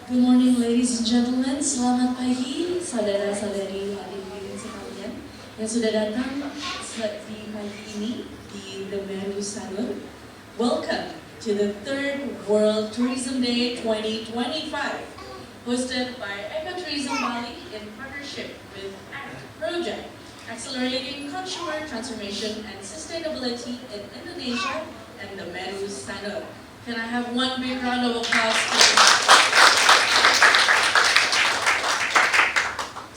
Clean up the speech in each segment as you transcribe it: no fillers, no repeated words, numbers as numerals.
Good morning, ladies and gentlemen. Selamat pagi, saudara-saudari hadirin sekalian yang sudah datang di pagi ini di The Meru Sanur. Welcome to the third World Tourism Day 2025, hosted by Ecotourism Bali in partnership with ACT Project, Accelerating Consumer Transformation and Sustainability in Indonesia and The Meru Sanur. Can I have one big round of applause, please?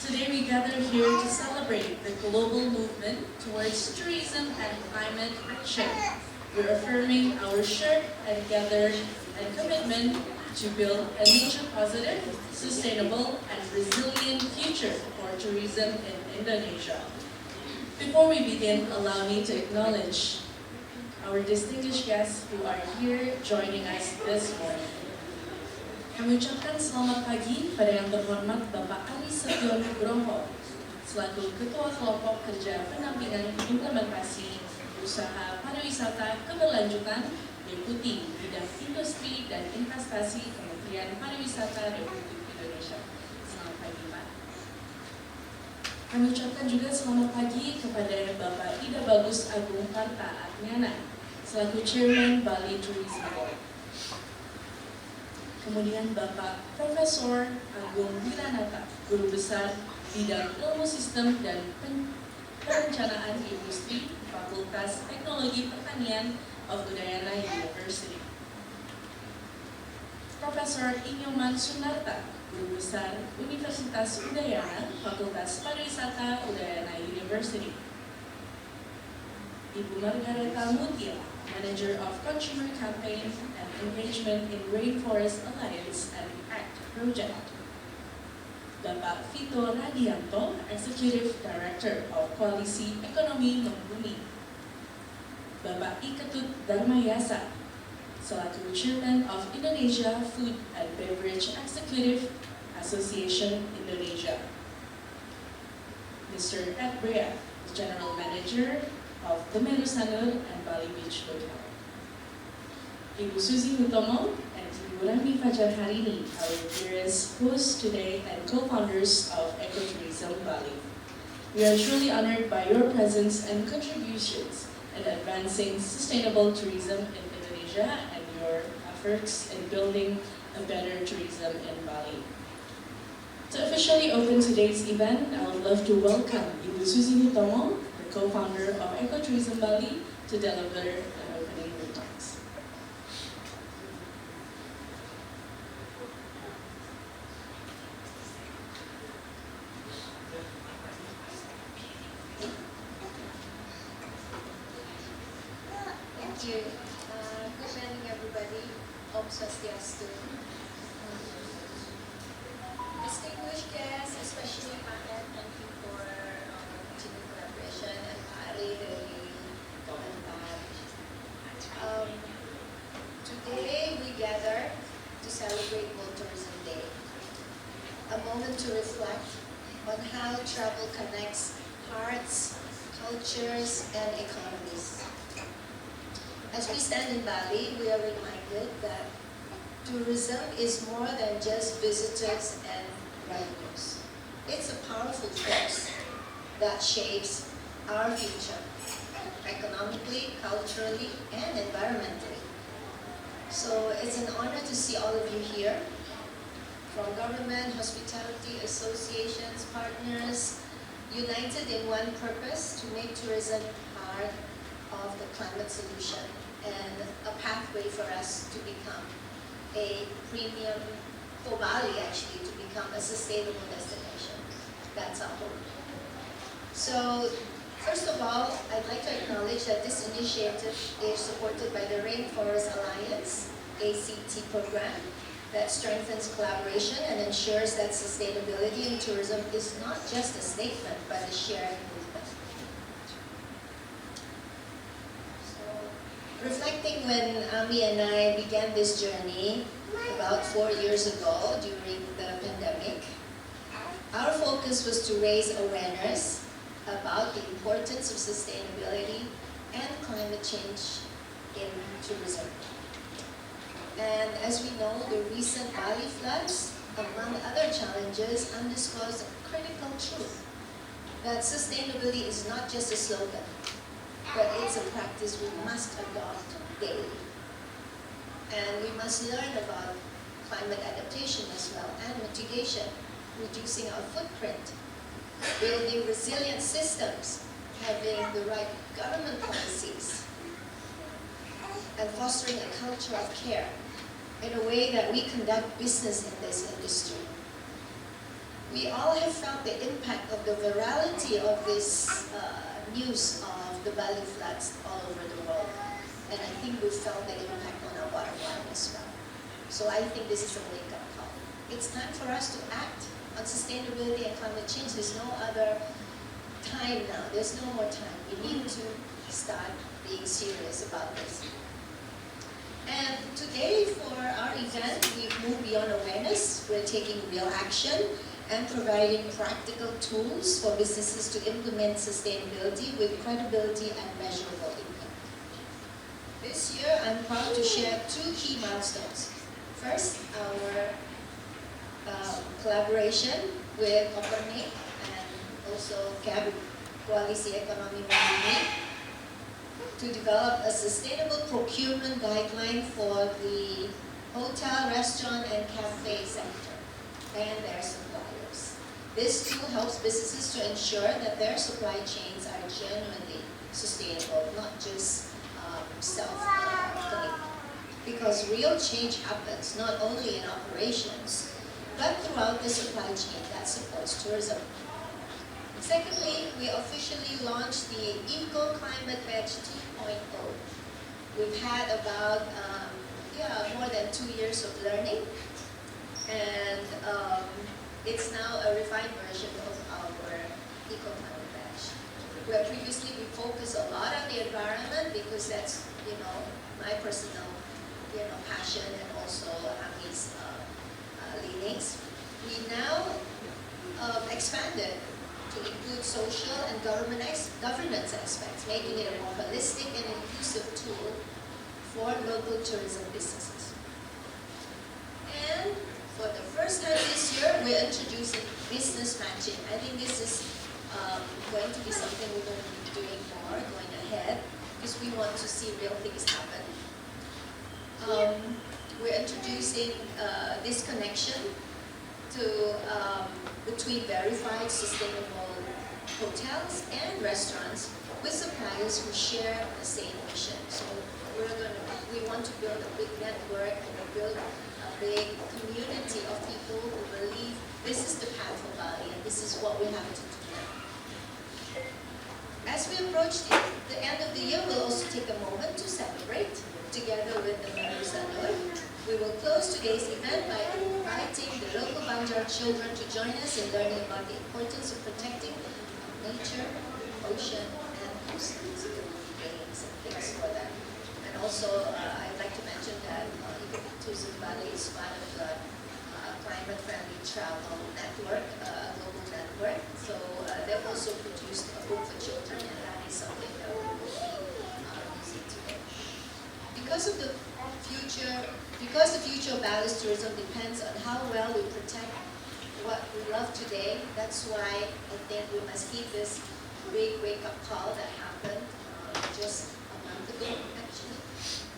Today we gather here to celebrate the global movement towards tourism and climate action. We're affirming our shared and gathered and commitment to build a nature-positive, sustainable, and resilient future for tourism in Indonesia. Before we begin, allow me to acknowledge our distinguished guests who are here joining us this morning. Kami ucapkan selamat pagi pada yang terhormat Bapak Ali Setio Nugroho, selaku Ketua Kelompok Kerja Pendampingan Implementasi Usaha Pariwisata Keberlanjutan Deputi Bidang Industri dan Investasi Kementerian Pariwisata Republik Indonesia. Selamat pagi, Pak. Kami ucapkan juga selamat pagi kepada Bapak Ida Bagus Agung Parta Adnyana, selaku Chairman Bali Tourism Board. Kemudian Bapak Profesor Agung Wiranata, Guru Besar Bidang Ilmu Sistem dan Perencanaan Industri, Fakultas Teknologi Pertanian of Udayana University. Profesor Inyoman Sunarta, Guru Besar Universitas Udayana, Fakultas Pariwisata Udayana University. Ibu Margareta Mutia, Manager of Consumer Campaign and Engagement in Rainforest Alliance and ACT Project. Bapak Vito Radianto, Executive Director of Koalisi Ekonomi Membumi. Bapak Iketut Dharmayasa, selaku Chairman of Indonesia Food and Beverage Executive Association Indonesia. Mr. Ed Brea, General Manager of the Meru Sanur and Bali Beach Hotel. Ibu Suzy Hutomo and Ibu Rami Fajar Harini, our dearest hosts today and co-founders of Ecotourism Bali. We are truly honored by your presence and contributions in advancing sustainable tourism in Indonesia and your efforts in building a better tourism in Bali. To officially open today's event, I would love to welcome Ibu Suzy Hutomo, co-founder of Ecotourism Bali, to deliver an opening remarks. Thank you. Good morning, everybody. Om Swastiastu. Distinguished guests, especially Pak Ed, thank you for continued collaboration, and Pak Ari dari komentar. Today we gather to celebrate World Tourism Day, a moment to reflect on how travel connects hearts, cultures, and economies. As we stand in Bali, we are reminded that tourism is more than just visitors and revenues. It's a powerful force that shapes our future, economically, culturally, and environmentally. So it's an honor to see all of you here, from government, hospitality, associations, partners, united in one purpose to make tourism part of the climate solution and a pathway for us to become a premium, for Bali actually, to become a sustainable destination. That's our hope. So, first of all, I'd like to acknowledge that this initiative is supported by the Rainforest Alliance, ACT program, that strengthens collaboration and ensures that sustainability in tourism is not just a statement, but a shared movement. Reflecting when Ami and I began this journey about 4 years ago during the pandemic, our focus was to raise awareness about the importance of sustainability and climate change in tourism. And as we know, the recent Bali floods among other challenges, underscores a critical truth that sustainability is not just a slogan, but it's a practice we must adopt daily. And we must learn about climate adaptation as well and mitigation, reducing our footprint, building resilient systems, having the right government policies, and fostering a culture of care in a way that we conduct business in this industry. We all have felt the impact of the virality of this news of the Bali floods all over the world. And I think we felt the impact on our bottom line as well. So I think this is a wake-up call. It's time for us to act on sustainability and climate change. There's no other time now. There's no more time. We need to start being serious about this. And today for our event, we've moved beyond awareness. We're taking real action and providing practical tools for businesses to implement sustainability with credibility and measurable impact. This year, I'm proud to share two key milestones. First, our collaboration with Copernic and also CAB, Koalisi Ekonomi Mandiri, to develop a sustainable procurement guideline for the hotel, restaurant, and cafe sector and their suppliers. This tool helps businesses to ensure that their supply chains are genuinely sustainable, not just self-claim. Because real change happens not only in operations, but throughout the supply chain that supports tourism. Secondly, we officially launched the Eco Climate Badge 2.0. We've had about more than 2 years of learning, and it's now a refined version of our Eco Climate Badge. Where previously we focused a lot on the environment because that's my personal passion and also Ami's leanings. We now expanded to include social and governance aspects, making it a more holistic and inclusive tool for local tourism businesses. And for the first time this year, we're introducing business matching. I think this is going to be something we're going to be doing more going ahead because we want to see real things happen. We're introducing this connection to between verified sustainable hotels and restaurants with suppliers who share the same mission. So we want to build a big network and build a big community of people who believe this is the path for Bali and this is what we have to do now. As we approach the end of the year, we'll also take a moment to celebrate together with the Meru Sanur. We will close today's event by inviting the local Banjar children to join us in learning about the importance of protecting nature, ocean, and coastlines. There will be games and things for them. And also, I'd like to mention that Ecotourism Bali is part of the climate-friendly travel network, global network. So they've also produced a book for children, and that is something that we will be using today. Because the future of Bali's tourism depends on how well we protect what we love today, that's why I think we must heed this big wake-up call that happened just a month ago, actually,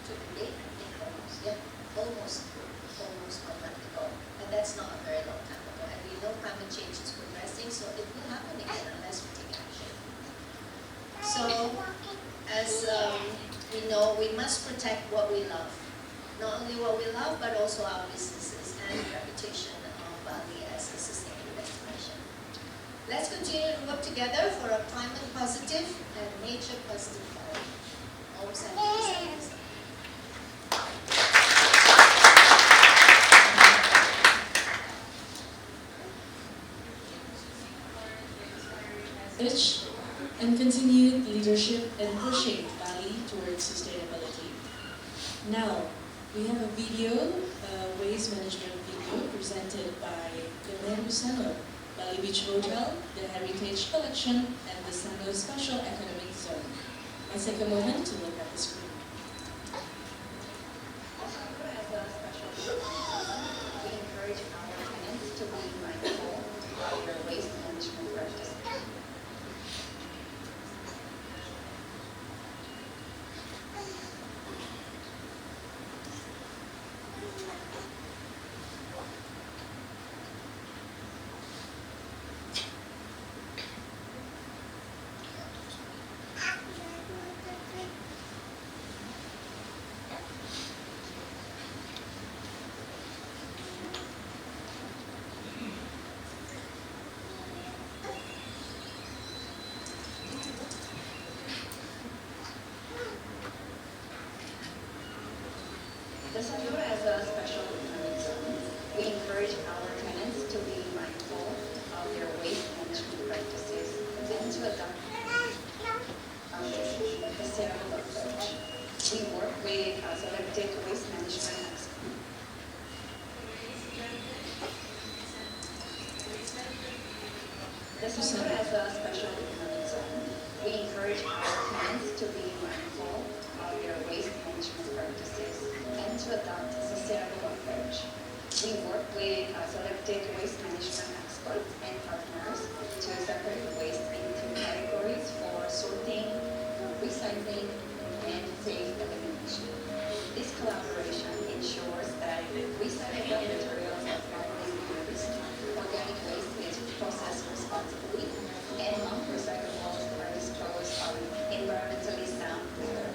to the date, I think almost a month ago. And that's not a very long time ago. And we know climate change is progressing, so it will happen again unless we take action. So, as we know, we must protect what we love. Not only what we love, but also our businesses and the reputation of Bali as a sustainable destination. Let's continue to work together for a climate positive and nature positive Bali. Om Santi. And continued leadership in pushing Bali towards sustainability. Now, we have a video, waste management video presented by the Meru Sanur, Bali Beach Hotel, the Heritage Collection, and the Sanur Special Economic Zone. Let's take a moment to look at the screen. We encourage our tenants The Sandura has a special economic zone. We encourage our tenants to be mindful of their waste management practices and to adopt a sustainable approach. We work with selected waste management experts. The Sandura has a special economic zone. We encourage our tenants to be mindful of their waste management practices and to adopt a sustainable approach. We work with selected waste management experts and partners to separate the waste into categories for sorting, recycling, and safe elimination. This collaboration ensures that recyclable materials are properly used, organic waste is processed responsibly, and non-recyclables are disposed of environmentally sound manner.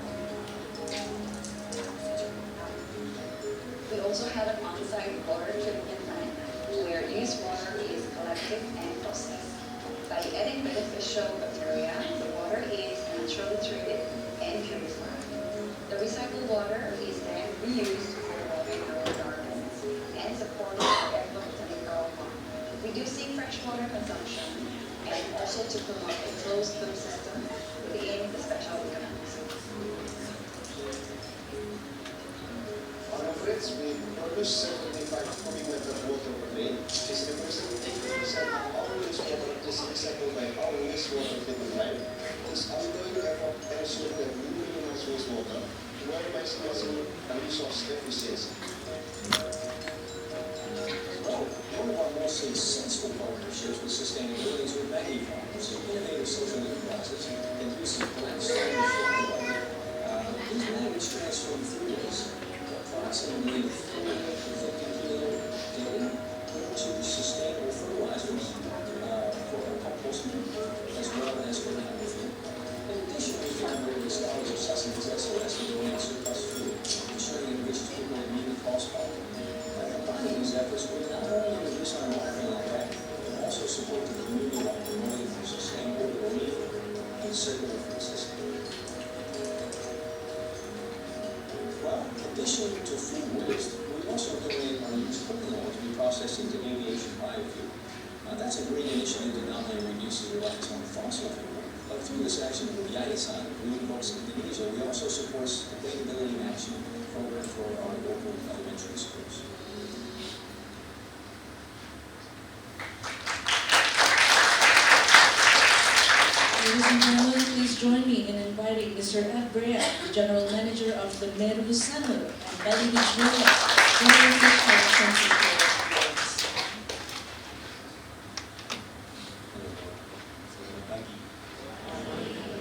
We also have an on-site water treatment plant where used water is collected and processed. By adding beneficial bacteria, the water is naturally treated and purified. The recycled water is then reused for watering our gardens and supporting our ecobotanical farm, reducing freshwater consumption and also to promote a closed loop system within the special economic zone. Our efforts with produce 75 cubic meter of water per day is representing 80% of our wastewater is recycled by our wastewater treatment plant. This ongoing effort ensures that we minimize wastewater while maximizing resource efficiency. Well, one of our most successful partnerships with sustainability is with Maggie Farms, an innovative social enterprises conducive black stone fertilizer. These maggots transform food waste, approximately 40 to 50 kilo daily, into sustainable fertilizers for our composting as well as for animal food. In addition, we collaborate with Scholars of Sustenance SOS to donate surplus food, ensuring it reaches people in need and cost poverty. By combining these efforts, we not only reduce our environmental impact, but also support the community by promoting a sustainable, green, and circular food system. Well, additionally to food waste, we also donate our used cooking oil to be processed into aviation biofuel. That's a green initiative that not only reduces reliance on fossil fuel, but through this action with Yayasan, Green Books Indonesia, we also support sustainability action program for our local elementary schools. Ladies and gentlemen, please join me in inviting Mr. Ed Brea, the General Manager of the Meru Center, and Betty Vichuela, General Manager of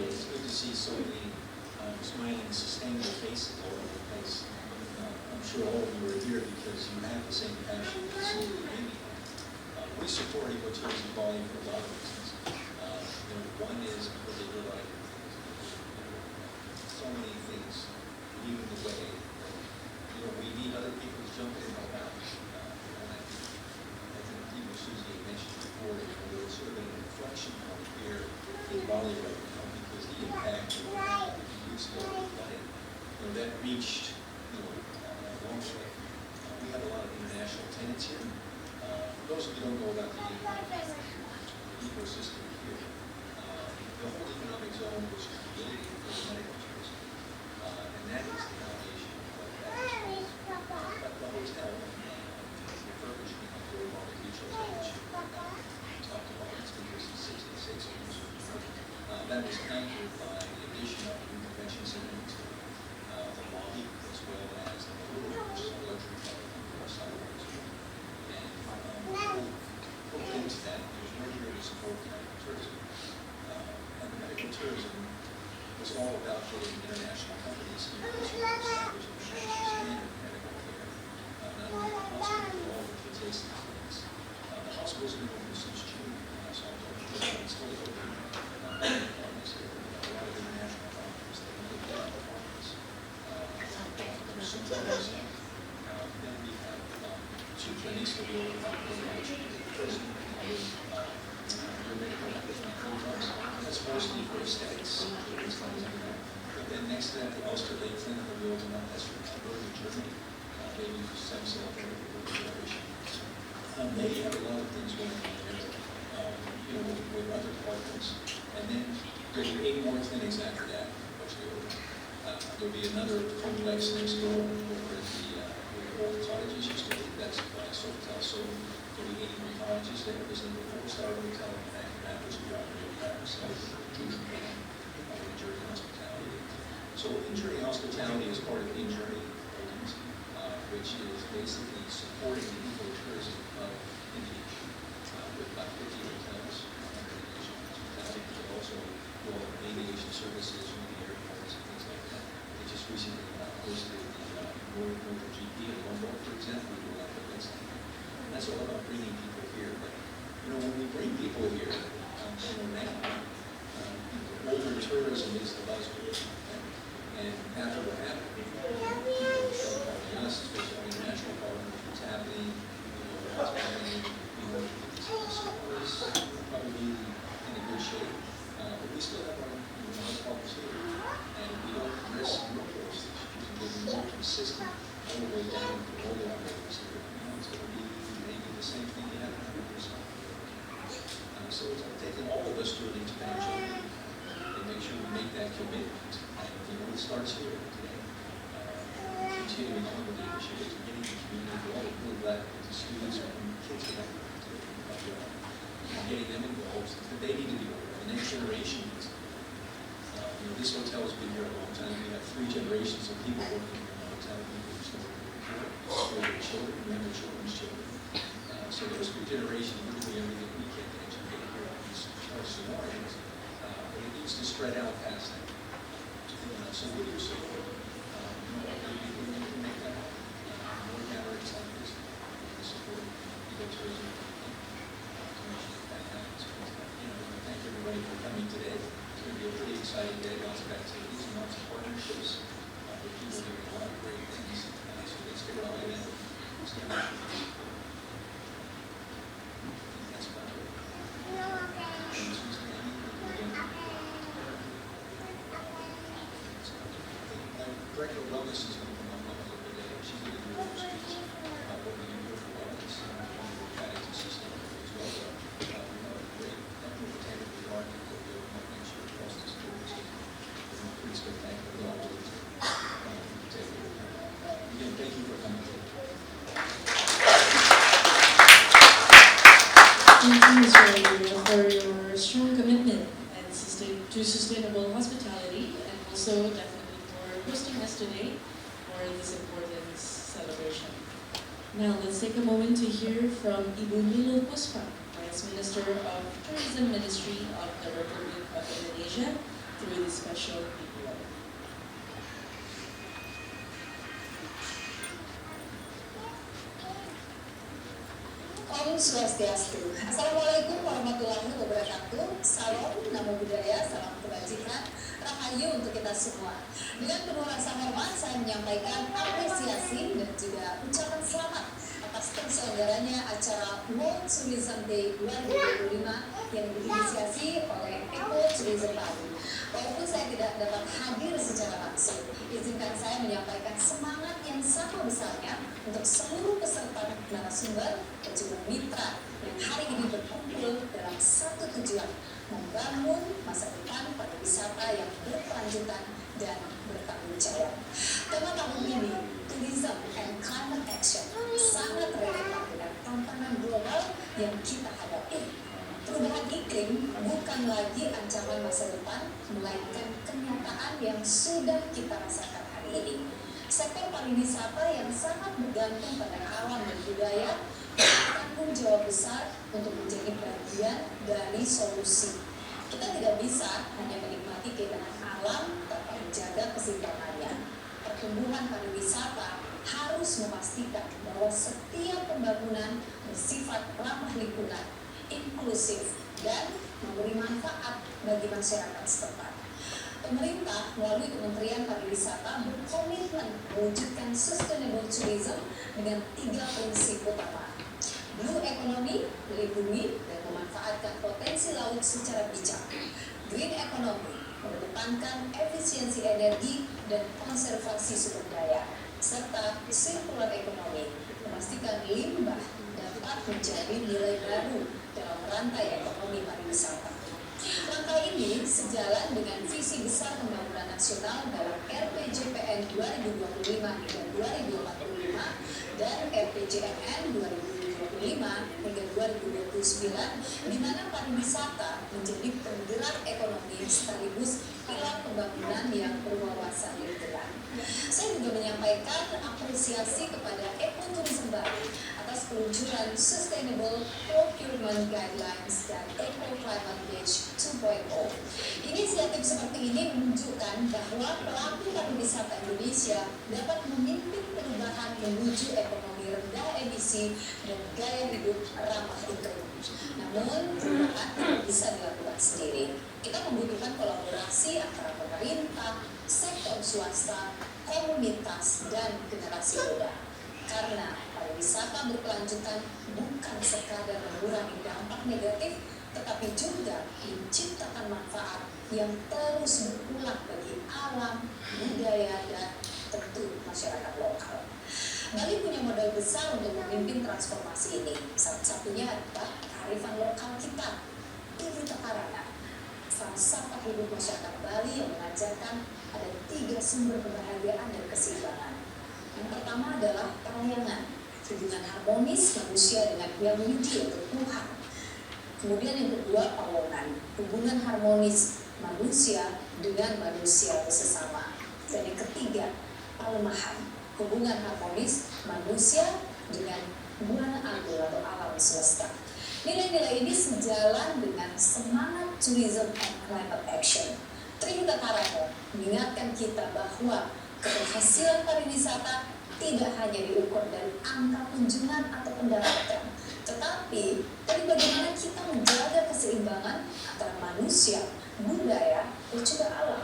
It's good to see so many smiling, sustainable faces all over the place. I'm sure all of you are here because you have the same passion as Amy. We support ecotourism volume for a lot of reasons. One is because they provide so many things leading the way. We need other people to jump in and help out. And I think even Susie mentioned before that there was sort of an inflection point here in Bali right now because the impact of a few weeks ago with flooding, that reached a long way. We have a lot of international tenants here. For those of you who don't know about the ecosystem here, the whole economic zone was created for medical tourism, and that is the foundation of what that is. But the hotel, refurbished in the Bali Beach Hotel, which we talked about, it's been here since '66. That was anchored by the addition of a new convention center to the lobby, as well as the pool, which is a luxury hotel on the west side of the resort. And hooked into that, we're here to support medical tourism. And medical tourism was all about getting international companies here to establish an international standard in medical care, not only at the hospital, but all of the tasting clinics. The hospital's been open since June, so it's still open. A lot of international companies that look at performance. Then we have two clinics that we open up in March. First, that's mostly for aesthetics. But then next to that, the Austerlitz Clinic will be opened up. That's for Hamburg, Germany. maybe some alternative generation. They have a lot of things going on there, with other departments. And then there'll be 8 more clinics after that, which there'll be another complex next door over at where orthodontologists used to be. That's Sofitel. So there'll be 80 oncologists there. There's a 4-star hotel in that, which we operate ourselves. Injourney Hospitality. So Injourney Hospitality is part of Injourney Holdings, which is basically supporting the ecotourism of Indonesia with about 50 hotels under Indonesian hospitality. They also do all the aviation services from the airports and things like that. They just recently hosted the MotoGP in Lombok, for example. We do a lot of events like that. And that's all about bringing people here. But when we bring people here, now, older tourism is the buzzword. And after what happened, people started calling us, especially our international partners, what's happening, what's happening, so it's probably in a good shape. But we still have our house partners here. And we don't risk workforce. We can get more consistent all the way down to all the operators here. It's going to be maybe the same thing you have in yourself. So it's taking all of us to an expansion and make sure we make that commitment. And it starts here today. Continuing on with the initiatives, getting the community involved, really glad that the students and kids are getting them involved, that they need to be aware. The next generation needs to be aware. This hotel has been here a long time. We have 3 generations of people working in the hotel. People who started before, their children, and their children's children. So there's 3 generations. We're doing everything we can to educate here on these scenarios. But it needs to spread out past that. So with your support, maybe we can make that happen. More gatherings like this, support ecotourism, to make sure that happens. Thank everybody for coming today. It's going to be a pretty exciting day, lots of activities and lots of partnerships. With people doing a lot of great things. So let's get on in. That's about it. Director of Wellness is going to come up a little bit later. She's going to do a speech about what we do here for wellness and democratic and sustainable as well. We have a great representative of the art that will do make sure across this board. So we're pretty spectacular. We all do take it. Again, thank you for coming today. Thank you, Mr. Aguirre, for your strong commitment to sustainable hospitality, and also definitely hosting us today for this important celebration. Now, let's take a moment to hear from Ibu Nilo Puspa, Vice Minister of Tourism Ministry of the Republic of Indonesia, through this special video. Om Swastiastu. Assalamualaikum warahmatullahi wabarakatuh. Salam, namo buddhaya, salam kebajikan, rahayu untuk kita semua. Dengan penuh rasa hormat, saya menyampaikan apresiasi dan juga ucapan selamat atas terselenggaranya acara World Tourism Day 2025 yang diinisiasi oleh Eco Tourism Bali. Walaupun saya tidak dapat hadir secara langsung, izinkan saya menyampaikan semangat yang sama besarnya untuk seluruh peserta narasumber dan juga mitra yang hari ini berkumpul dalam satu tujuan, membangun masa depan pariwisata yang berkelanjutan dan bertanggung jawab. Tema tahun ini, Tourism and Climate Action, sangat relevan dengan tantangan global yang kita hadapi. Perubahan iklim bukan lagi ancaman masa depan, melainkan kenyataan yang sudah kita rasakan hari ini. Sektor pariwisata yang sangat bergantung pada alam dan budaya bertanggung jawab besar untuk menjadi bagian dari solusi. Kita tidak bisa hanya menikmati keindahan alam tanpa menjaga keseimbangannya. Pertumbuhan pariwisata harus memastikan bahwa setiap pembangunan bersifat ramah lingkungan, inklusif, dan memberi manfaat bagi masyarakat setempat. Pemerintah melalui Kementerian Pariwisata berkomitmen mewujudkan sustainable tourism dengan 3 prinsip utama. Blue economy, melindungi dan memanfaatkan potensi laut secara bijak. Green economy, mengedepankan efisiensi energi dan konservasi sumber daya. serta circular economy, memastikan limbah dapat menjadi nilai baru dalam rantai ekonomi pariwisata. Langkah ini sejalan dengan visi besar pembangunan nasional dalam RPJPN 2025 hingga 2045 dan RPJMN 2025 hingga 2029, di mana pariwisata menjadi penggerak ekonomi sekaligus pilar pembangunan yang berwawasan lingkungan. Saya juga menyampaikan apresiasi kepada Ekoturism Bali atas peluncuran Sustainable Procurement Guidelines dan Eco Climate Pledge 2.0. Inisiatif seperti ini menunjukkan bahwa pelaku pariwisata Indonesia dapat memimpin perubahan menuju ekonomi rendah emisi dan gaya hidup ramah lingkungan. Namun, perubahan tidak bisa dilakukan sendiri. Kita membutuhkan kolaborasi antara pemerintah, sektor swasta, komunitas, dan generasi muda. Karena pariwisata berkelanjutan bukan sekadar mengurangi dampak negatif, tetapi juga menciptakan manfaat yang terus berulang bagi alam, budaya, dan tentu masyarakat lokal. Bali punya modal besar untuk memimpin transformasi ini. Salah satunya adalah kearifan lokal kita, Tirta Karana. Falsafah hidup masyarakat Bali yang mengajarkan ada 3 sumber kebahagiaan dan keseimbangan. Yang pertama adalah perayaan, hubungan harmonis manusia dengan yang widi atau Tuhan. Kemudian yang kedua, pawongan, hubungan harmonis manusia dengan manusia sesama. Dan yang ketiga, palemahan, hubungan harmonis manusia dengan buana agung atau alam semesta. Nilai-nilai ini sejalan dengan semangat tourism and climate action. Tirta Karana mengingatkan kita bahwa keberhasilan pariwisata tidak hanya diukur dari angka kunjungan atau pendapatan, tetapi dari bagaimana kita menjaga keseimbangan antara manusia, budaya, dan juga alam.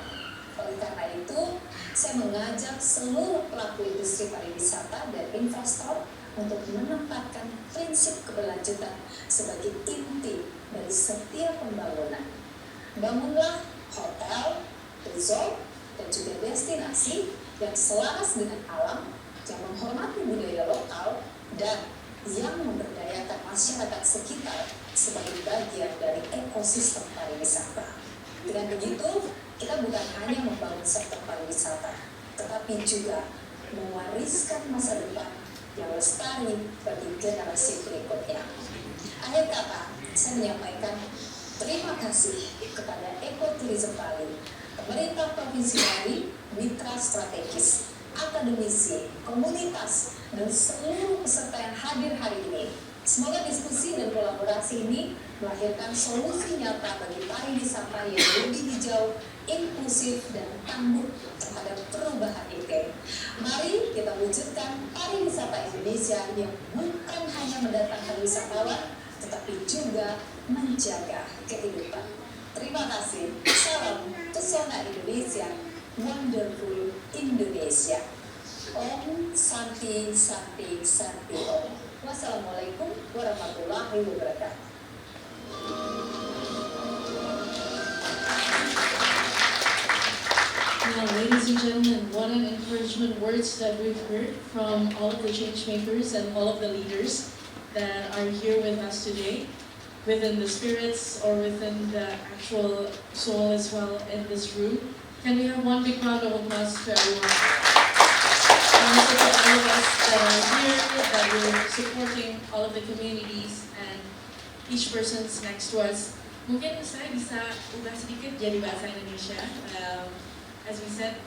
Oleh karena itu, saya mengajak seluruh pelaku industri pariwisata dan investor untuk menempatkan prinsip keberlanjutan sebagai inti dari setiap pembangunan. Bangunlah hotel, resort, dan juga destinasi yang selaras dengan alam, yang menghormati budaya lokal, dan yang memberdayakan masyarakat sekitar sebagai bagian dari ekosistem pariwisata. Dengan begitu, kita bukan hanya membangun sektor pariwisata, tetapi juga mewariskan masa depan yang lestari bagi generasi berikutnya. Akhir kata, saya menyampaikan terima kasih kepada Ekoturism Bali, pemerintah Provinsi Bali, mitra strategis, akademisi, komunitas, dan seluruh peserta yang hadir hari ini. Semoga diskusi dan kolaborasi ini melahirkan solusi nyata bagi pariwisata yang lebih hijau, inklusif, dan tangguh terhadap perubahan iklim. Mari kita wujudkan pariwisata Indonesia yang bukan hanya mendatangkan wisatawan, tetapi juga menjaga kehidupan. Terima kasih. Salam Pesona Indonesia, Wonderful Indonesia. Om Santi Santi Santi Om. Wassalamualaikum warahmatullahi wabarakatuh. Now, ladies and gentlemen, what an encouragement words that we've heard from all of the change makers and all of the leaders that are here with us today, within the spirits or within the actual soul as well in this room. Can we have one big round of applause to everyone? And also to all of us that are here, that we're supporting all of the communities and each person's next to us. Mungkin saya bisa ubah sedikit jadi bahasa Indonesia. As we said,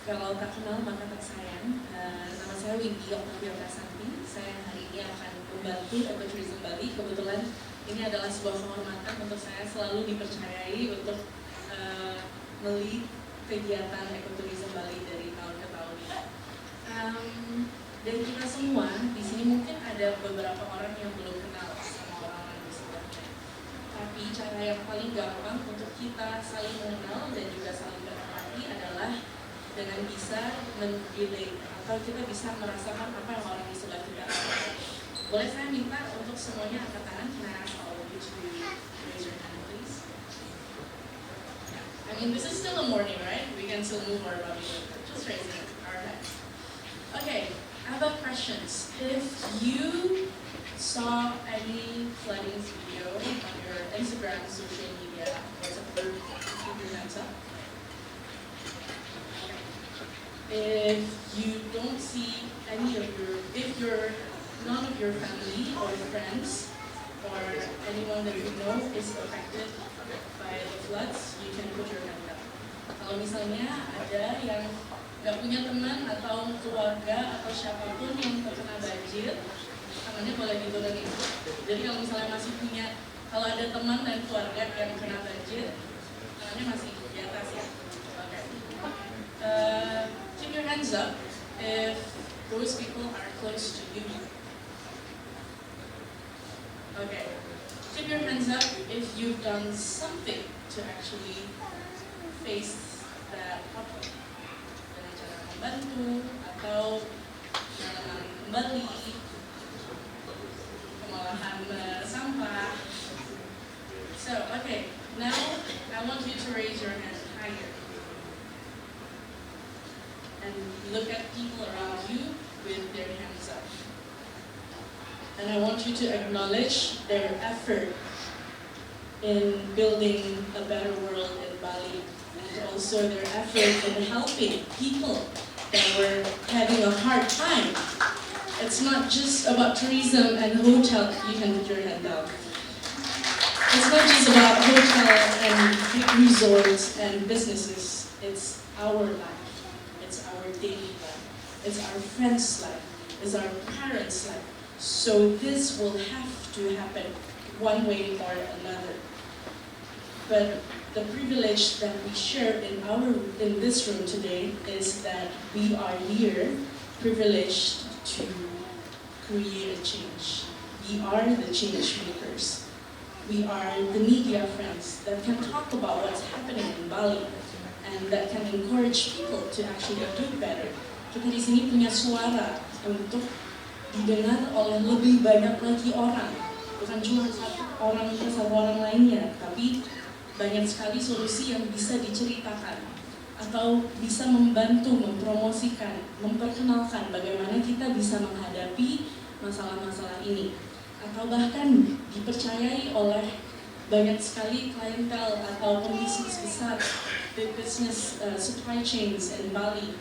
kalau tak kenal maka tak sayang. Nama saya Windy Octavia Prasanti. Saya hari ini akan membantu Ekoturism Bali. Kebetulan ini adalah sebuah kehormatan untuk saya, selalu dipercayai untuk melead kegiatan Ekoturism Bali dari tahun ke tahun. Dan kita semua di sini mungkin ada beberapa orang yang belum kenal sama orang-orang di sebelahnya. Tapi cara yang paling gampang untuk kita saling mengenal dan juga saling berempati adalah dengan bisa men-relate atau kita bisa merasakan apa yang orang di sebelah kita rasakan. Boleh saya minta untuk semuanya angkat tangan? Can I ask all of you to raise your hand, please? I mean, this is still a morning, right? We can still move our body. Just raise our hands. Okay, I have a questions. If you saw any flooding video on your Instagram, social media, whatever, keep your hands up. If you don't see any of none of your family or friends or anyone that you know is affected by the floods, you can put your hand up. Kalau misalnya ada yang nggak punya teman atau keluarga atau siapapun yang terkena banjir, tangannya boleh diturunin. Jadi kalau misalnya masih punya, kalau ada teman dan keluarga yang kena banjir, tangannya masih di atas ya. Oke. Keep your hands up if those people are close to you. Okay. Keep your hands up if you've done something to actually face that problem. Dengan cara membantu atau menanam kembali, pengolahan sampah. So, okay. Now I want you to raise your hand higher. And look at people around you with their hands up. And I want you to acknowledge their effort in building a better world in Bali, and also their effort in helping people that were having a hard time. It's not just about tourism and hotel. You can put your hand down. It's not just about hotel and big resorts and businesses. It's our life. It's our daily life. It's our friends' life. It's our parents' life. So this will have to happen one way or another. But the privilege that we share in this room today is that we are here privileged to create a change. We are the change makers. We are the media friends that can talk about what's happening in Bali and that can encourage people to actually do better. Kita di sini punya suara untuk didengar oleh lebih banyak lagi orang, bukan cuma satu orang lainnya, tapi banyak sekali solusi yang bisa diceritakan atau bisa membantu mempromosikan, memperkenalkan bagaimana kita bisa menghadapi masalah-masalah ini, atau bahkan dipercayai oleh banyak sekali klientel atau pembisnis besar, big business supply chains in Bali,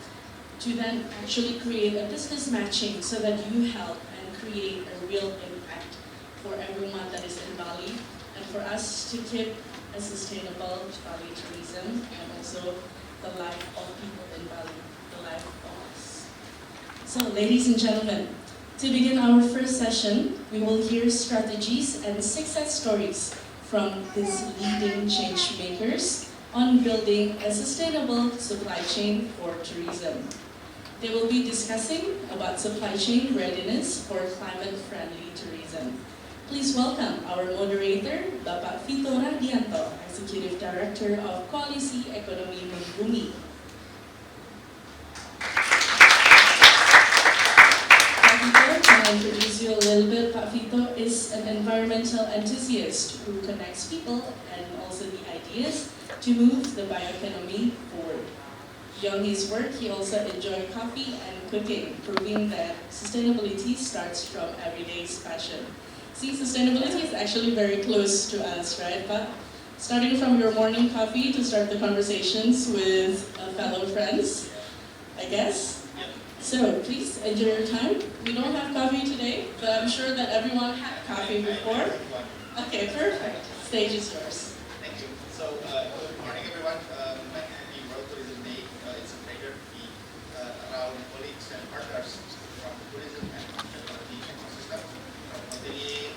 to then actually create a business matching so that you help and create a real impact for everyone that is in Bali, and for us to keep a sustainable Bali tourism and also the life of people in Bali, the life of us. So, ladies and gentlemen, to begin our first session, we will hear strategies and success stories from these leading change makers on building a sustainable supply chain for tourism. They will be discussing about supply chain readiness for climate-friendly tourism. Please welcome our moderator, Bapak Vito Radianto, Executive Director of Koalisi Ekonomi Membumi. Pak Vito, can I introduce you a little bit? Pak Vito is an environmental enthusiast who connects people and also the ideas to move the bioeconomy forward. Beyond his work, he also enjoys coffee and cooking, proving that sustainability starts from everyday's passion. See, sustainability is actually very close to us, right? But starting from your morning coffee to start the conversations with fellow friends, I guess. So please enjoy your time. We don't have coffee today, but I'm sure that everyone had coffee before. Okay, perfect. Stage is yours. Thank you. So, good morning, everyone. Happy World Tourism Day. It's a pleasure to be around colleagues and partners from the tourism and hospitality ecosystem, from hotelier,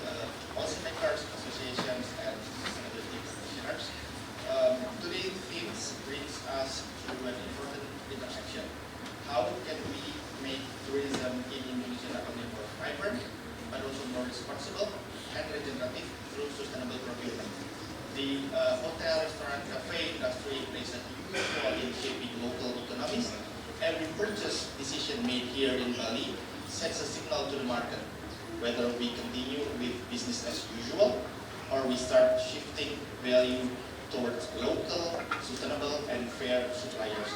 policymakers, associations, and sustainability practitioners. Today's themes brings us to an important intersection. How can we make tourism in Indonesia not only more vibrant, but also more responsible and regenerative through sustainable procurement? The hotel, restaurant, cafe industry plays a huge role in shaping local economies. Every purchase decision made here in Bali sends a signal to the market, whether we continue with business as usual or we start shifting value towards local, sustainable, and fair suppliers.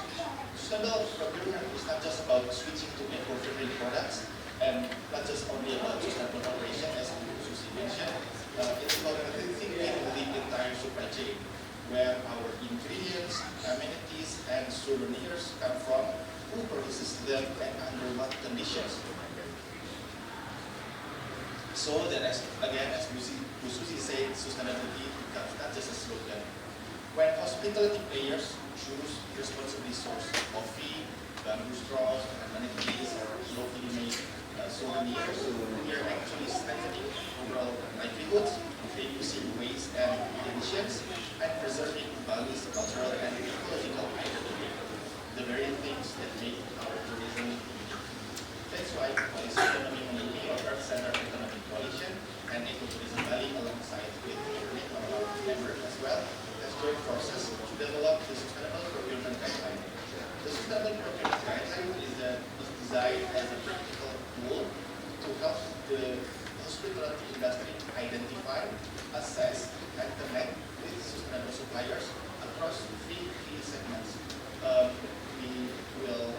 sustainable procurement is not just about switching to eco-friendly products and not just only about sustainable operation, as Susi mentioned. It's about rethinking the entire supply chain, where our ingredients, amenities, and souvenirs come from, who produces them, and under what conditions. So that, as Bu Susi said, sustainability becomes not just a slogan. When hospitality players choose responsibly sourced coffee, bamboo straws, amenities, or locally made souvenirs, we are actually strengthening overall livelihoods, reducing waste and emissions, and preserving Bali's cultural and ecological identity, the very things that make our tourism unique. That's why Bali's Economy Community of Earth Center Economic Coalition and Ecotourism Bali, alongside with Copernic, one of our members as well, has joined forces to develop the Sustainable Procurement Guideline. The Sustainable Procurement Guideline is designed as a practical tool to help the hospitality industry identify, assess, and connect with sustainable suppliers across three key segments. We will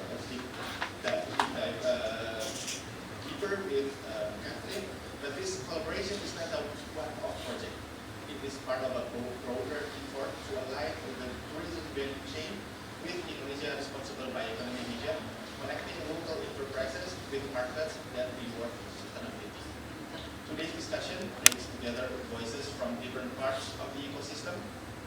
dive deeper with Kathleen, but this collaboration is not a one-off project. It is part of a broader effort to align with the tourism value chain with Indonesia Responsible by Economy vision, connecting local enterprises with markets that reward sustainability. Today's discussion brings together voices from different parts of the ecosystem,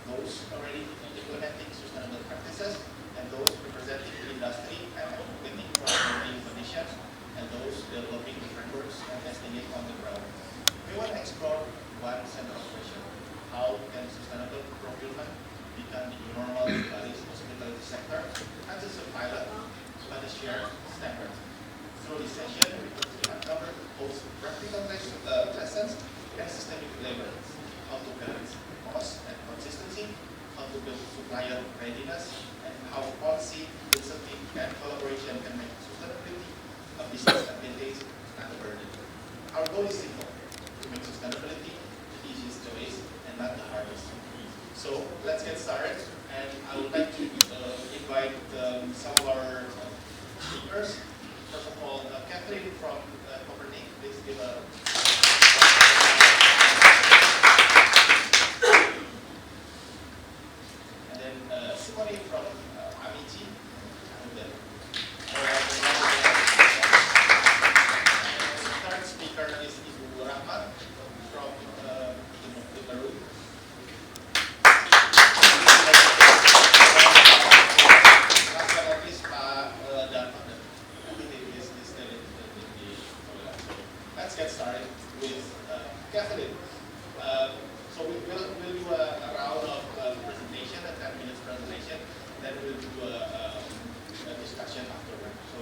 those already implementing sustainable practices, and those representing the industry and advocating for emerging conditions, and those developing frameworks and testing it on the ground. We want to explore one central question: how can sustainable procurement become the new normal in Bali's hospitality sector, not just a pilot, but a shared standard? Through this session, we will uncover both practical lessons and systemic levels: how to balance cost and consistency, how to build supplier readiness, and how policy, incentive, and collaboration can make sustainability a business advantage, not a burden. Our goal is simple: to make sustainability the easiest choice and not the hardest. So let's get started, and I would like to invite some of our speakers. First of all, Kathleen from Copernic, please give a... And then Simone from Amici. Third speaker is Ibu Rahmat from the Peru. Last but not least, Pak Darto. Let's get started with Kathleen. So we'll do a round of presentation, a 10 minutes presentation, then we'll do a discussion afterward. So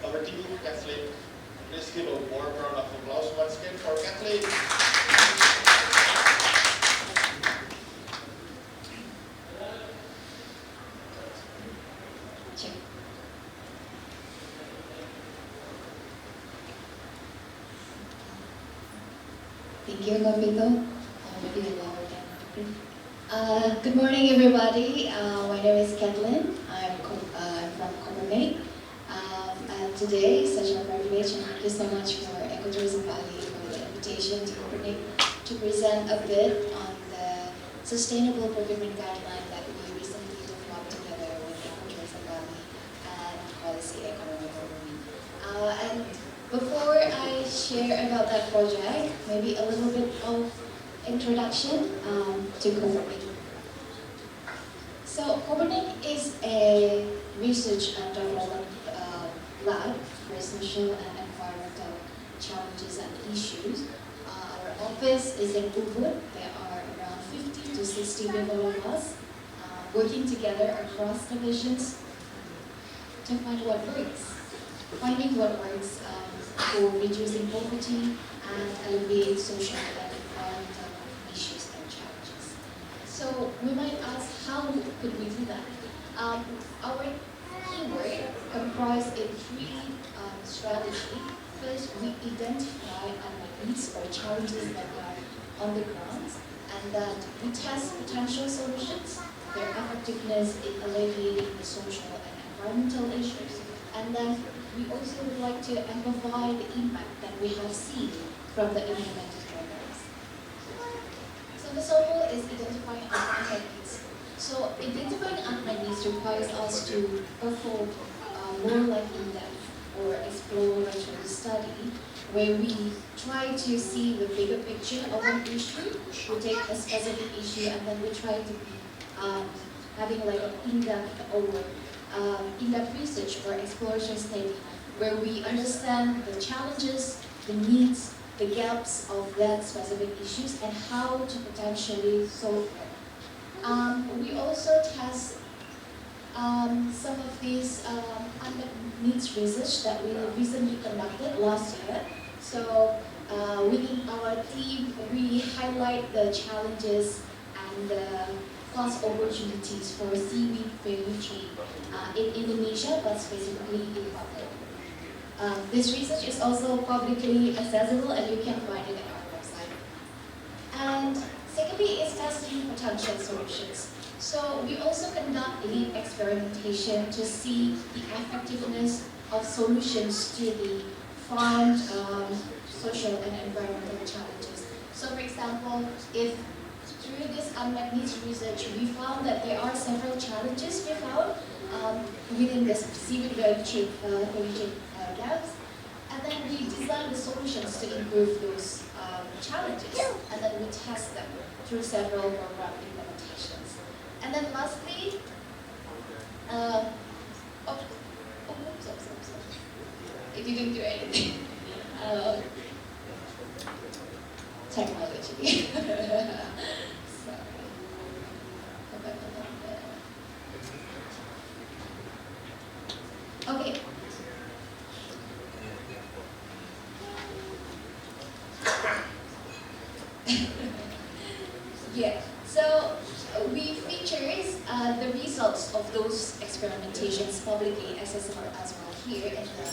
over to you, Kathleen. Please give a warm round of applause once again for Kathleen. Thank you, Gavito. Maybe a lower than. Good morning, everybody. My name is Kathleen. I'm from Copernic. And today, such a privilege, and thank you so much for Ecotourism Bali for the invitation to Copernic to present a bit on the Sustainable Procurement Guideline that we recently developed together with Ecotourism Bali and Policy Economic Overview. And before I share about that project, maybe a little bit of introduction to Copernic. So Copernic is a research and development lab for social and environmental challenges and issues. Our office is in Ubud. There are around 50 to 60 people of us working together across divisions to find what works. Finding what works for reducing poverty and alleviate social and environmental issues and challenges. So we might ask, how could we do that? Our keyword comprised in three strategies. First, we identify unmet needs or challenges that are on the ground, and that we test potential solutions, their effectiveness in alleviating the social and And then we also would like to amplify the impact that we have seen from the implemented programs. So the third goal is identifying unmet needs. So identifying unmet needs requires us to perform more like in-depth or exploratory study where we try to see the bigger picture of an issue. We take a specific issue and then we try to be having like an in-depth or in-depth research or exploration study where we understand the challenges, the needs, the gaps of that specific issues and how to potentially solve them. We also test some of these unmet needs research that we recently conducted last year. So within our team, we highlight the challenges and the cost opportunities for seaweed value chain in Indonesia, but specifically in Papua. This research is also publicly accessible and you can find it on our website. And secondly is testing potential solutions. So we also conduct lead experimentation to see the effectiveness of solutions to the found social and environmental challenges. So for example, if through this unmet needs research, we found that there are several challenges we found within the seaweed value chain gaps, and then we design the solutions to improve those challenges, and then we test them through several program implementations. And then lastly, it didn't do anything. Technology. Sorry. Okay. Yeah. So we features the results of those experimentations publicly accessible as well here in the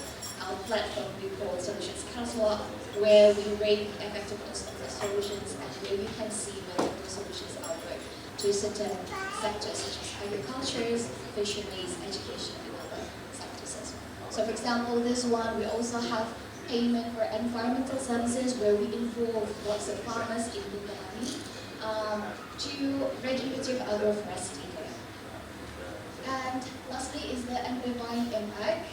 platform we call Solutions Council, where we rate the effectiveness of the solutions and where we can see whether those solutions are work to certain sectors such as agriculture, fisheries, education, and other sectors as well. So for example, this one, we also have payment for environmental services where we involve lots of farmers in Bukalawi to regenerative agroforestry. And lastly is the amplifying impact.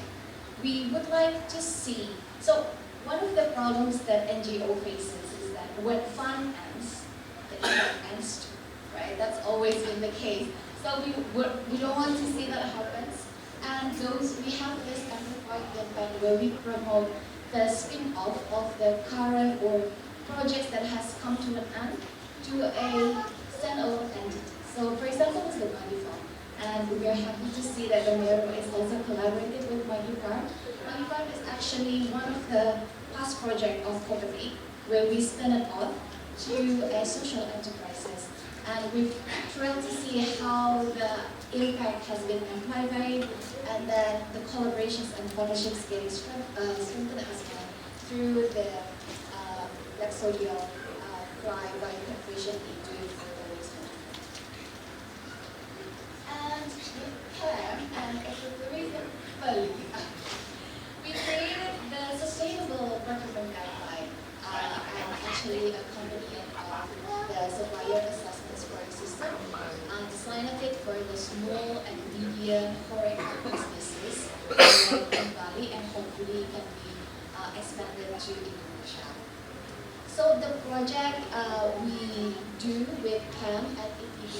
We would like to see, so one of the problems that NGO faces is that when fund ends, the impact ends too, right? That's always been the case. So we don't want to see that happens. And we have this amplifying impact where we promote the spin-off of the current or projects that has come to an end to a standalone entity. So for example, it's the Magi Farm. And we are happy to see that the mayor is also collaborated with Magi Farm. Magi Farm is actually one of the past projects of Cooperative where we spin it off to a social enterprises. And we're thrilled to see how the impact has been amplified and then the collaborations and partnerships getting strengthened as well through the Lexodio Fly by Corporation into and with Pam and Ecotourism Bali, we created the Sustainable Procurement Guideline and actually a companion of the Supplier Assessment Scoring System and designed it for the small and medium HoReCa businesses in Bali and hopefully can be expanded to Indonesia. So the project we do with PAM and EPD,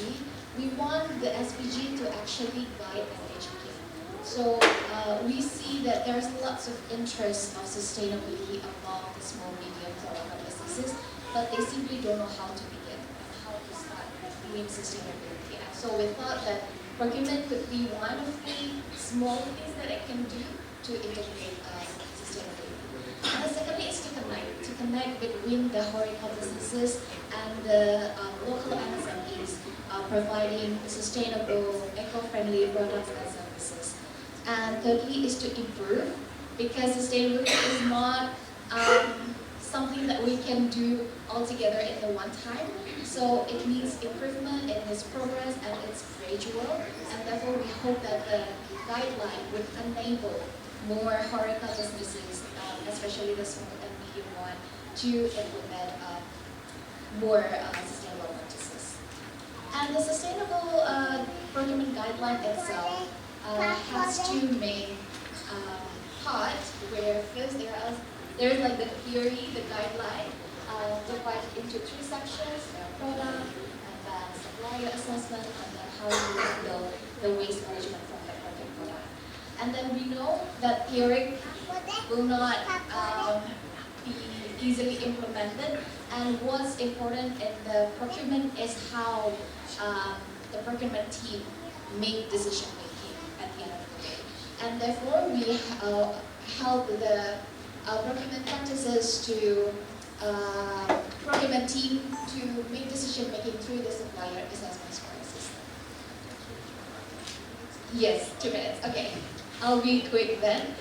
we want the SPG to actually guide and educate. So we see that there's lots of interest of sustainability among the small, medium, HoReCa businesses, but they simply don't know how to begin and how to start doing sustainability. And so we thought that procurement could be one of the small things that it can do to integrate sustainability. And the second is to connect between the HoReCa businesses and the local MSMEs, providing sustainable, eco-friendly products and services. And thirdly is to improve, because sustainability is not something that we can do all together in the one time. So it needs improvement, it needs progress, and it's gradual. And therefore we hope that the guideline would enable more HoReCa businesses, especially the small and medium one, to implement more sustainable practices. And the sustainable procurement guideline itself has two main parts, where first there's like the theory, the guideline, divided into three sections: product, and then supplier assessment, and then how you handle the waste management from the product. And then we know that theory will not be easily implemented, and what's important in the procurement is how the procurement team make decision making at the end of the day. And therefore, we help the procurement practices to procurement team to make decision making through the supplier assessment scoring system. Yes, 2 minutes. Okay, I'll be quick then.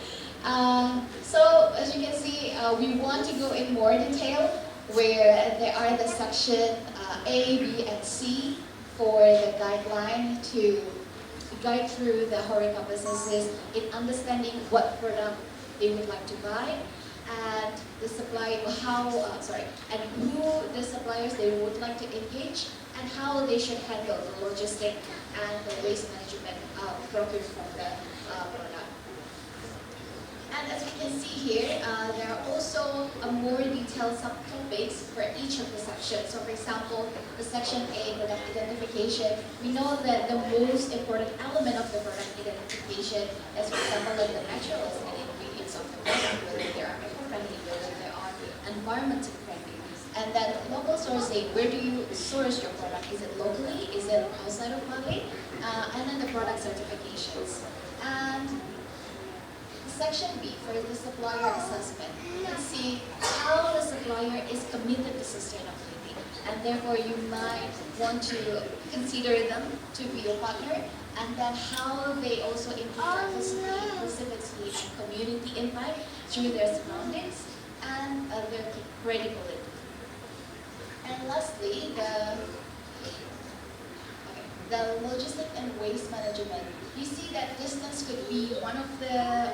So as you can see, we want to go in more detail where there are the section A, B, and C for the guideline to guide through the HoReCa businesses in understanding what product they would like to buy, and the supply, and who the suppliers they would like to engage, and how they should handle the logistic and the waste management procured from the product. And as we can see here, there are also more detailed subtopics for each of the sections. So for example, the section A, product identification, we know that the most important element of the product identification is, for example, like the materials and ingredients of the product, whether they are eco-friendly, whether they are environmentally friendly. And then local sourcing, where do you source your product? Is it locally? Is it outside of Bali? And then the product certifications. And section B for the supplier assessment, you can see how the supplier is committed to sustainability, and therefore you might want to consider them to be your partner, and then how they also improve reciprocity and community impact through their surroundings and their credibility. And lastly, the logistic and waste management. You see that distance could be one of the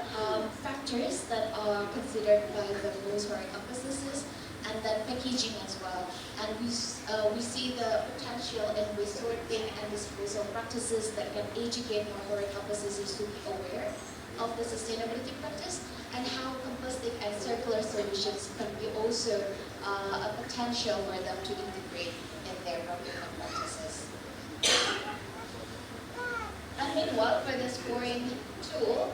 factors that are considered by the most HoReCa businesses, and then packaging as well. And we see the potential in resorting and disposal practices that can educate more HoReCa businesses to be aware of the sustainability practice, and how composting and circular solutions can be also a potential for them to integrate in their procurement practices. And meanwhile, for the scoring tool,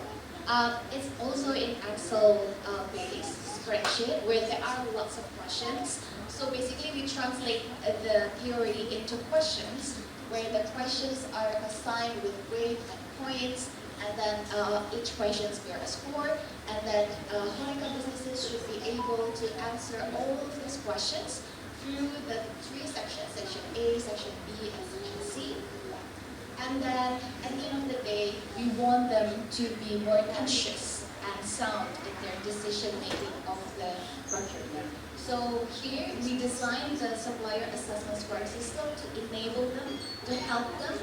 it's also in Excel-based spreadsheet where there are lots of questions. So basically, we translate the theory into questions, where the questions are assigned with weight and points, and then each question bears a score, and then HoReCa businesses should be able to answer all of these questions through the three sections: section A, section B, and section C. And then at the end of the day, we want them to be more conscious and sound in their decision making of the procurement. So here we designed the supplier assessment scoring system to enable them, to help them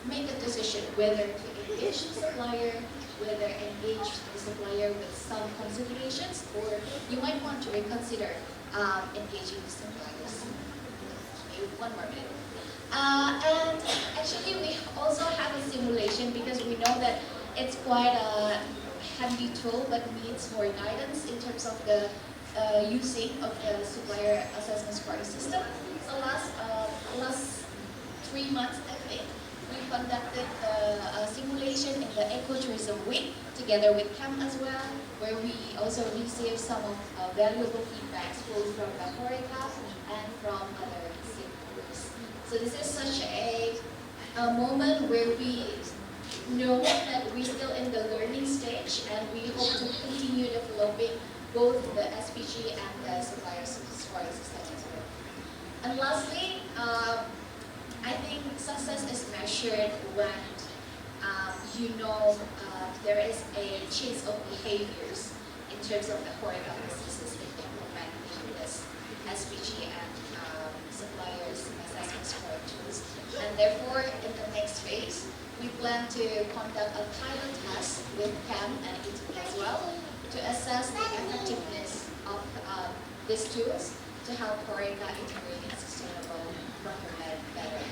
make a decision whether to engage the supplier, whether engage the supplier with some considerations, or you might want to reconsider engaging the suppliers. Maybe 1 more minute. And actually we also have a simulation because we know that it's quite a handy tool but needs more guidance in terms of the using of the supplier assessment scoring system. So last 3 months, I think, we conducted a simulation in the Ecotourism Week together with CAM as well, where we also received some of valuable feedbacks both from the HoReCa and from other stakeholders. So this is such a moment where we know that we're still in the learning stage, and we hope to continue developing both the SPG and the supplier scoring system as well. And lastly, I think success is measured when there is a change of behaviors in terms of the HoReCa businesses in implementing this. SPG and suppliers assessment scoring tools. And therefore, in the next phase, we plan to conduct a pilot test with PAM and ETP as well to assess the effectiveness of these tools to help Horeca integrate in sustainable procurement better.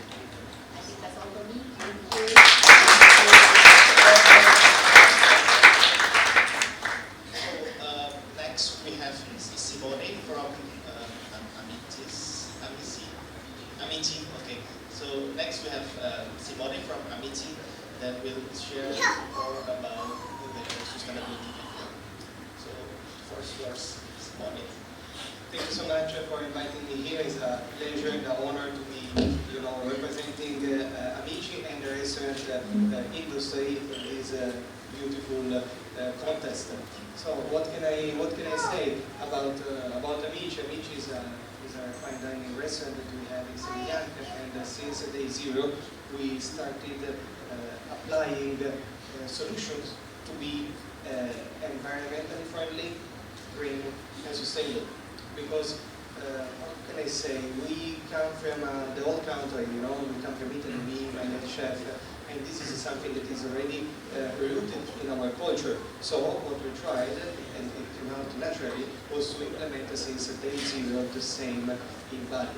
I think that's all for me. Thank you. So next we have Simone from Amity. Okay. So next we have Simone from Amity that will share more about the sustainability. So first yours, Simone. Thank you so much for inviting me here. It's a pleasure and an honor to be, representing Amici and the restaurant industry in this beautiful contest. So what can I say about Amici? Amici is a fine dining restaurant that we have in Senianca, and since day zero we started applying solutions to be environmentally friendly, green, and sustainable. Because, what can I say, we come from the old country, we come from Italy, me, my head chef, and this is something that is already rooted in our culture. So what we tried, and it came out naturally, was to implement since day zero the same in Bali.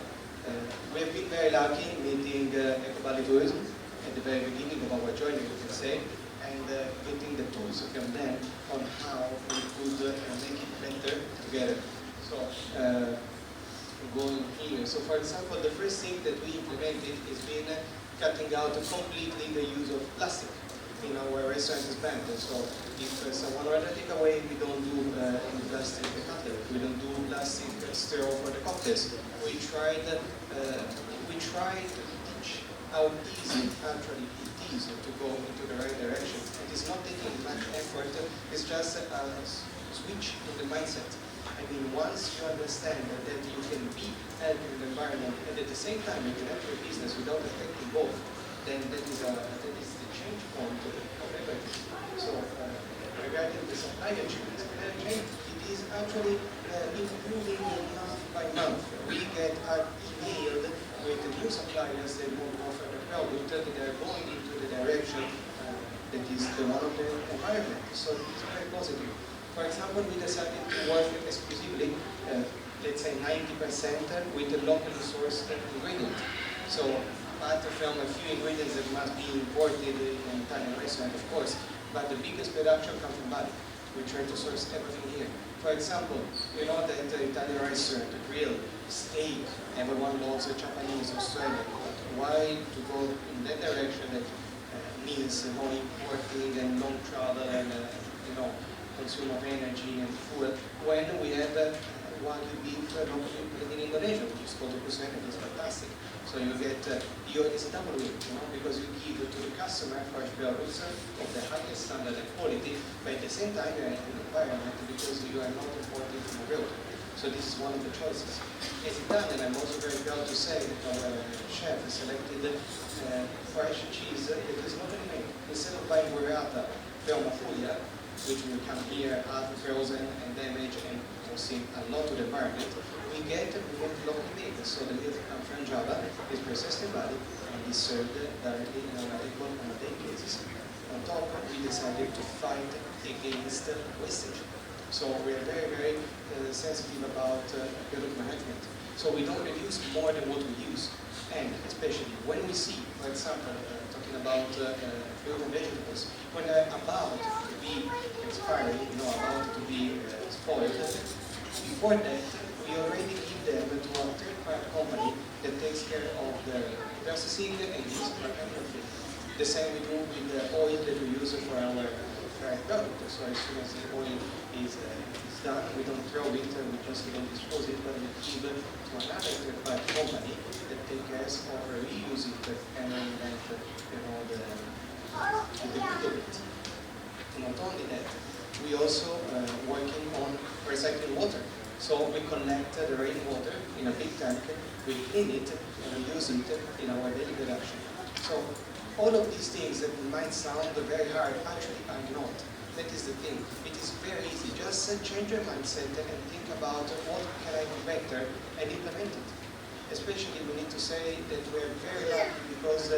We have been very lucky meeting Ecobali Tourism at the very beginning of our journey, we can say, and getting the tools from them on how we could make it better together. So, going here. So, for example, the first thing that we implemented has been cutting out completely the use of plastic in our restaurant brand. So, if someone order takeaway, we don't do any plastic cutlery. We don't do plastic straw for the cocktails. We tried to teach how easy actually it is to go into the right direction. It is not taking much effort. It's just a switch in the mindset. I mean, once you understand that you can be helping the environment and at the same time you can help your business without affecting both, then that is the change point of everything. So, regarding the supply chain, it is actually improving month by month. We get emailed with the new suppliers that want to offer the product that they are going into the direction that is the one of the environment. So it's very positive. For example, we decided to work exclusively, let's say 90% with the locally sourced ingredient. So, apart from a few ingredients that must be imported in an Italian restaurant, of course, but the biggest production comes from Bali. We try to source everything here. For example, you know that the Italian restaurant, the grill, steak, everyone loves Japanese, Australian, but why to go in that direction that means no importing and long travel and, consume of energy and food, when we have Wagyu beef locally made in Indonesia, which is called Kusene, and it's fantastic. So you get, it's a double win, because you give to the customer fresh products of the highest standard and quality, but at the same time you're in an environment because you are not importing from abroad. So this is one of the choices. As Italian, I'm also very proud to say that our chef selected fresh cheese that is locally made. Instead of buying burrata from Puglia, which will come here, half frozen and damaged and causing a lot to the environment, we get locally made. So the meat comes from Java, is processed in Bali, and is served directly in our table on a daily basis. On top, we decided to fight against wastage. So we are very, very sensitive about product management. So we don't reduce more than what we use. And especially when we see, for example, talking about fruit and vegetables, when they're about to be expiring, about to be spoiled, before that, we already give them to a third-party company that takes care of the processing and use for everything. The same we do with the oil that we use for our fried product. So as soon as the oil is done, we don't throw it, we just don't dispose it, but we give it to another third-party company that takes care of reusing it and reinvent, the good. Not only that, we also working on recycling water. So we collect the rainwater in a big tank, we clean it, and we use it in our daily production. So all of these things that might sound very hard actually are not. That is the thing. It is very easy. Just change your mindset and think about what can I do better and implement it. Especially we need to say that we are very lucky because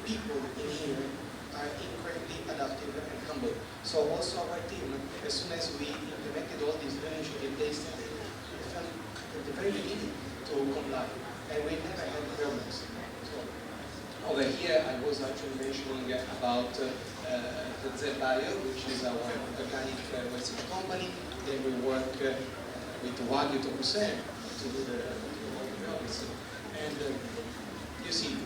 people in here are incredibly adaptive and humble. So also our team, as soon as we implemented all these new initiatives, they started at the very beginning to comply. And we never had problems. So over here I was actually mentioning about the ZBio, which is our organic research company. Then we work with Wagyu Tokusen to do the medicine. And you see,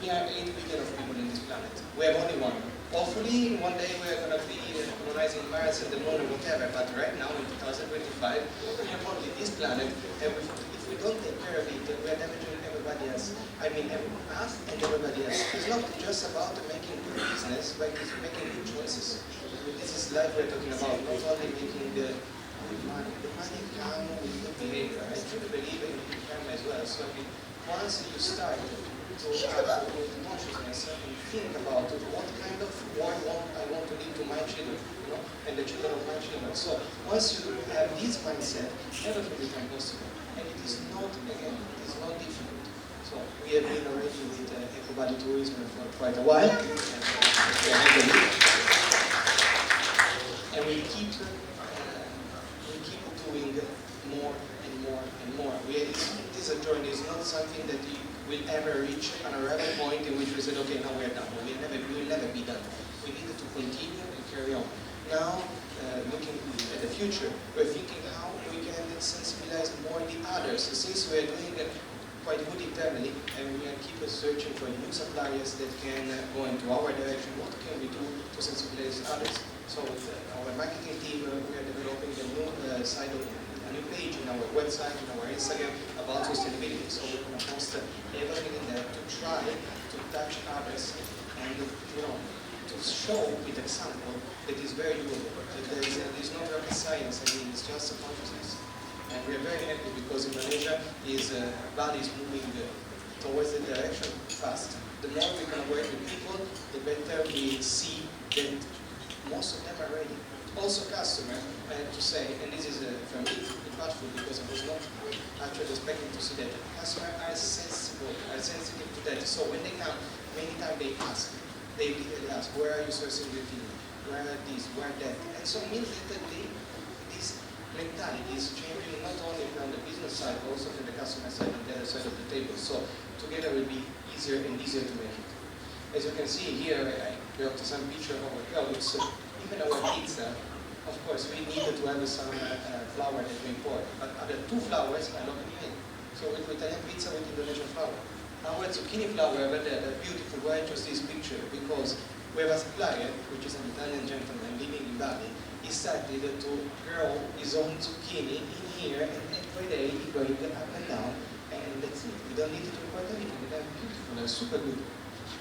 we are 8 billion of people in this planet. We have only one. Hopefully, one day we are going to be colonizing Mars and the moon or whatever, but right now, in 2025, we have only this planet, and if we don't take care of it, we are damaging everybody else. I mean, us and everybody else. It's not just about making good business, but it's making good choices. This is life we're talking about, not only making the good money. The money comes with good behavior. I truly believe in karma as well. So I mean, once you start to have good consciousness and think about what kind of world I want to leave to my children, you know, and the children of my children. So once you have this mindset, everything becomes possible. And it is not, again, it is not difficult. So we have been already with Ecobody Tourism for quite a while. And we keep doing more and more and more. This is a journey. It's not something that you will ever reach an arrival point in which we said, okay, now we're done. We will never be done. We need to continue and carry on. Now, looking at the future, we're thinking how we can sensibilize more the others. So since we're doing quite good internally, and we are keep searching for new suppliers that can go into our direction, what can we do to sensibilize others? So with our marketing team, we are developing a new site, a new page in our website, in our Instagram about sustainability. So we're going to post everything in there to try to touch others and, you know, to show with example that it's very doable. That there's no rocket science. I mean, it's just a consciousness. And we are very happy because Indonesia is body is moving towards the direction fast. The more we can work with people, the better we see that most of them are ready. Also customer, I have to say, and this is for me impactful because I was not actually expecting to see that. Customers are sensitive to that. So when they come, many times they ask, they ask, where are you sourcing your team? Where are this, where that? And so means that this mentality is changing not only from the business side, but also from the customer side and the other side of the table. So together will be easier and easier to make it. As you can see here, I brought some picture of our products. Even our pizza, of course, we needed to have some flour that we import. But other two flours are locally made. So with Italian pizza with Indonesian flour. Our zucchini flour over there, the beautiful, why I chose this picture? Because we have a supplier, which is an Italian gentleman living in Bali. He started to grow his own zucchini in here, and every day he going up and down, and that's it. We don't need to import anything. They're beautiful, they're super good.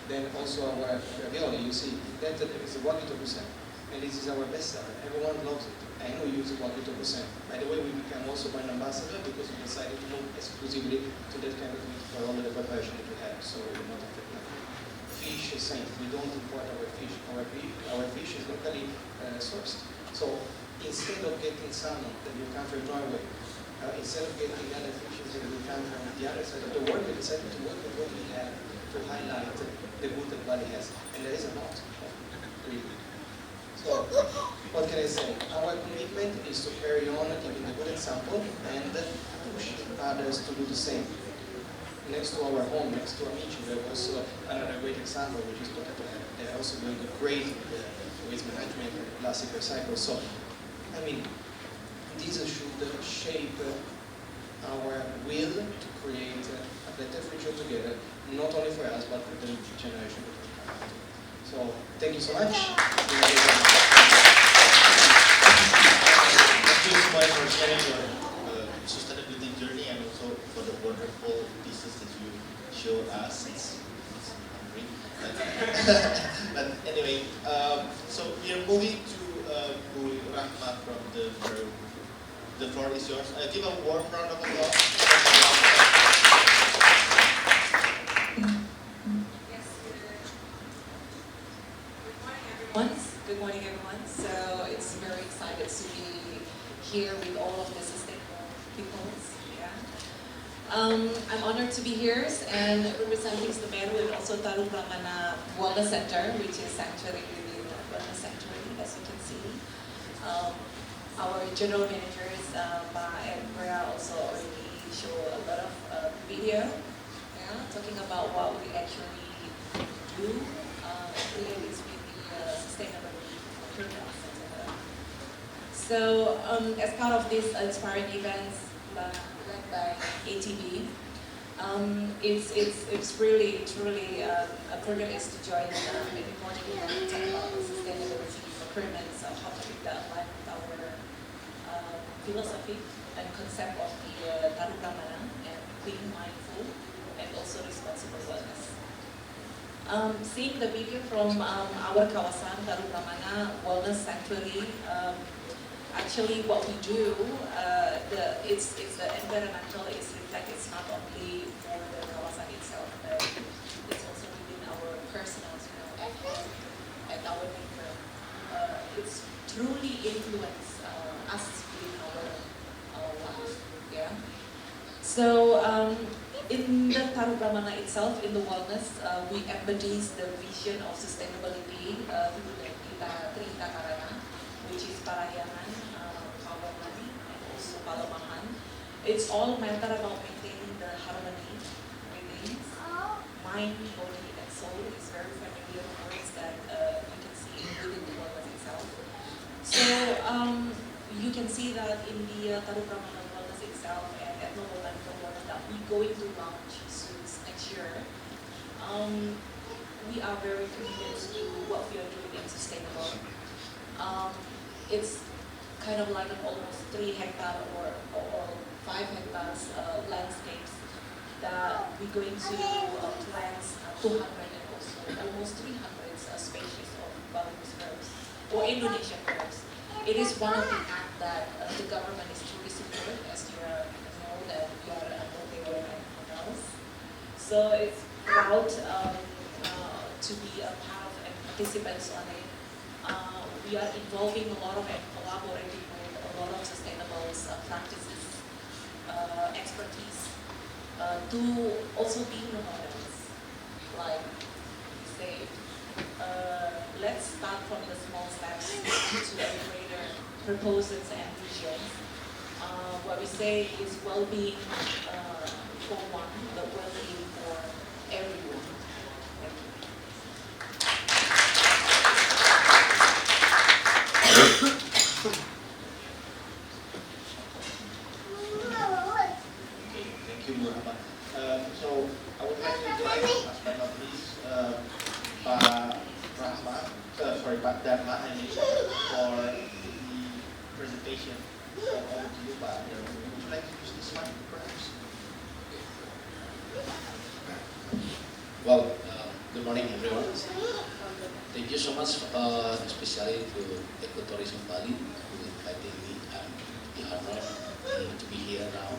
Then also our ravioli, you see, that is a Wagyu Tokusen. And this is our best seller. Everyone loves it. And we use Wagyu Tokusen. By the way, we became also brand ambassador because we decided to move exclusively to that kind of meat for all of the preparation that we have. So we're not affected. Fish is same. We don't import our fish. Our fish is locally sourced. So instead of getting salmon that will come from Norway, instead of getting other fishes that will come from the other side of the world, we decided to work with what we have to highlight the good that Bali has. And there is a lot of really. So, what can I say? Our commitment is to carry on giving a good example and push others to do the same. Next to our home, next to Amici, there was another great example, which is Potato Head. They're also doing a great waste management and plastic recycle. So, I mean, these should shape our will to create a better future together, not only for us, but for the generation that will come. So, thank you so much. Thank you so much for sharing your sustainability journey and also for the wonderful pieces that you show us. It's great. But anyway, so we are moving to Bu Rahma from the Peru. The floor is yours. Give a warm round of applause. Yes, good morning, everyone. Good morning, everyone. So it's very excited to be here with all of the sustainable peoples. Yeah. I'm honored to be here and representing Stubero and also Tarup Ramana Wellness Center, which is sanctuary within Wellness Sanctuary, as you can see. Our general managers, Ma and Brea, also already show a lot of video, talking about what we actually do related with the sustainability programs, etc. So, as part of this inspiring events led by ATB, it's really truly a privilege to join the important event to talk about the sustainability procurements of how to keep that aligned with our philosophy and concept of the Tarup Ramana and being mindful and also responsible wellness. Seeing the video from our kawasan Tarup Ramana Wellness Sanctuary, actually what we do, it's the environmental is reflect. It's not only for the kawasan itself, but it's also within our personal, effort and our neighbor. It's truly influence us within our life. Yeah. So. In the Tarup Ramana itself, in the wellness, we embodies the vision of sustainability through the Trita Karana, which is Parayangan, Pawaman, and also Palamahan. It's all matter about maintaining the harmony within mind, body, and soul. It's very familiar words that you can see within the wellness itself. So you can see that in the Tarup Ramana wellness itself and ethnobotanical wellness that we're going to launch soon next year. We are very committed to what we are doing in sustainable. It's kind of like an almost 3 hectare or 5 hectares landscapes that we're going to plant 200 and also almost 300 species of Balinese herbs or Indonesian herbs. It is one of the acts that the government is truly support, as you know that we are a multi-government else. So it's proud to be a part of and participants on it. We are involving a lot of and collaborating with a lot of sustainable practices, expertise, to also be the models. Like say, let's start from the small steps to a greater proposals and visions. What we say is well-being for one, but well-being for everyone. Thank you. Okay, thank you, Muhammad. So I would like to invite, last but not least, Pak Dharma for the presentation. Over to you, Pak. Would you like to use this mic, perhaps? Well, good morning, everyone. Thank you so much, especially to Ecotourism Bali, who invited me. I'm honored to be here now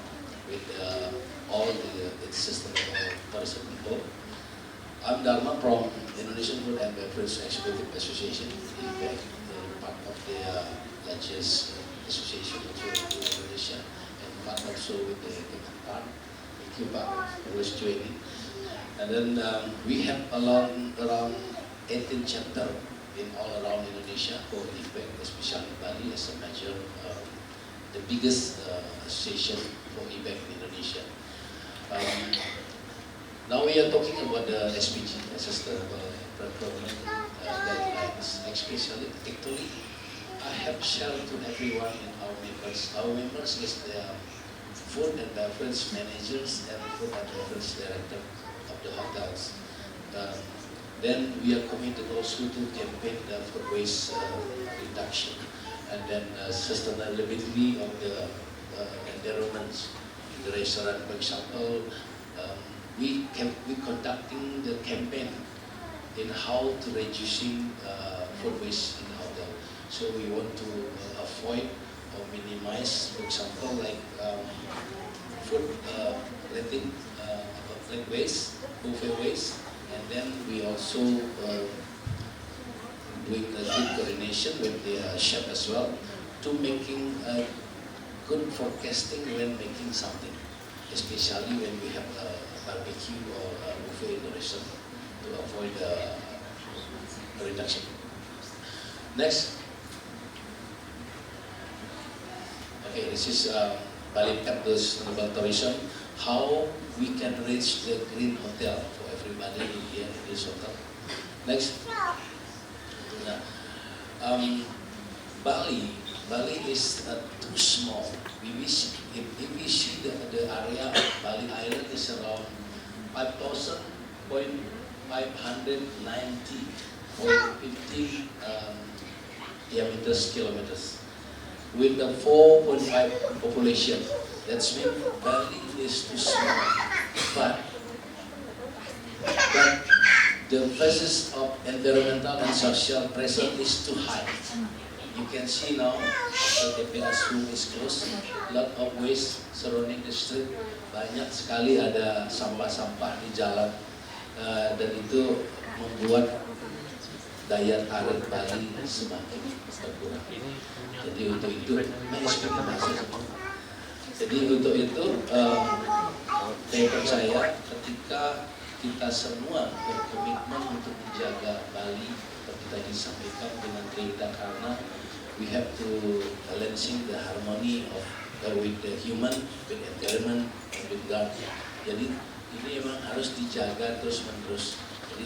with all the sustainable tourism people. I'm Dharma from Indonesian Food and Beverage Executive Association, part of the largest association also in Indonesia, and part also with the Kemenpar. Thank you, Pak, for always joining. And then we have around 18 chapters in all around Indonesia for IPEC, especially Bali as a major, the biggest association for IPEC in Indonesia. Now we are talking about the SPG, Sustainable Procurement Guidelines. Especially, actually, I have shared to everyone in our members. Our members is the food and beverage managers and food and beverage director of the hotels. Then we are committed also to campaign the food waste reduction and then sustainability of the environments in the restaurant, for example. We conducting the campaign in how to reducing food waste in the hotel. So we want to avoid or minimize, for example, like food letting like waste, buffet waste, and then we also with a good coordination with the chef as well to making a good forecasting when making something, especially when we have a barbecue or a buffet in the restaurant to avoid reduction. Next. Okay, this is Bali Capital Sustainable Tourism. How we can reach the green hotel for everybody in here in this hotel. Next. Bali is too small. If we see the area of Bali Island is around 5,590.50 diameters kilometers with a 4.5 population. That's mean Bali is too small, but the emphasis of environmental and social pressure is too high. You can see now the TPS room is closed, lot of waste surrounding the street, banyak sekali ada sampah-sampah di jalan, dan itu membuat daya tarik Bali semakin berkurang. Jadi untuk itu, saya percaya ketika kita semua berkomitmen untuk menjaga Bali, seperti tadi disampaikan dengan Rita, karena we have to balancing the harmony of with the human, with environment, and with God. Jadi ini memang harus dijaga terus menerus. Jadi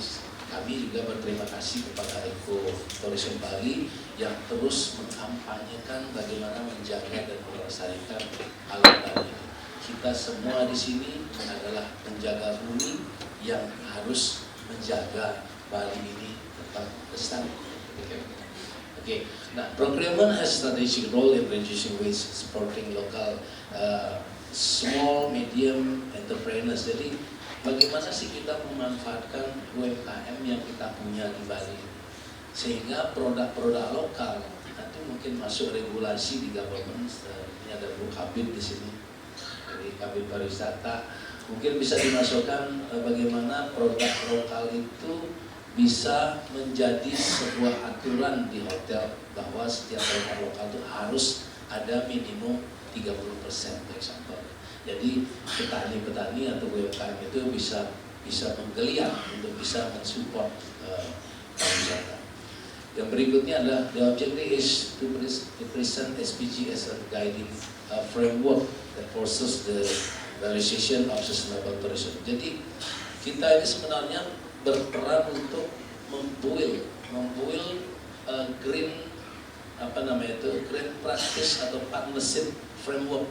kami juga berterima kasih kepada Eko Tourism Bali yang terus mengkampanyekan bagaimana menjaga dan melestarikan alam Bali. Kita semua di sini adalah penjaga bumi yang harus menjaga Bali ini tetap lestari. Okay. Now, procurement has strategic role in reducing waste, supporting local small, medium entrepreneurs. Jadi, bagaimana sih kita memanfaatkan UMKM yang kita punya di Bali, sehingga produk-produk lokal nanti mungkin masuk regulasi di government. Ini ada Bu Kabit di sini, dari Kabit Pariwisata, mungkin bisa dimasukkan bagaimana produk lokal itu bisa menjadi sebuah aturan di hotel bahwa setiap produk lokal itu harus ada minimum 30%, for example. Jadi petani-petani atau UMKM itu bisa menggeliat untuk bisa mensupport pariwisata. Yang berikutnya adalah the objective is to present SPG as a guiding framework that forces the realization of sustainable tourism. Jadi kita ini sebenarnya berperan untuk membuil green green practice atau partnership framework.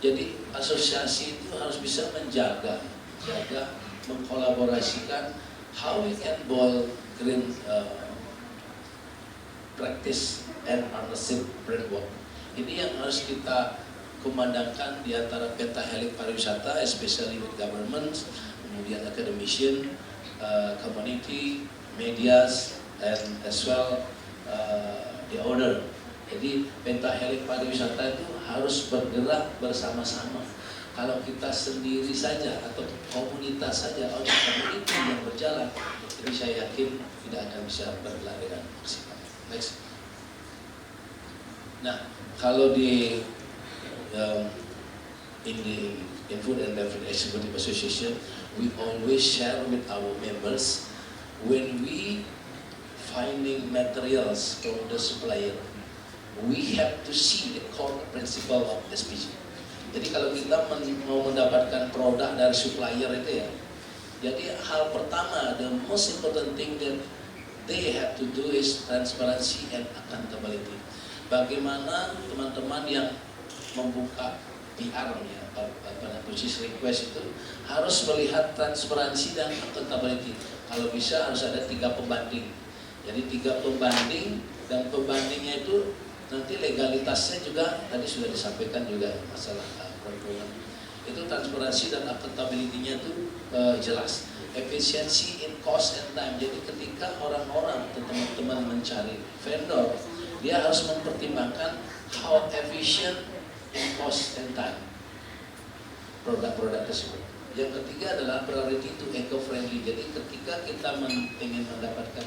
Jadi asosiasi itu harus bisa menjaga, mengkolaborasikan how we can build green practice and partnership framework. Ini yang harus kita kumandangkan di antara pentahelik pariwisata, especially with government, kemudian academician, community, medias, and as well the owner. Jadi pentahelik pariwisata itu harus bergerak bersama-sama. Kalau kita sendiri saja atau komunitas saja, atau community yang berjalan, jadi saya yakin tidak akan bisa bergerak dengan maksimal. Next. Nah, kalau di in Food and Beverage Executive Association, we always share with our members when we finding materials from the supplier, we have to see the core principle of SPG. Jadi kalau kita mau mendapatkan produk dari supplier itu ya, jadi hal pertama, the most important thing that they have to do is transparency and accountability. Bagaimana teman-teman yang membuka PR ya, purchase request itu harus melihat transparansi dan accountability. Kalau bisa harus ada 3 pembanding. Jadi 3 pembanding, dan pembandingnya itu nanti legalitasnya juga tadi sudah disampaikan juga masalah perhubungan. Itu transparansi dan accountability-nya itu jelas. Efisiensi in cost and time. Jadi ketika orang-orang atau teman-teman mencari vendor, dia harus mempertimbangkan how efficient in cost and time produk-produk tersebut. Yang ketiga adalah priority to eco-friendly. Jadi ketika kita ingin mendapatkan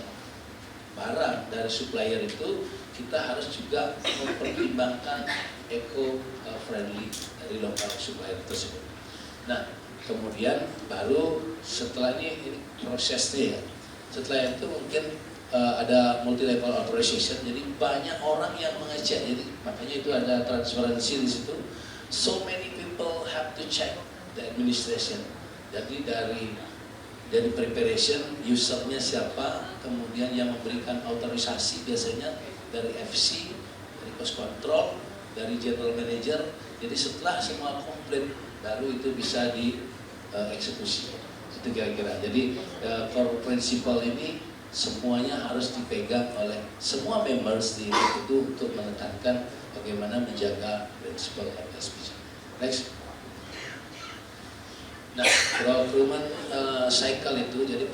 barang dari supplier itu kita harus juga mempertimbangkan eco-friendly dari lokal supplier tersebut. Nah, kemudian baru setelah ini prosesnya ya. Setelah itu mungkin ada multi level authorization, jadi banyak orang yang mengecek, jadi makanya itu ada transparansi di situ. So many people have to check the administration. Jadi dari preparation, usernya siapa, kemudian yang memberikan autorisasi biasanya dari FC, dari cost control, dari general manager. Jadi setelah semua komplit, baru itu bisa dieksekusi. Itu kira-kira. Jadi core principle ini semuanya harus dipegang oleh semua members di itu untuk menekankan bagaimana menjaga prinsipal SPG. Next. Nah, procurement cycle itu jadi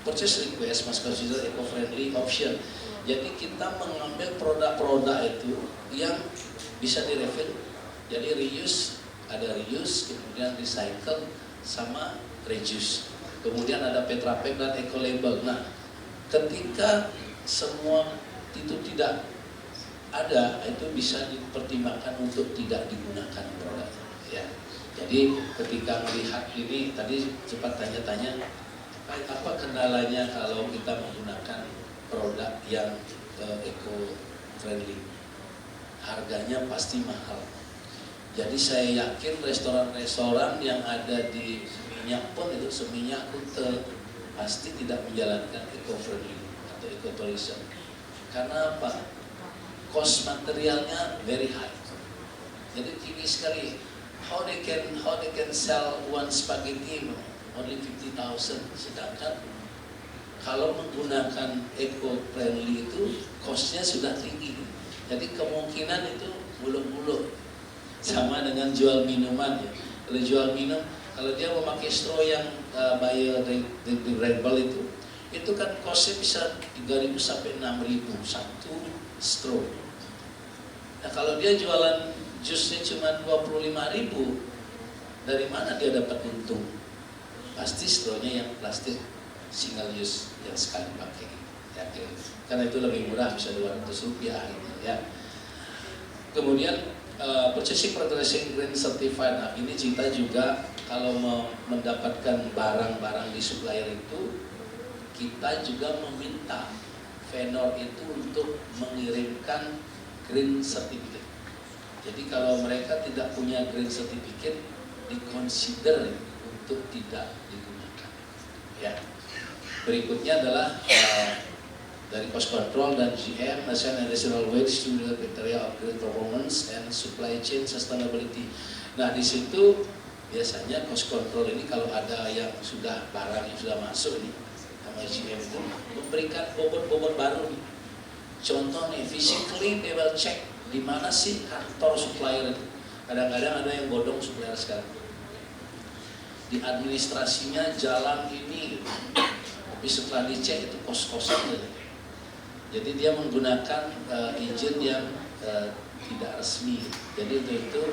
purchase request must consider eco-friendly option. Jadi kita mengambil produk-produk itu yang bisa direfill. Jadi reuse, ada reuse, kemudian recycle sama reduce. Kemudian ada Tetra Pak dan eco label. Nah, ketika semua itu tidak ada, itu bisa dipertimbangkan untuk tidak digunakan produk. Ya. Jadi ketika melihat ini tadi cepat tanya-tanya apa kendalanya kalau kita menggunakan produk yang eco friendly, harganya pasti mahal. Jadi saya yakin restoran-restoran yang ada di Seminyak pun itu Seminyak Kute pasti tidak menjalankan eco friendly atau eco tourism. Karena apa? Cost materialnya very high. Jadi tinggi sekali. How they can sell one spaghetti only 50,000, sedangkan kalau menggunakan eco friendly itu costnya sudah tinggi. Jadi kemungkinan itu buluk-buluk. Sama dengan jual minuman ya. Kalau jual minum, kalau dia memakai straw yang biodegradable itu kan costnya bisa 3.000 sampai 6.000 satu straw. Nah kalau dia jualan jusnya cuma 25.000, dari mana dia dapat untung? Pasti strawnya yang plastik single use yang sekali pakai. Ya, karena itu lebih murah, bisa 200 rupiah gitu, ya. Kemudian purchasing progressing green certified. Nah, ini kita juga kalau mendapatkan barang-barang di supplier itu, kita juga meminta vendor itu untuk mengirimkan green certificate. Jadi kalau mereka tidak punya green certificate, diconsider untuk tidak digunakan. Ya. Berikutnya adalah dari cost control dan GM, National Additional Wage to the criteria of green performance and supply chain sustainability. Nah di situ biasanya cost control ini kalau ada yang sudah barang yang sudah masuk nih sama GM itu memberikan bobot-bobot baru nih. Contoh nih, physically they will check di mana sih kantor supplier itu. Kadang-kadang ada yang bodong supplier sekarang. Di administrasinya jalan ini, tapi setelah dicek itu kos-kosan. Jadi dia menggunakan izin yang tidak resmi. Jadi itu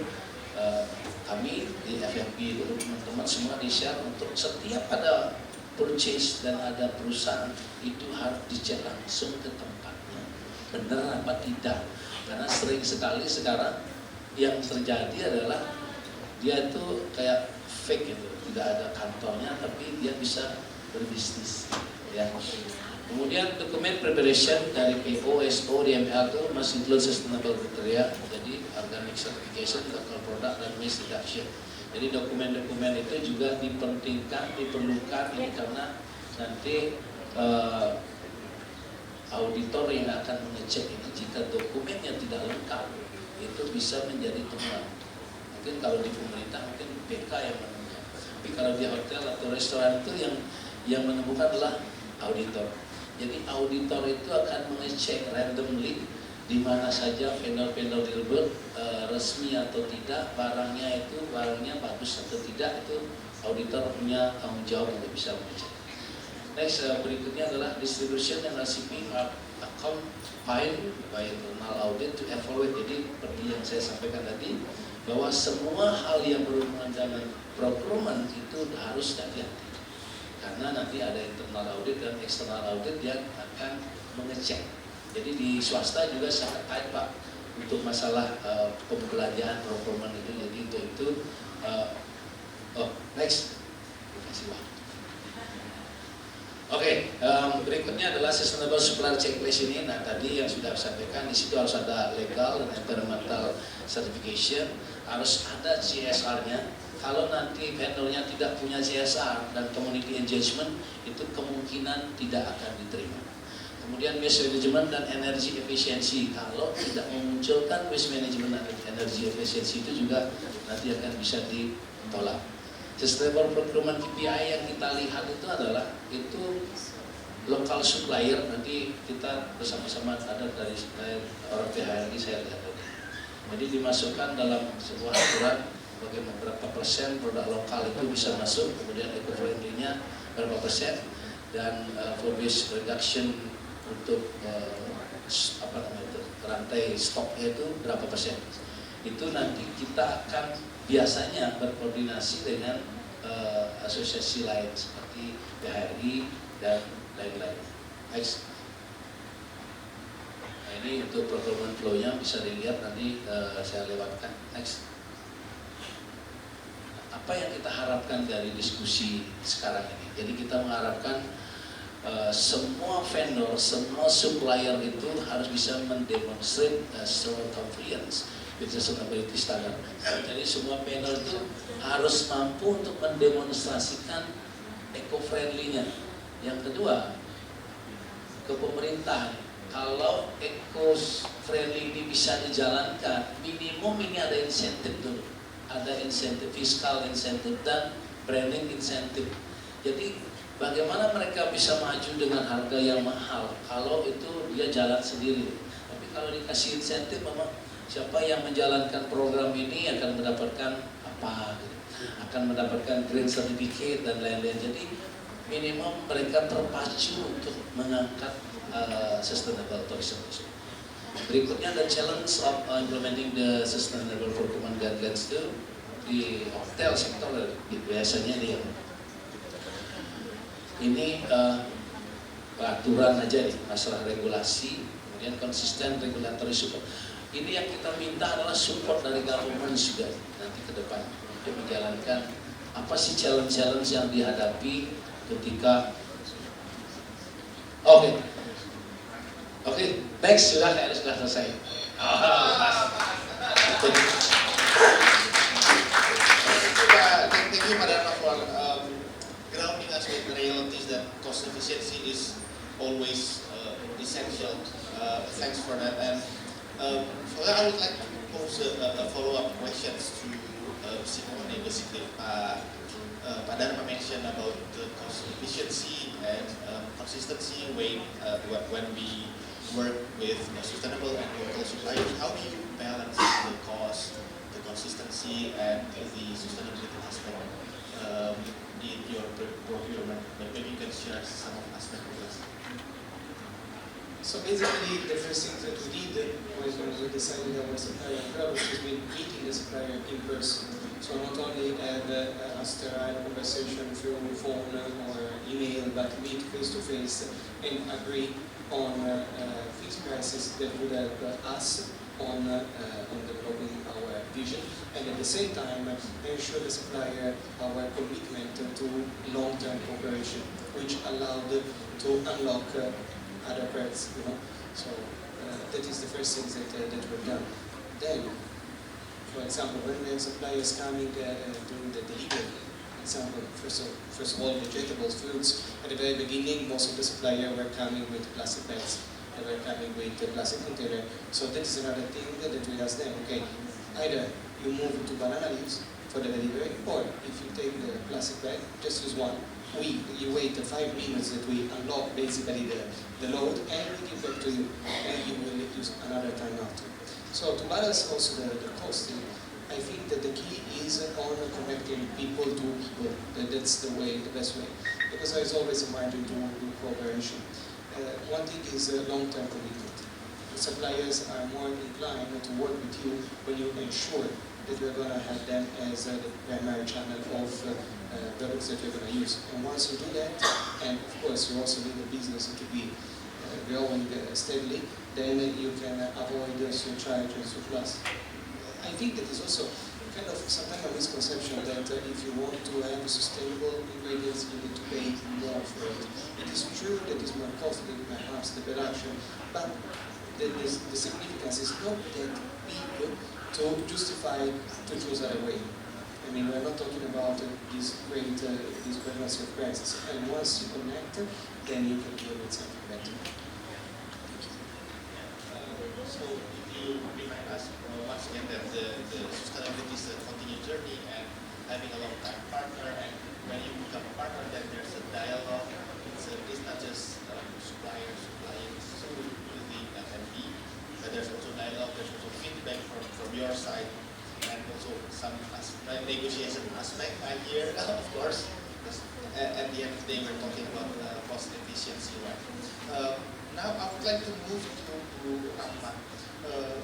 kami di FFP itu teman-teman semua di-share untuk setiap ada purchase dan ada perusahaan itu harus dicek langsung ke tempatnya. Benar apa tidak? Karena sering sekali sekarang yang terjadi adalah dia itu kayak fake gitu, tidak ada kantornya tapi dia bisa berbisnis. Ya. Kemudian dokumen preparation dari PO, SO, DML itu masih include sustainable criteria, jadi organic certification, local product, dan waste reduction. Jadi dokumen-dokumen itu juga diperlukan ini karena nanti auditor yang akan mengecek ini jika dokumennya tidak lengkap itu bisa menjadi temuan. Mungkin kalau di pemerintah mungkin BK yang menemukan, tapi kalau di hotel atau restoran itu yang menemukan adalah auditor. Jadi auditor itu akan mengecek randomly di mana saja vendor-vendor dilbert resmi atau tidak, barangnya bagus atau tidak, itu auditor punya tanggung jawab untuk bisa mengecek. Next, berikutnya adalah distribution and receiving account file by internal audit to evaluate. Jadi seperti yang saya sampaikan tadi, bahwa semua hal yang berhubungan dengan procurement itu harus hati-hati. Karena nanti ada internal audit dan external audit yang akan mengecek. Jadi di swasta juga sangat tight Pak untuk masalah pembelanjaan performan itu. Jadi itu next. Terima kasih Pak. Oke, berikutnya adalah Sustainable Supplier Checklist ini. Nah tadi yang sudah saya sampaikan, di situ harus ada legal dan environmental certification, harus ada CSR-nya. Kalau nanti vendornya tidak punya CSR dan community engagement, itu kemungkinan tidak akan diterima. Kemudian waste management dan energy efficiency, kalau tidak memunculkan waste management dan energy efficiency itu juga nanti akan bisa ditolak. Sustainable procurement KPI yang kita lihat itu adalah itu local supplier, nanti kita bersama-sama ada dari orang PHRI saya lihat tadi. Jadi dimasukkan dalam sebuah aturan bagaimana berapa persen produk lokal itu bisa masuk, kemudian eco-friendly-nya berapa persen, dan for waste reduction untuk rantai stoknya itu berapa persen. Itu nanti kita akan biasanya berkoordinasi dengan asosiasi lain seperti PHRI dan lain-lain. Next. Nah, ini untuk procurement flow-nya bisa dilihat nanti saya lewatkan. Next. Apa yang kita harapkan dari diskusi sekarang ini? Jadi kita mengharapkan semua vendor, semua supplier itu harus bisa mendemonstrate strong compliance with sustainability standard. Jadi semua vendor itu harus mampu untuk mendemonstrasikan eco-friendly-nya. Yang kedua, ke pemerintah, kalau eco-friendly ini bisa dijalankan, minimum ini ada insentif dulu. Ada insentif fiskal, insentif dan branding insentif. Jadi bagaimana mereka bisa maju dengan harga yang mahal kalau itu dia jalan sendiri. Tapi kalau dikasih insentif, memang siapa yang menjalankan program ini akan mendapatkan apa, akan mendapatkan green certificate dan lain-lain. Jadi minimum mereka terpacu untuk mengangkat sustainable tourism. Berikutnya ada challenge of implementing the sustainable procurement guidelines itu di hotel sektor biasanya ini peraturan aja nih, masalah regulasi, kemudian konsisten regulatory support. Ini yang kita minta adalah support dari government juga nanti ke depan untuk menjalankan apa sih challenge-challenge yang dihadapi ketika Oke, next sudah selesai. Thank you, Madam, for grounding us with the realities that cost efficiency is always essential. Thanks for that. And for that, I would like to pose a follow-up questions to Simone, basically. Pak Dharma mentioned about the cost efficiency and consistency when we work with sustainable and local suppliers. How do you balance the cost, the consistency, and the sustainability aspect in your procurement? Maybe you can share some of aspects with us. So basically, the first thing that we did was when we decided our supplier approach was meeting the supplier in person. So not only have a sterile conversation through phone or email, but meet face to face and agree on fixed prices that would help us on developing our vision, and at the same time ensure the supplier our commitment to long-term cooperation, which allowed to unlock other parts. So that is the first thing that we've done. Then, for example, when we have suppliers coming doing the delivery, example, first of all, vegetables, fruits. At the very beginning, most of the suppliers were coming with plastic bags. They were coming with a plastic container. So that is another thing that we ask them. Okay, either you move to banana leaves for the delivery, or if you take the plastic bag, just use one. You wait 5 minutes that we unlock basically the load, and we give back to you, and you will use another time after. So to balance also the costing, I think that the key is on connecting people to people. That's the best way. Because there is always a margin to cooperation. One thing is long-term commitment. The suppliers are more inclined to work with you when you ensure that we're going to have them as the primary channel of products that you're going to use. And once you do that, and of course you also need the business to be growing steadily, then you can avoid surcharge and surplus. I think that is also kind of sometimes a misconception that if you want to have sustainable ingredients, you need to pay more for it. It is true that it's more costly, perhaps, the production, but the significance is not that big to justify to choose other way. I mean, we're not talking about this discrepancy of prices. And once you connect, then you can deal with something better. So if you remind us once again that the sustainability is a continued journey and having a long-time partner, and when you become a partner, then there's a dialogue. It's not just suppliers supplying to the FNB, but there's also dialogue, there's also feedback from your side, and also some negotiation aspect I hear, of course, because at the end of the day we're talking about cost efficiency, right? Now I would like to move to Ahmad.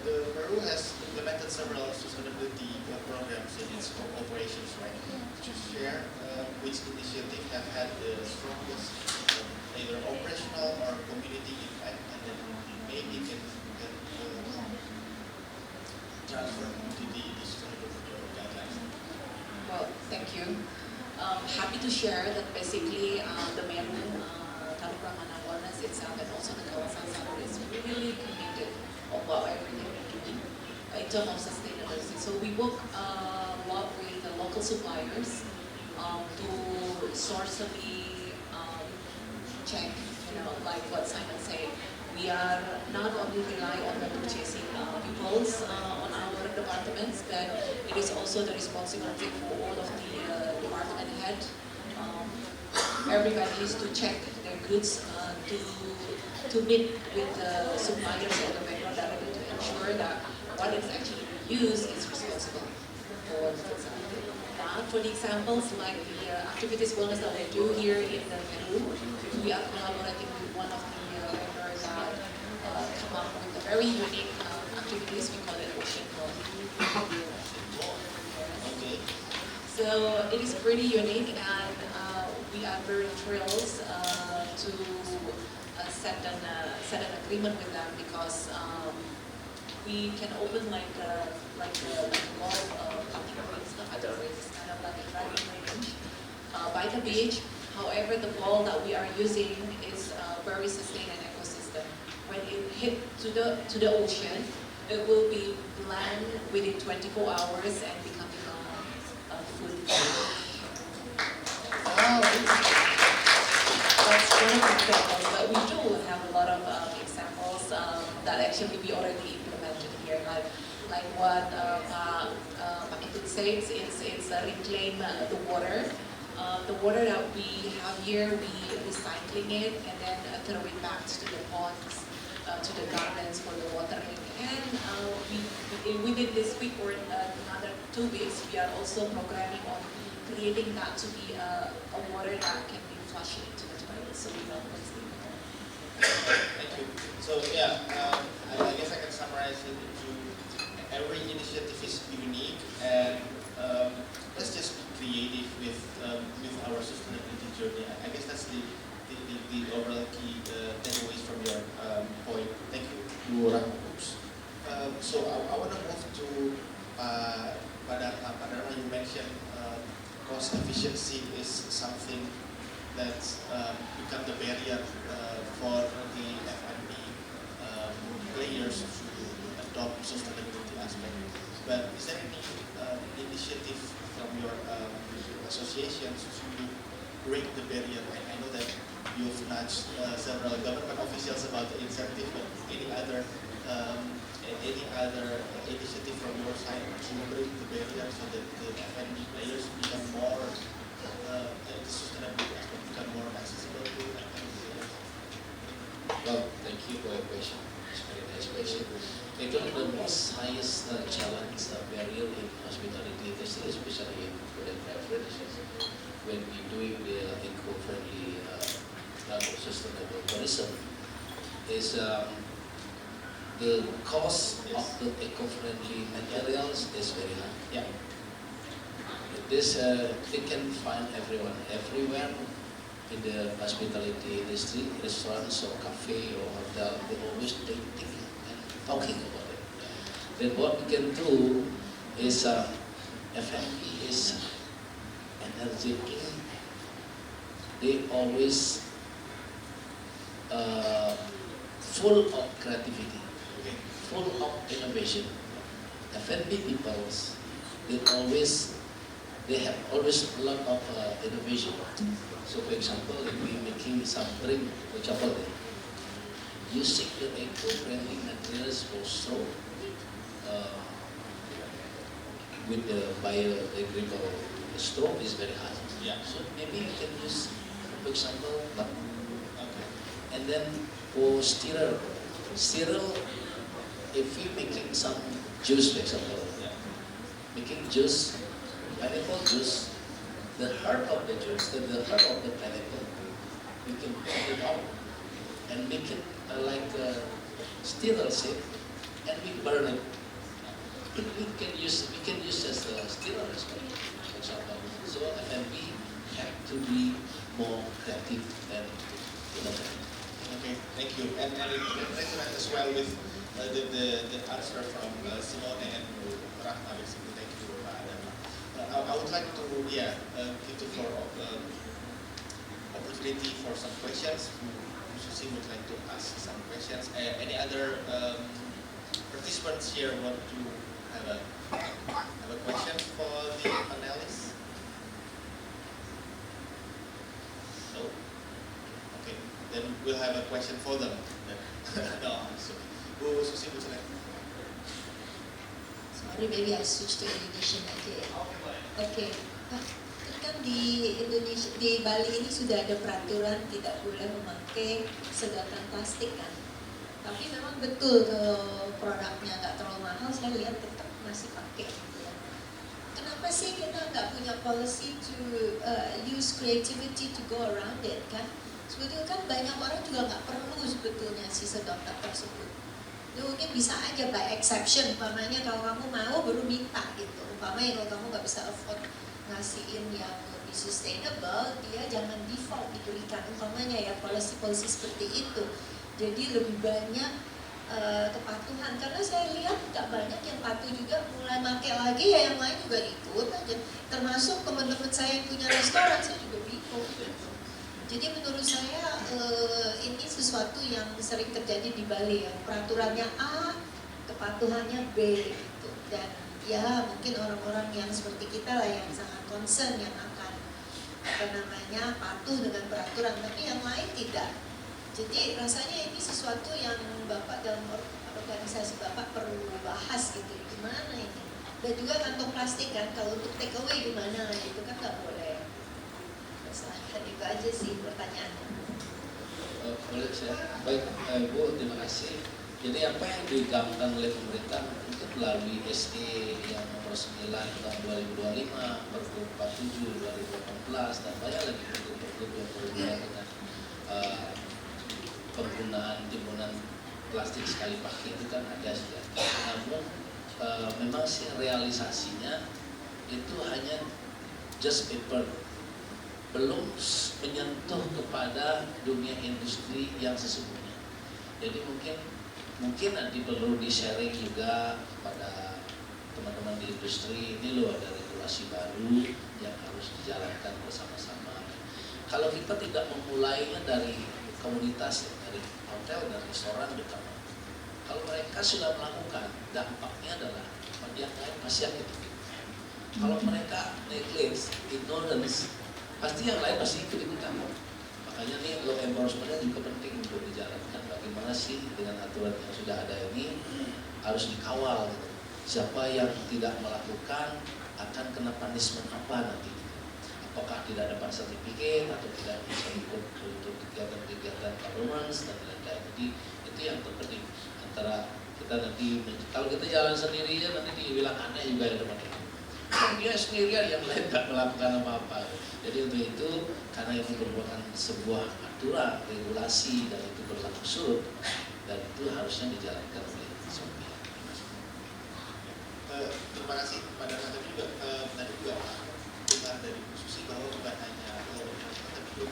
The Peru has implemented several sustainability programs in its operations, right? Could you share which initiative have had the strongest either operational or community impact, and then maybe can transfer to the sustainability guidelines? Well, thank you. Happy to share that basically the main Teluk Brahmana Wellness itself and also the Kawasan Satu is really committed about everything we're doing in terms of sustainability. So we work a lot with the local suppliers to sourcely check, like what Simon said. We are not only rely on the purchasing peoples on our departments, but it is also the responsibility for all of the department head. Everybody is to check their goods to meet with the suppliers or the vendor directly to ensure that what is actually used is responsible for the examples like the activities wellness that we do here in the Peru. We are collaborating with one of the vendors that come up with a very unique activities. We call it Ocean Walk. Okay. So it is pretty unique, and we are very thrilled to set an agreement with them, because we can open like a golf parking range, it's kind of like a driving range by the beach. However, the ball that we are using is very sustained and ecosystem. When it hit to the ocean, it will be land within 24 hours and becoming a food. Wow. That's one of the examples, but we do have a lot of examples that actually we already implemented here, like what Pak Ikut says, it's reclaim the water. The water that we have here, we recycling it and then throw it back to the ponds, to the gardens for the watering. And within this week or another 2 weeks, we are also programming on creating that to be a water that can be flushed into the toilet, so we don't waste it. Thank you. So yeah, I guess I can summarize it into every initiative is unique, and let's just be creative with our sustainability journey. I guess that's the overall key takeaways from your point. Thank you, Bu Rahma. So I want to move to Dharma. You mentioned cost efficiency is something that's become the barrier for the F&B players to adopt sustainability aspect. But is there any initiative from your associations to break the barrier? I know that you've nudged several government officials about the incentive, but any other initiative from your side to break the barrier so that the F&B players become more the sustainability aspect become more accessible to F&B players? Well, thank you for your question. It's a very nice question. Actually, the most highest challenge barrier in hospitality industry, especially in food and beverage, when we're doing the eco-friendly sustainable tourism, is the cost of the eco-friendly materials is very high. Yeah. This they can find everywhere. in the hospitality industry, restaurants or cafe or hotel, they always thinking and talking about it. Then what we can do is F&B is energetic. They always full of creativity, full of innovation. F&B peoples, they have always a lot of innovation. So for example, if we making some drink, for example, using the eco-friendly materials for straw with the biodegradable straw is very high. Yeah. So maybe you can use, for example, Okay. and then for sterile, if we making some juice, for example, Yeah. making juice, pineapple juice, the heart of the juice, the heart of the pineapple, we can pull it out and make it like a sterile shape, and we burn it. We can use as a sterile as well, for example. So F&B have to be more creative and innovative. Okay, thank you. And it resonates as well with the answer from Simone and Rahma, basically. Thank you, Adam. I would like to give the floor of opportunity for some questions. Susi would like to ask some questions. Any other participants here want to have a question for the panelists? No? Okay, then we'll have a question for them. No, I'm sorry. Bu Susi, would you like? Sorry, maybe I switch to Indonesian aja ya. Oke. Nah, kan di Indonesia, di Bali ini sudah ada peraturan tidak boleh memakai sedotan plastik kan. Tapi memang betul kalau produknya nggak terlalu mahal, saya lihat tetap masih pakai. Gitu ya. Kenapa sih kita nggak punya policy to use creativity to go around it kan? Sebetulnya kan banyak orang juga nggak perlu sebetulnya si sedotan tersebut. Ya, mungkin bisa aja by exception, umpamanya kalau kamu mau baru minta gitu. Umpamanya kalau kamu nggak bisa afford ngasihin yang lebih sustainable, dia jangan default diberikan. Umpamanya ya policy-policy seperti itu. Jadi lebih banyak kepatuhan, karena saya lihat nggak banyak yang patuh juga, mulai pakai lagi ya yang lain juga ikut aja. Termasuk teman-teman saya yang punya restoran, saya juga bingung gitu. Jadi menurut saya ini sesuatu yang sering terjadi di Bali ya, peraturannya A, kepatuhannya B gitu. Dan ya mungkin orang-orang yang seperti kita lah yang sangat concern yang akan patuh dengan peraturan, tapi yang lain tidak. Jadi rasanya ini sesuatu yang Bapak dalam organisasi Bapak perlu bahas gitu, gimana ini. Dan juga kantong plastik kan, kalau untuk take away gimana, itu kan nggak boleh. Silahkan, itu aja sih pertanyaannya. Boleh saya? Baik, Bu, terima kasih. Jadi apa yang digaungkan oleh pemerintah itu melalui SE yang nomor 9 tahun 2025, Pergub 47 2018, dan banyak lagi pergub yang berhubungan dengan penggunaan timbunan plastik sekali pakai itu kan ada sudah. Namun memang sih realisasinya itu hanya just paper, belum menyentuh kepada dunia industri yang sesungguhnya. Jadi mungkin nanti perlu di-sharing juga kepada teman-teman di industri, ini loh ada regulasi baru yang harus dijalankan bersama-sama. Kalau kita tidak memulainya dari komunitas, dari hotel dan restoran dekat, kalau mereka sudah melakukan, dampaknya adalah yang lain pasti akan ikut. Kalau mereka neglect, ignorance, pasti yang lain pasti ikut-ikutan. Makanya nih law enforcement-nya juga penting untuk dijalankan. Bagaimana sih dengan aturan yang sudah ada ini harus dikawal gitu. Siapa yang tidak melakukan akan kena punishment apa nanti? Apakah tidak dapat sertifikat atau tidak bisa ikut untuk kegiatan-kegiatan performance dan lain-lain. Jadi itu yang terpenting antara kita nanti, kalau kita jalan sendirinya nanti dibilang aneh juga ya teman-teman. Dia sendirian yang lain tidak melakukan apa-apa. Jadi untuk itu, karena itu merupakan sebuah aturan, regulasi, dan itu berlaku surut, dan itu harusnya dijalankan oleh semua pihak. Terima kasih pada Anda juga. Tadi juga dengar dari Bu Susi bahwa bukan hanya tapi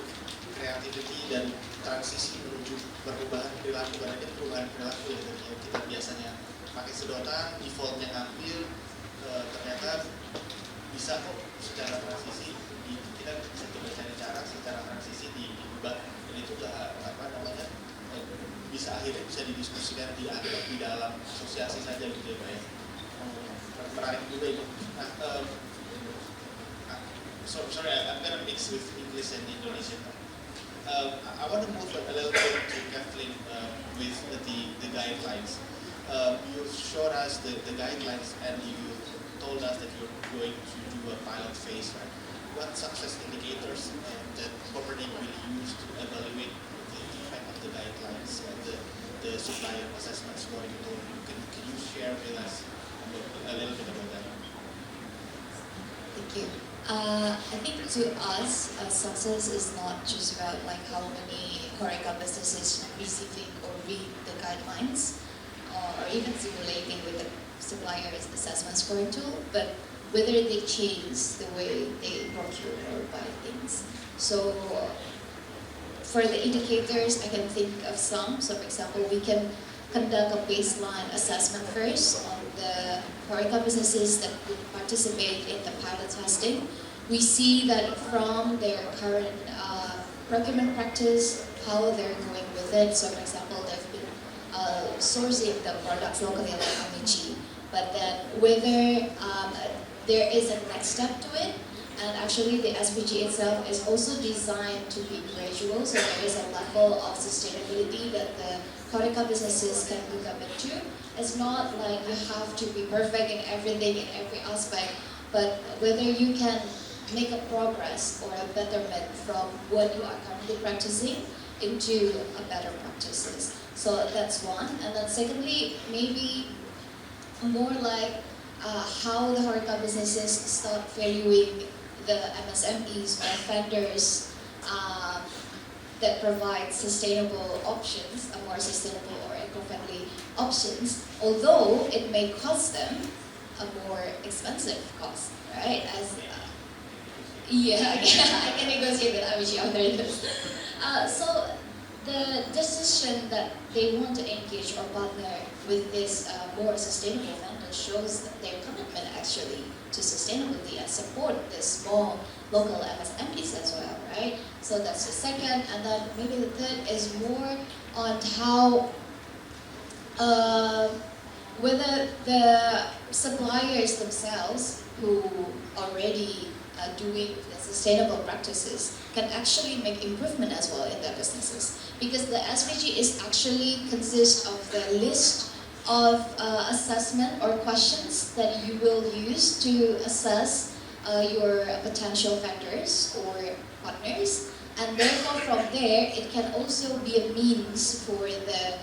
creativity dan transisi menuju perubahan perilaku, karena ini perubahan perilaku ya, dari yang kita biasanya pakai sedotan, defaultnya ngambil, ternyata bisa kok secara transisi, kita bisa coba cari cara secara transisi diubah, dan itu apa namanya, bisa akhirnya bisa didiskusikan di dalam asosiasi saja gitu ya Pak ya. Menarik juga ini. Nah, sorry, I'm gonna mix with English and Indonesian. I want to move a little bit to Kathleen with the guidelines. You showed us the guidelines and you told us that you're going to do a pilot phase, right? What success indicators that Copernic will use to evaluate the effect of the guidelines and the supplier assessment scoring tool? Can you share with us a little bit about that? Thank you. I think to us, success is not just about like how many HoReCa businesses receiving or read the guidelines, or even simulating with the supplier's assessment scoring tool, but whether they change the way they procure or buy things. So for the indicators, I can think of some. So for example, we can conduct a baseline assessment first on the HoReCa businesses that would participate in the pilot testing. We see that from their current procurement practice, how they're going with it. So for example, they've been sourcing the products locally like Amici, but then whether there is a next step to it, and actually the SPG itself is also designed to be gradual, so there is a level of sustainability that the HoReCa businesses can look up into. It's not like you have to be perfect in everything, in every aspect, but whether you can make a progress or a betterment from what you are currently practicing into a better practices. So that's one. And then secondly, maybe more like how the HoReCa businesses start valuing the MSMEs or vendors that provide sustainable options, a more sustainable or eco-friendly options, although it may cost them a more expensive cost, right? As yeah, I can negotiate with Amici on this. So the decision that they want to engage or partner with this more sustainable vendor shows their commitment actually to sustainability and support the small local MSMEs as well, right? So that's the second, and then maybe the third is more on how whether the suppliers themselves who already are doing the sustainable practices can actually make improvement as well in their businesses. Because the SPG is actually consists of the list of assessment or questions that you will use to assess your potential vendors or partners. And therefore from there, it can also be a means for the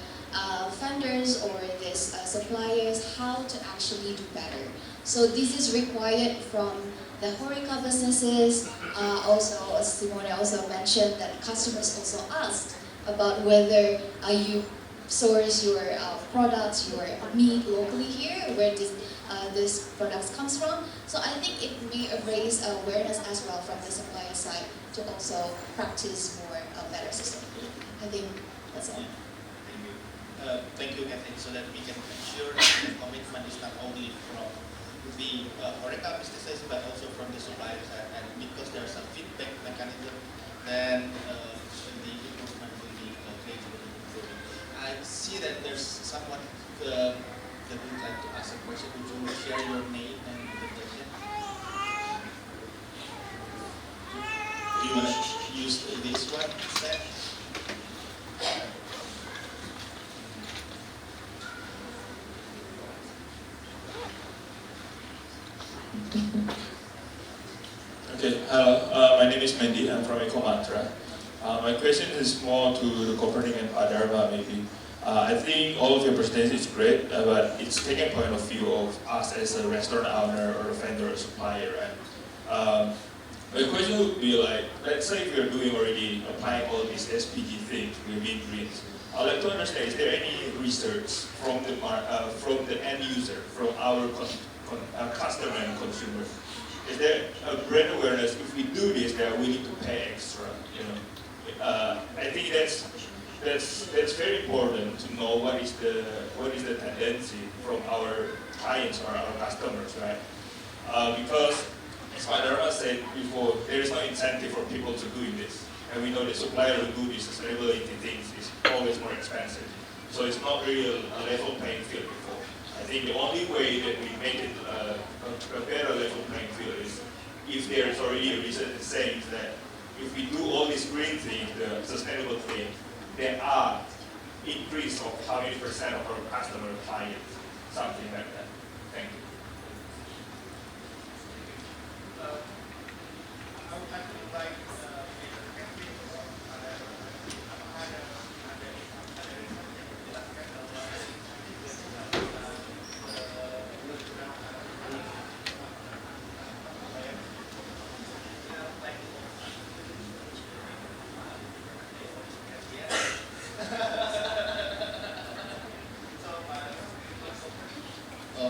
vendors or these suppliers how to actually do better. So this is required from the HoReCa businesses. Also, as Simone also mentioned, that customers also asked about whether you source your products, your meat locally here, where this products comes from. So I think it may raise awareness as well from the supplier side to also practice more better sustainability. I think that's all. Thank you, Kathleen, so that we can ensure that the commitment is not only from the HoReCa businesses, but also from the suppliers, and because there's a feedback mechanism, then the improvement will be gradually improving. I see that there's someone that would like to ask a question. Would you share your name and the question? Do you want to use this one instead? Okay, hello, my name is Mendy, I'm from Ecomantra. My question is more to the Copernic and Pak Dharma maybe. I think all of your presentation is great, but it's taking point of view of us as a restaurant owner or a vendor or supplier. And my question would be like, let's say if you're doing already applying all these SPG things within greens, I'd like to understand, is there any research from the end user, from our customer and consumer? Is there a brand awareness, if we do this, they are willing to pay extra, you know? I think that's very important to know what is the tendency from our clients or our customers, right? Because as Dharma said before, there is no incentive for people to do this, and we know the supplier of good is sustainability things is always more expensive. So it's not really a level playing field before. I think the only way that we make it a better level playing field is if there is already a research saying that if we do all these green things, the sustainable thing, there are increase of how many percent of our customer clients, something like that. Thank you. I would like to invite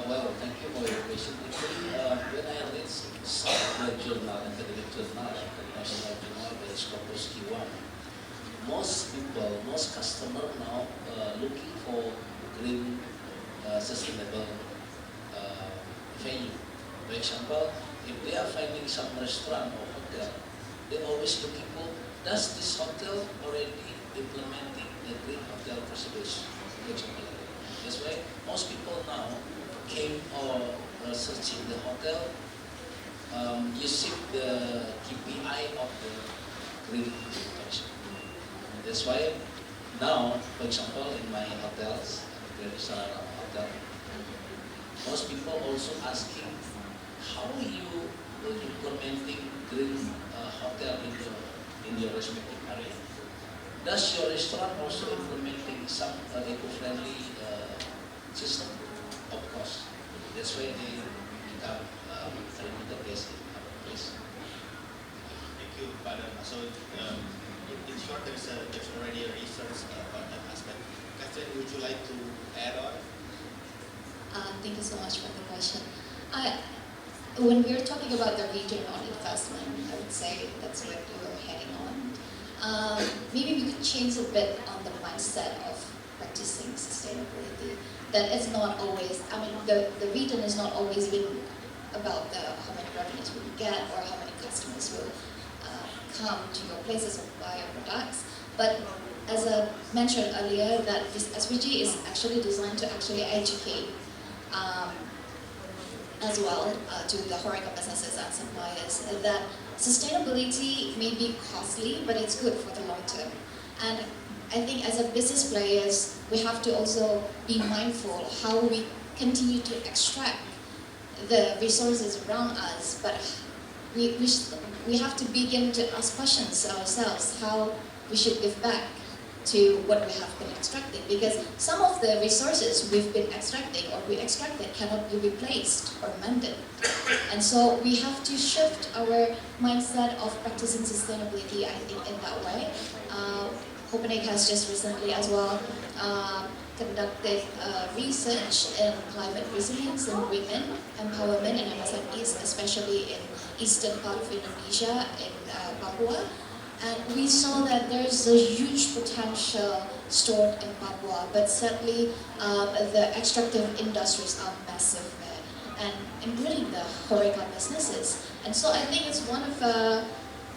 Well, thank you for your question. Actually, when I read some of the journal, academic journal, international journal, the Scopus Q1, most people, most customer now looking for green, sustainable venue. For example, if they are finding some restaurant or hotel, they always looking for, does this hotel already implementing the green hotel procedures? For example, that's why most people now came or searching the hotel using the KPI of the green protection. That's why now, for example, in my hotels, Grand Sarana Hotel, most people also asking how you implementing green hotel in your respective area. Does your restaurant also implementing some eco-friendly system? Of course. That's why they become repeated guests in our place. Thank you, Pak Dharma. So, in short, there's already a research about that aspect. Catherine, would you like to add on? Thank you so much for the question. When we're talking about the return on investment, I would say that's what we're heading on. Maybe we could change a bit on the mindset of practicing sustainability. That it's not always, I mean, the return is not always been about how many revenues we get or how many customers will come to your places and buy your products. But as I mentioned earlier, that this SVG is actually designed to actually educate as well to the HoReCa businesses and suppliers that sustainability may be costly, but it's good for the long term. And I think as a business players, we have to also be mindful how we continue to extract the resources around us, but we have to begin to ask questions ourselves how we should give back to what we have been extracting, because some of the resources we've been extracting or we extracted cannot be replaced or mended. And so we have to shift our mindset of practicing sustainability, I think, in that way. Copenhagen has just recently as well conducted research in climate resilience and women empowerment in MSMEs, especially in eastern part of Indonesia, in Papua. And we saw that there's a huge potential stored in Papua, but sadly the extractive industries are massive there, and including the HoReCa businesses. And so I think it's one of the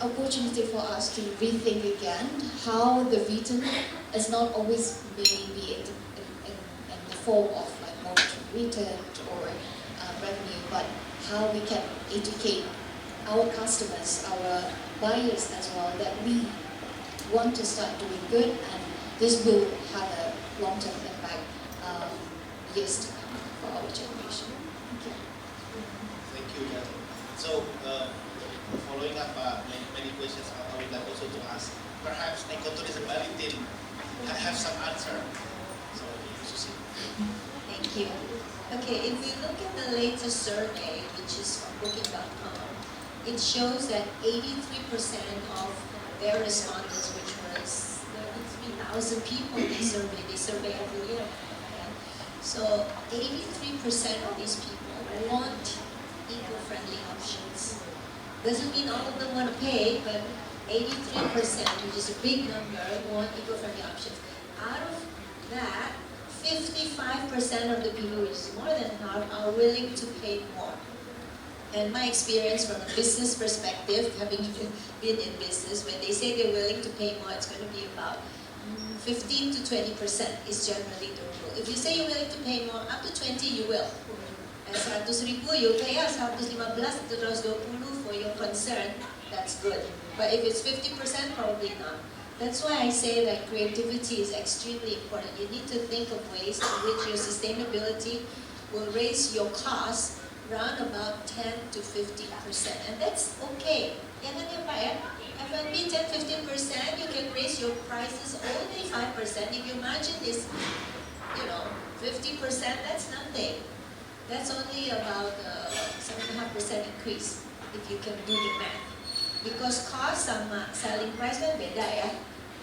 opportunity for us to rethink again how the return is not always maybe in the form of like monetary return or revenue, but how we can educate our customers, our buyers as well, that we want to start doing good, and this will have a long-term impact years to come for our generation. Thank you. Thank you, Catherine. So, following up many questions, I would like also to ask, perhaps ecotourism Bali team have some answer. So, Susi. Thank you. Okay, if we look at the latest survey, which is from Booking.com, it shows that 83% of their respondents, which was 33,000 people they survey every year. Okay? So 83% of these people want eco-friendly options. Doesn't mean all of them want to pay, but 83%, which is a big number, want eco-friendly options. Out of that, 55% of the people, which is more than half, are willing to pay more. And my experience from a business perspective, having been in business, when they say they're willing to pay more, it's going to be about 15 to 20% is generally the rule. If you say you're willing to pay more, up to 20 you will. And 100,000 you pay us, 115, 120 for your concern, that's good. But if it's 50%, probably not. That's why I say that creativity is extremely important. You need to think of ways in which your sustainability will raise your costs around about 10 to 50%. And that's okay. Jangan ya Pak ya, F&B 10-15%, you can raise your prices only 5%. If your margin is, 50%, that's nothing. That's only about 7.5% increase if you can do the math. Because cost sama selling price kan beda ya.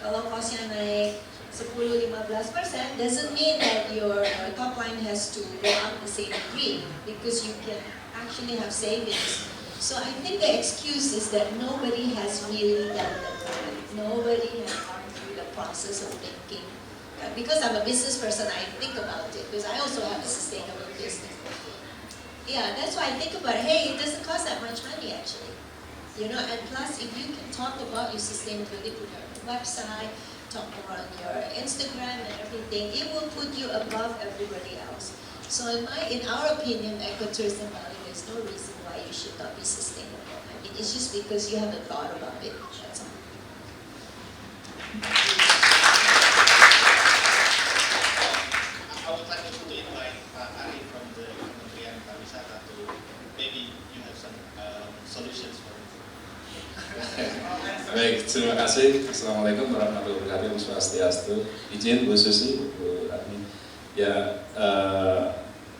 Kalau costnya naik 10-15% doesn't mean that your top line has to go up the same degree, because you can actually have savings. So I think the excuse is that nobody has really done the math. Nobody has gone through the process of thinking. Because I'm a business person, I think about it, because I also have a sustainable business. Yeah, that's why I think about it. Hey, it doesn't cost that much money actually. And plus if you can talk about your sustainability, put it on your website, talk more on your Instagram and everything, it will put you above everybody else. So in our opinion, ecotourism Bali, there's no reason why you should not be sustainable. I mean, it's just because you haven't thought about it, that's all. I would like to invite Ari from the Kementerian Pariwisata to maybe you have some solutions for it. Baik, terima kasih. Assalamualaikum warahmatullahi wabarakatuh. Om Swastiastu. Izin Bu Susi, Bu Ratni. Ya,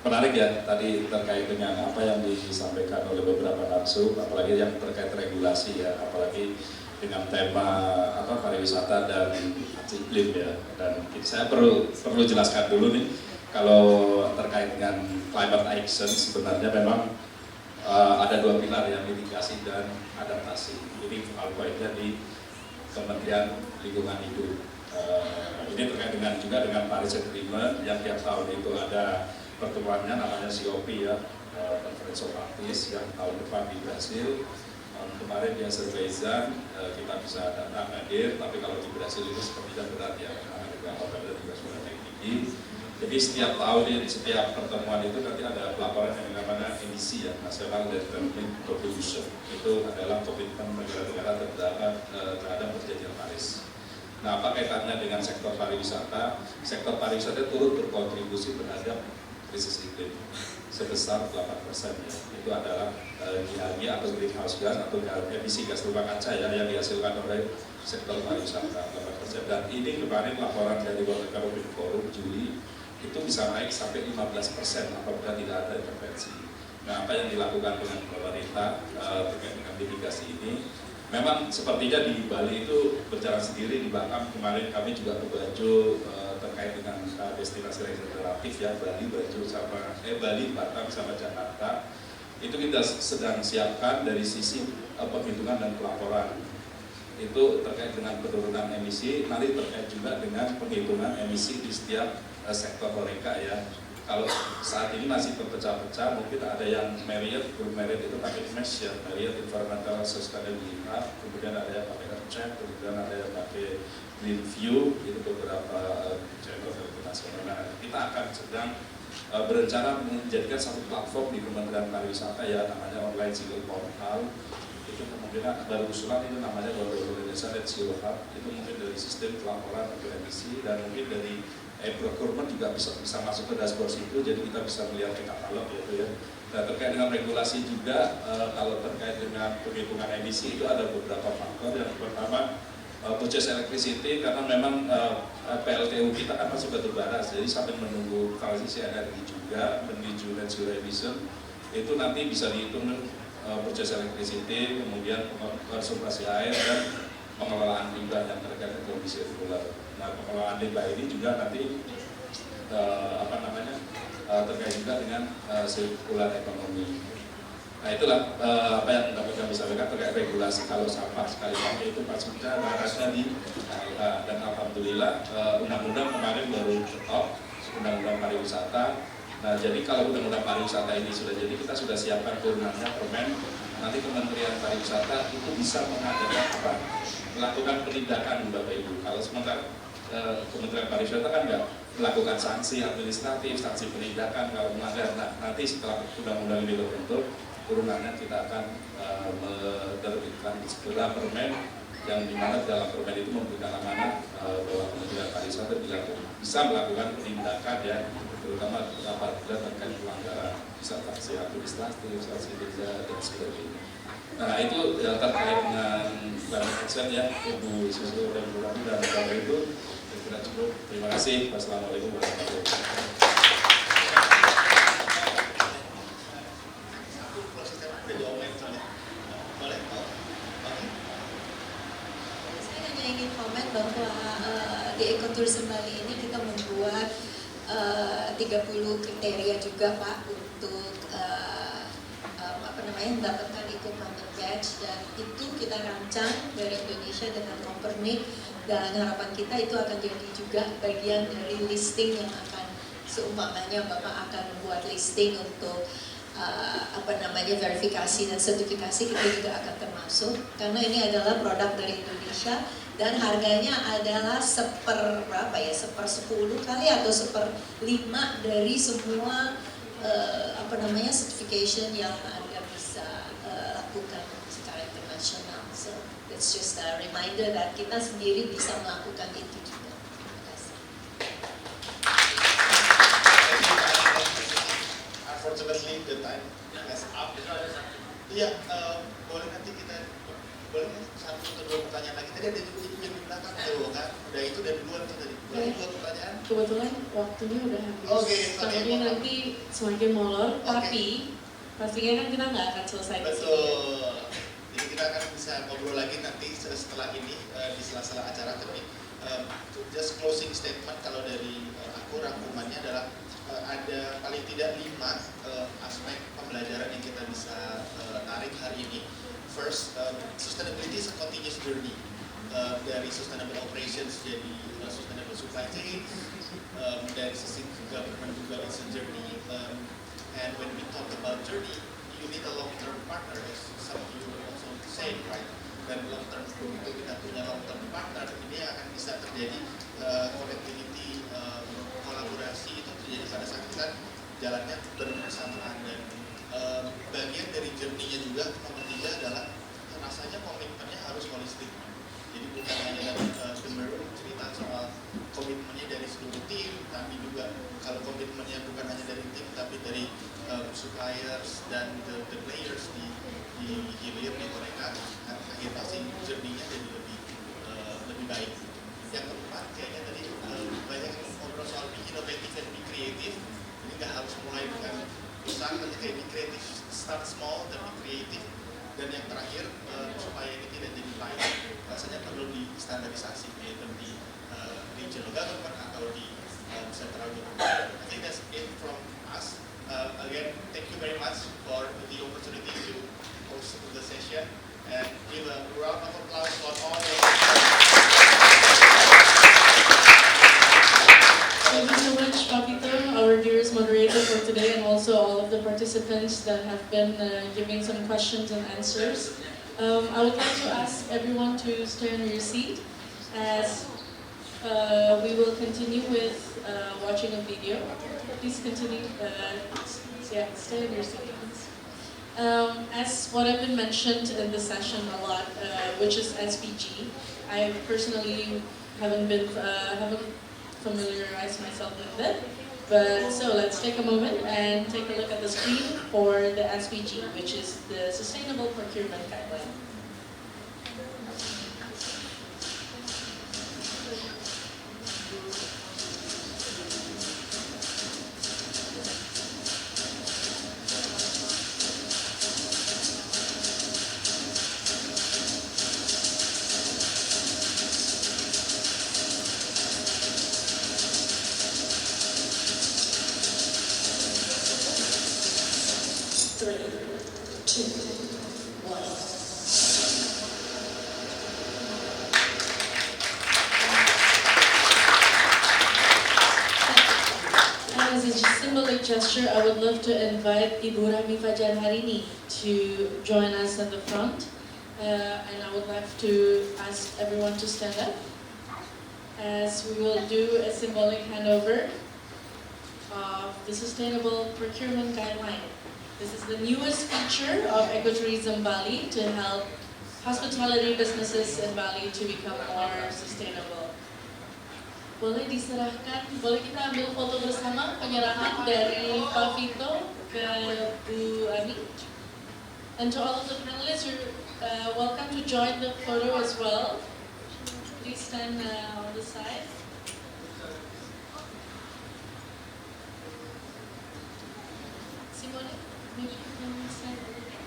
menarik ya tadi terkait dengan apa yang disampaikan oleh beberapa narasum, apalagi yang terkait regulasi ya, apalagi dengan tema pariwisata dan iklim ya. Dan saya perlu jelaskan dulu nih, kalau terkait dengan climate action sebenarnya memang ada dua pilar yang mitigasi dan adaptasi. Ini focal pointnya di Kementerian Lingkungan Hidup. Ini terkait juga dengan Paris Agreement yang tiap tahun itu ada pertemuannya namanya COP ya, Conference of Parties, yang tahun depan di Brasil. Kemarin di Azerbaijan kita bisa datang hadir, tapi kalau di Brasil itu sepertinya berat ya, karena juga hotelnya juga sudah naik tinggi. Jadi setiap tahun, setiap pertemuan itu nanti ada pelaporan yang namanya emisi ya, National Development Contribution. Itu adalah komitmen negara-negara terhadap perjanjian Paris. Nah, apa kaitannya dengan sektor pariwisata? Sektor pariwisata turut berkontribusi terhadap krisis iklim sebesar 8% ya. Itu adalah GHG atau greenhouse gas atau emisi gas rumah kaca ya, yang dihasilkan oleh sektor pariwisata 8%. Dan ini kemarin laporan dari World Economic Forum Juli itu bisa naik sampai 15% apabila tidak ada intervensi. Nah, apa yang dilakukan dengan pemerintah terkait dengan mitigasi ini? Memang sepertinya di Bali itu berjalan sendiri. Di Batam kemarin kami juga berbaju terkait dengan destinasi regeneratif ya, Bali, Batam sama Jakarta. Itu kita sedang siapkan dari sisi penghitungan dan pelaporan. Itu terkait dengan penurunan emisi, nanti terkait juga dengan penghitungan emisi di setiap sektor horeca ya. Kalau saat ini masih terpecah-pecah, mungkin ada yang Marriott itu pakai mesh ya, Marriott Environmental Sustainability, kemudian ada yang pakai Earthcheck, kemudian ada yang pakai Green View, itu beberapa contoh internasional. Nah, kita akan sedang berencana menjadikan satu platform di Kementerian Pariwisata ya, namanya online single portal. Itu kemungkinan baru usulan itu namanya Indonesia Net Zero Hub. Itu mungkin dari sistem pelaporan untuk emisi dan mungkin dari procurement juga bisa masuk ke dashboard itu, jadi kita bisa melihat ke katalog gitu ya. Nah, terkait dengan regulasi juga, kalau terkait dengan penghitungan emisi itu ada beberapa faktor. Yang pertama, purchase electricity, karena memang PLTU kita kan masih batu bara, jadi sampai menunggu transisi energi juga menuju net zero emission, itu nanti bisa dihitung purchase electricity, kemudian konservasi air dan pengelolaan limbah yang terkait dengan kondisi sirkular. Nah, pengelolaan limbah ini juga nanti terkait juga dengan sirkular ekonomi. Nah itulah apa yang dapat kami sampaikan terkait regulasi. Kalau sampah sekali pakai itu Pak Sudha batasnya di KLH, dan alhamdulillah undang-undang kemarin baru stop, undang-undang pariwisata. Nah jadi kalau undang-undang pariwisata ini sudah jadi, kita sudah siapkan turunannya permen. Nanti Kementerian Pariwisata itu bisa mengadakan apa? Melakukan penindakan Bapak Ibu. Kalau sementara Kementerian Pariwisata kan nggak melakukan sanksi administratif, sanksi penindakan kalau melanggar. Nah nanti setelah undang-undang ini terbentuk, turunannya kita akan menerbitkan segera permen yang dimana dalam permen itu memberikan amanah bahwa Kementerian Pariwisata bisa melakukan penindakan ya, terutama apabila terkait pelanggaran, bisa sanksi administratif, sanksi denda dan sebagainya. Nah itu ya, terkait dengan climate action ya, Ibu Susu dan Bu Rami dan Bapak itu saya kira cukup. Terima kasih. Wassalamualaikum warahmatullahi wabarakatuh. Saya hanya ingin komen bahwa di Ecotourism Bali ini kita membuat 30 kriteria juga Pak untuk mendapatkan eco-friendly badge, dan itu kita rancang dari Indonesia dengan Copernic, dan harapan kita itu akan jadi juga bagian dari listing yang akan seumpamanya Bapak akan membuat listing untuk verifikasi dan sertifikasi, kita juga akan termasuk karena ini adalah produk dari Indonesia dan harganya adalah 1/10 kali atau 1/5 dari semua certification yang Anda bisa lakukan secara internasional. So it's just a reminder that kita sendiri bisa melakukan itu juga. Terima kasih. Unfortunately, the time has up. Iya, boleh nanti kita boleh satu atau dua pertanyaan lagi. Tadi ada juga yang di belakang tuh kan. Udah itu dari duluan tuh tadi. Boleh dua pertanyaan? Kebetulan waktunya udah habis. Oke, Takutnya nanti semakin molor, tapi pastinya kan kita nggak akan selesai di sini. Betul. Jadi kita akan bisa ngobrol lagi nanti setelah ini di sela-sela acara. Tapi just closing statement kalau dari aku rangkumannya adalah ada paling tidak 5 aspek pembelajaran yang kita bisa tarik hari ini. First, sustainability is a continuous journey. Dari sustainable operations jadi sustainable supply chain, dari sisi government juga it's a journey. And when we talk about journey, you need a long-term partner, as some of you also say, right? Dan long-term itu kita punya long-term partner, ini akan bisa terjadi connectivity, kolaborasi itu terjadi pada saat kita jalannya bersamaan. Dan bagian dari journey-nya juga nomor 3 adalah rasanya komitmennya harus holistik. Jadi bukan hanya dari cerita soal komitmennya dari seluruh tim, tapi juga kalau komitmennya bukan hanya dari tim, tapi dari suppliers dan the players di hilir di mereka, akhirnya pasti journey-nya jadi lebih baik. Yang keempat, kayaknya tadi banyak ngobrol soal be innovative dan be creative. Ini nggak harus mulai dengan besar, tapi kayak be creative, start small dan be creative. Dan yang terakhir, supaya ini tidak jadi pilot, rasanya perlu distandarisasi, yaitu di regional government atau di central government. I think that's it from us. Again, thank you very much for the opportunity to host the session, and give a round of applause for all the. Thank you so much, Papito, our dearest moderator for today, and also all of the participants that have been giving some questions and answers. I would like to ask everyone to stay on your seat as we will continue with watching a video. Please continue. Stay on your seat. As what I've been mentioned in the session a lot, which is SPG, I personally haven't familiarized myself with it. But so let's take a moment and take a look at the screen for the SPG, which is the Sustainable Procurement Guideline. 2, 1. And as a symbolic gesture, I would love to invite Ibu Rami Fajar Harini to join us at the front. And I would like to ask everyone to stand up as we will do a symbolic handover of the Sustainable Procurement Guideline. This is the newest feature of Ecotourism Bali to help hospitality businesses in Bali to become more sustainable. Boleh diserahkan, boleh kita ambil foto bersama penyerahan dari Pak Vito ke Bu Ami. And to all of the panelists, you're welcome to join the photo as well. Please stand on the side. Simone, maybe you can stand a little bit.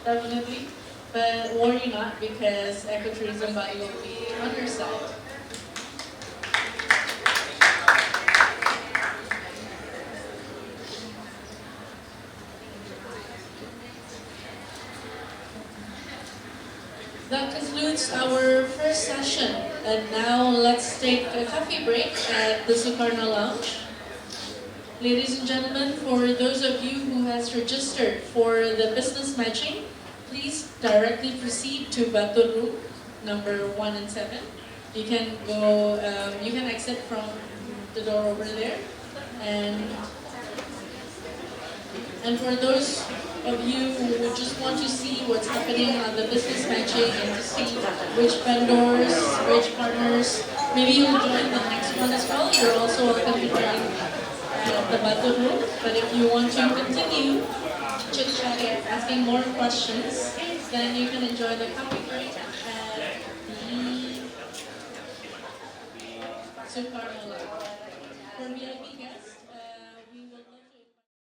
Definitely, but worry not because Ecotourism Bali will be on your side. That concludes our first session, and now let's take a coffee break at the Sukarno Lounge. Ladies and gentlemen, for those of you who has registered for the business matching, please directly proceed to Batur Room number 1 and 7. You can go, you can exit from the door over there, and for those of you who just want to see what's happening on the business matching and to see which vendors, which partners, maybe you'll join the next one as well. You're also welcome to join the Batur Room. But if you want to continue chit-chatting, asking more questions, then you can enjoy the coffee break at the Sukarno Lounge. For VIP guests, we would love to invite.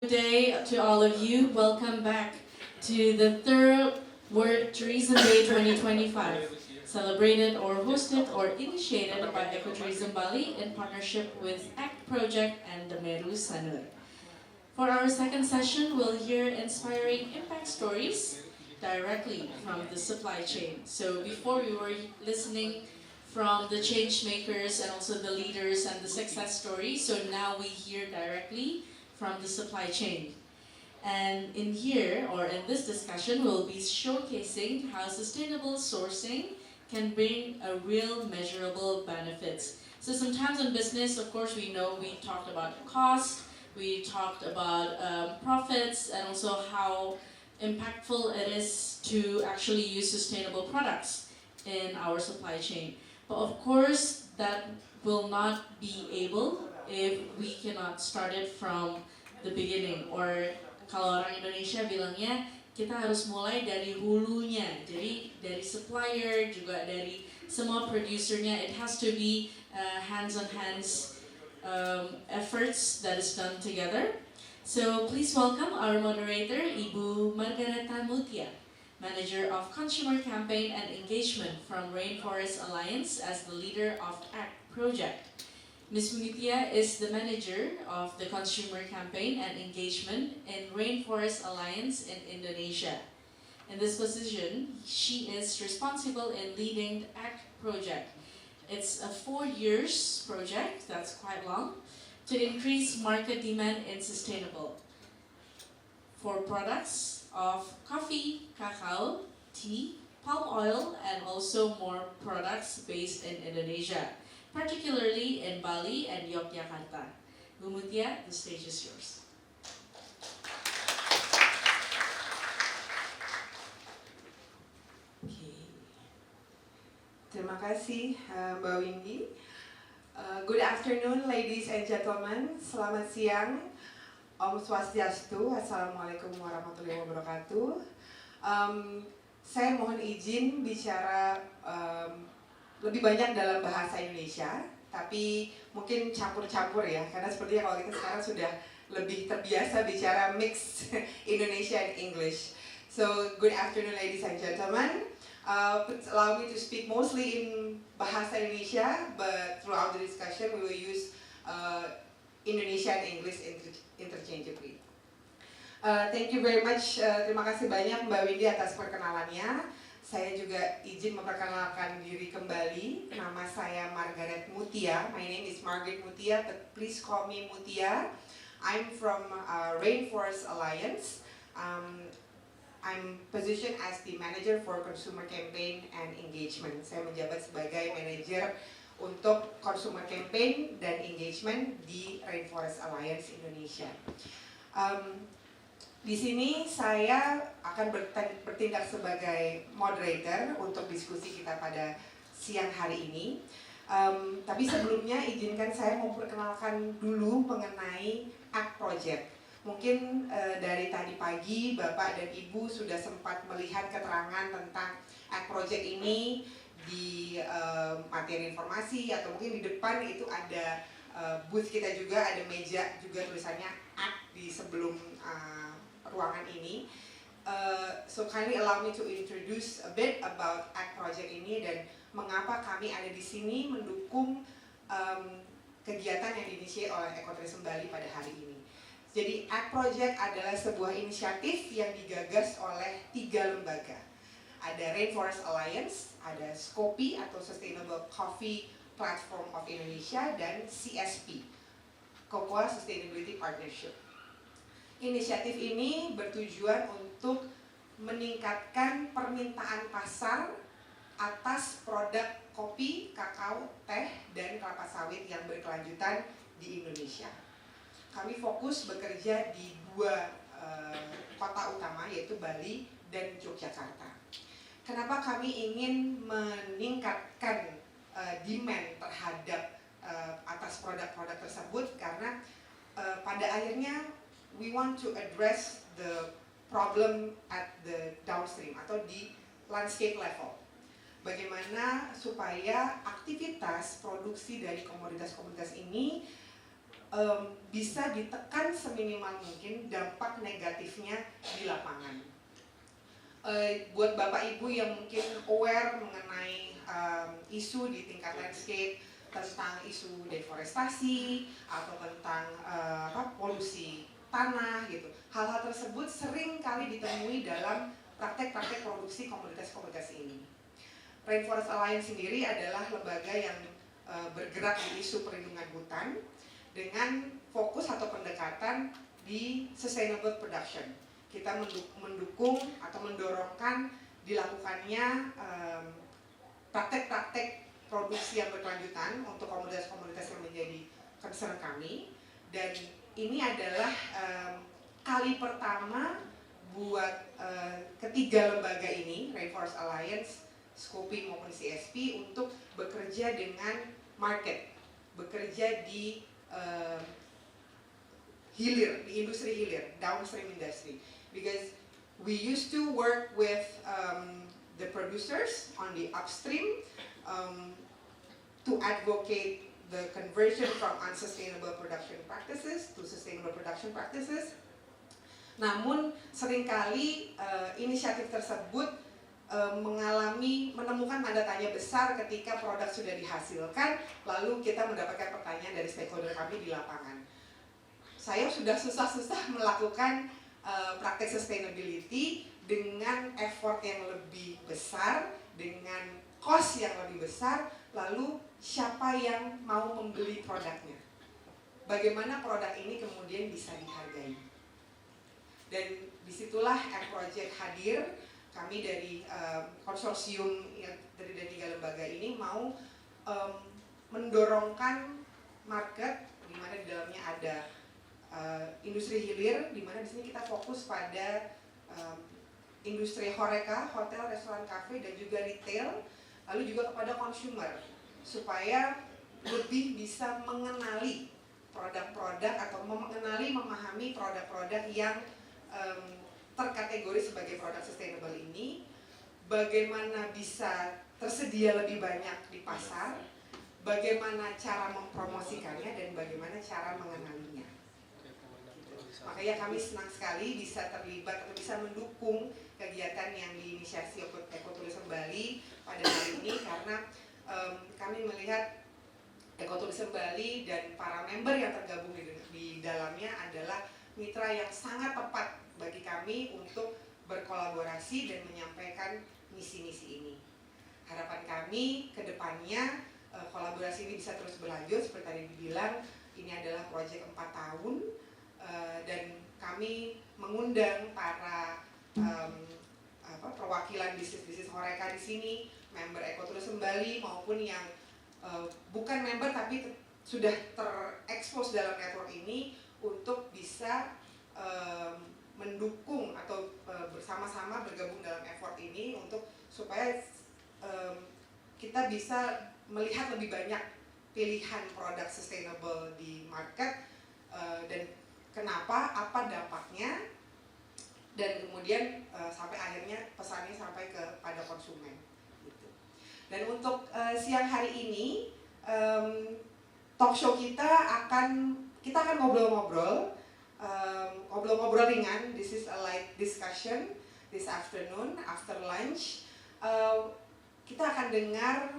Good day to all of you. Welcome back to the third World Tourism Day 2025. Celebrated or hosted or initiated by Ecotourism Bali in partnership with ACT Project and the Meru Sanur. For our second session, we'll hear inspiring impact stories directly from the supply chain. So before we were listening from the change makers and also the leaders and the success stories, so now we hear directly from the supply chain. And in here, or in this discussion, we'll be showcasing how sustainable sourcing can bring a real measurable benefits. So sometimes in business, of course, we know we talked about cost, we talked about profits, and also how impactful it is to actually use sustainable products in our supply chain. But of course, that will not be able if we cannot start it from the beginning. Or kalau orang Indonesia bilangnya, kita harus mulai dari hulunya. Jadi dari supplier, juga dari semua producernya. It has to be hands-on-hands efforts that is done together. So please welcome our moderator, Ibu Margareta Mutia, Manager of Consumer Campaign and Engagement from Rainforest Alliance as the leader of ACT Project. Ms. Mutia is the manager of the Consumer Campaign and Engagement in Rainforest Alliance in Indonesia. In this position, she is responsible in leading the ACT Project. It's a 4 years project, that's quite long, to increase market demand in sustainable for products of coffee, cacao, tea, palm oil, and also more products based in Indonesia, particularly in Bali and Yogyakarta. Bu Mutia, the stage is yours. Terima kasih Mbak Windy. Good afternoon, ladies and gentlemen. Selamat siang. Om Swastiastu. Assalamualaikum warahmatullahi wabarakatuh. Saya mohon izin bicara lebih banyak dalam bahasa Indonesia, tapi mungkin campur-campur ya, karena sepertinya kalau kita sekarang sudah lebih terbiasa bicara mix Indonesia and English. So, good afternoon, ladies and gentlemen. Please allow me to speak mostly in bahasa Indonesia, but throughout the discussion we will use Indonesia and English interchangeably. Thank you very much. Terima kasih banyak Mbak Windy atas perkenalannya. Saya juga izin memperkenalkan diri kembali. Nama saya Margaret Mutia. My name is Margaret Mutia, but please call me Mutia. I'm from Rainforest Alliance. I'm positioned as the manager for consumer campaign and engagement. Saya menjabat sebagai manajer untuk consumer campaign dan engagement di Rainforest Alliance Indonesia. Di sini saya akan bertindak sebagai moderator untuk diskusi kita pada siang hari ini. Tapi sebelumnya izinkan saya memperkenalkan dulu mengenai ACT Project. Mungkin dari tadi pagi Bapak dan Ibu sudah sempat melihat keterangan tentang ACT Project ini di materi informasi, atau mungkin di depan itu ada booth kita juga, ada meja juga tulisannya ACT di sebelum ruangan ini. So kindly allow me to introduce a bit about ACT Project ini dan mengapa kami ada di sini mendukung kegiatan yang diinisiasi oleh Ekotourism Bali pada hari ini. Jadi ACT Project adalah sebuah inisiatif yang digagas oleh 3 lembaga. Ada Rainforest Alliance, ada SCOPI atau Sustainable Coffee Platform of Indonesia, dan CSP, Cocoa Sustainability Partnership. Inisiatif ini bertujuan untuk meningkatkan permintaan pasar atas produk kopi, kakao, teh, dan kelapa sawit yang berkelanjutan di Indonesia. Kami fokus bekerja di 2 kota utama, yaitu Bali dan Yogyakarta. Kenapa kami ingin meningkatkan demand terhadap atas produk-produk tersebut? Karena pada akhirnya we want to address the problem at the downstream atau di landscape level. Bagaimana supaya aktivitas produksi dari komoditas-komoditas ini bisa ditekan seminimal mungkin dampak negatifnya di lapangan. Buat Bapak Ibu yang mungkin aware mengenai isu di tingkat landscape tentang isu deforestasi atau tentang polusi tanah gitu, hal-hal tersebut sering kali ditemui dalam praktek-praktek produksi komoditas-komoditas ini. Rainforest Alliance sendiri adalah lembaga yang bergerak di isu perlindungan hutan dengan fokus atau pendekatan di sustainable production. Kita mendukung atau mendorongkan dilakukannya praktek-praktek produksi yang berkelanjutan untuk komoditas-komoditas yang menjadi concern kami. Dan ini adalah kali pertama buat ketiga lembaga ini, Rainforest Alliance, SCOPI maupun CSP, untuk bekerja dengan market, bekerja di hilir, di industri hilir, downstream industry. Because we used to work with the producers on the upstream to advocate the conversion from unsustainable production practices to sustainable production practices. Namun seringkali inisiatif tersebut menemukan tanda tanya besar ketika produk sudah dihasilkan, lalu kita mendapatkan pertanyaan dari stakeholder kami di lapangan. Saya sudah susah-susah melakukan praktek sustainability dengan effort yang lebih besar, dengan cost yang lebih besar, lalu siapa yang mau membeli produknya? Bagaimana produk ini kemudian bisa dihargai? Dan disitulah ACT Project hadir. Kami dari konsorsium yang terdiri dari 3 lembaga ini mau mendorongkan market, di mana di dalamnya ada industri hilir, di mana di sini kita fokus pada industri horeca, hotel, restoran, kafe, dan juga retail, lalu juga kepada consumer, supaya lebih bisa mengenali produk-produk atau memahami produk-produk yang terkategori sebagai produk sustainable ini, bagaimana bisa tersedia lebih banyak di pasar, bagaimana cara mempromosikannya, dan bagaimana cara mengenalinya. Makanya kami senang sekali bisa terlibat atau bisa mendukung kegiatan yang diinisiasi Ekoturism Bali pada hari ini, karena kami melihat Ekoturism Bali dan para member yang tergabung di dalamnya adalah mitra yang sangat tepat bagi kami untuk berkolaborasi dan menyampaikan misi-misi ini. Harapan kami ke depannya kolaborasi ini bisa terus berlanjut. Seperti tadi dibilang, ini adalah proyek 4 tahun dan kami mengundang para perwakilan bisnis-bisnis Horeca di sini, member Ekoturism Bali maupun yang bukan member tapi sudah terekspos dalam network ini untuk bisa mendukung atau bersama-sama bergabung dalam effort ini untuk supaya kita bisa melihat lebih banyak pilihan produk sustainable di market dan kenapa, apa dampaknya, dan kemudian sampai akhirnya pesannya sampai kepada konsumen gitu. Dan untuk siang hari ini talk show kita akan ngobrol-ngobrol ringan. This is a light discussion this afternoon after lunch. Kita akan dengar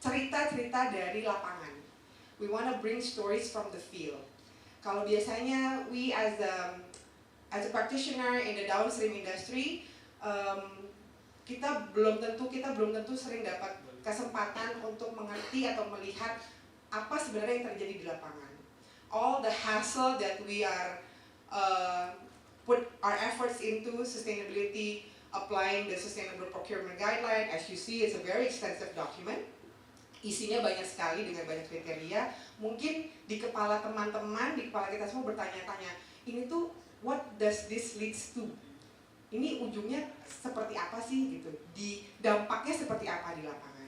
cerita-cerita dari lapangan. We want to bring stories from the field. Kalau biasanya we as a practitioner in the downstream industry, kita belum tentu sering dapat kesempatan untuk mengerti atau melihat apa sebenarnya yang terjadi di lapangan. All the hassle that we are put our efforts into sustainability, applying the sustainable procurement guideline. As you see, it's a very extensive document. Isinya banyak sekali dengan banyak kriteria. Mungkin di kepala teman-teman, di kepala kita semua bertanya-tanya, ini tuh what does this leads to? Ini ujungnya seperti apa sih gitu? Di dampaknya seperti apa di lapangan?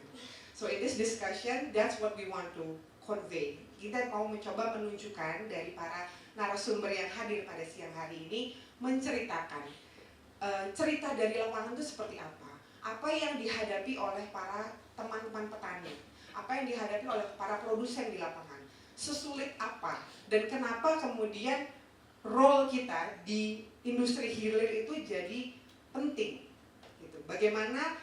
So in this discussion, that's what we want to convey. Kita mau mencoba menunjukkan dari para narasumber yang hadir pada siang hari ini menceritakan cerita dari lapangan itu seperti apa yang dihadapi oleh para teman-teman petani, apa yang dihadapi oleh para produsen di lapangan, sesulit apa, dan kenapa kemudian role kita di industri hilir itu jadi penting gitu. Bagaimana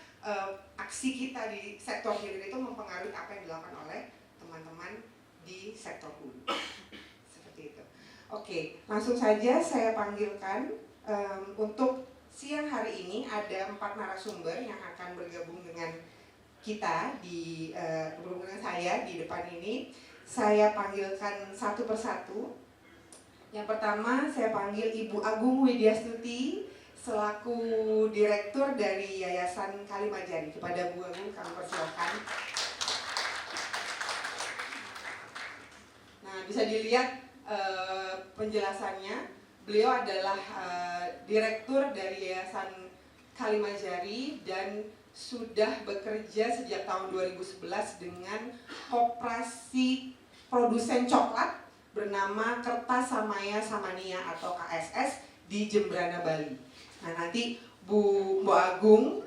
aksi kita di sektor hilir itu mempengaruhi apa yang dilakukan oleh teman-teman di sektor hulu. Seperti itu. Oke, langsung saja saya panggilkan untuk siang hari ini ada 4 narasumber yang akan bergabung dengan kita bergabung dengan saya di depan ini. Saya panggilkan satu persatu. Yang pertama saya panggil Ibu Agung Widyastuti selaku Direktur dari Yayasan Kalimajari. Kepada Bu Agung kami persilakan. Nah, bisa dilihat penjelasannya. Beliau adalah Direktur dari Yayasan Kalimajari dan sudah bekerja sejak tahun 2011 dengan koperasi produsen coklat bernama Kertas Samaya Samania atau KSS di Jembrana, Bali. Nah, nanti Bu Agung,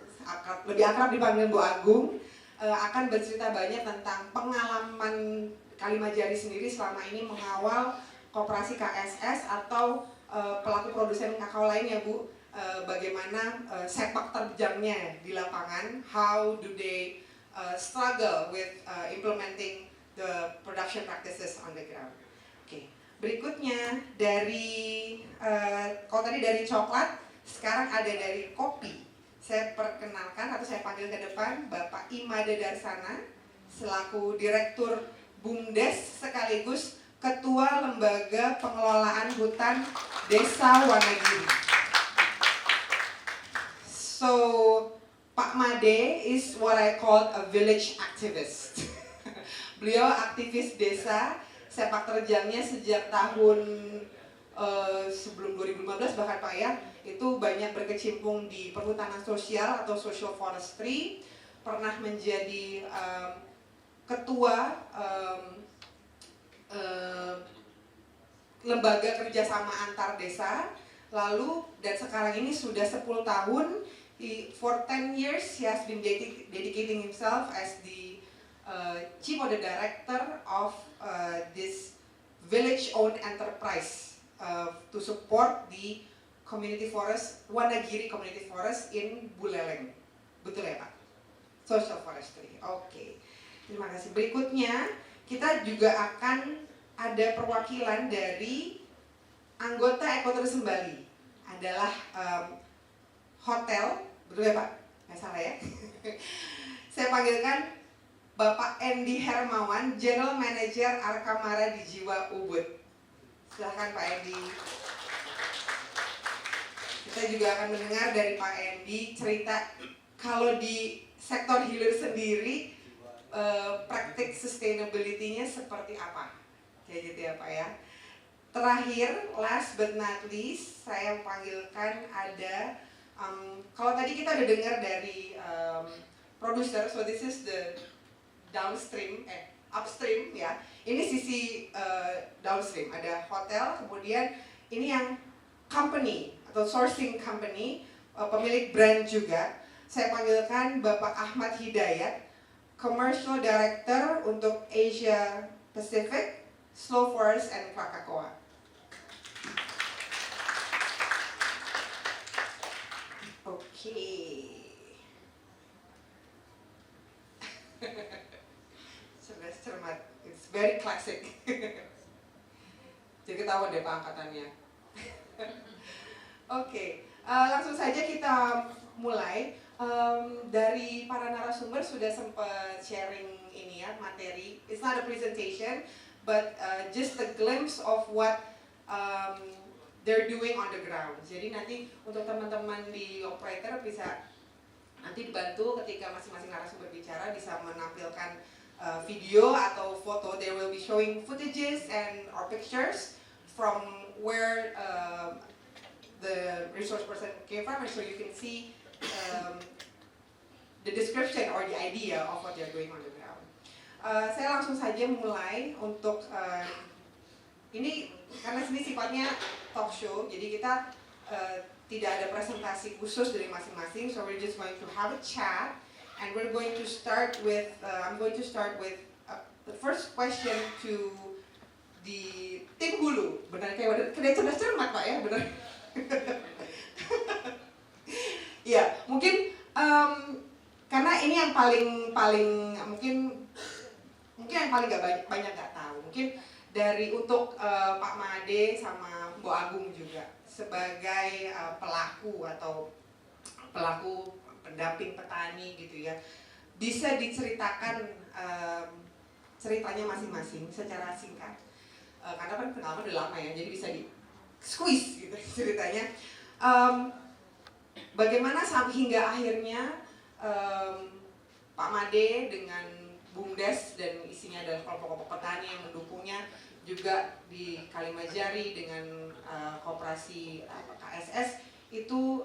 lebih akrab dipanggil Bu Agung, akan bercerita banyak tentang pengalaman Kalimajari sendiri selama ini mengawal koperasi KSS atau pelaku produsen kakao lainnya, Bu. Bagaimana sepak terjangnya di lapangan, how do they struggle with implementing the production practices on the ground. Oke, berikutnya dari kalau tadi dari coklat, sekarang ada dari kopi. Saya perkenalkan atau saya panggil ke depan Bapak Imade Darsana selaku Direktur BUMDes sekaligus Ketua Lembaga Pengelolaan Hutan Desa Wonogiri. So, Pak Made is what I call a village activist. Beliau aktivis desa, sepak terjangnya sejak tahun sebelum 2015 bahkan Pak ya, itu banyak berkecimpung di perhutanan sosial atau social forestry, pernah menjadi ketua lembaga kerjasama antar desa, lalu dan sekarang ini sudah 10 tahun, for 10 years he has been dedicating himself as the chief of the director of this village-owned enterprise to support the community forest, Wanagiri Community Forest in Buleleng. Betul ya Pak? Social forestry. Oke. Terima kasih. Berikutnya kita juga akan ada perwakilan dari anggota Ekoturism Bali. Adalah hotel, betul ya Pak? Nggak salah ya? Saya panggilkan Bapak Andy Hermawan, General Manager Arkamara di Jiwa Ubud. Silahkan Pak Andy. Kita juga akan mendengar dari Pak Andy cerita kalau di sektor hilir sendiri praktik sustainability-nya seperti apa. Kayak gitu ya Pak ya. Terakhir, last but not least, saya panggilkan ada kalau tadi kita udah dengar dari produser, so this is the upstream ya. Ini sisi downstream, ada hotel, kemudian ini yang company atau sourcing company, pemilik brand juga. Saya panggilkan Bapak Ahmad Hidayat, Commercial Director untuk Asia Pacific, Slow Forest and Krakatoa. Oke. Cermat, it's very classic. Jadi ketahuan deh Pak angkatannya. Oke, langsung saja kita mulai. Dari para narasumber sudah sempat sharing ini ya, materi. It's not a presentation, but just a glimpse of what they're doing on the ground. Jadi nanti untuk teman-teman di operator bisa nanti dibantu ketika masing-masing narasumber bicara bisa menampilkan video atau foto. They will be showing footages and or pictures from where the resource person came from, and so you can see the description or the idea of what they're doing on the ground. Saya langsung saja mulai untuk ini karena sini sifatnya talk show, jadi kita tidak ada presentasi khusus dari masing-masing, so we're just going to have a chat, and we're going to start with I'm going to start with the first question to the tim hulu. Benar kayak cerdas cermat Pak ya, benar. Ya, mungkin karena ini yang paling mungkin yang paling banyak nggak tahu. Mungkin dari untuk Pak Made sama Bu Agung juga sebagai pelaku atau pelaku pendamping petani gitu ya, bisa diceritakan ceritanya masing-masing secara singkat. Karena kan pengalaman udah lama ya, jadi bisa di squeeze gitu ceritanya. Bagaimana hingga akhirnya Pak Made dengan BUMDes dan isinya adalah kelompok-kelompok petani yang mendukungnya, juga di Kalimajari dengan koperasi KSS itu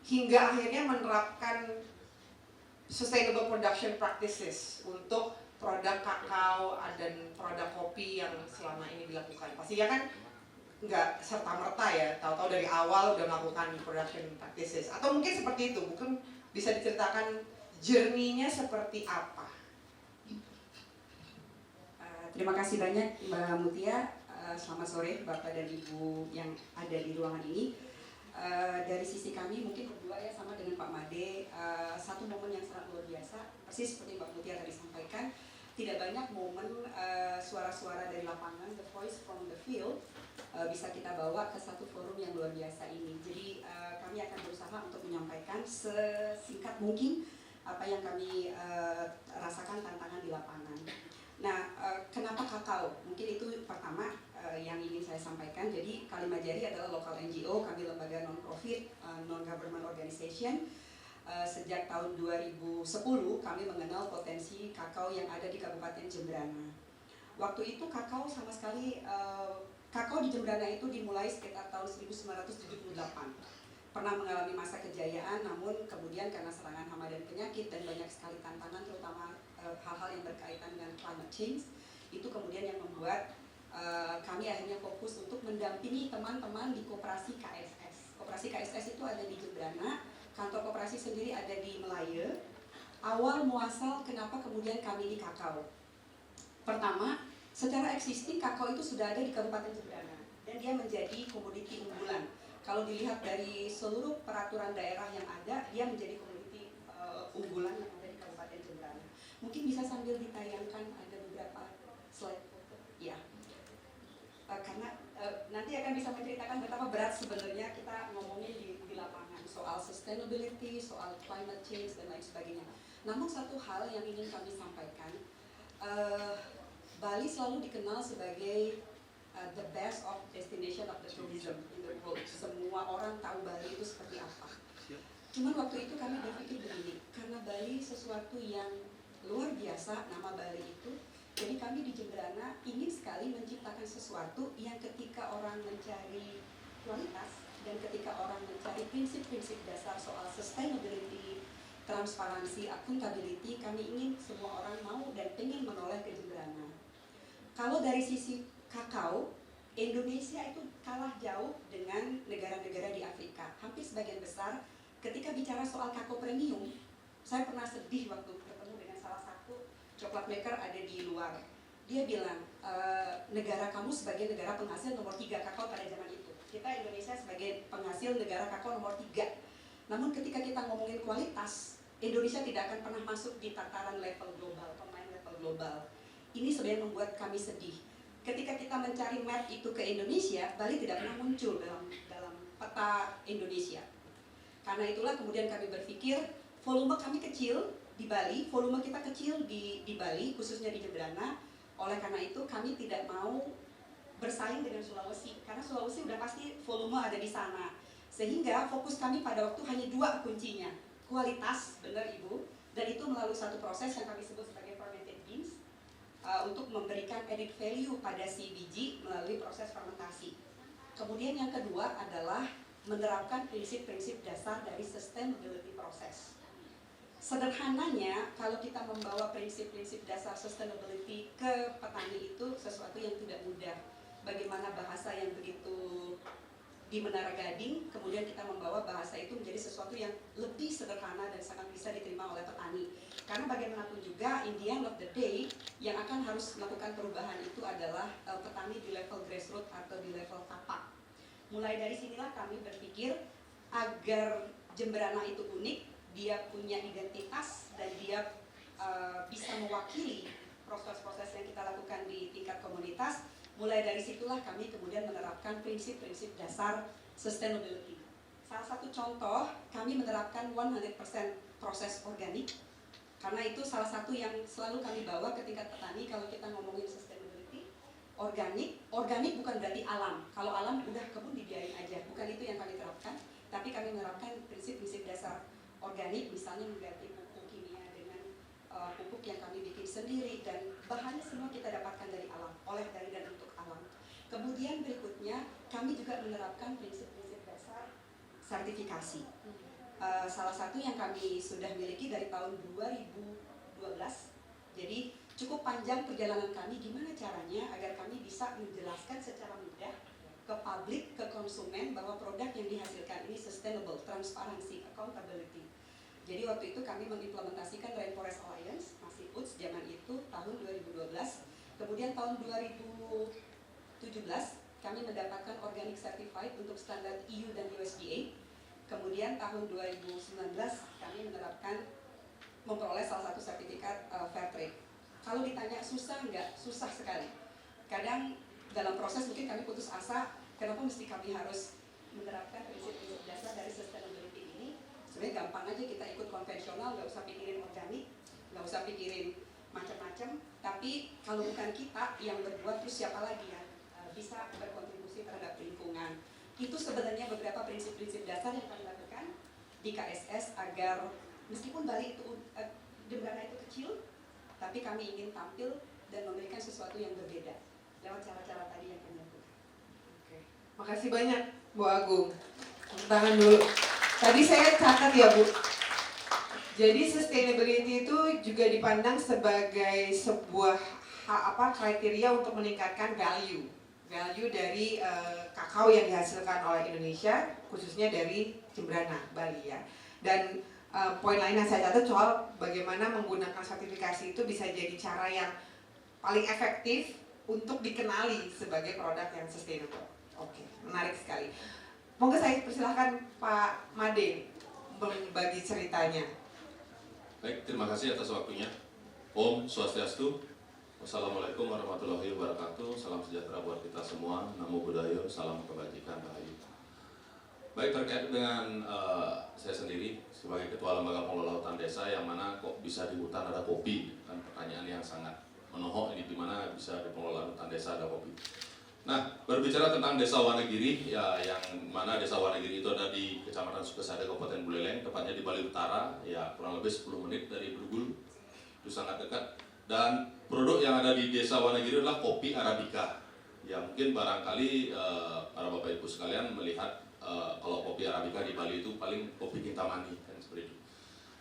hingga akhirnya menerapkan sustainable production practices untuk produk kakao dan produk kopi yang selama ini dilakukan. Pastinya kan nggak serta-merta ya, tahu-tahu dari awal udah melakukan production practices. Atau mungkin seperti itu, mungkin bisa diceritakan journey-nya seperti apa. Terima kasih banyak Mbak Mutia, selamat sore Bapak dan Ibu yang ada di ruangan ini. Dari sisi kami mungkin berdua ya sama dengan Pak Made, satu momen yang sangat luar biasa, persis seperti Mbak Mutia tadi sampaikan, tidak banyak momen suara-suara dari lapangan, the voice from the field, bisa kita bawa ke satu forum yang luar biasa ini. Jadi kami akan berusaha untuk menyampaikan sesingkat mungkin apa yang kami rasakan tantangan di lapangan. Nah, kenapa kakao? Mungkin itu pertama yang ingin saya sampaikan. Jadi Kalimajari adalah local NGO, kami lembaga non-profit, non-government organization. Sejak tahun 2010 kami mengenal potensi kakao yang ada di Kabupaten Jembrana. Waktu itu kakao sama sekali, kakao di Jembrana itu dimulai sekitar tahun 1978. Pernah mengalami masa kejayaan, namun kemudian karena serangan hama dan penyakit dan banyak sekali tantangan terutama hal-hal yang berkaitan dengan climate change. Itu kemudian yang membuat kami akhirnya fokus untuk mendampingi teman-teman di koperasi KSS. Koperasi KSS itu ada di Jembrana, kantor koperasi sendiri ada di Melaya. Awal muasal kenapa kemudian kami di kakao. Pertama, secara existing kakao itu sudah ada di Kabupaten Jembrana dan dia menjadi komoditi unggulan. Kalau dilihat dari seluruh peraturan daerah yang ada, dia menjadi komoditi unggulan yang ada di Kabupaten Jembrana. Mungkin bisa sambil ditayangkan ada beberapa slide foto. Ya. Karena nanti akan bisa menceritakan betapa berat sebenarnya kita ngomongin di lapangan soal sustainability, soal climate change dan lain sebagainya. Namun satu hal yang ingin kami sampaikan, Bali selalu dikenal sebagai the best of destination of the tourism in the world. Semua orang tahu Bali itu seperti apa. Cuman waktu itu kami berpikir begini, karena Bali sesuatu yang luar biasa, nama Bali itu. Jadi kami di Jembrana ingin sekali menciptakan sesuatu yang ketika orang mencari kualitas dan ketika orang mencari prinsip-prinsip dasar soal sustainability, transparansi, accountability, kami ingin semua orang mau dan ingin menoleh ke Jembrana. Kalau dari sisi kakao, Indonesia itu kalah jauh dengan negara-negara di Afrika. Hampir sebagian besar ketika bicara soal kakao premium, saya pernah sedih waktu bertemu dengan salah satu coklat maker ada di luar. Dia bilang, negara kamu sebagai negara penghasil nomor 3 kakao pada zaman itu. Kita Indonesia sebagai penghasil negara kakao nomor 3. Namun ketika kita ngomongin kualitas, Indonesia tidak akan pernah masuk di tataran level global, pemain level global. Ini sebenarnya membuat kami sedih. Ketika kita mencari map itu ke Indonesia, Bali tidak pernah muncul dalam peta Indonesia. Karena itulah kemudian kami berpikir, volume kami kecil di Bali, volume kita kecil di Bali, khususnya di Jembrana. Oleh karena itu kami tidak mau bersaing dengan Sulawesi, karena Sulawesi udah pasti volume ada di sana. Sehingga fokus kami pada waktu hanya 2 kuncinya, kualitas, benar Ibu, dan itu melalui satu proses yang kami sebut sebagai fermented beans, untuk memberikan added value pada si biji melalui proses fermentasi. Kemudian yang kedua adalah menerapkan prinsip-prinsip dasar dari sustainability proses. Sederhananya, kalau kita membawa prinsip-prinsip dasar sustainability ke petani itu sesuatu yang tidak mudah. Bagaimana bahasa yang begitu di Menara Gading, kemudian kita membawa bahasa itu menjadi sesuatu yang lebih sederhana dan sangat bisa diterima oleh petani. Karena bagaimanapun juga, in the end of the day, yang akan harus melakukan perubahan itu adalah petani di level grassroots atau di level tapak. Mulai dari sinilah kami berpikir agar Jembrana itu unik, dia punya identitas dan dia bisa mewakili proses-proses yang kita lakukan di tingkat komunitas. Mulai dari situlah kami kemudian menerapkan prinsip-prinsip dasar sustainability. Salah satu contoh, kami menerapkan 100% proses organik. Karena itu salah satu yang selalu kami bawa ke tingkat petani kalau kita ngomongin sustainability. Organik bukan berarti alam. Kalau alam udah kebun dibiarin aja, bukan itu yang kami terapkan. Tapi kami menerapkan prinsip-prinsip dasar organik, misalnya mengganti pupuk kimia dengan pupuk yang kami bikin sendiri, dan bahannya semua kita dapatkan dari alam, oleh dari dan untuk alam. Kemudian berikutnya kami juga menerapkan prinsip-prinsip dasar sertifikasi. Salah satu yang kami sudah miliki dari tahun 2012. Jadi cukup panjang perjalanan kami gimana caranya agar kami bisa menjelaskan secara mudah ke publik, ke konsumen bahwa produk yang dihasilkan ini sustainable, transparansi, accountability. Jadi waktu itu kami mengimplementasikan Rainforest Alliance, masih PUTS zaman itu tahun 2012. Kemudian tahun 2017 kami mendapatkan Organic Certified untuk standar EU dan USDA. Kemudian tahun 2019 kami memperoleh salah satu sertifikat Fair Trade. Kalau ditanya susah nggak? Susah sekali. Kadang dalam proses mungkin kami putus asa, kenapa mesti kami harus menerapkan prinsip-prinsip dasar dari sustainability ini? Sebenarnya gampang aja, kita ikut konvensional, nggak usah pikirin organik, nggak usah pikirin macam-macam. Tapi kalau bukan kita yang berbuat, terus siapa lagi yang bisa berkontribusi terhadap lingkungan? Itu sebenarnya beberapa prinsip-prinsip dasar yang kami lakukan di KSS agar meskipun Bali itu Jembrana itu kecil, tapi kami ingin tampil dan memberikan sesuatu yang berbeda lewat cara-cara tadi yang kami lakukan. Oke. Makasih banyak Bu Agung. Tepuk tangan dulu. Tadi saya catat ya Bu, Jadi sustainability itu juga dipandang sebagai sebuah kriteria untuk meningkatkan value dari kakao yang dihasilkan oleh Indonesia, khususnya dari Jembrana, Bali ya. Dan poin lain yang saya catat soal bagaimana menggunakan sertifikasi itu bisa jadi cara yang paling efektif untuk dikenali sebagai produk yang sustainable. Oke, menarik sekali. Monggo saya persilahkan Pak Made berbagi ceritanya. Baik, terima kasih atas waktunya. Om Swastiastu. Wassalamualaikum warahmatullahi wabarakatuh. Salam sejahtera buat kita semua. Namo Buddhaya, salam kebajikan, rahayu. Baik, terkait dengan saya sendiri sebagai Ketua Lembaga Pengelola Hutan Desa, yang mana kok bisa di hutan ada kopi? Kan pertanyaan yang sangat menohok ini, di mana bisa di pengelolaan hutan desa ada kopi. Nah, berbicara tentang Desa Wanagiri, ya yang mana Desa Wanagiri itu ada di Kecamatan Sukasada, Kabupaten Buleleng, tepatnya di Bali Utara, ya kurang lebih 10 menit dari Brugul, itu sangat dekat. Dan produk yang ada di Desa Wanagiri adalah kopi Arabica. Ya mungkin barangkali para Bapak Ibu sekalian melihat kalau kopi Arabica di Bali itu paling kopi Kintamani, kan seperti itu.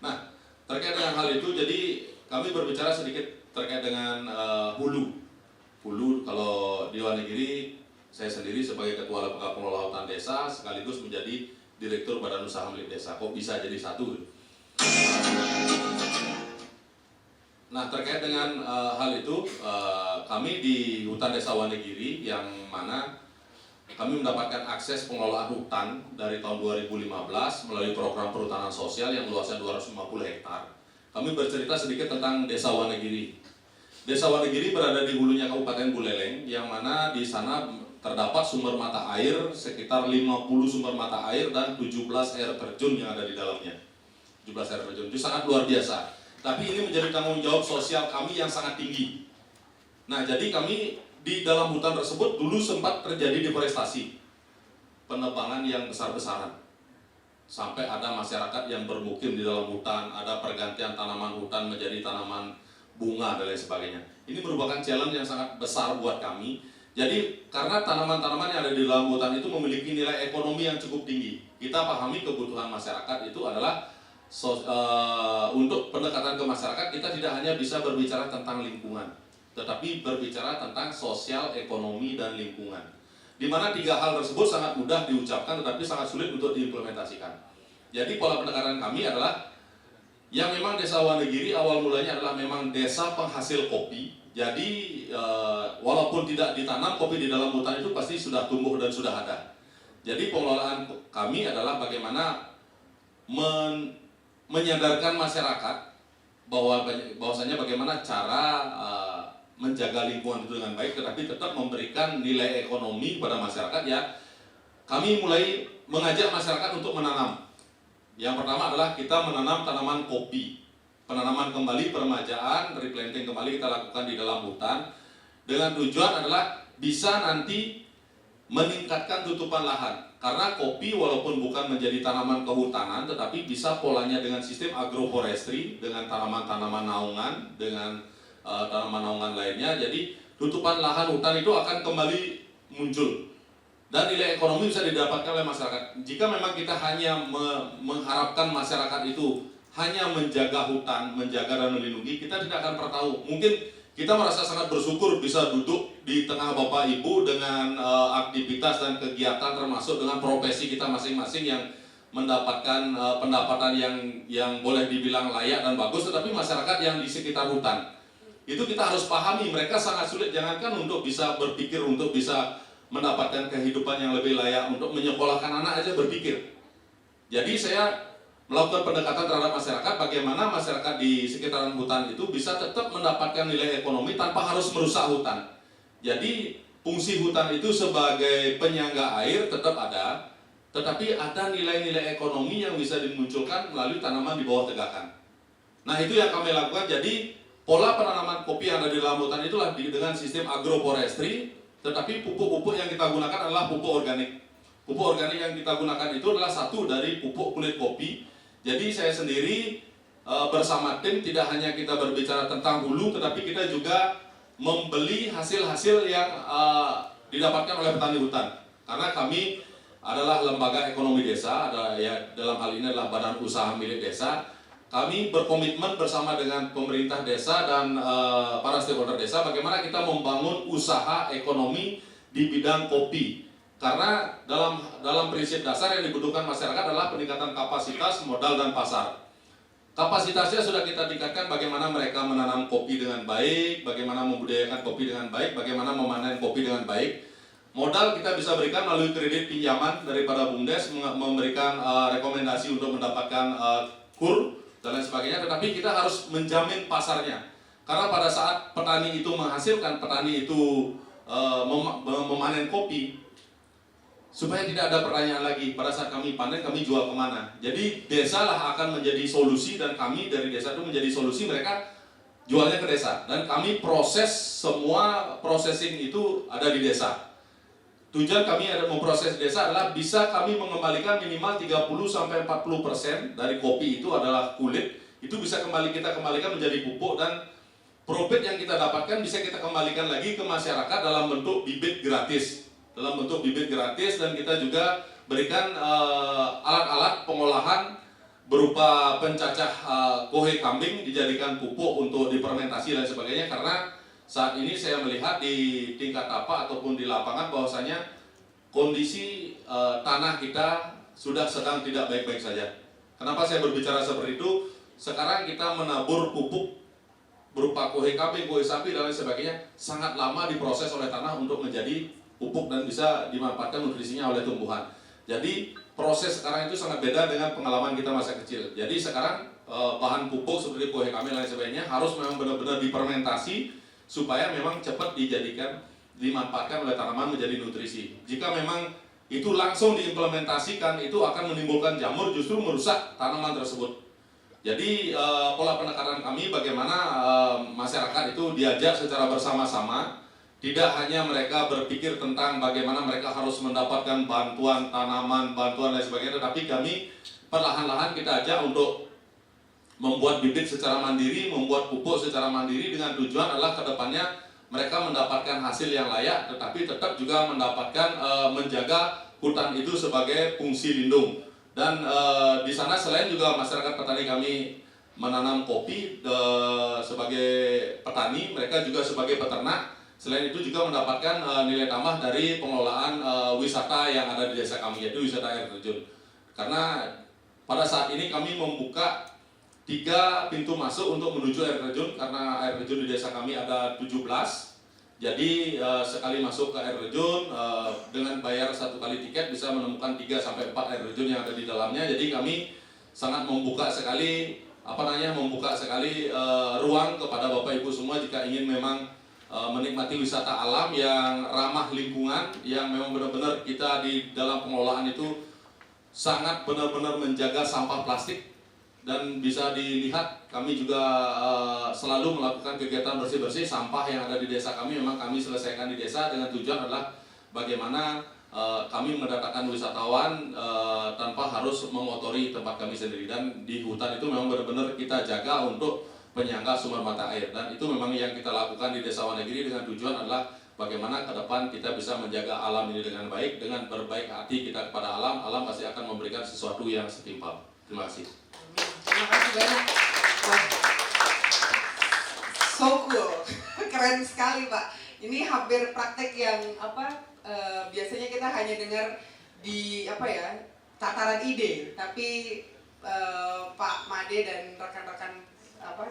Nah, terkait dengan hal itu, jadi kami berbicara sedikit terkait dengan hulu. Hulu, kalau di Wanagiri, saya sendiri sebagai Ketua Lembaga Pengelola Hutan Desa sekaligus menjadi Direktur Badan Usaha Milik Desa. Kok bisa jadi satu? Nah, terkait dengan hal itu, kami di Hutan Desa Wanagiri, yang mana kami mendapatkan akses pengelolaan hutan dari tahun 2015 melalui program perhutanan sosial yang luasnya 250 hektar. Kami bercerita sedikit tentang Desa Wanagiri. Desa Wanagiri berada di hulunya Kabupaten Buleleng, yang mana di sana terdapat sumber mata air sekitar 50 sumber mata air dan 17 air terjun yang ada di dalamnya. 17 air terjun itu sangat luar biasa. Tapi ini menjadi tanggung jawab sosial kami yang sangat tinggi. Nah, jadi kami di dalam hutan tersebut dulu sempat terjadi deforestasi, penebangan yang besar-besaran. Sampai ada masyarakat yang bermukim di dalam hutan, ada pergantian tanaman hutan menjadi tanaman bunga dan lain sebagainya. Ini merupakan challenge yang sangat besar buat kami. Jadi karena tanaman-tanaman yang ada di dalam hutan itu memiliki nilai ekonomi yang cukup tinggi. Kita pahami kebutuhan masyarakat itu adalah untuk pendekatan ke masyarakat, kita tidak hanya bisa berbicara tentang lingkungan, tetapi berbicara tentang sosial, ekonomi, dan lingkungan. Di mana tiga hal tersebut sangat mudah diucapkan tetapi sangat sulit untuk diimplementasikan. Jadi pola pendekatan kami adalah yang memang Desa Wanagiri awal mulanya adalah memang desa penghasil kopi. Jadi walaupun tidak ditanam, kopi di dalam hutan itu pasti sudah tumbuh dan sudah ada. Jadi pengelolaan kami adalah bagaimana menyadarkan masyarakat bahwasanya bagaimana cara menjaga lingkungan itu dengan baik, tetapi tetap memberikan nilai ekonomi kepada masyarakat. Ya, kami mulai mengajak masyarakat untuk menanam. Yang pertama adalah kita menanam tanaman kopi, penanaman kembali, peremajaan, replanting kembali kita lakukan di dalam hutan dengan tujuan adalah bisa nanti meningkatkan tutupan lahan. Karena kopi walaupun bukan menjadi tanaman kehutanan, tetapi bisa polanya dengan sistem agroforestry, dengan tanaman-tanaman naungan, dengan tanaman naungan lainnya. Jadi tutupan lahan hutan itu akan kembali muncul. Dan nilai ekonomi bisa didapatkan oleh masyarakat. Jika memang kita hanya mengharapkan masyarakat itu hanya menjaga hutan, menjaga dan melindungi, kita tidak akan pernah tahu. Mungkin kita merasa sangat bersyukur bisa duduk di tengah Bapak Ibu dengan aktivitas dan kegiatan termasuk dengan profesi kita masing-masing yang mendapatkan pendapatan yang boleh dibilang layak dan bagus, tetapi masyarakat yang di sekitar hutan itu kita harus pahami mereka sangat sulit, jangankan untuk bisa berpikir untuk bisa mendapatkan kehidupan yang lebih layak, untuk menyekolahkan anak aja berpikir. Jadi saya melakukan pendekatan terhadap masyarakat, bagaimana masyarakat di sekitaran hutan itu bisa tetap mendapatkan nilai ekonomi tanpa harus merusak hutan. Jadi fungsi hutan itu sebagai penyangga air tetap ada, tetapi ada nilai-nilai ekonomi yang bisa dimunculkan melalui tanaman di bawah tegakan. Nah, itu yang kami lakukan. Jadi pola penanaman kopi yang ada di dalam hutan itulah dengan sistem agroforestry, tetapi pupuk-pupuk yang kita gunakan adalah pupuk organik. Pupuk organik yang kita gunakan itu adalah satu dari pupuk kulit kopi. Jadi saya sendiri bersama tim tidak hanya kita berbicara tentang hulu, tetapi kita juga membeli hasil-hasil yang didapatkan oleh petani hutan. Karena kami adalah lembaga ekonomi desa, ada ya dalam hal ini adalah badan usaha milik desa. kami berkomitmen bersama dengan pemerintah desa dan para stakeholder desa bagaimana kita membangun usaha ekonomi di bidang kopi. Karena dalam prinsip dasar yang dibutuhkan masyarakat adalah peningkatan kapasitas, modal, dan pasar. Kapasitasnya sudah kita tingkatkan bagaimana mereka menanam kopi dengan baik, bagaimana membudidayakan kopi dengan baik, bagaimana memanen kopi dengan baik. Modal kita bisa berikan melalui kredit pinjaman daripada BUMDes, memberikan rekomendasi untuk mendapatkan KUR dan lain sebagainya, tetapi kita harus menjamin pasarnya. Karena pada saat petani itu menghasilkan, petani itu memanen kopi, supaya tidak ada pertanyaan lagi pada saat kami panen kami jual kemana. Jadi desa lah akan menjadi solusi dan kami dari desa itu menjadi solusi, mereka jualnya ke desa dan kami proses semua processing itu ada di desa. Tujuan kami ada memproses desa adalah bisa kami mengembalikan minimal 30-40% dari kopi itu adalah kulit, itu bisa kita kembalikan menjadi pupuk dan profit yang kita dapatkan bisa kita kembalikan lagi ke masyarakat dalam bentuk bibit gratis. Dan kita juga berikan alat-alat pengolahan berupa pencacah kohe kambing dijadikan pupuk untuk difermentasi dan sebagainya, karena saat ini saya melihat di tingkat tapak ataupun di lapangan bahwasanya kondisi tanah kita sudah sedang tidak baik-baik saja. Kenapa saya berbicara seperti itu? Sekarang kita menabur pupuk berupa kohe kambing, kohe sapi dan lain sebagainya sangat lama diproses oleh tanah untuk menjadi pupuk dan bisa dimanfaatkan nutrisinya oleh tumbuhan. Jadi proses sekarang itu sangat beda dengan pengalaman kita masa kecil. Jadi sekarang bahan pupuk seperti kohe kambing dan lain sebagainya harus memang benar-benar difermentasi supaya memang cepat dimanfaatkan oleh tanaman menjadi nutrisi. Jika memang itu langsung diimplementasikan, itu akan menimbulkan jamur, justru merusak tanaman tersebut. Jadi pola penekanan kami bagaimana masyarakat itu diajak secara bersama-sama. Tidak hanya mereka berpikir tentang bagaimana mereka harus mendapatkan bantuan tanaman, bantuan dan sebagainya, tetapi kami perlahan-lahan kita ajak untuk membuat bibit secara mandiri, membuat pupuk secara mandiri dengan tujuan adalah kedepannya mereka mendapatkan hasil yang layak, tetapi tetap juga mendapatkan menjaga hutan itu sebagai fungsi lindung. Dan di sana selain juga masyarakat petani kami menanam kopi sebagai petani, mereka juga sebagai peternak. Selain itu juga mendapatkan nilai tambah dari pengelolaan wisata yang ada di desa kami, yaitu wisata air terjun. Karena pada saat ini kami membuka 3 pintu masuk untuk menuju air terjun, karena air terjun di desa kami ada 17. Jadi sekali masuk ke air terjun dengan bayar 1 kali tiket bisa menemukan 3-4 air terjun yang ada di dalamnya. Jadi kami sangat membuka sekali ruang kepada Bapak Ibu semua jika ingin memang menikmati wisata alam yang ramah lingkungan, yang memang benar-benar kita di dalam pengelolaan itu sangat benar-benar menjaga sampah plastik. Dan bisa dilihat kami juga selalu melakukan kegiatan bersih-bersih sampah yang ada di desa kami. Memang kami selesaikan di desa dengan tujuan adalah bagaimana kami mendatangkan wisatawan tanpa harus mengotori tempat kami sendiri. Dan di hutan itu memang benar-benar kita jaga untuk penyangga sumber mata air, dan itu memang yang kita lakukan di Desa Wonogiri dengan tujuan adalah bagaimana ke depan kita bisa menjaga alam ini dengan baik, dengan berbaik hati kita kepada alam. Alam pasti akan memberikan sesuatu yang setimpal. Terima kasih. Terima kasih banyak. Wah, so cool, keren sekali Pak. Ini hampir praktek yang biasanya kita hanya dengar di tataran ide, tapi Pak Made dan rekan-rekan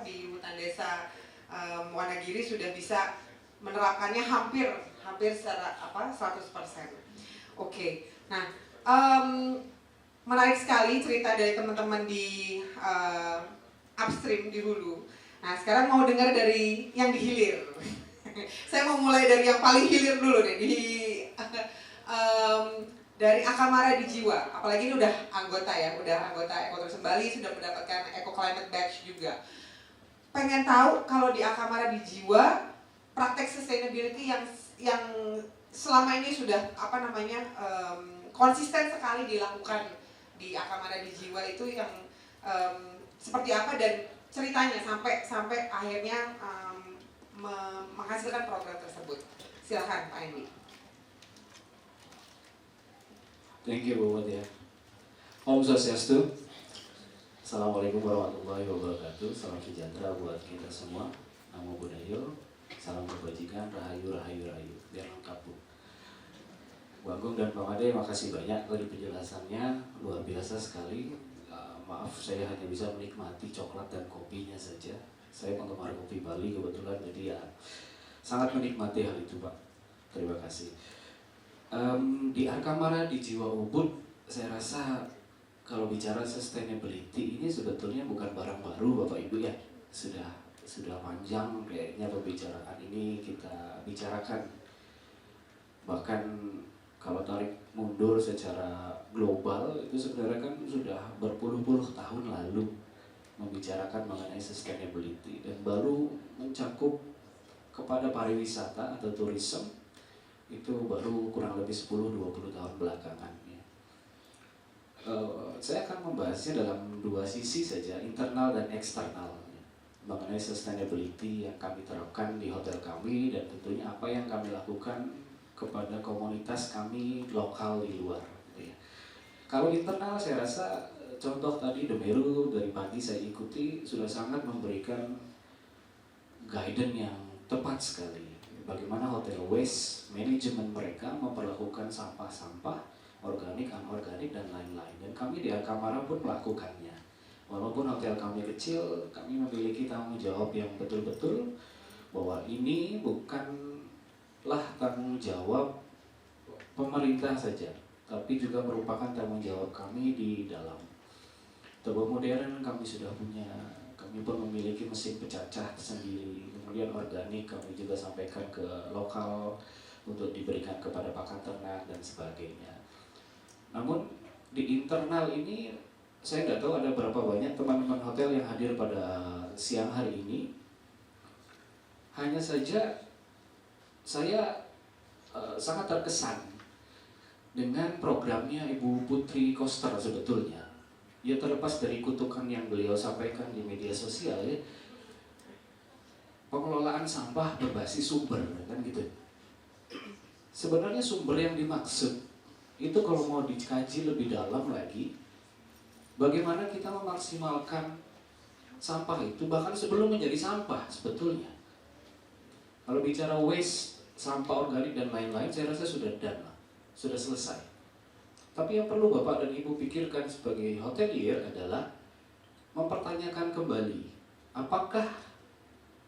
di hutan desa Wonogiri sudah bisa menerapkannya hampir secara 100%. Oke. Nah, menarik sekali cerita dari teman-teman di upstream di hulu. Nah, sekarang mau dengar dari yang di hilir. Saya mau mulai dari yang paling hilir dulu nih, dari Akamara di Jiwa. Apalagi ini udah anggota Ekotourism Bali, sudah mendapatkan Eco Climate Badge juga. Pengen tahu kalau di Akamara di Jiwa praktek sustainability yang selama ini sudah konsisten sekali dilakukan di Akamara di Jiwa itu yang seperti apa dan ceritanya sampai akhirnya menghasilkan program tersebut. Silakan Pak Endi. Thank you Bu Mutia. Om Swastiastu. Assalamualaikum warahmatullahi wabarakatuh. Salam sejahtera buat kita semua. Namo Buddhaya. Salam kebajikan. Rahayu, rahayu, rahayu. Biar lengkap, Bu. Bu Agung dan Pak Made, makasih banyak tadi penjelasannya. Luar biasa sekali. Maaf, saya hanya bisa menikmati coklat dan kopinya saja. Saya penggemar kopi Bali kebetulan, jadi ya sangat menikmati hal itu, Pak. Terima kasih. Di Arkamara, di Jiwa Ubud, saya rasa kalau bicara sustainability ini sebetulnya bukan barang baru Bapak Ibu ya. Sudah panjang kayaknya pembicaraan ini kita bicarakan. Bahkan kalau tarik mundur secara global itu sebenarnya kan sudah berpuluh-puluh tahun lalu membicarakan mengenai sustainability dan baru mencakup kepada pariwisata atau tourism itu baru kurang lebih 10-20 tahun belakangan. Saya akan membahasnya dalam dua sisi saja, internal dan eksternal, mengenai sustainability yang kami terapkan di hotel kami dan tentunya apa yang kami lakukan kepada komunitas kami lokal di luar. Kalau internal saya rasa contoh tadi The Meru dari pagi saya ikuti sudah sangat memberikan guidance yang tepat sekali. Bagaimana hotel waste management mereka memperlakukan sampah-sampah organik, anorganik, dan lain-lain. Dan kami di Arkamara pun melakukannya. Walaupun hotel kami kecil, kami memiliki tanggung jawab yang betul-betul bahwa ini bukanlah tanggung jawab pemerintah saja, tapi juga merupakan tanggung jawab kami di dalam. Turbo modern kami sudah punya, kami pun memiliki mesin pecacah sendiri. Kemudian organik kami juga sampaikan ke lokal untuk diberikan kepada pakan ternak dan sebagainya. Namun di internal ini saya nggak tahu ada berapa banyak teman-teman hotel yang hadir pada siang hari ini. Hanya saja saya sangat terkesan dengan programnya Ibu Putri Koster sebetulnya. Ya terlepas dari kutukan yang beliau sampaikan di media sosial ya, pengelolaan sampah berbasis sumber kan gitu. Sebenarnya sumber yang dimaksud itu kalau mau dikaji lebih dalam lagi, bagaimana kita memaksimalkan sampah itu bahkan sebelum menjadi sampah sebetulnya. Kalau bicara waste, sampah organik dan lain-lain, saya rasa sudah done lah, sudah selesai. Tapi yang perlu Bapak dan Ibu pikirkan sebagai hotelier adalah mempertanyakan kembali, apakah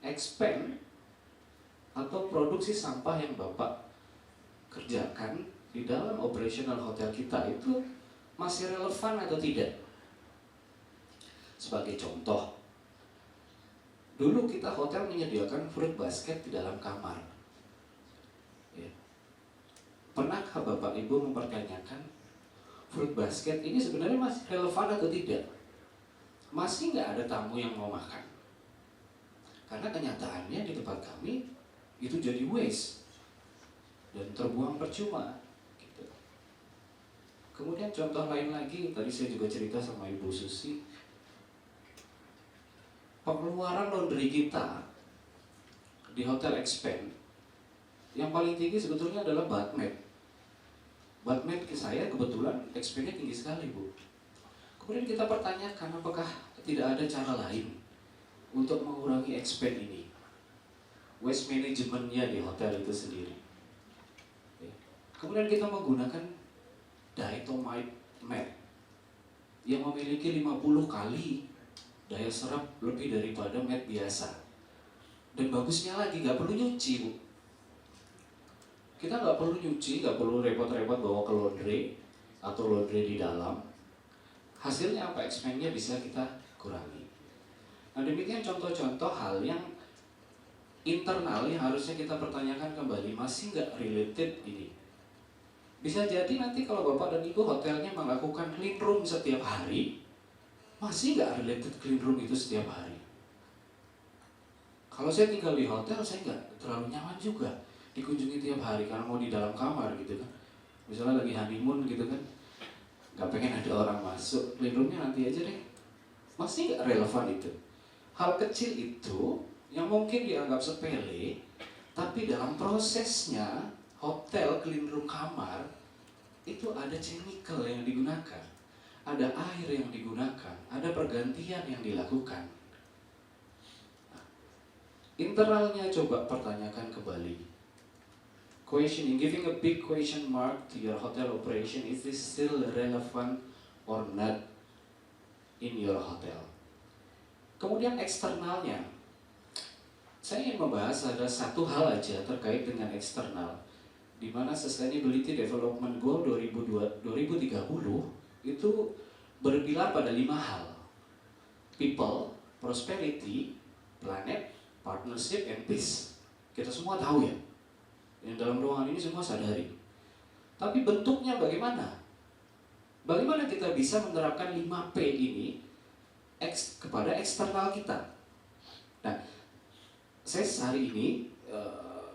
expand atau produksi sampah yang Bapak kerjakan di dalam operasional hotel kita itu masih relevan atau tidak? Sebagai contoh, dulu kita hotel menyediakan fruit basket di dalam kamar. Ya. Pernahkah Bapak Ibu mempertanyakan fruit basket ini sebenarnya masih relevan atau tidak? Masih nggak ada tamu yang mau makan? Karena kenyataannya di tempat kami itu jadi waste dan terbuang percuma. Kemudian contoh lain lagi, tadi saya juga cerita sama Ibu Susi, pengeluaran laundry kita di Hotel Expand yang paling tinggi sebetulnya adalah bathmat. Bathmat ke saya kebetulan Expand-nya tinggi sekali, Bu. Kemudian kita pertanyakan apakah tidak ada cara lain untuk mengurangi Expand ini, waste management-nya di hotel itu sendiri. Kemudian kita menggunakan diatomite mat yang memiliki 50 kali daya serap lebih daripada mat biasa. Dan bagusnya lagi, nggak perlu nyuci, Bu. Kita nggak perlu nyuci, nggak perlu repot-repot bawa ke laundry atau laundry di dalam. Hasilnya apa? Expand-nya bisa kita kurangi. Nah demikian contoh-contoh hal yang internal yang harusnya kita pertanyakan kembali, masih nggak related ini. Bisa jadi nanti kalau Bapak dan Ibu hotelnya melakukan clean room setiap hari, masih nggak related clean room itu setiap hari. Kalau saya tinggal di hotel, saya nggak terlalu nyaman juga dikunjungi tiap hari karena mau di dalam kamar gitu kan. Misalnya lagi honeymoon gitu kan, nggak pengen ada orang masuk, clean roomnya nanti aja deh. Masih nggak relevan itu. Hal kecil itu yang mungkin dianggap sepele, tapi dalam prosesnya hotel clean room kamar itu ada chemical yang digunakan, ada air yang digunakan, ada pergantian yang dilakukan. Nah, internalnya coba pertanyakan kembali. Questioning, giving a big question mark to your hotel operation, is this still relevant or not in your hotel? Kemudian eksternalnya, saya ingin membahas ada satu hal aja terkait dengan eksternal, di mana Sustainability Development Goal 2030 itu berpilar pada 5 hal: people, prosperity, planet, partnership, and peace. Kita semua tahu ya, yang dalam ruangan ini semua sadari. Tapi bentuknya bagaimana? Bagaimana kita bisa menerapkan 5P ini kepada eksternal kita? Nah, saya hari ini,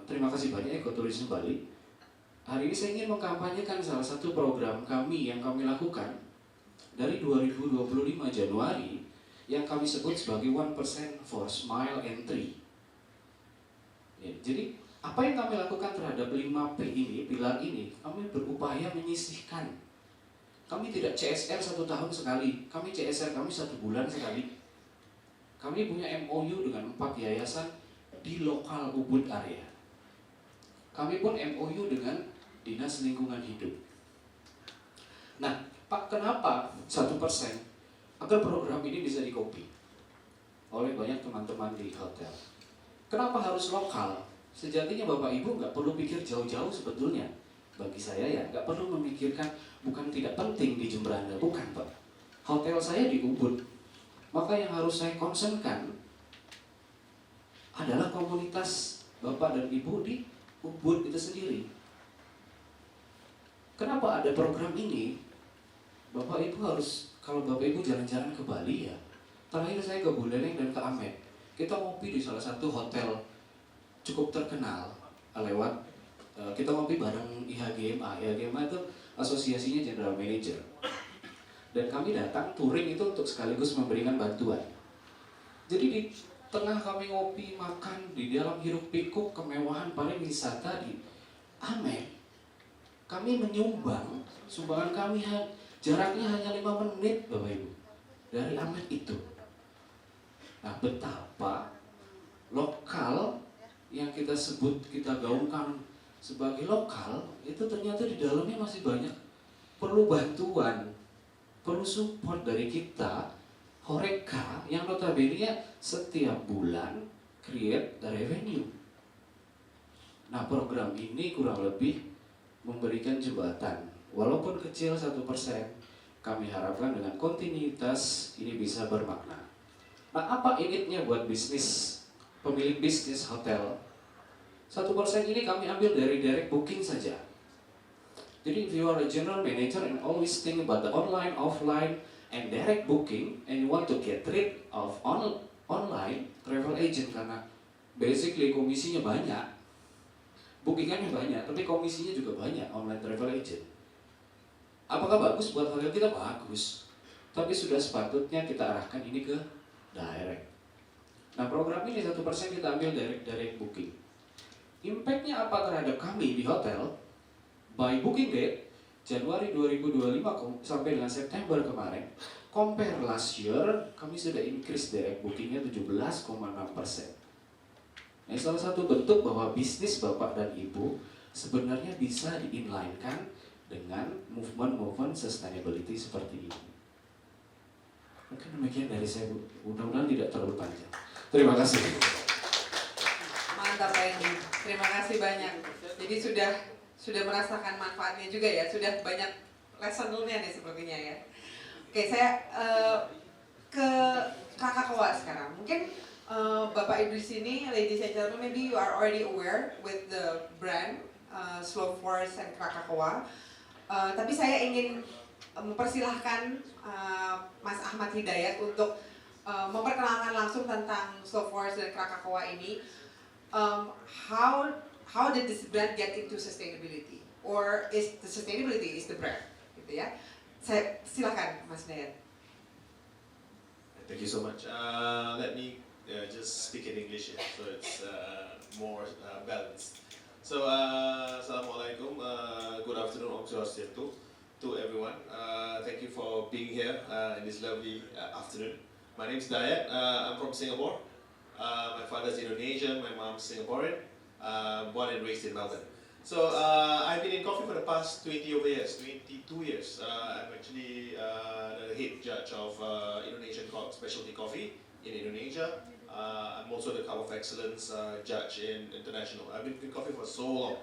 terima kasih banyak Ekoturisme Bali. Hari ini saya ingin mengkampanyekan salah satu program kami yang kami lakukan dari 2025 Januari yang kami sebut sebagai 1% for Smile and Tree. Ya, jadi apa yang kami lakukan terhadap 5P ini, pilar ini, kami berupaya menyisihkan. Kami tidak CSR 1 tahun sekali, kami CSR kami 1 bulan sekali. Kami punya MOU dengan 4 yayasan di lokal Ubud area. Kami pun MOU dengan Dinas Lingkungan Hidup. Nah, Pak, kenapa 1%? Agar program ini bisa di-copy oleh banyak teman-teman di hotel. Kenapa harus lokal? Sejatinya Bapak Ibu nggak perlu pikir jauh-jauh sebetulnya. Bagi saya ya, nggak perlu memikirkan, bukan tidak penting di Jemberana, bukan Pak. Hotel saya di Ubud, maka yang harus saya concernkan adalah komunitas Bapak dan Ibu di Ubud itu sendiri. Kenapa ada program ini? Bapak Ibu harus, kalau Bapak Ibu jalan-jalan ke Bali ya, terakhir saya ke Buleleng dan ke Amet, kita ngopi di salah satu hotel cukup terkenal lewat kita ngopi bareng IHGMA. IHGMA itu asosiasinya General Manager, dan kami datang touring itu untuk sekaligus memberikan bantuan. Jadi di tengah kami ngopi, makan, di dalam hiruk pikuk kemewahan pariwisata di Amet, kami menyumbang, sumbangan kami jaraknya hanya 5 menit Bapak Ibu dari Amet itu. Nah, betapa lokal yang kita sebut, kita gaungkan sebagai lokal, itu ternyata di dalamnya masih banyak perlu bantuan, perlu support dari kita, Horeca, yang notabene setiap bulan create the revenue. Nah, program ini kurang lebih memberikan jembatan, walaupun kecil 1%, kami harapkan dengan kontinuitas ini bisa bermakna. Nah, apa initnya buat bisnis, pemilik bisnis hotel? 1% ini kami ambil dari direct booking saja. Jadi if you are a general manager and always think about the online, offline, and direct booking, and you want to get rid of online travel agent, karena basically komisinya banyak, bookingannya banyak, tapi komisinya juga banyak online travel agent. Apakah bagus buat hotel kita? Bagus. Tapi sudah sepatutnya kita arahkan ini ke direct. Nah, program ini 1% kita ambil direct booking. Impact-nya apa terhadap kami di hotel? By booking date, Januari 2025 sampai dengan September kemarin, compare last year, kami sudah increase direct bookingnya 17,6%. Nah, salah satu bentuk bahwa bisnis Bapak dan Ibu sebenarnya bisa di-inline-kan dengan movement-movement sustainability seperti ini. Mungkin demikian dari saya, Bu. Mudah-mudahan tidak terlalu panjang. Terima kasih. Mantap Pak Endi, terima kasih banyak. Jadi sudah merasakan manfaatnya juga ya, sudah banyak lesson learn-nya nih sepertinya ya. Oke, saya ke Krakatoa sekarang. Mungkin Bapak Ibu di sini, ladies and gentlemen, maybe you are already aware with the brand Slow Forest and Krakatoa. Tapi saya ingin mempersilahkan Mas Ahmad Hidayat untuk memperkenalkan langsung tentang Slow Forest dan Krakatoa ini. How did this brand get into sustainability, or is the sustainability is the brand, gitu ya? Saya silakan Mas Hidayat. Thank you so much. Let me just speak in English, so it's more balanced. So, Assalamualaikum, good afternoon, Om Swastiastu. to everyone. Thank you for being here in this lovely afternoon. My name is Dayat. I'm from Singapore. My father's Indonesian, my mom's Singaporean. Born and raised in Melbourne. So I've been in coffee for the past 22 years. I'm actually the head judge of Indonesian specialty coffee in Indonesia. I'm also the Cup of Excellence judge in international. I've been in coffee for so long.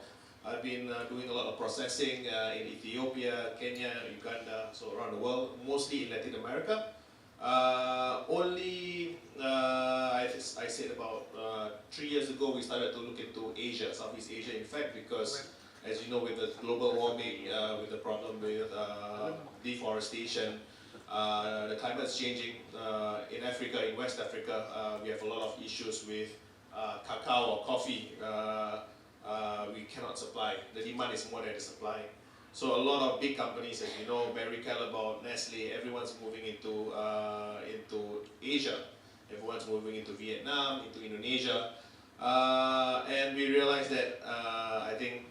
I've been doing a lot of processing in Ethiopia, Kenya, Uganda, so around the world, mostly in Latin America. I said about 3 years ago we started to look into Asia, Southeast Asia, in fact, because as you know, with the global warming, with the problem with deforestation, the climate is changing. In Africa, in West Africa, we have a lot of issues with cacao or coffee. We cannot supply. The demand is more than the supply. So a lot of big companies, as you know, Barry Callebaut, Nestle, everyone's moving into Asia. Everyone's moving into Vietnam, into Indonesia, and we realized that I think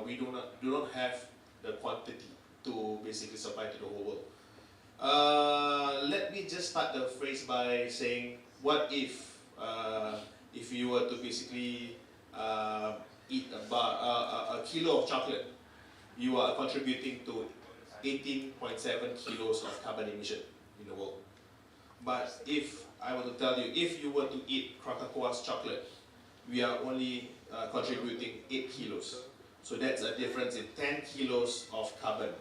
we do not have the quantity to basically supply to the whole world. Let me just start the phrase by saying, what if you were to basically eat about a kilo of chocolate, you are contributing to 18.7 kilos of carbon emission in the world. But if I were to tell you, if you were to eat Coca-Cola's chocolate, we are only contributing 8 kilos. So that's a difference in 10 kilos of carbon.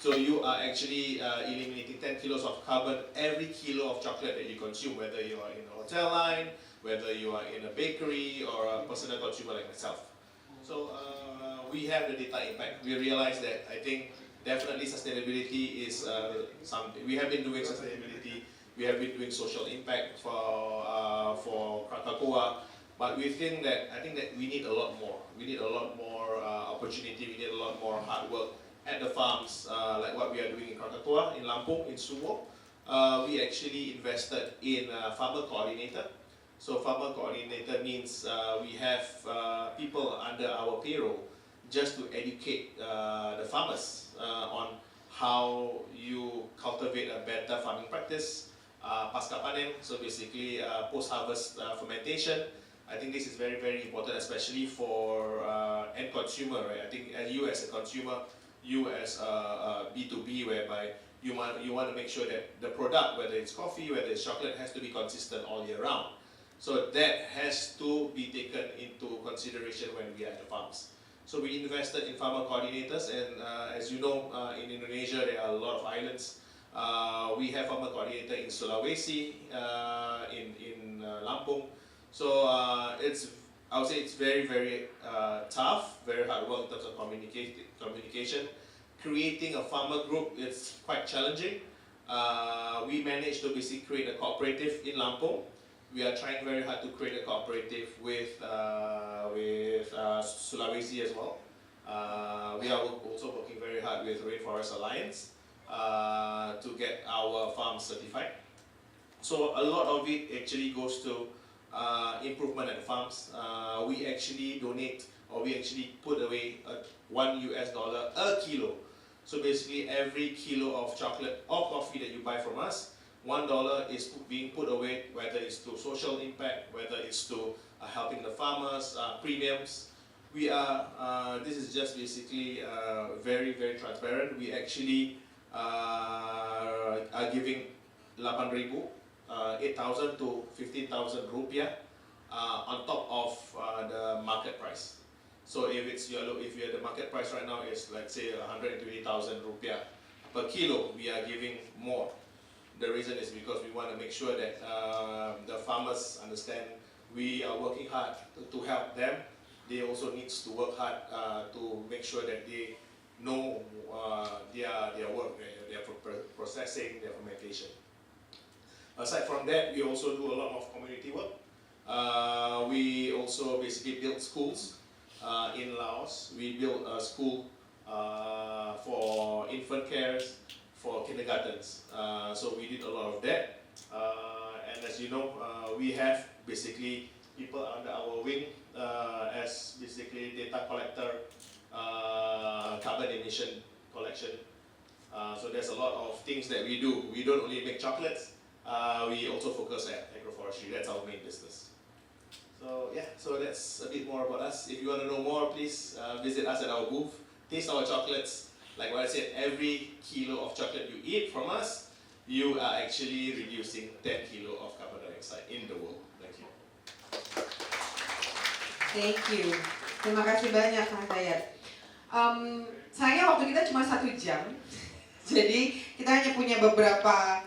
So you are actually eliminating 10 kilos of carbon every kilo of chocolate that you consume, whether you are in a hotel line, whether you are in a bakery or a personal consumer like myself. So we have the data impact. We realize that I think definitely sustainability is something. We have been doing sustainability. We have been doing social impact for Coca-Cola, but we think that I think that we need a lot more. We need a lot more opportunity. We need a lot more hard work at the farms, like what we are doing in Coca-Cola in Lampung, in Suwo. We actually invested in a farmer coordinator. So farmer coordinator means we have people under our payroll just to educate the farmers on how you cultivate a better farming practice, pasca panen, so basically post-harvest fermentation. I think this is very, very important, especially for end consumer, right? I think as you as a consumer, you as a B2B, whereby you want to make sure that the product, whether it's coffee, whether it's chocolate, has to be consistent all year round. So that has to be taken into consideration when we are at the farms. So we invested in farmer coordinators, and as you know, in Indonesia there are a lot of islands. We have farmer coordinator in Sulawesi, in Lampung. So I would say it's very, very tough, very hard work in terms of communication. Creating a farmer group is quite challenging. We managed to basically create a cooperative in Lampung. We are trying very hard to create a cooperative with Sulawesi as well. We are also working very hard with Rainforest Alliance to get our farms certified. So a lot of it actually goes to improvement at the farms. We actually donate, or we actually put away $1 a kilo. So basically every kilo of chocolate or coffee that you buy from us, $1 is being put away, whether it's to social impact, whether it's to helping the farmers, premiums. We are, this is just basically very, very transparent. We actually are giving 8,000 to 15,000 rupiah on top of the market price. So if the market price right now is, let's say, 120,000 rupiah per kilo, we are giving more. The reason is because we want to make sure that the farmers understand we are working hard to help them. They also need to work hard to make sure that they know their work, their processing, their fermentation. Aside from that, we also do a lot of community work. We also basically build schools in Laos. We built a school for infant cares, for kindergartens. So we did a lot of that. And as you know, we have basically people under our wing as basically data collector, carbon emission collection. So there's a lot of things that we do. We don't only make chocolates, we also focus at agroforestry. That's our main business. So yeah, so that's a bit more about us. If you want to know more, please visit us at our booth, taste our chocolates. Like what I said, every kilo of chocolate you eat from us, you are actually reducing 10 kilo of carbon dioxide in the world. Thank you. Thank you. Terima kasih banyak Mas Dayat. Sayangnya waktu kita cuma 1 jam, jadi kita hanya punya beberapa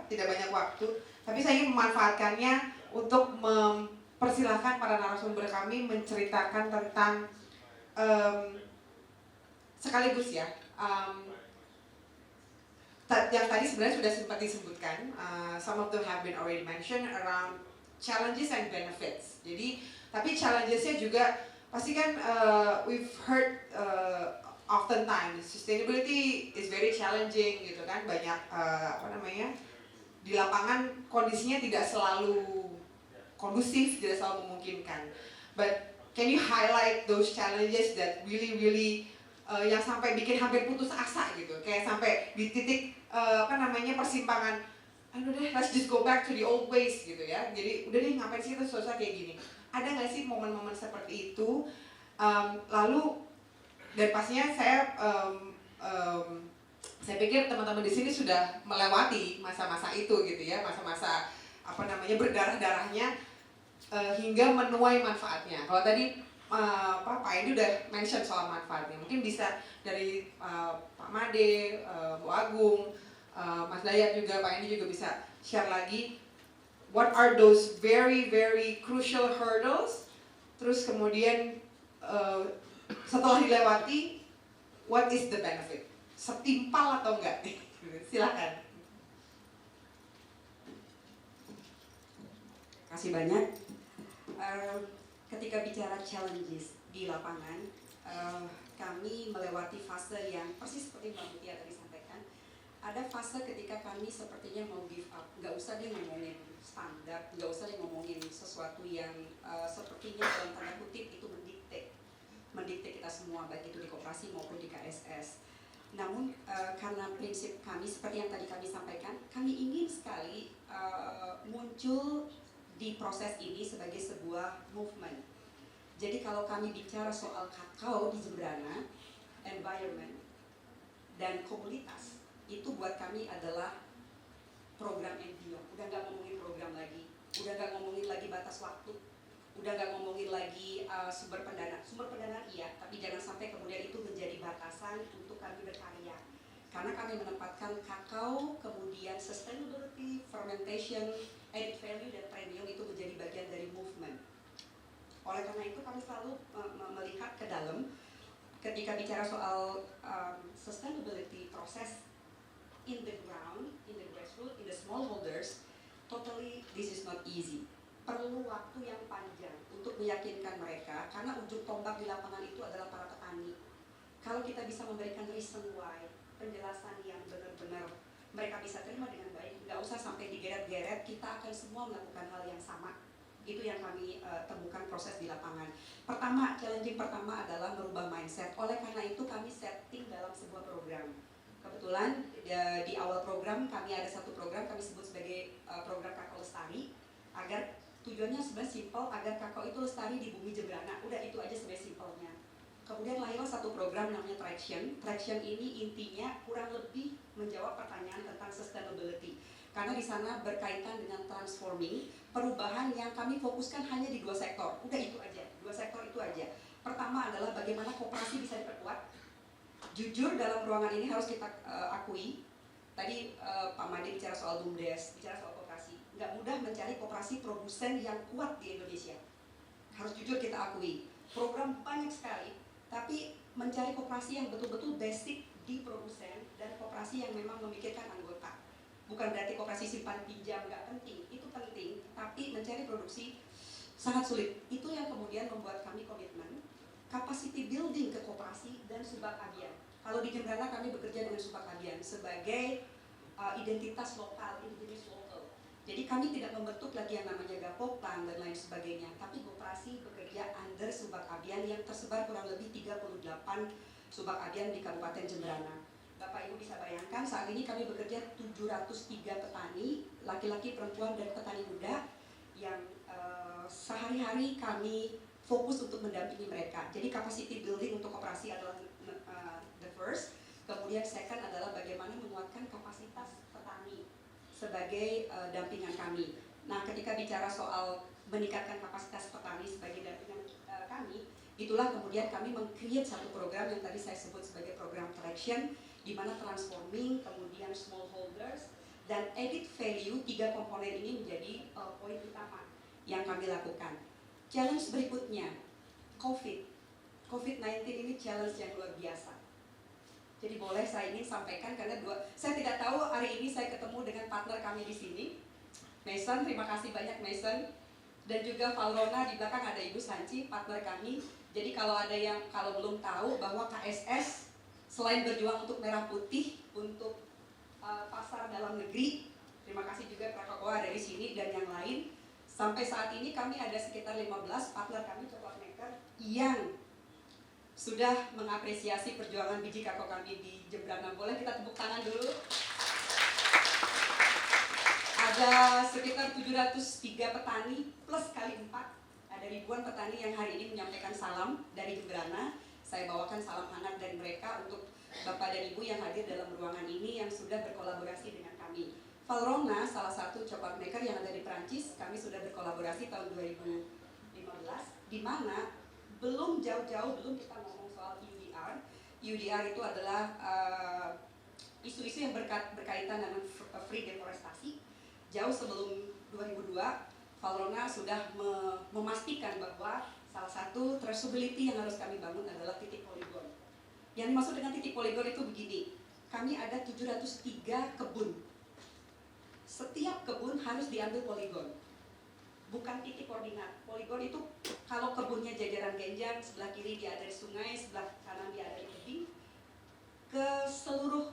tidak banyak waktu. Tapi saya ingin memanfaatkannya untuk mempersilahkan para narasumber kami menceritakan tentang sekaligus ya. Yang tadi sebenarnya sudah sempat disebutkan, some of them have been already mentioned around challenges and benefits. Jadi, tapi challengesnya juga pasti kan we've heard oftentimes sustainability is very challenging gitu kan, banyak di lapangan kondisinya tidak selalu kondusif, tidak selalu memungkinkan. But can you highlight those challenges that really yang sampai bikin hampir putus asa gitu, kayak sampai di titik persimpangan, aduh deh, let's just go back to the old ways gitu ya. Jadi udah deh, ngapain sih kita susah kayak gini. Ada nggak sih momen-momen seperti itu? Lalu dan pastinya saya pikir teman-teman di sini sudah melewati masa-masa itu gitu ya, masa-masa berdarah-darahnya hingga menuai manfaatnya. Kalau tadi Pak Endi udah mention soal manfaatnya, mungkin bisa dari Pak Made, Bu Agung, Mas Dayat juga, Pak Endi juga bisa share lagi what are those very crucial hurdles, terus kemudian setelah dilewati what is the benefit, setimpal atau enggak? Silakan. Terima kasih banyak. Ketika bicara challenges di lapangan, kami melewati fase yang persis seperti Mbak Mutia tadi sampaikan. Ada fase ketika kami sepertinya mau give up, nggak usah deh ngomongin standar, nggak usah deh ngomongin sesuatu yang sepertinya dalam tanda kutip itu mendikte kita semua, baik itu di koperasi maupun di KSS. Namun karena prinsip kami seperti yang tadi kami sampaikan, kami ingin sekali muncul di proses ini sebagai sebuah movement. Jadi kalau kami bicara soal kakao di Jemberana, environment dan komunitas, itu buat kami adalah program and beyond. Udah nggak ngomongin program lagi, udah nggak ngomongin lagi batas waktu, udah nggak ngomongin lagi sumber pendanaan iya, tapi jangan sampai kemudian itu menjadi batasan untuk kami berkarya. Karena kami menempatkan kakao, kemudian sustainability, fermentation, added value dan premium itu menjadi bagian dari movement. Oleh karena itu kami selalu melihat ke dalam ketika bicara soal sustainability proses in the ground, in the grassroots, in the smallholders, totally this is not easy. Perlu waktu yang panjang untuk meyakinkan mereka, karena ujung tombak di lapangan itu adalah para petani. Kalau kita bisa memberikan reason why, penjelasan yang benar-benar mereka bisa terima dengan baik, nggak usah sampai digeret-geret, kita akan semua melakukan hal yang sama. Itu yang kami temukan proses di lapangan. Pertama, challenging pertama adalah merubah mindset. Oleh karena itu kami setting dalam sebuah program. Kebetulan di awal program kami ada satu program kami sebut sebagai program Kakao Lestari, agar tujuannya sebenarnya simpel, agar kakao itu lestari di bumi Jemberana. Udah itu aja sebenarnya simpelnya. Kemudian lahirlah satu program namanya Traction. Traction ini intinya kurang lebih menjawab pertanyaan tentang sustainability. Karena di sana berkaitan dengan transforming, perubahan yang kami fokuskan hanya di 2 sektor. Udah itu aja, 2 sektor itu aja. Pertama adalah bagaimana koperasi bisa diperkuat. Jujur dalam ruangan ini harus kita akui. Tadi Pak Made bicara soal BUMDes, bicara soal koperasi. Nggak mudah mencari koperasi produsen yang kuat di Indonesia. Harus jujur kita akui. Program banyak sekali, tapi mencari koperasi yang betul-betul basic di produsen dan koperasi yang memang memikirkan anggota. Bukan berarti koperasi simpan pinjam nggak penting, itu penting, tapi mencari produksi sangat sulit. Itu yang kemudian membuat kami komitmen capacity building ke koperasi dan Subak Abian. Kalau di Jemberana kami bekerja dengan Subak Abian sebagai identitas lokal, indigenous local. Jadi kami tidak membentuk lagi yang namanya Gapoktan dan lain sebagainya, tapi koperasi bekerja under Subak Abian yang tersebar kurang lebih 38 Subak Adian di Kabupaten Jemberana. Bapak Ibu bisa bayangkan saat ini kami bekerja 703 petani, laki-laki, perempuan, dan petani muda yang sehari-hari kami fokus untuk mendampingi mereka. Jadi capacity building untuk koperasi adalah the first, kemudian second adalah bagaimana menguatkan kapasitas petani sebagai dampingan kami. Nah, ketika bicara soal meningkatkan kapasitas petani sebagai dampingan kami, itulah kemudian kami meng-create satu program yang tadi saya sebut sebagai program traction, di mana transforming, kemudian smallholders, dan added value, 3 komponen ini menjadi poin utama yang kami lakukan. Challenge berikutnya, COVID-19 ini challenge yang luar biasa. Jadi boleh saya ingin sampaikan karena saya tidak tahu hari ini saya ketemu dengan partner kami di sini, Mason, terima kasih banyak Mason, dan juga Valrona di belakang ada Ibu Sanci, partner kami. Jadi kalau belum tahu bahwa KSS selain berjuang untuk merah putih, untuk pasar dalam negeri, terima kasih juga Krakatoa dari sini dan yang lain. Sampai saat ini kami ada sekitar 15 partner kami Coklat Maker yang sudah mengapresiasi perjuangan biji kakao kami di Jemberana. Boleh kita tepuk tangan dulu? Ada sekitar 703 petani plus kali 4. Ada ribuan petani yang hari ini menyampaikan salam dari Jemberana. Saya bawakan salam hangat dari mereka untuk Bapak dan Ibu yang hadir dalam ruangan ini yang sudah berkolaborasi dengan kami. Valrona, salah satu coklat maker yang ada di Prancis, kami sudah berkolaborasi tahun 2015, di mana belum jauh-jauh, belum kita ngomong soal UDR. UDR itu adalah isu-isu yang berkaitan dengan free deforestasi. Jauh sebelum 2002, Valrona sudah memastikan bahwa salah satu traceability yang harus kami bangun adalah titik poligon. Yang dimaksud dengan titik poligon itu begini, kami ada 703 kebun. Setiap kebun harus diambil poligon, bukan titik koordinat. Poligon itu kalau kebunnya jajaran genjang, sebelah kiri dia ada di sungai, sebelah kanan dia ada di tebing, ke seluruh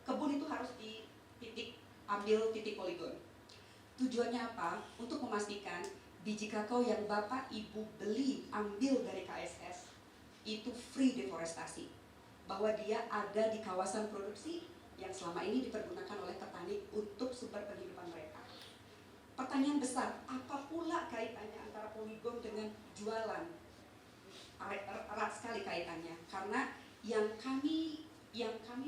kebun itu harus ambil titik poligon. Tujuannya apa? Untuk memastikan biji kakao yang Bapak Ibu beli ambil dari KSS itu free deforestasi, bahwa dia ada di kawasan produksi yang selama ini dipergunakan oleh petani untuk sumber penghidupan mereka. Pertanyaan besar, apa pula kaitannya antara poligon dengan jualan? Erat sekali kaitannya, karena yang kami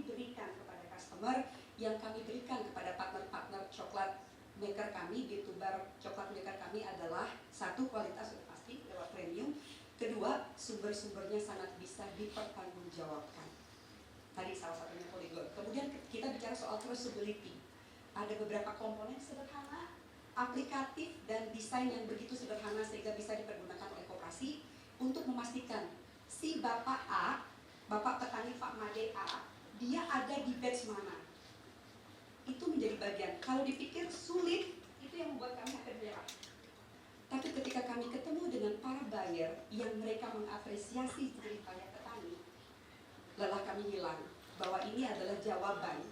berikan kepada customer, yang kami berikan kepada partner-partner coklat maker kami, youtuber coklat maker kami adalah satu, kualitas sudah pasti lewat premium, kedua, sumber-sumbernya sangat bisa dipertanggungjawabkan. Tadi salah satunya poligon. Kemudian kita bicara soal traceability. Ada beberapa komponen sederhana, aplikatif dan desain yang begitu sederhana sehingga bisa dipergunakan oleh koperasi untuk memastikan si Bapak A, Bapak petani Pak Made A, dia ada di batch mana. Itu menjadi bagian. Kalau dipikir sulit, itu yang membuat kami akan menyerah. Tapi ketika kami ketemu dengan para buyer yang mereka mengapresiasi ceritanya petani, lelah kami hilang bahwa ini adalah jawaban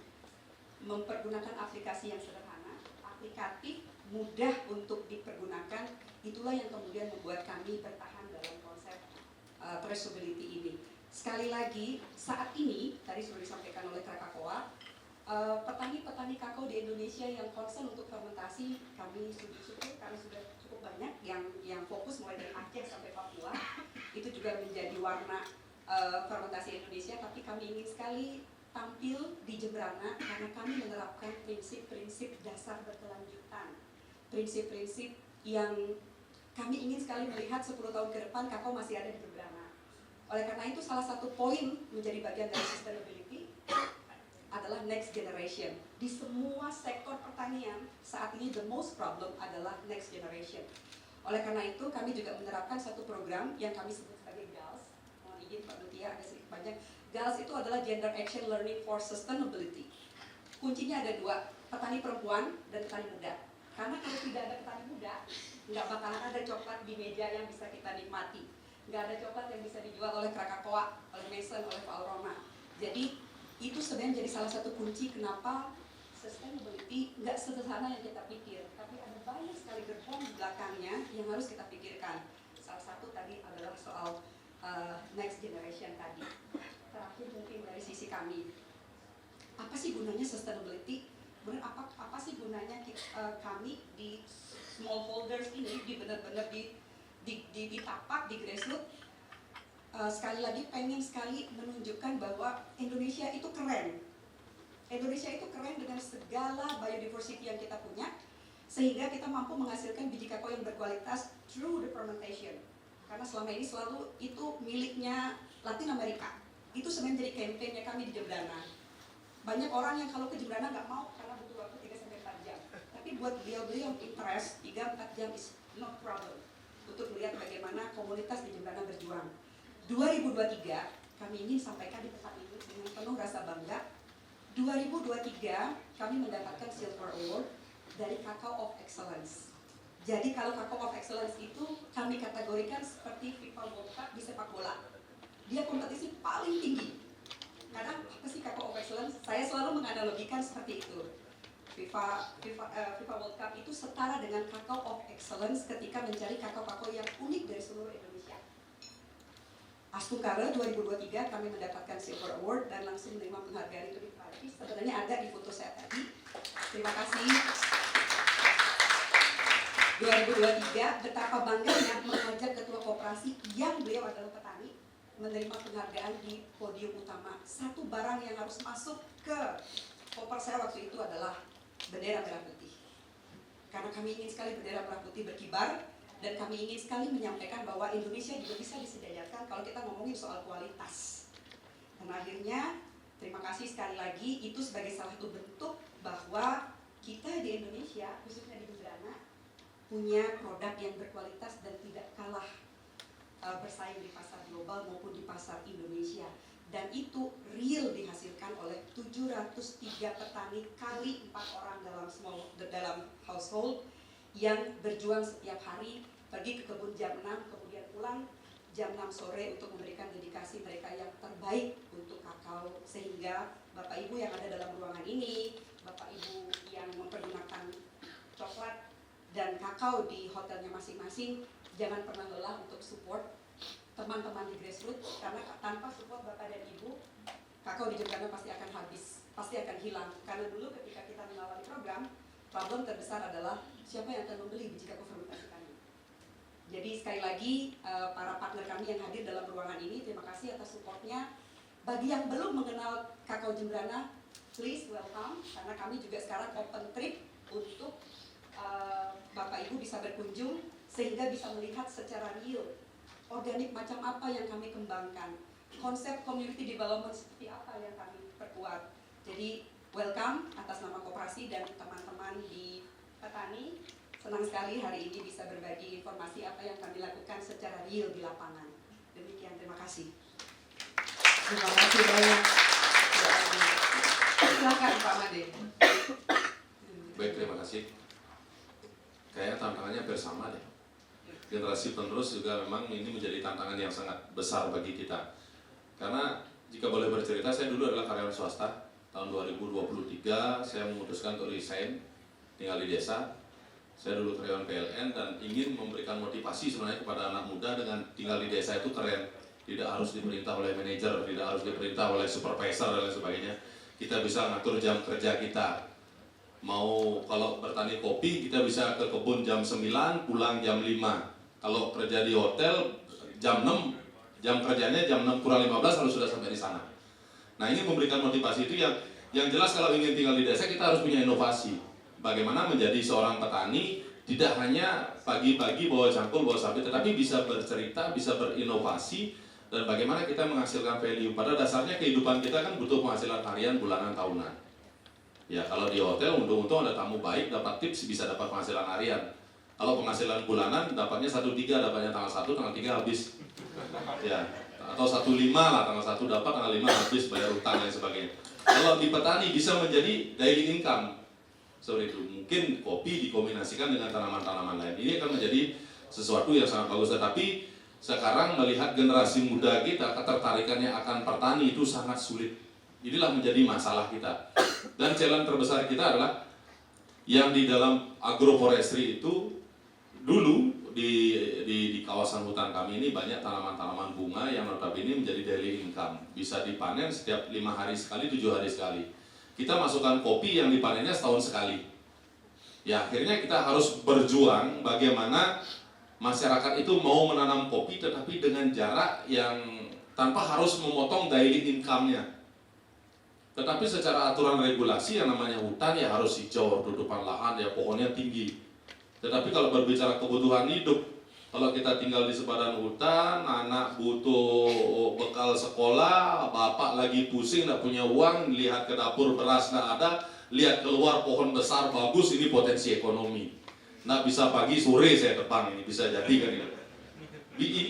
mempergunakan aplikasi yang sederhana, aplikatif, mudah untuk dipergunakan. Itulah yang kemudian membuat kami bertahan dalam konsep traceability ini. Sekali lagi, saat ini, tadi sudah disampaikan oleh Krakatoa, petani-petani kakao di Indonesia yang concern untuk fermentasi, kami syukur kami sudah cukup banyak yang fokus mulai dari Aceh sampai Papua. Itu juga menjadi warna fermentasi Indonesia, tapi kami ingin sekali tampil di Jemberana karena kami menerapkan prinsip-prinsip dasar berkelanjutan, prinsip-prinsip yang kami ingin sekali melihat 10 tahun ke depan kakao masih ada di Jemberana. Oleh karena itu salah satu poin menjadi bagian dari sustainability adalah next generation. Di semua sektor pertanian saat ini the most problem adalah next generation. Oleh karena itu kami juga menerapkan satu program yang kami sebut sebagai GALS. Mohon izin Pak Mutia ada sedikit banyak. GALS itu adalah Gender Action Learning for Sustainability. Kuncinya ada 2, petani perempuan dan petani muda. Karena kalau tidak ada petani muda, nggak bakalan ada coklat di meja yang bisa kita nikmati. Nggak ada coklat yang bisa dijual oleh Krakatoa, oleh Mason, oleh Valrona. Jadi itu sebenarnya jadi salah satu kunci kenapa sustainability nggak sederhana yang kita pikir, tapi ada banyak sekali gerbong di belakangnya yang harus kita pikirkan. Salah satu tadi adalah soal next generation tadi. visi kami. Apa sih gunanya sustainability? Kemudian apa sih gunanya kami di smallholders ini benar-benar ditapak di grassroots. Sekali lagi pengen sekali menunjukkan bahwa Indonesia itu keren. Indonesia itu keren dengan segala biodiversity yang kita punya, sehingga kita mampu menghasilkan biji kakao yang berkualitas through the fermentation. Karena selama ini selalu itu miliknya Latin Amerika. Itu sebenarnya jadi campaign-nya kami di Jembrana. Banyak orang yang kalau ke Jembrana nggak mau karena butuh waktu 3-4 jam. Tapi buat beliau-beliau yang interest, 3-4 jam is not problem untuk melihat bagaimana komunitas di Jembrana berjuang. 2023 kami ingin sampaikan di tempat ini dengan penuh rasa bangga. 2023 kami mendapatkan Silver Award dari Kakao of Excellence. Jadi kalau Kakao of Excellence itu kami kategorikan seperti FIFA World Cup di sepak bola. Dia kompetisi paling tinggi. Karena apa sih Kakao of Excellence? Saya selalu menganalogikan seperti itu. FIFA World Cup itu setara dengan Kakao of Excellence ketika mencari kakao-kakao yang unik dari seluruh Indonesia. Astukara 2023 kami mendapatkan Silver Award dan langsung menerima penghargaan itu di Paris. Sebenarnya ada di foto saya tadi. Terima kasih. 2023 betapa bangganya mengajak ketua koperasi yang beliau adalah petani menerima penghargaan di podium utama. Satu barang yang harus masuk ke koper saya waktu itu adalah bendera merah putih. Karena kami ingin sekali bendera merah putih berkibar. Dan kami ingin sekali menyampaikan bahwa Indonesia juga bisa disejajarkan kalau kita ngomongin soal kualitas. Dan akhirnya, terima kasih sekali lagi, itu sebagai salah satu bentuk bahwa kita di Indonesia, khususnya di Jembrana, punya produk yang berkualitas dan tidak kalah bersaing di pasar global maupun di pasar Indonesia. Dan itu real dihasilkan oleh 703 petani kali 4 orang dalam household yang berjuang setiap hari, pergi ke kebun jam 6, kemudian pulang jam 6 sore untuk memberikan dedikasi mereka yang terbaik untuk kakao. Sehingga Bapak Ibu yang ada dalam ruangan ini, Bapak Ibu yang mempergunakan coklat dan kakao di hotelnya masing-masing, jangan pernah lelah untuk support teman-teman di grassroots, karena tanpa support Bapak dan Ibu, kakao di Jembrana pasti akan habis, pasti akan hilang. Karena dulu ketika kita mengawali program, problem terbesar adalah siapa yang akan membeli biji kakao fermentasi kami. Jadi sekali lagi para partner kami yang hadir dalam ruangan ini, terima kasih atas supportnya. Bagi yang belum mengenal kakao Jembrana, please welcome, karena kami juga sekarang open trip untuk Bapak Ibu bisa berkunjung sehingga bisa melihat secara real organik macam apa yang kami kembangkan, konsep community development seperti apa yang kami perkuat. Jadi welcome atas nama koperasi dan teman-teman di petani. Senang sekali hari ini bisa berbagi informasi apa yang kami lakukan secara real di lapangan. Demikian, terima kasih. Terima kasih banyak. Silakan Pak Made. Baik, terima kasih. Kayaknya tantangannya bersama deh. Generasi penerus juga memang ini menjadi tantangan yang sangat besar bagi kita. Karena jika boleh bercerita, saya dulu adalah karyawan swasta. Tahun 2023 saya memutuskan untuk resign, tinggal di desa. Saya dulu karyawan PLN dan ingin memberikan motivasi sebenarnya kepada anak muda dengan tinggal di desa itu keren. Tidak harus diperintah oleh manajer, tidak harus diperintah oleh supervisor dan lain sebagainya. Kita bisa ngatur jam kerja kita. Mau kalau bertani kopi kita bisa ke kebun jam 9, pulang jam 5. Kalau kerja di hotel jam 6, jam kerjanya jam 6 kurang 15 harus sudah sampai di sana. Nah, ini memberikan motivasi itu yang jelas kalau ingin tinggal di desa kita harus punya inovasi. Bagaimana menjadi seorang petani tidak hanya pagi-pagi bawa cangkul, bawa sapi, tetapi bisa bercerita, bisa berinovasi, dan bagaimana kita menghasilkan value. Pada dasarnya kehidupan kita kan butuh penghasilan harian, bulanan, tahunan. Ya, kalau di hotel untung-untung ada tamu baik, dapat tips, bisa dapat penghasilan harian. Kalau penghasilan bulanan dapatnya 1/3, dapatnya tanggal 1, tanggal 3 habis. Ya, atau 1/5 lah, tanggal 1 dapat, tanggal 5 habis bayar utang dan sebagainya. Kalau di petani bisa menjadi daily income. Sorry itu, mungkin kopi dikombinasikan dengan tanaman-tanaman lain. Ini akan menjadi sesuatu yang sangat bagus. Tetapi sekarang melihat generasi muda kita, ketertarikannya akan pertani itu sangat sulit. Inilah menjadi masalah kita. Dan challenge terbesar kita adalah yang di dalam agroforestry itu dulu di kawasan hutan kami ini banyak tanaman-tanaman bunga yang notabene menjadi daily income. Bisa dipanen setiap 5 hari sekali, 7 hari sekali. Kita masukkan kopi yang dipanennya setahun sekali. Ya akhirnya kita harus berjuang bagaimana masyarakat itu mau menanam kopi tetapi dengan jarak yang tanpa harus memotong daily income-nya. Tetapi secara aturan regulasi yang namanya hutan ya harus hijau, tutupan lahan ya pohonnya tinggi. Tetapi kalau berbicara kebutuhan hidup, kalau kita tinggal di sepadan hutan, anak butuh bekal sekolah, bapak lagi pusing, tidak punya uang, lihat ke dapur beras tidak ada, lihat keluar pohon besar bagus, ini potensi ekonomi. Nah bisa pagi sore saya tebang ini bisa jadi kan ini.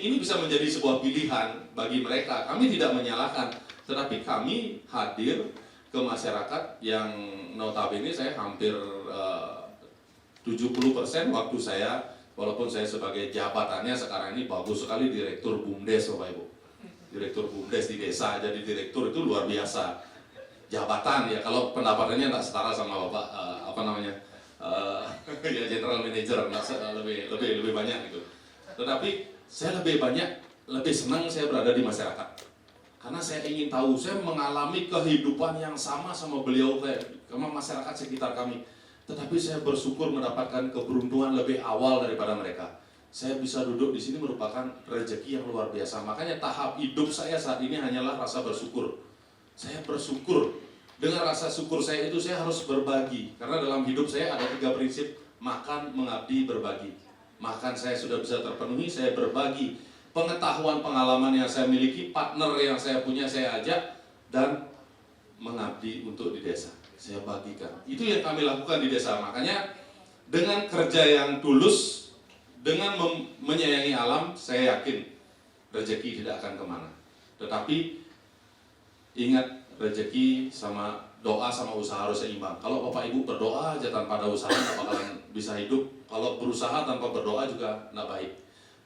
Ini bisa menjadi sebuah pilihan bagi mereka. Kami tidak menyalahkan, tetapi kami hadir ke masyarakat yang notabene saya hampir 70% waktu saya, walaupun saya sebagai jabatannya sekarang ini bagus sekali Direktur BUMDes Bapak Ibu. Direktur BUMDes di desa, jadi direktur itu luar biasa. Jabatan ya, kalau pendapatannya tidak setara sama Bapak ya General Manager, lebih banyak gitu. Tetapi saya lebih senang saya berada di masyarakat. Karena saya ingin tahu, saya mengalami kehidupan yang sama beliau sama masyarakat sekitar kami. Tetapi saya bersyukur mendapatkan keberuntungan lebih awal daripada mereka. Saya bisa duduk di sini merupakan rezeki yang luar biasa. Makanya tahap hidup saya saat ini hanyalah rasa bersyukur. Saya bersyukur. Dengan rasa syukur saya itu saya harus berbagi. Karena dalam hidup saya ada 3 prinsip. Makan, mengabdi, berbagi. Makan saya sudah bisa terpenuhi, saya berbagi. Pengetahuan, pengalaman yang saya miliki, partner yang saya punya saya ajak. Dan mengabdi untuk di desa. Saya bagikan. Itu yang kami lakukan di desa. Makanya dengan kerja yang tulus, dengan menyayangi alam, saya yakin rezeki tidak akan kemana. Tetapi ingat, rezeki sama doa sama usaha harus seimbang. Kalau Bapak Ibu berdoa aja tanpa ada usaha, nggak bakalan bisa hidup. Kalau berusaha tanpa berdoa juga nggak baik.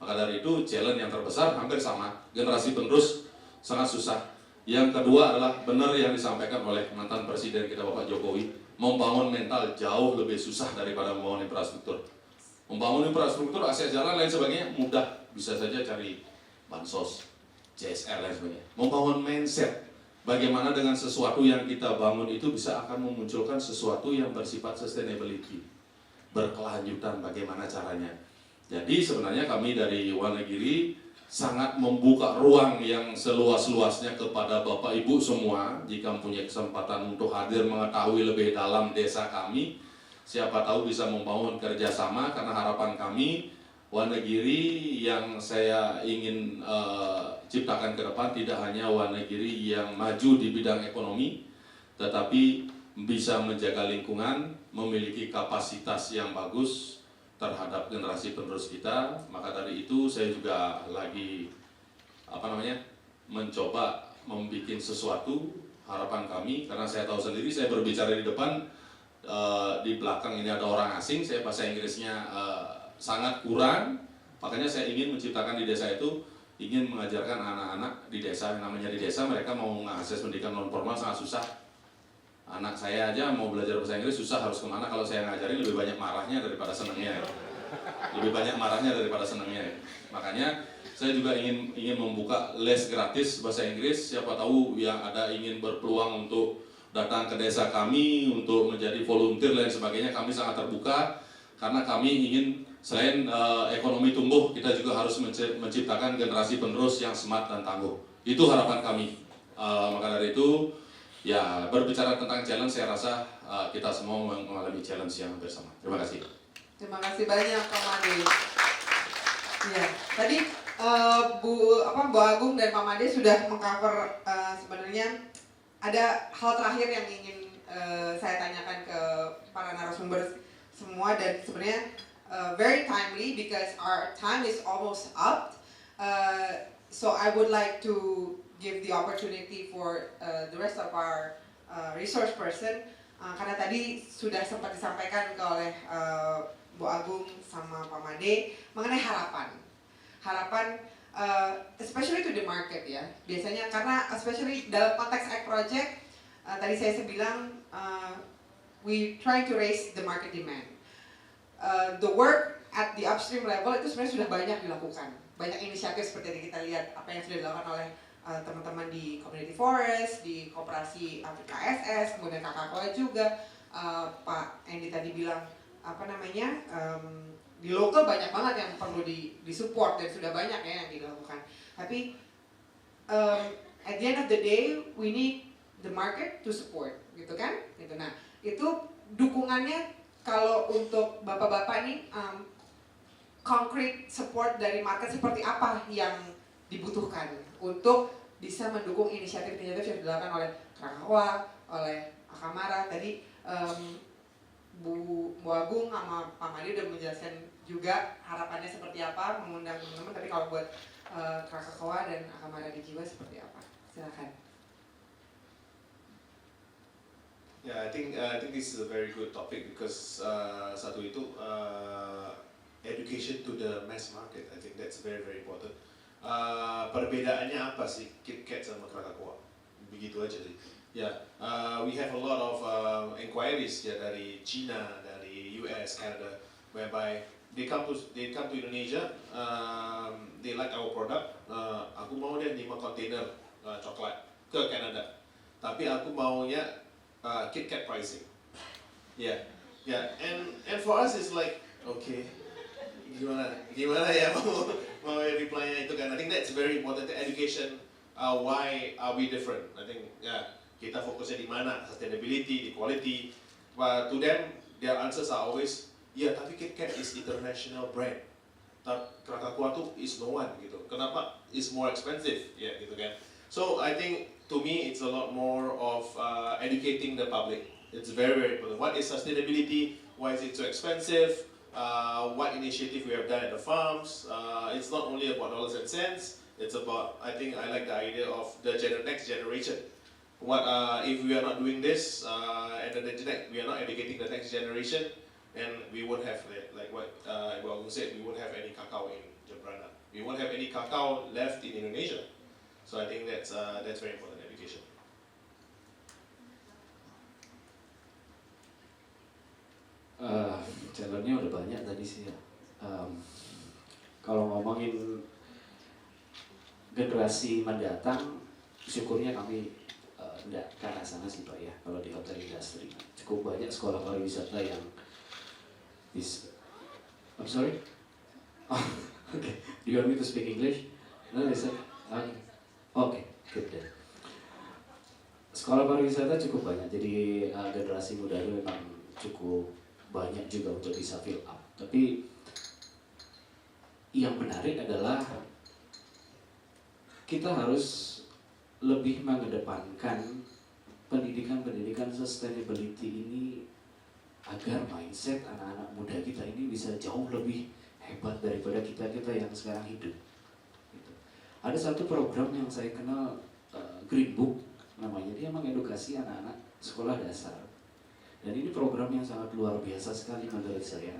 Maka dari itu challenge yang terbesar hampir sama. Generasi penerus sangat susah. Yang kedua adalah benar yang disampaikan oleh mantan Presiden kita Bapak Jokowi, membangun mental jauh lebih susah daripada membangun infrastruktur. Membangun infrastruktur, akses jalan lain sebagainya mudah, bisa saja cari bansos, CSR lain sebagainya. Membangun mindset, bagaimana dengan sesuatu yang kita bangun itu bisa akan memunculkan sesuatu yang bersifat sustainability, berkelanjutan, bagaimana caranya. Jadi sebenarnya kami dari Wonogiri sangat membuka ruang yang seluas-luasnya kepada Bapak Ibu semua. Jika punya kesempatan untuk hadir mengetahui lebih dalam desa kami, siapa tahu bisa membangun kerjasama. Karena harapan kami Wonogiri yang saya ingin ciptakan ke depan tidak hanya Wonogiri yang maju di bidang ekonomi, tetapi bisa menjaga lingkungan, memiliki kapasitas yang bagus terhadap generasi penerus kita. Maka dari itu saya juga lagi mencoba membuat sesuatu. Harapan kami, karena saya tahu sendiri saya berbicara di depan, di belakang ini ada orang asing, saya bahasa Inggrisnya sangat kurang. Makanya saya ingin menciptakan di desa itu, ingin mengajarkan anak-anak di desa, yang namanya di desa mereka mau mengakses pendidikan non formal sangat susah. Anak saya aja mau belajar bahasa Inggris susah, harus kemana. Kalau saya ngajarin lebih banyak marahnya daripada senangnya. Lebih banyak marahnya daripada senangnya. Makanya saya juga ingin membuka les gratis bahasa Inggris. Siapa tahu yang ada ingin berpeluang untuk datang ke desa kami, untuk menjadi volunteer dan sebagainya, kami sangat terbuka. Karena kami ingin selain ekonomi tumbuh, kita juga harus menciptakan generasi penerus yang smart dan tangguh. Itu harapan kami. Maka dari itu, ya, berbicara tentang challenge, saya rasa kita semua mengalami challenge yang bersama. Terima kasih. Terima kasih banyak Pak Made. Ya, tadi Bu Agung dan Pak Made sudah mengcover sebenarnya ada hal terakhir yang ingin saya tanyakan ke para narasumber semua, dan sebenarnya very timely because our time is almost up. So I would like to give the opportunity for the rest of our resource person, karena tadi sudah sempat disampaikan oleh Bu Agung sama Pak Made mengenai harapan especially to the market ya. Biasanya karena especially dalam konteks Ag Project, tadi saya bilang we try to raise the market demand. The work at the upstream level itu sebenarnya sudah banyak dilakukan. Banyak inisiatif seperti yang kita lihat apa yang sudah dilakukan oleh teman-teman di community forest, di koperasi KSS, kemudian Kakak juga, Pak Andy tadi bilang apa namanya, di lokal banyak banget yang perlu disupport dan sudah banyak ya yang dilakukan. Tapi at the end of the day we need the market to support, gitu kan? Gitu. Nah, itu dukungannya kalau untuk bapak-bapak nih concrete support dari market seperti apa yang dibutuhkan untuk bisa mendukung inisiatif-inisiatif yang dilakukan oleh Krakatau, oleh Akamara. Tadi Bu Agung sama Pak Madi udah menjelaskan juga harapannya seperti apa, mengundang teman-teman. Tapi kalau buat Krakatau dan Akamara di Jiwa seperti apa? Silakan. Yeah, I think this is a very good topic because satu itu education to the mass market. I think that's very important. Perbedaannya apa sih KitKat sama Krakatau? Begitu aja sih. Yeah, we have a lot of inquiries ya dari China, dari US, Canada, whereby they come to Indonesia, they like our product. Aku mau deh 5 kontainer coklat ke Canada, tapi aku maunya KitKat pricing. Yeah, and for us it's like okay, gimana ya mau reply-nya itu kan. I think that's very important, the education. Why are we different? I think kita fokusnya di mana, sustainability, di quality. But to them, their answers are always, tapi KitKat is international brand. Krakatau tuh is no one gitu. Kenapa? It's more expensive, ya gitu kan. So I think to me it's a lot more of educating the public. It's very important. What is sustainability? Why is it so expensive? What initiative we have done at the farms? It's not only about dollars and cents. It's about, I think I like the idea of the next generation. What if we are not doing this, and we are not educating the next generation, and we won't have like what Agung said, we won't have any cacao in Jembrana. We won't have any cacao left in Indonesia. So I think that's very important, education. Challenge-nya udah banyak tadi sih ya. Kalau ngomongin generasi mendatang, syukurnya kami enggak ke arah sana sih Pak ya. Kalau di hotel industri cukup banyak sekolah pariwisata yang I'm sorry? Oh, okay. Do you want me to speak English? No, listen. Okay, good then. Sekolah pariwisata cukup banyak, jadi generasi muda itu memang cukup banyak juga untuk bisa fill up. Tapi yang menarik adalah kita harus lebih mengedepankan pendidikan sustainability ini agar mindset anak-anak muda kita ini bisa jauh lebih hebat daripada kita yang sekarang hidup. Gitu. Ada satu program yang saya kenal, Green Book namanya, dia mengedukasi anak-anak sekolah dasar. Dan ini program yang sangat luar biasa sekali menurut saya.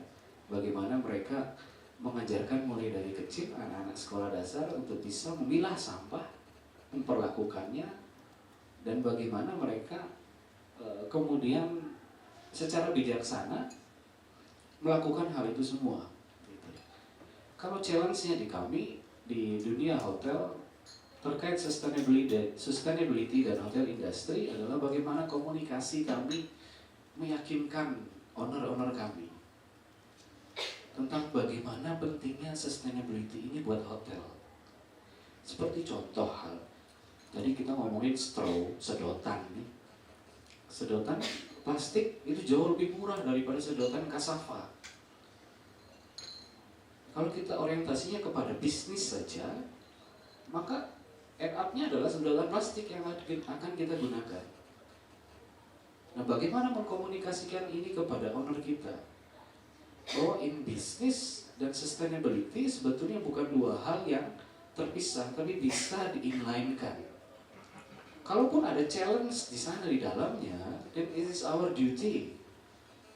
Bagaimana mereka mengajarkan mulai dari kecil anak-anak sekolah dasar untuk bisa memilah sampah, memperlakukannya, dan bagaimana mereka kemudian secara bijaksana melakukan hal itu semua. Gitu. Kalau challenge-nya di kami di dunia hotel terkait sustainability dan hotel industry adalah bagaimana komunikasi kami meyakinkan owner-owner kami tentang bagaimana pentingnya sustainability ini buat hotel. Seperti contoh hal, tadi kita ngomongin straw, sedotan nih. Sedotan plastik itu jauh lebih murah daripada sedotan cassava. Kalau kita orientasinya kepada bisnis saja, maka end up-nya adalah sedotan plastik yang akan kita gunakan. Nah, bagaimana mengkomunikasikan ini kepada owner kita? Bahwa in business dan sustainability sebetulnya bukan dua hal yang terpisah, tapi bisa di-inline-kan. Kalaupun ada challenge di sana di dalamnya, then it is our duty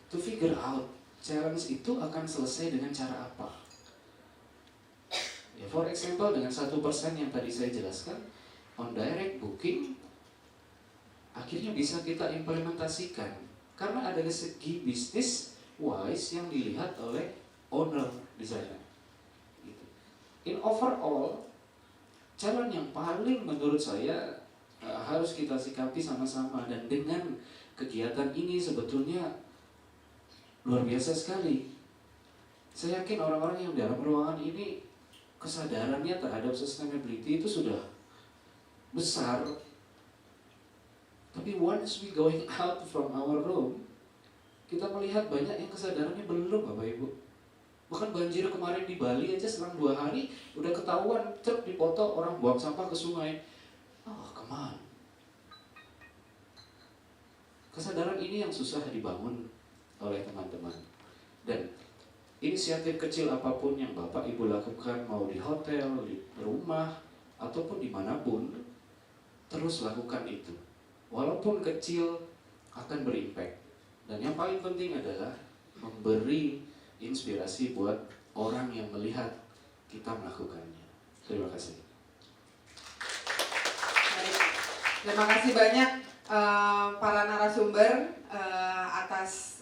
to figure out challenge itu akan selesai dengan cara apa. Ya, for example, dengan 1% yang tadi saya jelaskan, on direct booking, akhirnya bisa kita implementasikan. Karena ada segi bisnis wise yang dilihat oleh owner di sana. Gitu. In overall, jalan yang paling menurut saya harus kita sikapi sama-sama, dan dengan kegiatan ini sebetulnya luar biasa sekali. Saya yakin orang-orang yang dalam ruangan ini kesadarannya terhadap sustainability itu sudah besar. Tapi once we going out from our room, kita melihat banyak yang kesadarannya belum, Bapak Ibu. Bahkan banjir kemarin di Bali aja selang 2 hari udah ketahuan truk dipoto orang buang sampah ke sungai. Oh, come on. Kesadaran ini yang susah dibangun oleh teman-teman. Dan inisiatif kecil apapun yang Bapak Ibu lakukan, mau di hotel, di rumah, ataupun dimanapun, terus lakukan itu. Walaupun kecil, akan berimpact. Dan yang paling penting adalah memberi inspirasi buat orang yang melihat kita melakukannya. Terima kasih. Baik. Terima kasih banyak para narasumber atas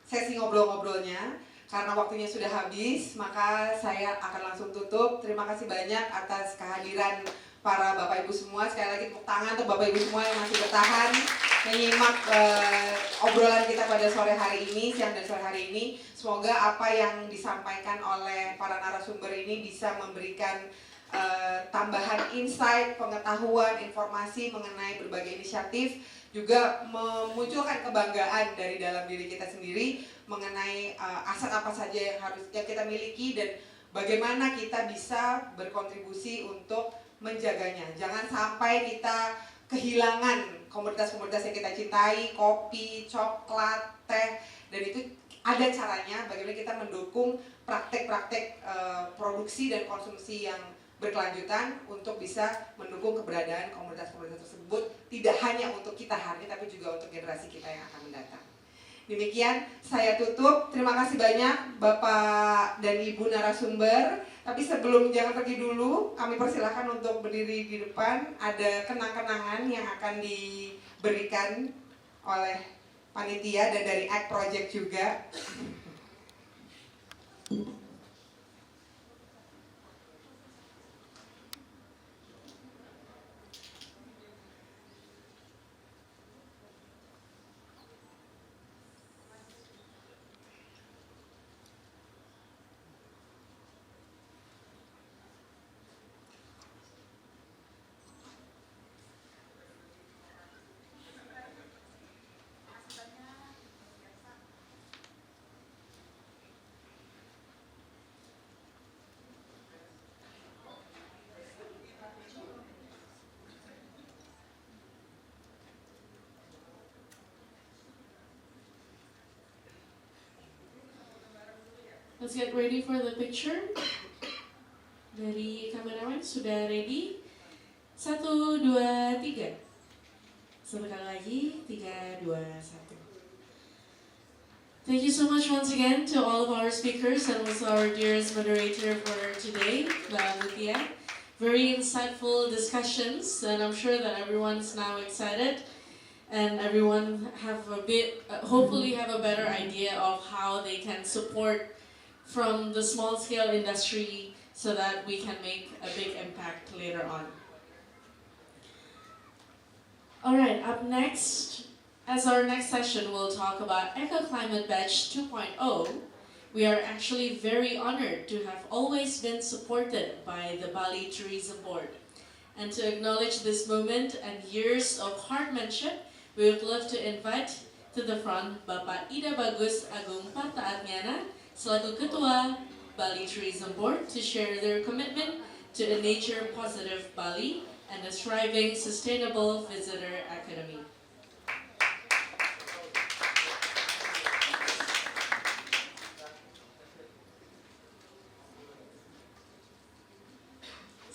sesi ngobrol-ngobrolnya. Karena waktunya sudah habis, maka saya akan langsung tutup. Terima kasih banyak atas kehadiran para Bapak Ibu semua. Sekali lagi tepuk tangan untuk Bapak Ibu semua yang masih bertahan menyimak obrolan kita pada sore hari ini, siang dan sore hari ini. Semoga apa yang disampaikan oleh para narasumber ini bisa memberikan tambahan insight, pengetahuan, informasi mengenai berbagai inisiatif, juga memunculkan kebanggaan dari dalam diri kita sendiri mengenai aset apa saja yang harus kita miliki dan bagaimana kita bisa berkontribusi untuk menjaganya. Jangan sampai kita kehilangan komoditas-komoditas yang kita cintai, kopi, coklat, teh, dan itu ada caranya bagaimana kita mendukung praktek-praktek produksi dan konsumsi yang berkelanjutan untuk bisa mendukung keberadaan komoditas-komoditas tersebut, tidak hanya untuk kita hari ini tapi juga untuk generasi kita yang akan mendatang. Demikian saya tutup. Terima kasih banyak Bapak dan Ibu narasumber. Tapi sebelum jangan pergi dulu, kami persilahkan untuk berdiri di depan. Ada kenang-kenangan yang akan diberikan oleh panitia dan dari Act Project juga. Let's get ready for the picture. Dari kameramen sudah ready? 1, 2, 3. Satu kali lagi, 3, 2, 1. Thank you so much once again to all of our speakers and also our dearest moderator for today, Mbak Mutia. Very insightful discussions, and I'm sure that everyone's now excited and everyone have a bit, hopefully have a better idea of how they can support from the small scale industry so that we can make a big impact later on. Alright, up next, as our next session we'll talk about EcoClimate Badge 2.0. We are actually very honored to have always been supported by the Bali Tourism Board. And to acknowledge this moment and years of hardmanship, we would love to invite to the front Bapak Ida Bagus Agung Pataatmiana, selaku Ketua Bali Tourism Board, to share their commitment to a nature-positive Bali and a thriving, sustainable visitor economy.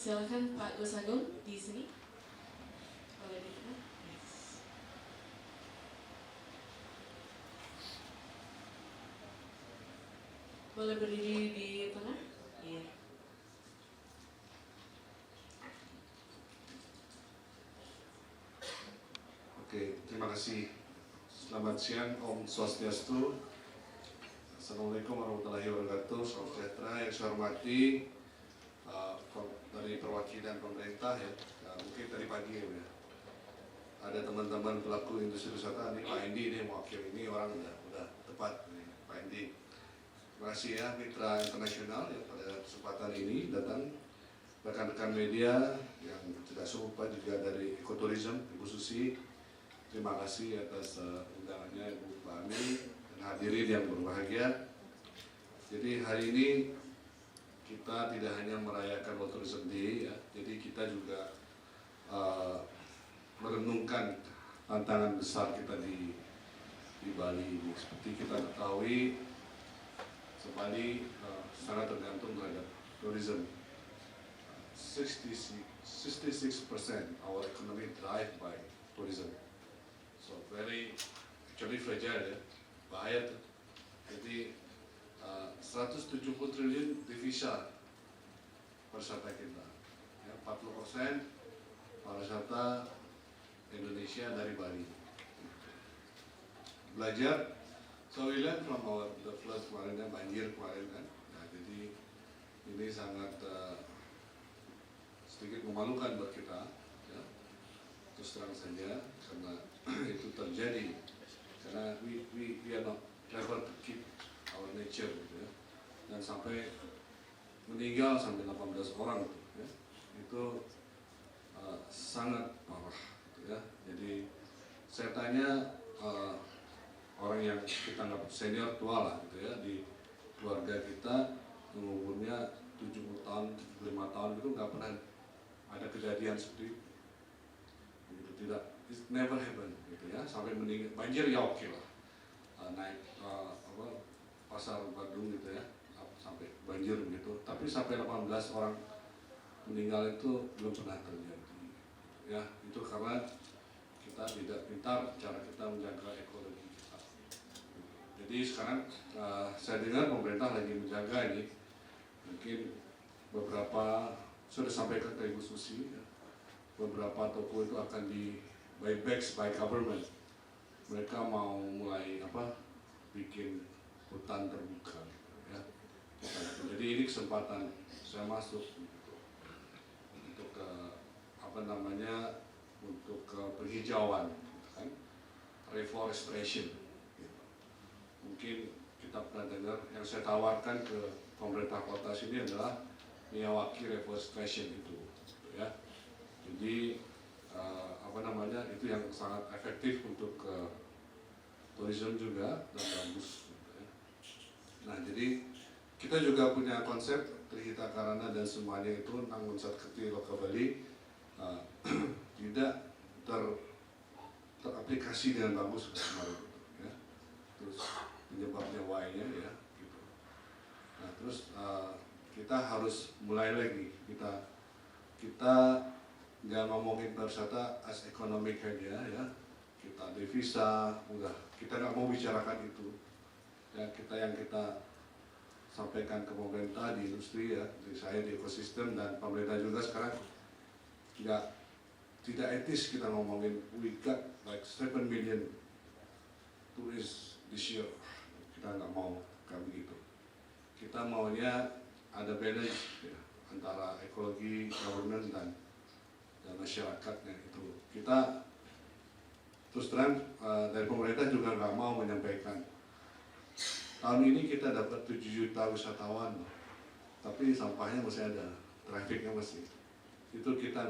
Silakan Pak Gus Agung di sini. Boleh didengar? Yes. Boleh berdiri di tengah? Iya. Oke, terima kasih. Selamat siang, Om Swastiastu. Assalamualaikum warahmatullahi wabarakatuh. Salam sejahtera yang saya hormati dari perwakilan pemerintah ya. Mungkin tadi pagi ya. Ada teman-teman pelaku industri wisata nih, Pak Endi ini mewakili, ini orang udah tepat nih, Pak Endi. Terima kasih ya mitra internasional ya pada kesempatan ini datang, rekan-rekan media yang tidak lupa juga dari Ekoturism, Ibu Susi. Terima kasih atas undangannya Ibu Fahmi dan hadirin yang berbahagia. Jadi hari ini kita tidak hanya merayakan World Tourism Day ya, jadi kita juga merenungkan tantangan besar kita di Bali ini. Seperti kita ketahui, Bali sangat tergantung terhadap tourism. 66% our economy drive by tourism. So very actually fragile ya, bahaya tuh. Jadi 170 triliun devisa pariwisata kita, ya, 40% pariwisata Indonesia dari Bali. Belajar, so we learn from the flood kemarin dan banjir kemarin kan. Nah, jadi ini sangat sedikit memalukan buat kita, ya. Terus terang saja karena itu terjadi karena we are not clever to keep our nature gitu ya. Dan sampai meninggal sampai 18 orang gitu, ya. Itu sangat parah gitu ya. Jadi saya tanya orang yang kita anggap senior tua lah gitu ya di keluarga kita, umurnya 70 tahun, 75 tahun itu nggak pernah ada kejadian seperti itu. Begitu tidak, it never happen gitu ya. Sampai meninggal banjir ya oke lah, naik pasar Badung gitu ya, sampai banjir gitu. Tapi sampai 18 orang meninggal itu belum pernah terjadi. Ya, itu karena kita tidak pintar cara kita menjaga ekologi kita. Jadi sekarang saya dengar pemerintah lagi menjaga ini. Mungkin beberapa sudah sampaikan ke Ibu Susi, ya, beberapa toko itu akan di buyback by government. Mereka mau mulai bikin hutan terbuka, ya. Jadi ini kesempatan saya masuk untuk untuk penghijauan, kan, reforestation. Gitu. Mungkin kita pernah dengar yang saya tawarkan ke pemerintah kota sini adalah Miyawaki reforestation itu, ya. Jadi itu yang sangat efektif untuk tourism juga dan bagus. Gitu ya. Nah, jadi kita juga punya konsep Trihita Karana dan semuanya itu tentang konsep Keti Loka Bali tidak teraplikasi dengan bagus kemarin, gitu, ya. Terus penyebabnya why-nya ya, gitu. Nah, terus kita harus mulai lagi, kita nggak ngomongin pariwisata as ekonomik aja ya, kita devisa udah, kita nggak mau bicarakan itu ya. Yang kita sampaikan ke pemerintah di industri ya, di saya di ekosistem dan pemerintah juga sekarang tidak etis kita ngomongin we got like 7 million tourists this year. Kita nggak mau kayak begitu. Kita maunya ada balance ya, antara ekologi, governance dan masyarakatnya itu. Kita terus terang dari pemerintah juga nggak mau menyampaikan tahun ini kita dapat 7 juta wisatawan, tapi sampahnya masih ada, trafiknya masih. Itu kita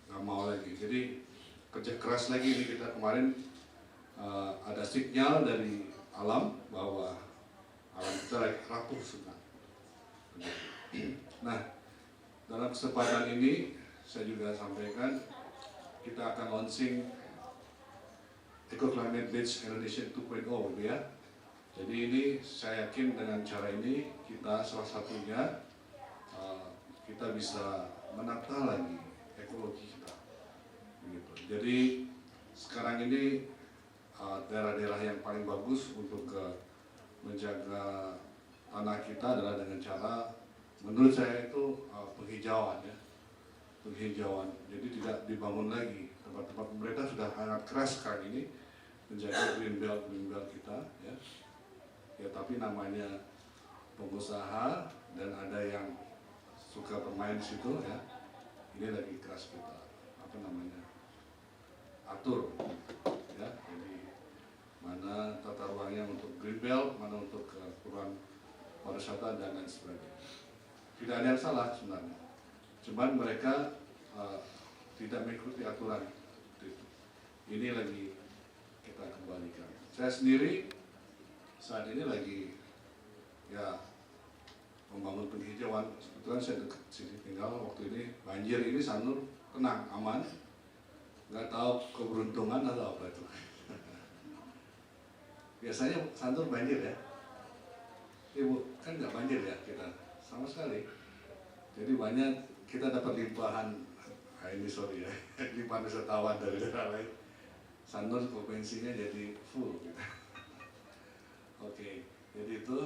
nggak mau lagi. Jadi kerja keras lagi nih kita kemarin ada sinyal dari alam bahwa alam kita lagi rapuh sudah. Nah, dalam kesempatan ini saya juga sampaikan kita akan launching Eco Climate Beach Indonesia 2.0 ya. Jadi ini saya yakin dengan cara ini kita salah satunya kita bisa menata lagi ekologi kita. Begitu. Jadi sekarang ini daerah-daerah yang paling bagus untuk menjaga tanah kita adalah dengan cara menurut saya itu penghijauan ya. Penghijauan. Jadi tidak dibangun lagi tempat-tempat. Pemerintah sudah sangat keras sekarang ini menjaga green belt kita ya. ya tapi namanya pengusaha dan ada yang suka bermain di situ ya. Ini lagi keras kita atur ya. Jadi mana tata ruangnya untuk greenbelt, mana untuk ruang pariwisata dan lain sebagainya. Tidak ada yang salah sebenarnya. Cuman mereka tidak mengikuti aturan. Ini lagi kita kembalikan. Saya sendiri saat ini lagi ya membangun penghijauan. Kebetulan saya dekat sini tinggal waktu ini banjir ini Sanur tenang, aman. Nggak tahu keberuntungan atau apa itu. Biasanya Sanur banjir ya. Ibu kan nggak banjir ya kita sama sekali. Jadi banyak kita dapat limpahan. Ini sorry ya, limpahan wisatawan dari daerah lain. Sanur provinsinya jadi full gitu. Oke, jadi itu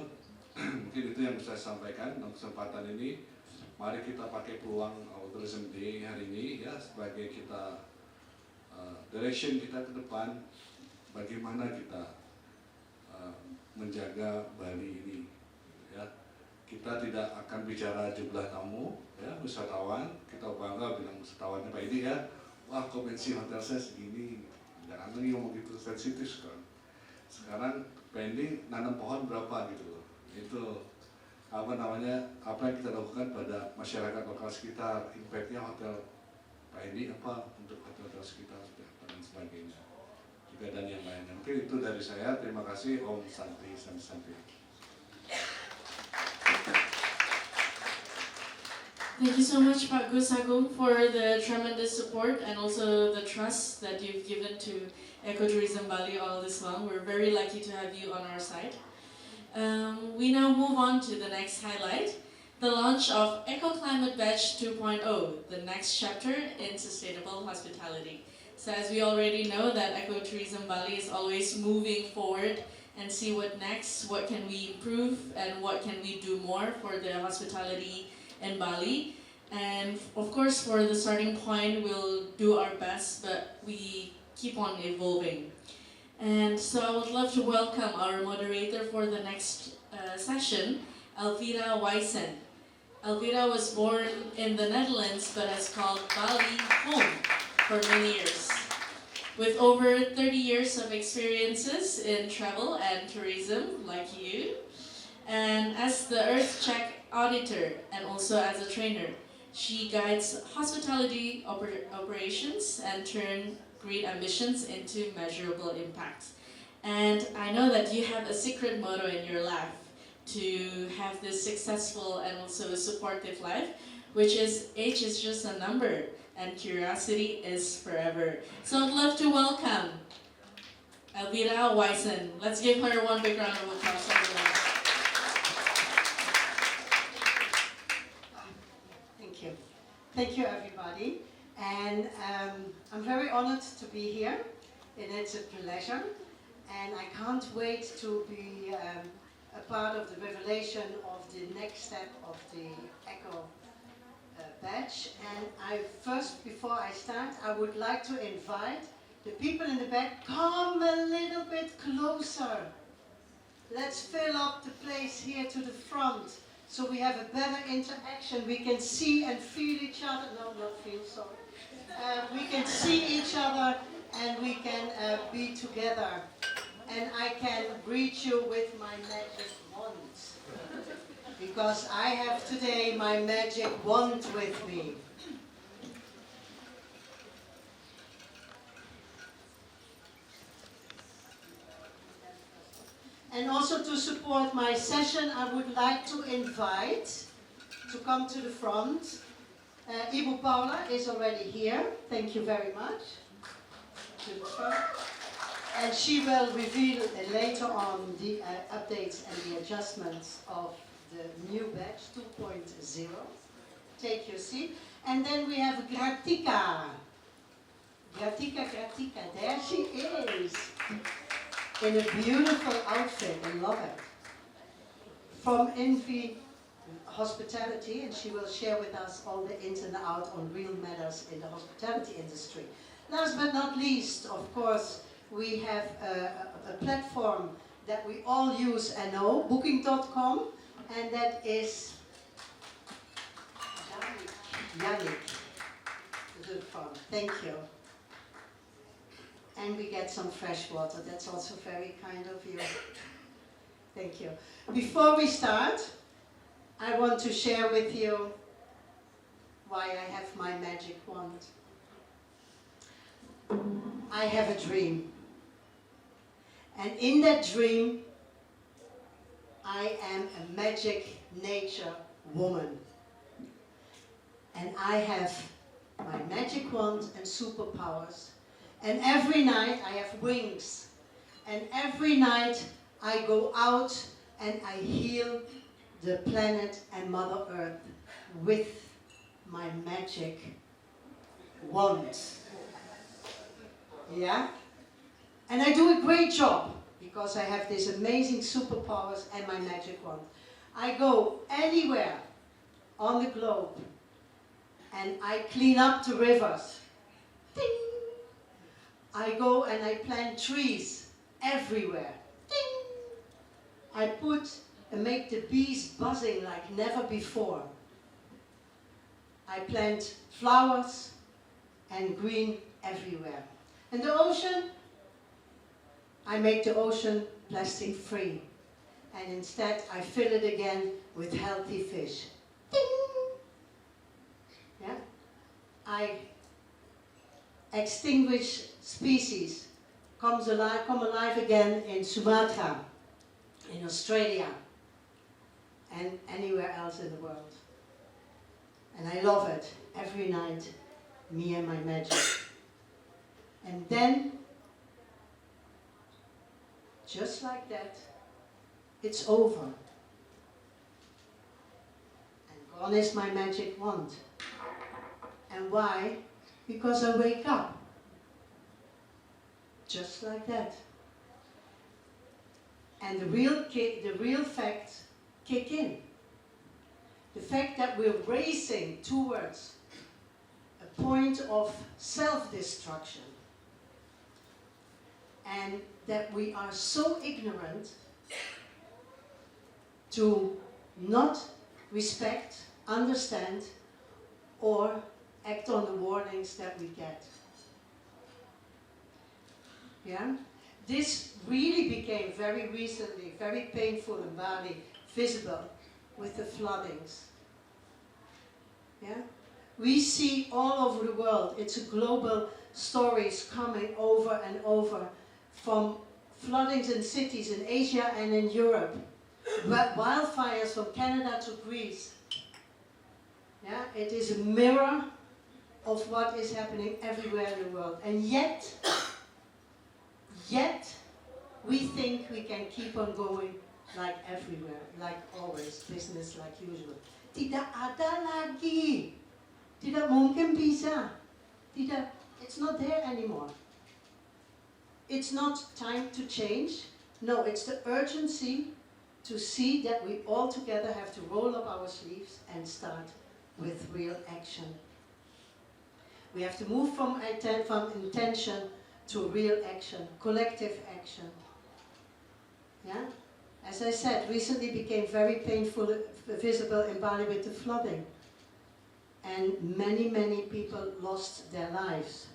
mungkin itu yang bisa saya sampaikan dalam kesempatan ini. Mari kita pakai peluang Tourism Day hari ini ya sebagai kita direction kita ke depan, bagaimana kita menjaga Bali ini ya. Kita tidak akan bicara jumlah tamu ya, wisatawan, kita bangga bilang wisatawannya Pak Edi ya, wah konvensi hotel saya segini, jangan lagi ngomong gitu, sensitif sekarang. Sekarang Pak Edi nanam pohon berapa gitu loh, itu apa namanya, apa yang kita lakukan pada masyarakat lokal sekitar, impact-nya hotel Pak Edi apa untuk hotel-hotel sekitar dan sebagainya juga dan yang lainnya. Mungkin itu dari saya, terima kasih. Om Santi Santi. Thank you so much, Pak Gus Agung, for the tremendous support and also the trust that you've given to Ecotourism Bali all this long. We're very lucky to have you on our side. We now move on to the next highlight, the launch of EcoClimate Badge 2.0, the next chapter in sustainable hospitality. So as we already know that Ecotourism Bali is always moving forward and see what next, what can we improve and what can we do more for the hospitality in Bali. And of course for the starting point we'll do our best, but we keep on evolving. And so I would love to welcome our moderator for the next session, Elvira Wijsen. Elvira was born in the Netherlands but has called Bali home for many years. With over 30 years of experiences in travel and tourism, like you, and as the EarthCheck auditor and also as a trainer, she guides hospitality operations and turn great ambitions into measurable impact. And I know that you have a secret motto in your life to have this successful and also a supportive life, which is age is just a number and curiosity is forever. So I'd love to welcome Elvira Wijsen. Let's give her one big round of applause. Thank you. Thank you, everybody. And I'm very honored to be here, and it's a pleasure. And I can't wait to be a part of the revelation of the next step of the Eco badge. And before I start, I would like to invite the people in the back, come a little bit closer. Let's fill up the place here to the front, so we have a better interaction. We can see and feel each other. No, not feel, sorry. We can see each other and we can be together. And I can greet you with my magic wand. Because I have today my magic wand with me. And also to support my session, I would like to invite to come to the front. Ibu Paula is already here. Thank you very much. To the front. And she will reveal later on the updates and the adjustments of the new badge 2.0. Take your seat. And then we have Gratika. Gratika, there she is. In a beautiful outfit, I love it. From Envy Hospitality, and she will share with us all the ins and outs on real matters in the hospitality industry. Last but not least, of course, we have a platform that we all use and know, Booking.com, and that is Yannick. Good fun. Thank you. And we get some fresh water. That's also very kind of you. Thank you. Before we start, I want to share with you why I have my magic wand. I have a dream. And in that dream, I am a magic nature woman. And I have my magic wand and superpowers. And every night I have wings. And every night I go out and I heal the planet and Mother Earth with my magic wand. Yeah? And I do a great job because I have these amazing superpowers and my magic wand. I go anywhere on the globe and I clean up the rivers. Ding! I go and I plant trees everywhere. Ding! I put and make the bees buzzing like never before. I plant flowers and green everywhere. And the ocean, I make the ocean plastic free. And instead I fill it again with healthy fish. Ding! Yeah? I extinguish species, come alive again in Sumatra, in Australia, and anywhere else in the world. And I love it. Every night, me and my magic. And then, just like that, it's over. And gone is my magic wand. And why? Because I wake up. Just like that. And the real facts kick in. The fact that we're racing towards a point of self-destruction. And that we are so ignorant to not respect, understand, or act on the warnings that we get. Yeah? This really became very recently, very painful in Bali, visible with the floodings. Yeah? We see all over the world, it's a global stories coming over and over from floodings in cities in Asia and in Europe, wildfires from Canada to Greece. Yeah? It is a mirror of what is happening everywhere in the world. And yet we think we can keep on going like everywhere, like always, business like usual. Tidak ada lagi. Tidak mungkin bisa. Tidak, it's not there anymore. It's not time to change. No, it's the urgency to see that we all together have to roll up our sleeves and start with real action. We have to move from intention to real action, collective action. Yeah? As I said, recently became very painful, visible in Bali with the flooding. And many, many people lost their lives.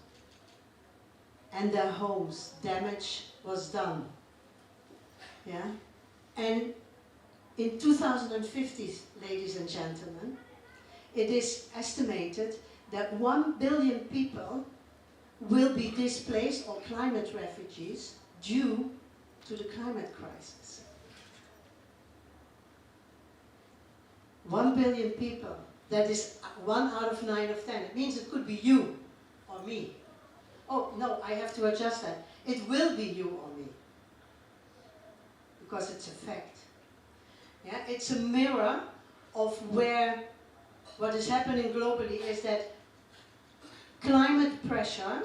And their homes, damage was done. Yeah? And in 2050, ladies and gentlemen, it is estimated that 1 billion people will be displaced or climate refugees due to the climate crisis. 1 billion people, that is 1 out of 9 of 10. It means it could be you or me. Oh, no, I have to adjust that. It will be you or me. Because it's a fact. Yeah? It's a mirror of where what is happening globally is that climate pressure,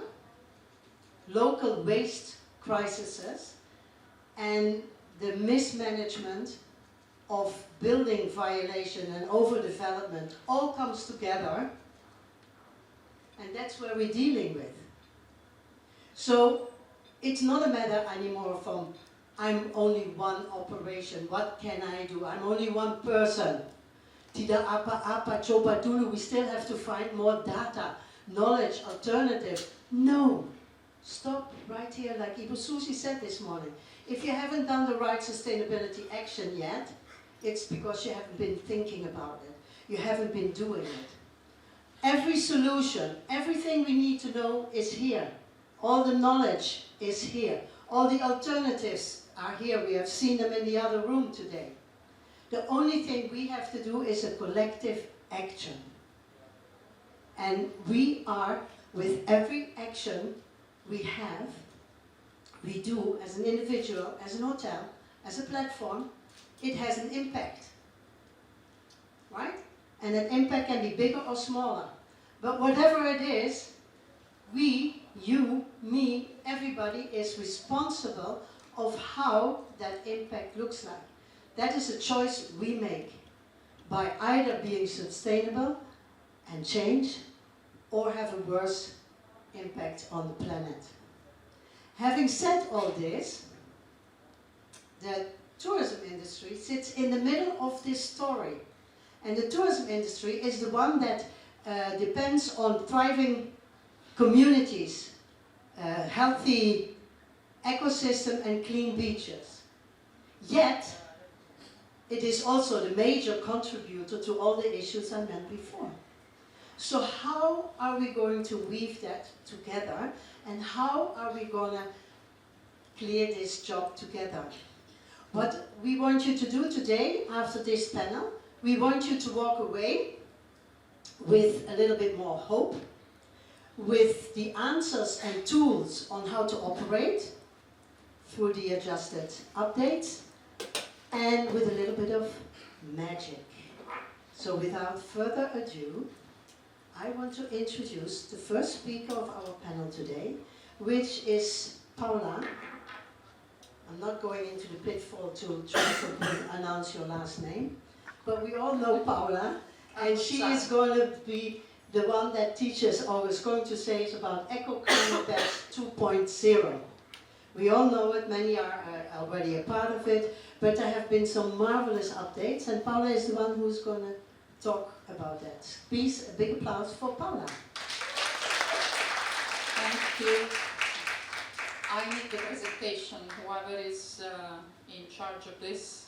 local waste crises, and the mismanagement of building violation and overdevelopment all comes together, and that's where we're dealing with. So it's not a matter anymore from I'm only one operation. What can I do? I'm only one person. Tidak apa-apa, coba dulu. We still have to find more data, knowledge, alternative. No. Stop right here, like Ibu Susi said this morning. If you haven't done the right sustainability action yet, it's because you haven't been thinking about it. You haven't been doing it. Every solution, everything we need to know is here. All the knowledge is here. All the alternatives are here. We have seen them in the other room today. The only thing we have to do is a collective action. And we are, with every action we have, we do as an individual, as an hotel, as a platform, it has an impact. Right? And that impact can be bigger or smaller. But whatever it is, we, you, me, everybody is responsible of how that impact looks like. That is a choice we make by either being sustainable and change or have a worse impact on the planet. Having said all this, the tourism industry sits in the middle of this story. And the tourism industry is the one that depends on thriving communities, healthy ecosystem and clean beaches. Yet, it is also the major contributor to all the issues I meant before. So how are we going to weave that together, and how are we going to clear this job together? What we want you to do today, after this panel, we want you to walk away with a little bit more hope, with the answers and tools on how to operate through the adjusted updates, and with a little bit of magic. So without further ado, I want to introduce the first speaker of our panel today, which is Paula. I'm not going into the pitfall to try to announce your last name, but we all know Paula, and she is going to be the one that teaches, or is going to say, it's about EcoClimate 2.0. We all know it, many are already a part of it, but there have been some marvelous updates, and Paula is the one who's going to talk about that. Please, a big applause for Paula. Thank you. I need the presentation, whoever is in charge of this.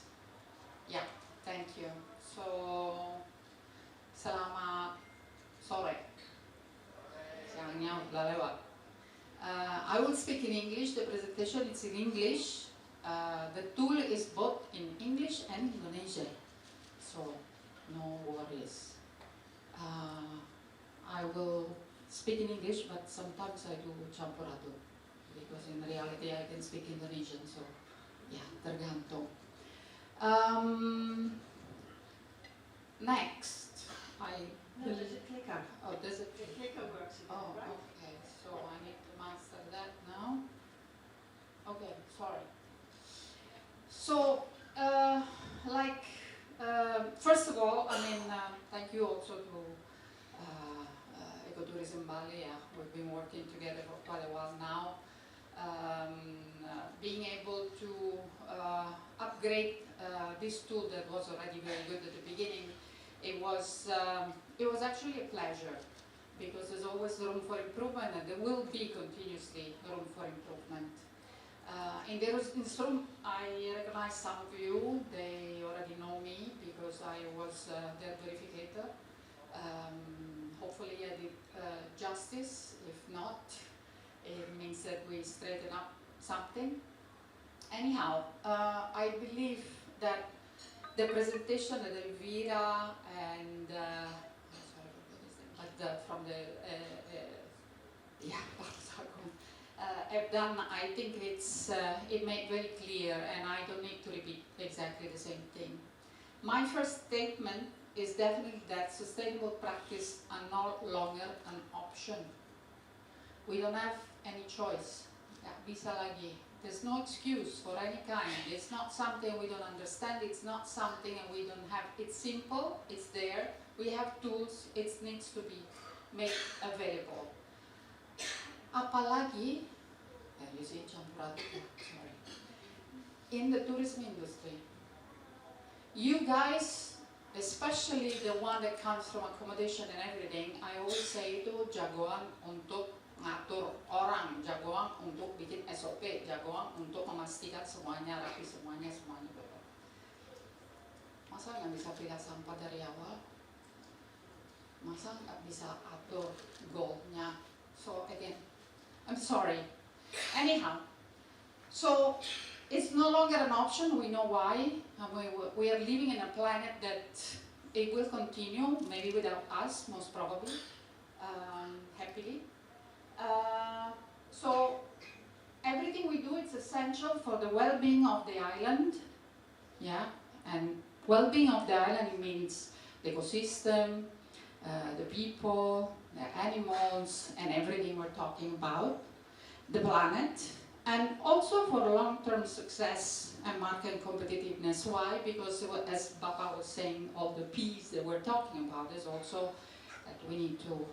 Yeah, thank you. So, selamat sore. Siangnya udah lewat. I will speak in English. The presentation is in English. The tool is both in English and Indonesian, so no worries. I will speak in English, but sometimes I do campur aduk, because in reality I can speak Indonesian, so yeah, tergantung. Next, No, there's a clicker. Oh, there's a The clicker works. Oh, right? okay. So I need to master that now. Okay, sorry. So, first of all, I mean, thank you also to Ecotourism Bali. We've been working together for quite a while now. Being able to upgrade this tool that was already very good at the beginning, it was actually a pleasure, because there's always room for improvement, and there will be continuously room for improvement. In this room, I recognize some of you. They already know me because I was their verificator. Hopefully I did justice. If not, it means that we straighten up something. Anyhow, I believe that the presentation that Elvira and have done, I think it made very clear, and I don't need to repeat exactly the same thing. My first statement is definitely that sustainable practice are no longer an option. We don't have any choice. Bisa lagi. There's no excuse for any kind. It's not something we don't understand. It's not something and we don't have. It's simple. It's there. We have tools. It needs to be made available. Apalagi, you see, sorry. in the tourism industry. You guys, especially the one that comes from accommodation and everything, I always say itu jagoan untuk ngatur orang, jagoan untuk bikin SOP, jagoan untuk memastikan semuanya rapi, semuanya betul. Masa nggak bisa pilih sampah dari awal? Masa nggak bisa atur goalnya? So again, I'm sorry. Anyhow, so it's no longer an option. We know why. We are living in a planet that it will continue, maybe without us, most probably, happily. So everything we do is essential for the well-being of the island. Yeah, and well-being of the island means the ecosystem, the people, the animals, and everything we're talking about, the planet, and also for long-term success and market competitiveness. Why? Because as Bapa was saying, all the P's that we're talking about is also that we need to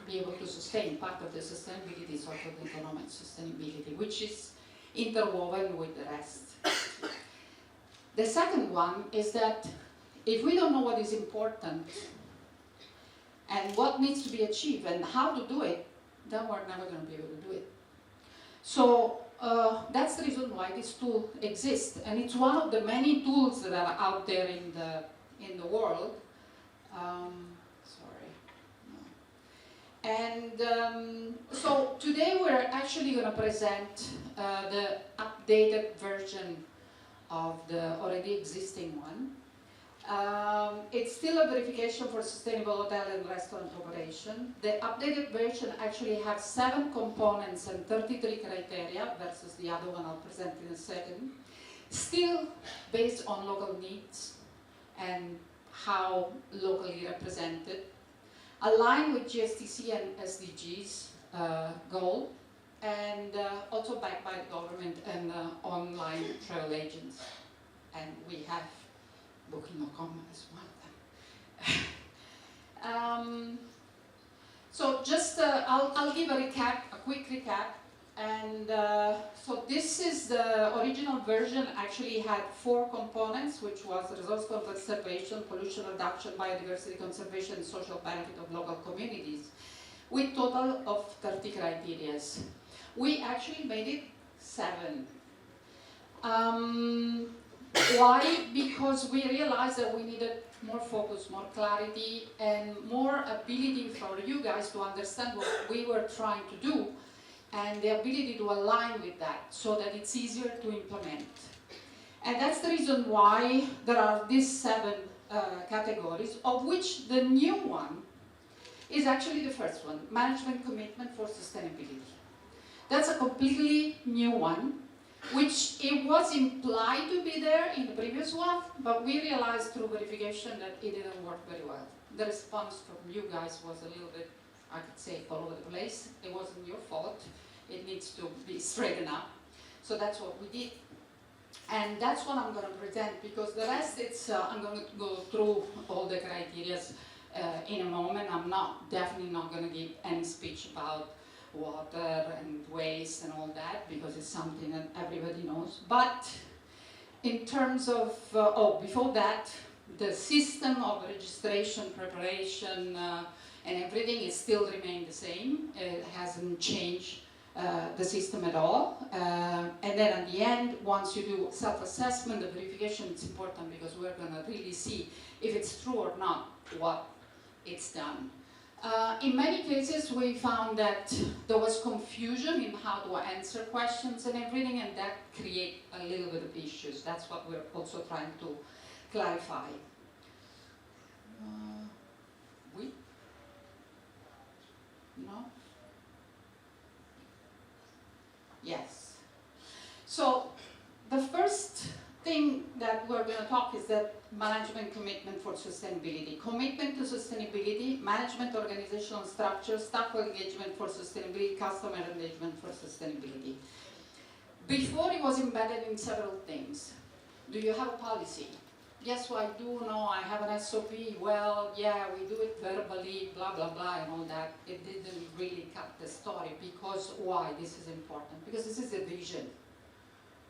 be able to sustain. Part of the sustainability is also the economic sustainability, which is interwoven with the rest. The second one is that if we don't know what is important and what needs to be achieved and how to do it, then we're never going to be able to do it. So that's the reason why this tool exists, and it's one of the many tools that are out there in the world. So today we're actually going to present the updated version of the already existing one. It's still a verification for sustainable hotel and restaurant operation. The updated version actually has 7 components and 33 criteria versus the other one I'll present in a second. Still based on local needs and how locally represented. Aligned with GSTC and SDGs goal, and also backed by the government and online travel agents. And we have Booking.com as well. So just, I'll give a quick recap. And so this is the original version, actually had 4 components, which was resource conservation, pollution reduction, biodiversity conservation, and social benefit of local communities, with total of 30 criteria. We actually made it 7. Why? Because we realized that we needed more focus, more clarity, and more ability for you guys to understand what we were trying to do, and the ability to align with that so that it's easier to implement. And that's the reason why there are these 7 categories, of which the new one is actually the first one, management commitment for sustainability. That's a completely new one, which it was implied to be there in the previous one, but we realized through verification that it didn't work very well. The response from you guys was a little bit, I could say, all over the place. It wasn't your fault. It needs to be straightened up. So that's what we did. And that's what I'm going to present, because the rest, I'm going to go through all the criteria in a moment. I'm definitely not going to give any speech about water and waste and all that, because it's something that everybody knows. But in terms of, before that, the system of registration, preparation, and everything is still remain the same. It hasn't changed the system at all. And then at the end, once you do self-assessment, the verification is important, because we're going to really see if it's true or not what it's done. In many cases, we found that there was confusion in how to answer questions and everything, and that create a little bit of issues. That's what we're also trying to clarify. No? Yes. So the first thing that we're going to talk is that management commitment for sustainability. Commitment to sustainability, management organizational structure, staff engagement for sustainability, customer engagement for sustainability. Before, it was embedded in several things. Do you have a policy? Yes, well, I do know, I have an SOP, well, yeah, we do it verbally, blah, blah, blah, and all that. It didn't really cut the story, because why this is important? Because this is a vision.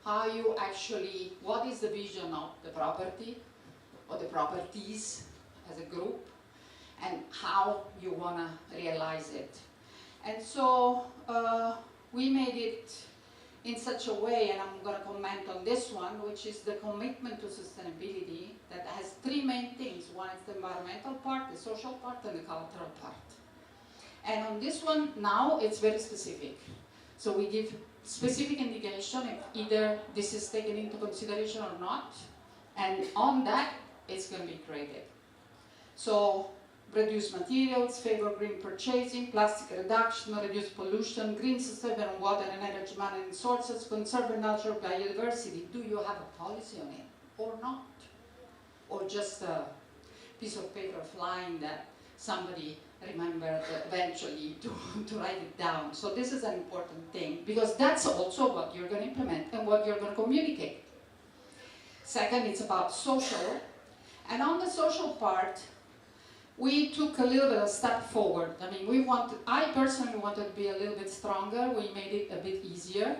how you actually, what is the vision of the property or the properties as a group, and how you want to realize it. And so we made it in such a way, and I'm going to comment on this one, which is the commitment to sustainability that has three main things. One is the environmental part, the social part, and the cultural part. And on this one, now it's very specific. So we give specific indication if either this is taken into consideration or not, and on that, it's going to be created. So reduce materials, favor green purchasing, plastic reduction, reduce pollution, green sustainable water and energy management sources, conserve natural biodiversity. Do you have a policy on it or not? Or just a piece of paper flying that somebody remembered eventually to write it down. So this is an important thing, because that's also what you're going to implement and what you're going to communicate. Second, it's about social. And on the social part, we took a little bit of a step forward. I mean, I personally wanted to be a little bit stronger. We made it a bit easier.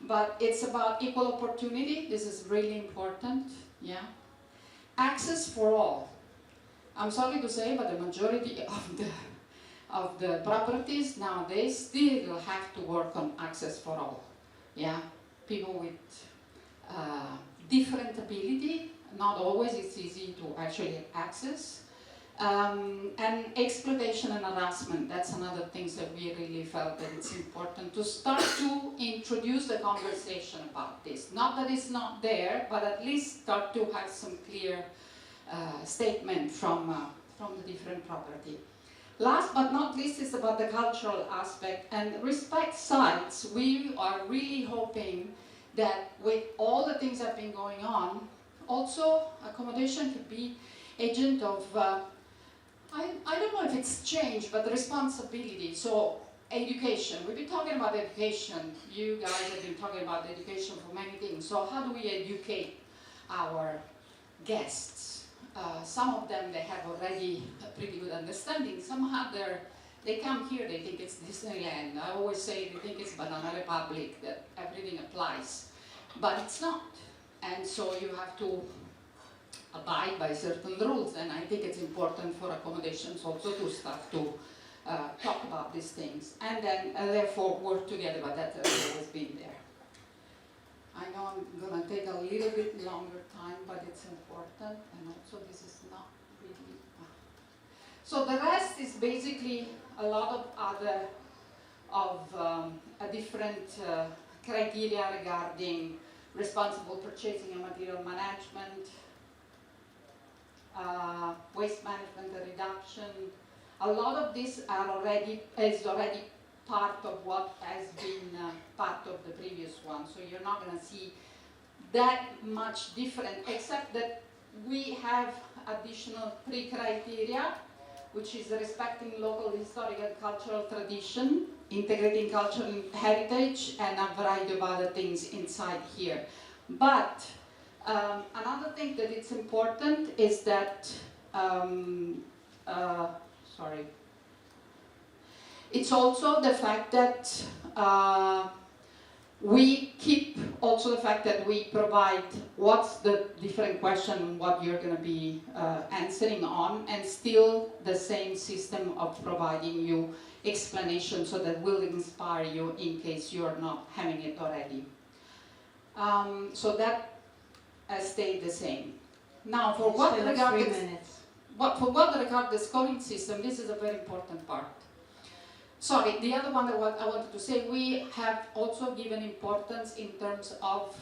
But it's about equal opportunity. This is really important. Yeah. Access for all. I'm sorry to say, but the majority of the properties nowadays still have to work on access for all. Yeah. People with different ability, not always it's easy to actually access. And exploitation and harassment, that's another thing that we really felt that it's important to start to introduce the conversation about this. Not that it's not there, but at least start to have some clear statement from the different property. Last but not least is about the cultural aspect, and respect sites. We are really hoping that with all the things that have been going on, also accommodation could be agent of I don't know if it's change, but the responsibility. So education, we've been talking about education. You guys have been talking about education for many things. So how do we educate our guests? Some of them, they have already a pretty good understanding. Some have they come here, they think it's Disneyland. I always say they think it's Banana Republic, that everything applies. But it's not. And so you have to abide by certain rules, and I think it's important for accommodations also to start to talk about these things, and then therefore work together, but that has always been there. I know I'm going to take a little bit longer time, but it's important, and also this is not really... So the rest is basically a lot of other, a different criteria regarding responsible purchasing and material management, waste management and reduction. A lot of this is already part of what has been part of the previous one. So you're not going to see that much different, except that we have additional 3 criteria, which is respecting local historical and cultural tradition, integrating cultural heritage, and a variety of other things inside here. But another thing that it's important is that, it's also the fact that we keep also the fact that we provide what's the different question, what you're going to be answering on, and still the same system of providing you explanation so that will inspire you in case you're not having it already. So that has stayed the same. Now, for what regards the scoring system, this is a very important part. Sorry, the other one that I wanted to say, we have also given importance in terms of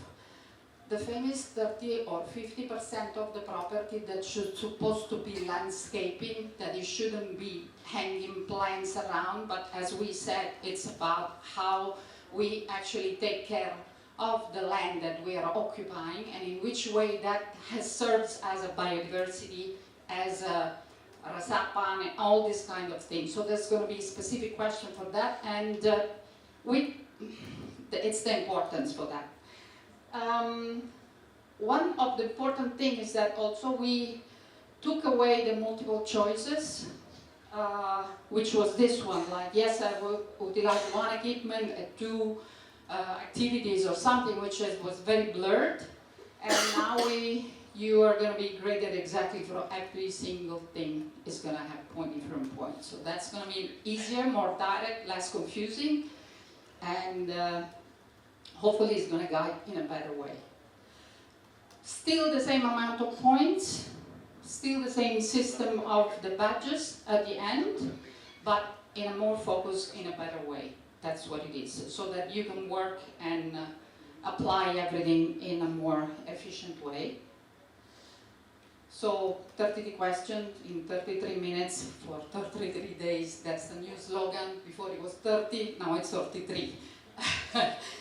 the famous 30 or 50% of the property that should supposed to be landscaping, that it shouldn't be hanging plants around, but as we said, it's about how we actually take care of the land that we are occupying and in which way that serves as a biodiversity, as a Rasapan, and all these kind of things. So there's going to be a specific question for that, and it's the importance for that. One of the important things is that also we took away the multiple choices, which was this one, like yes, I will utilize one equipment, 2 activities or something which was very blurred, and now you are going to be graded exactly for every single thing is going to have point different points. So that's going to be easier, more direct, less confusing, and hopefully it's going to guide in a better way. Still the same amount of points, still the same system of the badges at the end, but in a more focused, in a better way. That's what it is, so that you can work and apply everything in a more efficient way. So 33 questions in 33 minutes for 33 days. That's the new slogan. Before it was 30, now it's 33.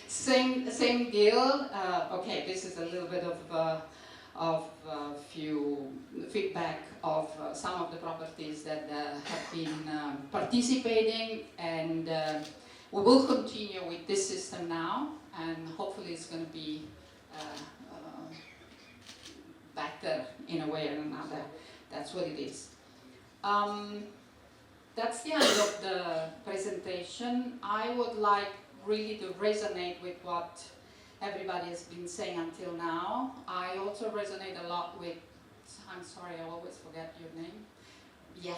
Same deal. Okay, this is a little bit of few feedback of some of the properties that have been participating, and we will continue with this system now, and hopefully it's going to be better in a way or another. That's what it is. That's the end of the presentation. I would like really to resonate with what everybody has been saying until now. I also resonate a lot with, I'm sorry, I always forget your name. Yeah.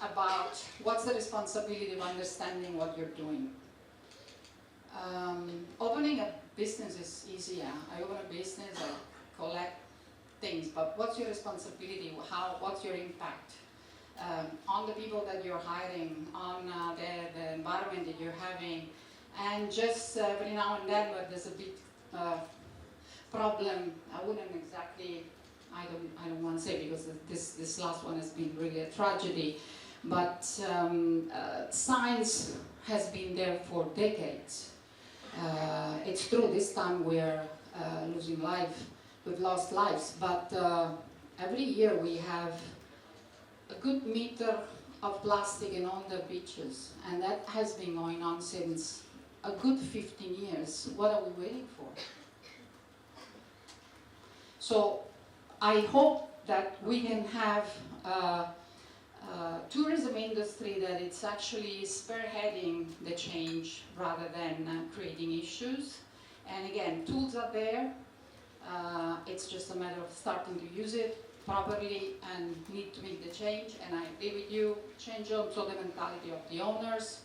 About what's the responsibility of understanding what you're doing. Opening a business is easier. I open a business, I collect things, but what's your responsibility? What's your impact on the people that you're hiring, on the environment that you're having, and just every now and then where there's a big problem, I wouldn't exactly, I don't want to say, because this last one has been really a tragedy, but science has been there for decades. It's true, this time we're losing life. We've lost lives, but every year we have a good meter of plastic in all the beaches, and that has been going on since a good 15 years. What are we waiting for? So I hope that we can have a tourism industry that it's actually spearheading the change rather than creating issues. And again, tools are there. It's just a matter of starting to use it properly and need to make the change. And I agree with you, change also the mentality of the owners.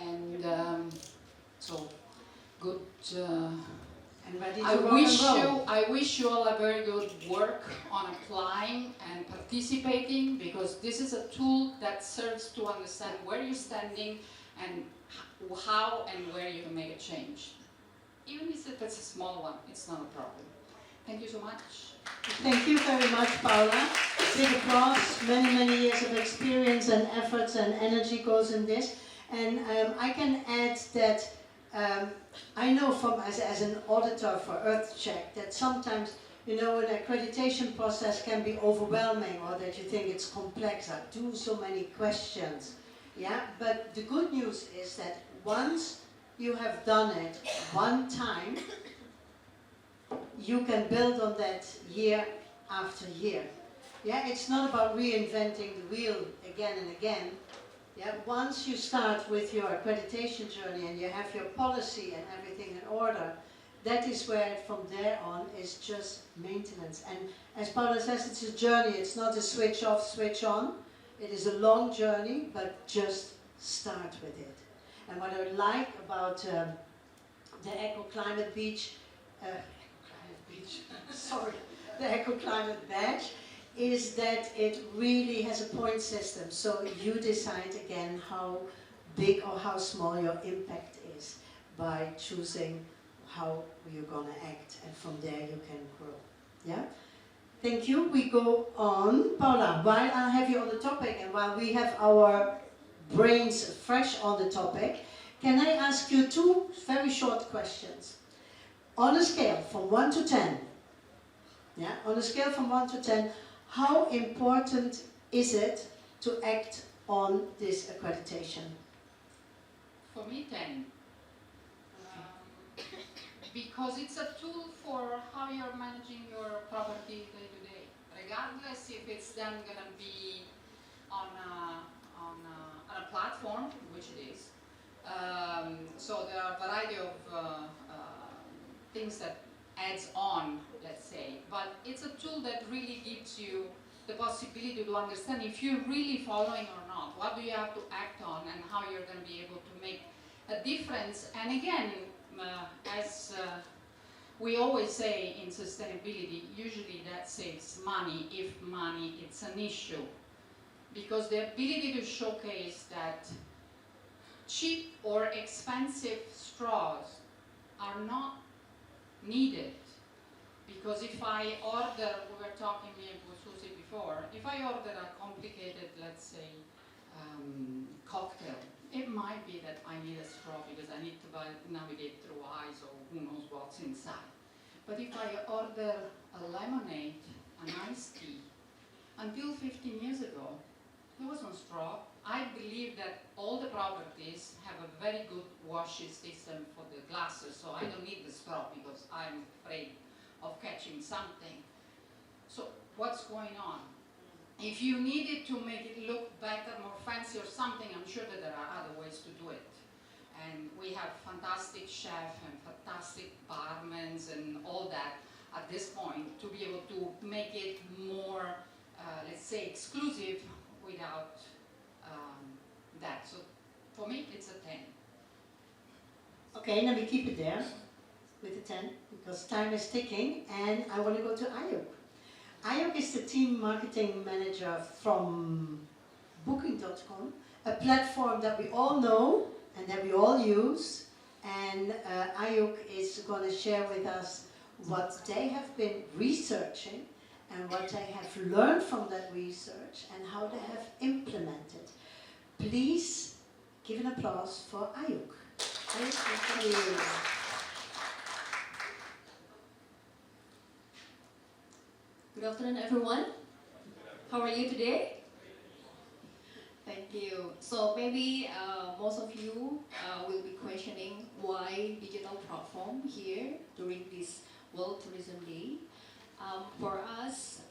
And so good. And ready to roll. I wish you all a very good work on applying and participating, because this is a tool that serves to understand where you're standing and how and where you can make a change. Even if it's a small one, it's not a problem. Thank you so much. Thank you very much, Paula. Big applause. Many, many years of experience and efforts and energy goes in this. And I can add that I know from as an auditor for EarthCheck that sometimes, you know, an accreditation process can be overwhelming, or that you think it's complex, or do so many questions. Yeah, but the good news is that once you have done it one time, you can build on that year after year. Yeah, it's not about reinventing the wheel again and again. Yeah, once you start with your accreditation journey and you have your policy and everything in order, that is where from there on is just maintenance. And as Paula says, it's a journey. It's not a switch off, switch on. It is a long journey, but just start with it. And what I like about the EcoClimate Beach, sorry, the EcoClimate Badge, is that it really has a point system. So you decide again how big or how small your impact is by choosing how you're going to act, and from there you can grow. Yeah? Thank you. We go on. Paula, while I have you on the topic and while we have our brains fresh on the topic, can I ask you two very short questions? On a scale from 1 to 10, yeah, on a scale from 1 to 10, how important is it to act on this accreditation? For me, 10. Because it's a tool for how you're managing your property day to day. Regardless if it's then going to be on a platform, which it is, So there are a variety of things that adds on, let's say, but it's a tool that really gives you the possibility to understand if you're really following or not, what do you have to act on, and how you're going to be able to make a difference. And again, as we always say in sustainability, usually that saves money if money is an issue, because the ability to showcase that cheap or expensive straws are not needed. Because if I order, we were talking me and Susie before, if I order a complicated, let's say, cocktail, it might be that I need a straw because I need to navigate through ice or who knows what's inside. But if I order a lemonade, an iced tea, until 15 years ago, there was no straw. I believe that all the properties have a very good washing system for the glasses, so I don't need the straw because I'm afraid of catching something. So what's going on? If you needed to make it look better, more fancy or something, I'm sure that there are other ways to do it. And we have fantastic chefs and fantastic barmen and all that at this point to be able to make it more, let's say, exclusive without that. So for me, it's a 10. Okay, let me keep it there with a 10 because time is ticking, and I want to go to Ayuk. Ayuk is the team marketing manager from Booking.com, a platform that we all know and that we all use. And Ayuk is going to share with us what they have been researching and what they have learned from that research and how they have implemented. Please give an applause for Ayuk. Ayuk, thank you. Good afternoon, everyone. How are you today? Thank you. So maybe most of you will be questioning why digital platform here during this World Tourism Day. For us,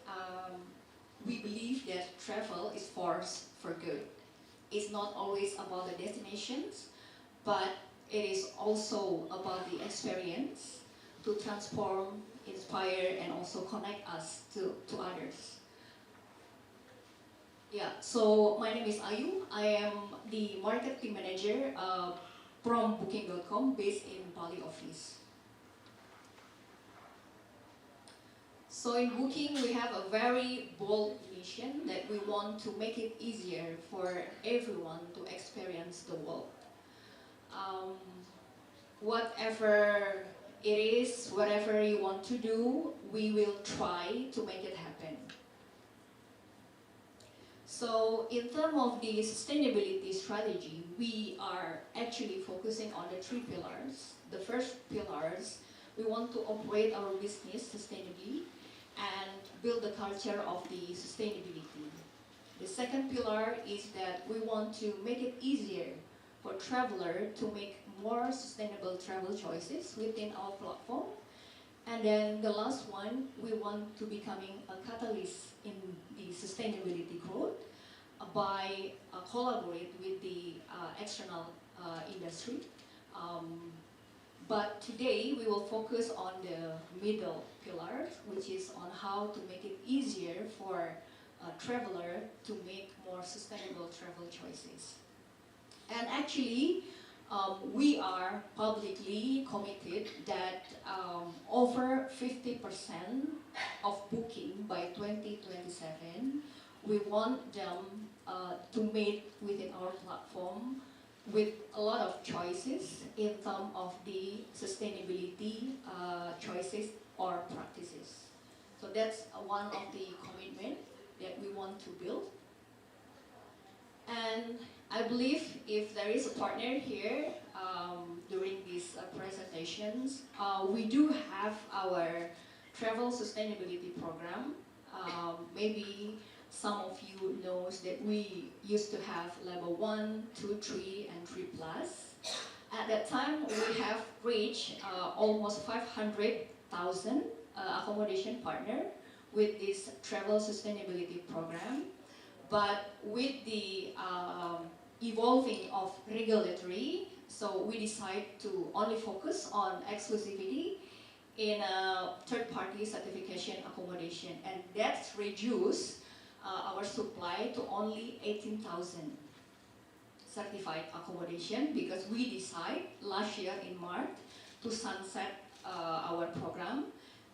we believe that travel is force for good. It's not always about the destinations, but it is also about the experience to transform, inspire, and also connect us to others. Yeah, so my name is Ayu. I am the marketing manager from Booking.com based in Bali office. So in Booking, we have a very bold mission that we want to make it easier for everyone to experience the world. Whatever it is, whatever you want to do, we will try to make it happen. So in terms of the sustainability strategy, we are actually focusing on the 3 pillars. The first pillars, we want to operate our business sustainably and build the culture of the sustainability. The second pillar is that we want to make it easier for travelers to make more sustainable travel choices within our platform. And then the last one, we want to becoming a catalyst in the sustainability growth by collaborate with the external industry. But today we will focus on the middle pillar, which is on how to make it easier for a traveler to make more sustainable travel choices. And actually, we are publicly committed that over 50% of booking by 2027, we want them to make within our platform with a lot of choices in terms of the sustainability choices or practices. So that's one of the commitment that we want to build. And I believe if there is a partner here during these presentations, we do have our travel sustainability program. Maybe some of you knows that we used to have level 1, 2, 3, and 3+. At that time, we have reached almost 500,000 accommodation partner with this travel sustainability program. But with the evolving of regulatory, so we decide to only focus on exclusivity in a third-party certification accommodation, and that's reduced our supply to only 18,000 certified accommodation, because we decide last year in March to sunset our program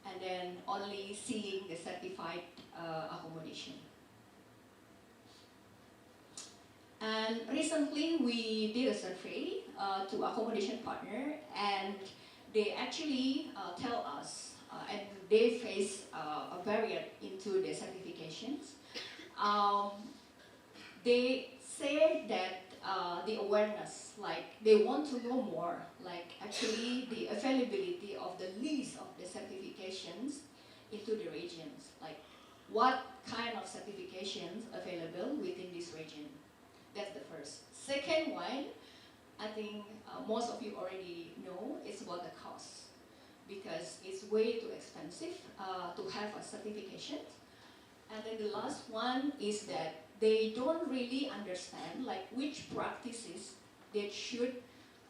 and then only seeing the certified accommodation. And recently we did a survey to accommodation partner, and they actually tell us, and they face a barrier into the certifications. They say that the awareness, like they want to know more, like actually the availability of the list of the certifications into the regions, like what kind of certifications available within this region. That's the first. Second one, I think most of you already know, it's about the cost, because it's way too expensive to have a certification. And then the last one is that they don't really understand like which practices they should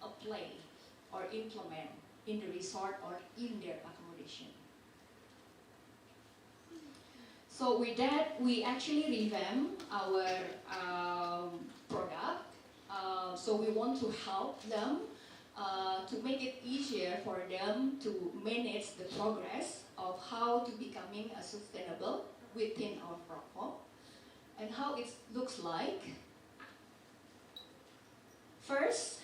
apply or implement in the resort or in their accommodation. So with that, we actually revamp our product. So we want to help them to make it easier for them to manage the progress of how to becoming a sustainable within our platform. And how it looks like. First,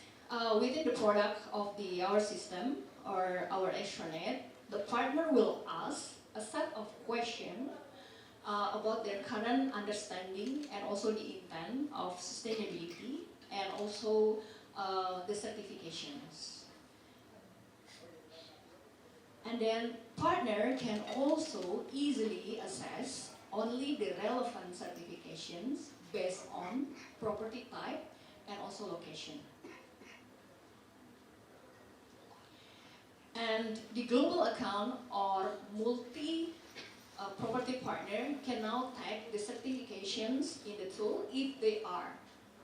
within the product of our system or our extranet, the partner will ask a set of questions about their current understanding and also the intent of sustainability and also the certifications. And then partner can also easily assess only the relevant certifications based on property type and also location. And the global account or multi-property partner can now tag the certifications in the tool if they are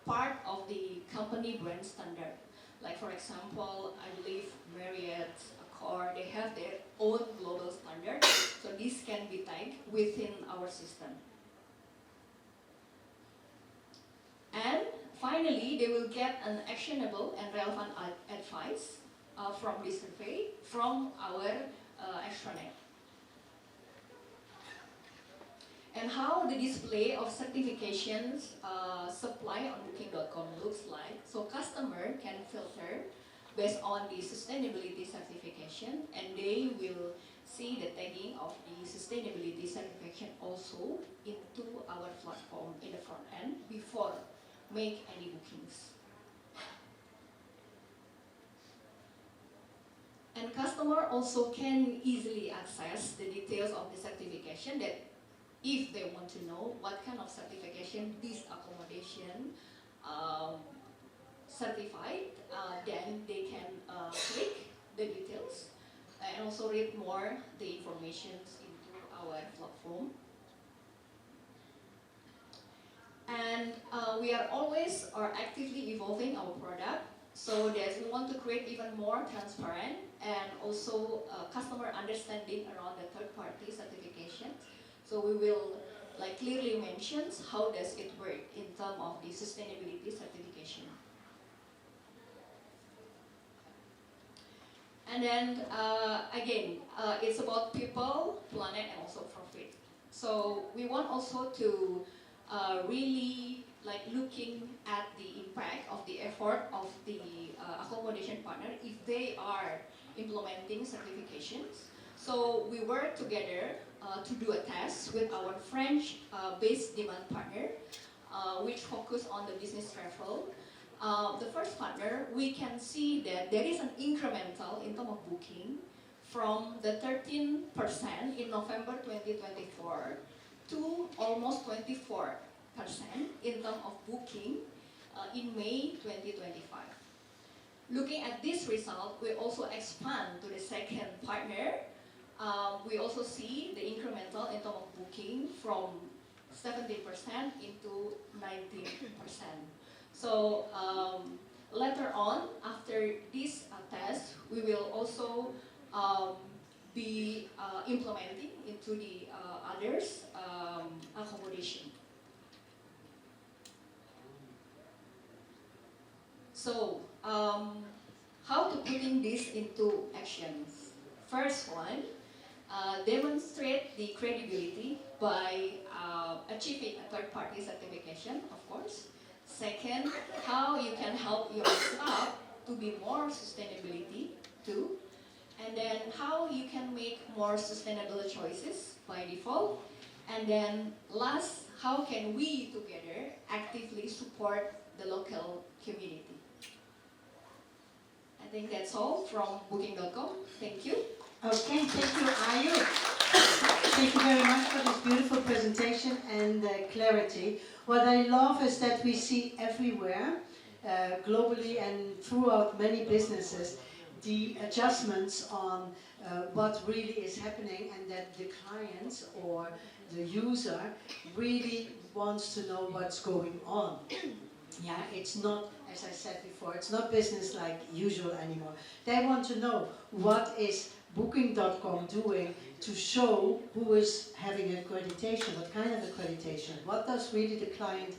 part of the company brand standard. Like for example, I believe Marriott, Accor, they have their own global standard, so this can be tagged within our system. And finally, they will get an actionable and relevant advice from this survey from our extranet. And how the display of certifications supply on Booking.com looks like. So customer can filter based on the sustainability certification, and they will see the tagging of the sustainability certification also into our platform in the front end before make any bookings. And customer also can easily access the details of the certification, that if they want to know what kind of certification this accommodation certified, then they can click the details and also read more the information into our platform. And we are always actively evolving our product, so that we want to create even more transparent and also customer understanding around the third-party certification. So we will clearly mention how does it work in terms of the sustainability certification. And then again, it's about people, planet, and also profit. So we want also to really looking at the impact of the effort of the accommodation partner if they are implementing certifications. So we work together to do a test with our French-based demand partner, which focus on the business travel. The first partner, we can see that there is an incremental in terms of booking from the 13% in November 2024 to almost 24% in terms of booking in May 2025. Looking at this result, we also expand to the second partner. We also see the incremental in terms of booking from 17% into 19%. So later on, after this test, we will also be implementing into the others accommodation. So how to putting this into actions? First one, demonstrate the credibility by achieving a third-party certification, of course. Second, how you can help your staff to be more sustainability too. And then how you can make more sustainable choices by default. And then last, how can we together actively support the local community? I think that's all from Booking.com. Thank you. Okay, thank you, Ayu. Thank you very much for this beautiful presentation and clarity. What I love is that we see everywhere, globally and throughout many businesses, the adjustments on what really is happening, and that the client or the user really wants to know what's going on. Yeah, it's not, as I said before, it's not business like usual anymore. They want to know what is Booking.com doing to show who is having accreditation, what kind of accreditation, what does really the client,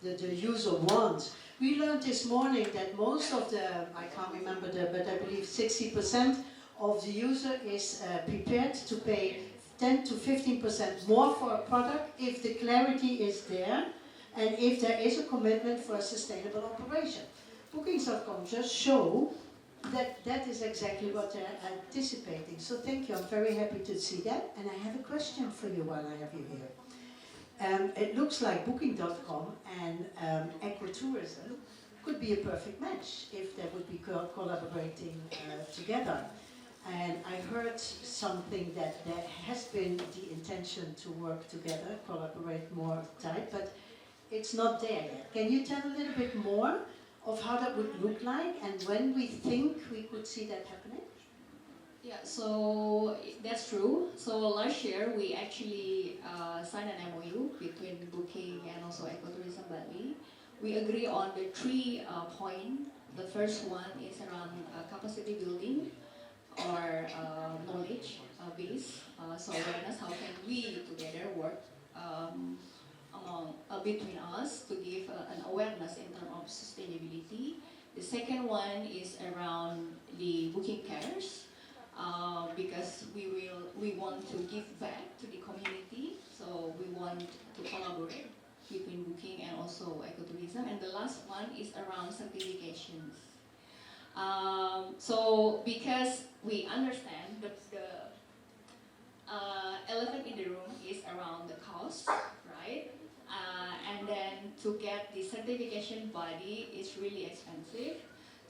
the user want. We learned this morning that most of the, I can't remember but I believe 60% of the user is prepared to pay 10 to 15% more for a product if the clarity is there and if there is a commitment for a sustainable operation. Bookings.com just show that that is exactly what they're anticipating. So thank you, I'm very happy to see that. And I have a question for you while I have you here. It looks like Booking.com and ecotourism could be a perfect match if they would be collaborating together. And I heard something that there has been the intention to work together, collaborate more tight, but it's not there yet. Can you tell a little bit more of how that would look like and when we think we could see that happening? Yeah, so that's true. So last year we actually signed an MOU between Booking and also Ecotourism Bali. We agree on the 3 points. The first one is around capacity building or knowledge base. So awareness, how can we together work between us to give an awareness in terms of sustainability. The second one is around the booking cares. Because we want to give back to the community, so we want to collaborate between Booking and also Ecotourism. And the last one is around certifications. So because we understand the elephant in the room is around the cost, right? And then to get the certification body is really expensive.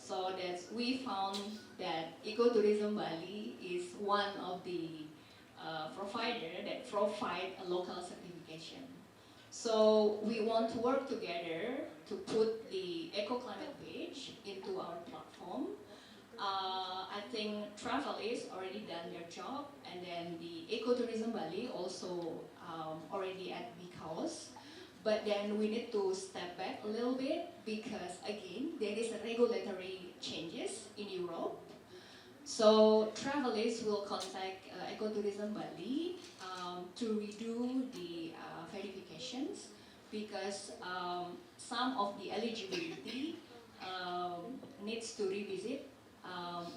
So that we found that Ecotourism Bali is one of the provider that provide a local certification. So we want to work together to put the EcoClimate page into our platform. I think Travelis already done their job, and then the Ecotourism Bali also already at because. But then we need to step back a little bit because, again, there is a regulatory changes in Europe. So Travelis will contact Ecotourism Bali to redo the verifications because some of the eligibility needs to revisit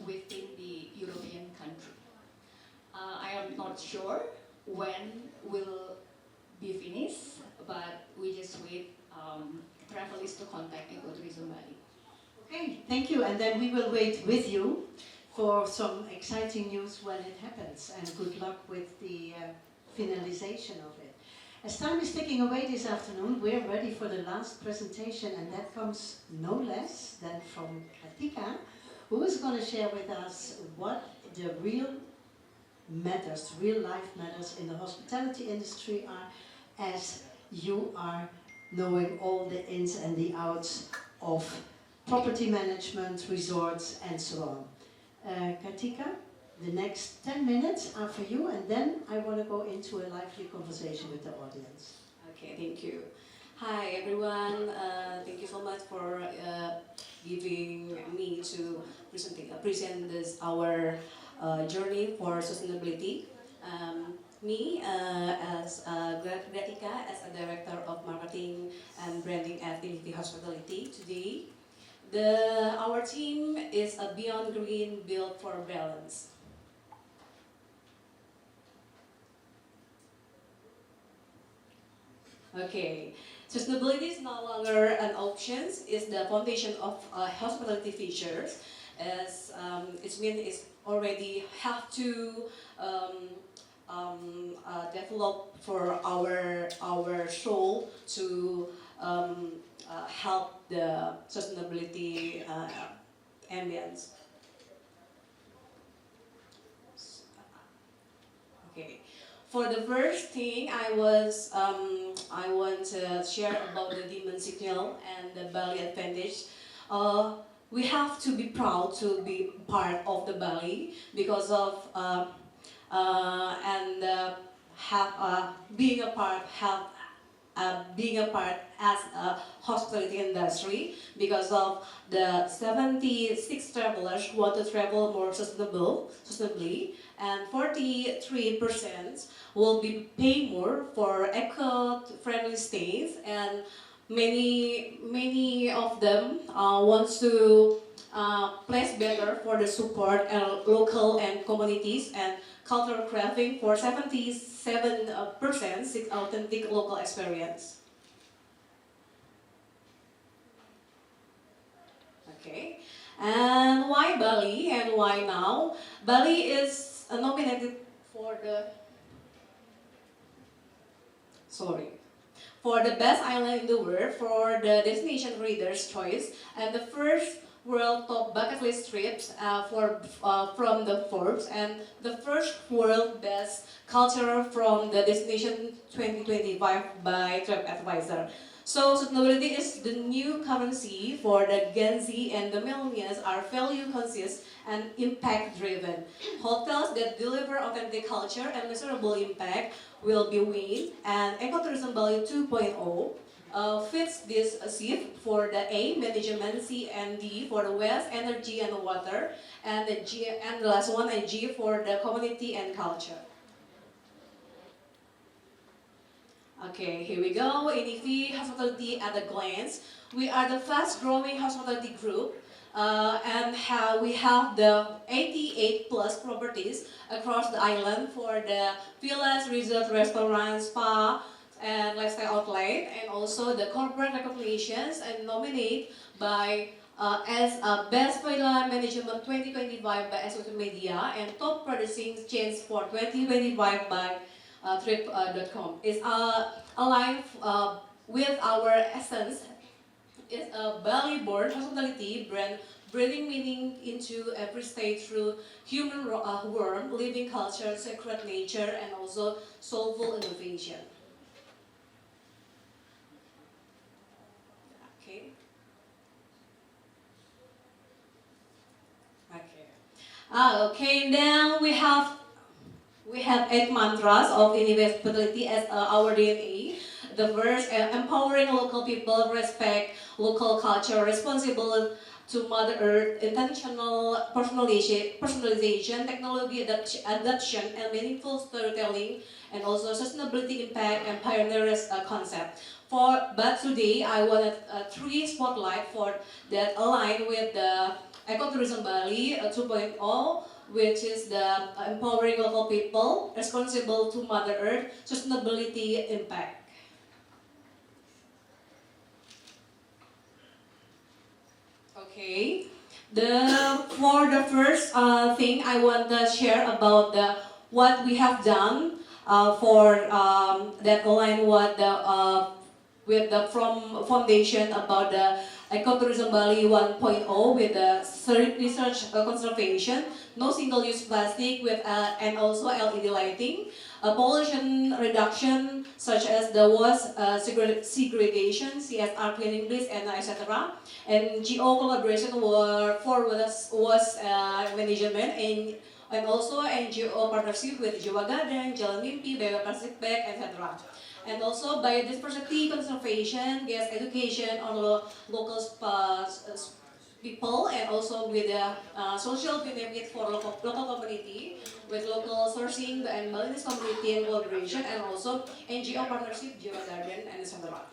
within the European country. I am not sure when will be finished, but we just wait Travelis to contact Ecotourism Bali. Okay, thank you. And then we will wait with you for some exciting news when it happens. And good luck with the finalization of it. As time is ticking away this afternoon, we're ready for the last presentation, and that comes no less than from Katika, who is going to share with us what the real matters, real life matters in the hospitality industry are, as you are knowing all the ins and the outs of property management, resorts, and so on. Katika, the next 10 minutes are for you, and then I want to go into a lively conversation with the audience. Okay, thank you. Hi everyone, thank you so much for giving me to present this our journey for sustainability. Me as Gratika, as a director of marketing and branding at Infinity Hospitality today. Our team is a Beyond Green, built for balance. Okay, sustainability is no longer an option, it's the foundation of hospitality features, as it means it's already have to develop for our soul to help the sustainability ambience. Okay. For the first thing, I want to share about the demand signal and the Bali advantage. We have to be proud to be part of the Bali because of being a part as a hospitality industry, because of the 76 travelers who want to travel more sustainably, and 43% will be paying more for eco-friendly stays, and many of them wants to place better for the support local and communities and cultural crafting for 77% seek authentic local experience. Okay, and why Bali and why now? Bali is nominated for the best island in the world for the Destination Reader's Choice, and the first world top bucket list trips from the Forbes, and the first world best culture from the Destination 2025 by TripAdvisor. So sustainability is the new currency for the Gen Z, and the millennials are value conscious and impact driven. Hotels that deliver authentic culture and measurable impact will be win, and Ecotourism Bali 2.0 fits this shift for the A, management, C and D for the waste, energy and water, and the last one, a G for the community and culture. Okay, here we go. Infinity Hospitality at a glance. We are the fast growing hospitality group, and we have the 88 plus properties across the island for the villas, resorts, restaurants, spa, and lifestyle outlet, and also the corporate recognitions and nominated by as Best Villa Management 2025 by SOT Media, and top producing chains for 2025 by Trip.com. It's aligned with our essence. It's a Bali-born hospitality brand, breathing meaning into every state through human warmth, living culture, sacred nature, and also soulful innovation. Okay, now we have 8 mantras of Hospitality as our DNA. The first, empowering local people, respect local culture, responsible to Mother Earth, intentional personalization, technology adoption, and meaningful storytelling, and also sustainability impact and pioneers concept. But today I wanted 3 spotlight for that align with the Ecotourism Bali 2.0, which is the empowering local people, responsible to Mother Earth, sustainability impact. Okay, for the first thing I want to share about what we have done for that align with the foundation about the Ecotourism Bali 1.0 with the research conservation, no single-use plastic with and also LED lighting, pollution reduction such as the waste segregation, CSR cleaning list, and etc. And GO collaboration for waste management, and also NGO partnership with Jawa Garden, Jalan Mimpi, Bebas Plastic Bag, etc. And also biodiversity conservation, gas education on local people, and also with the social benefit for local community, with local sourcing and Balinese community and collaboration, and also NGO partnership, Jiwa Garden, and etc.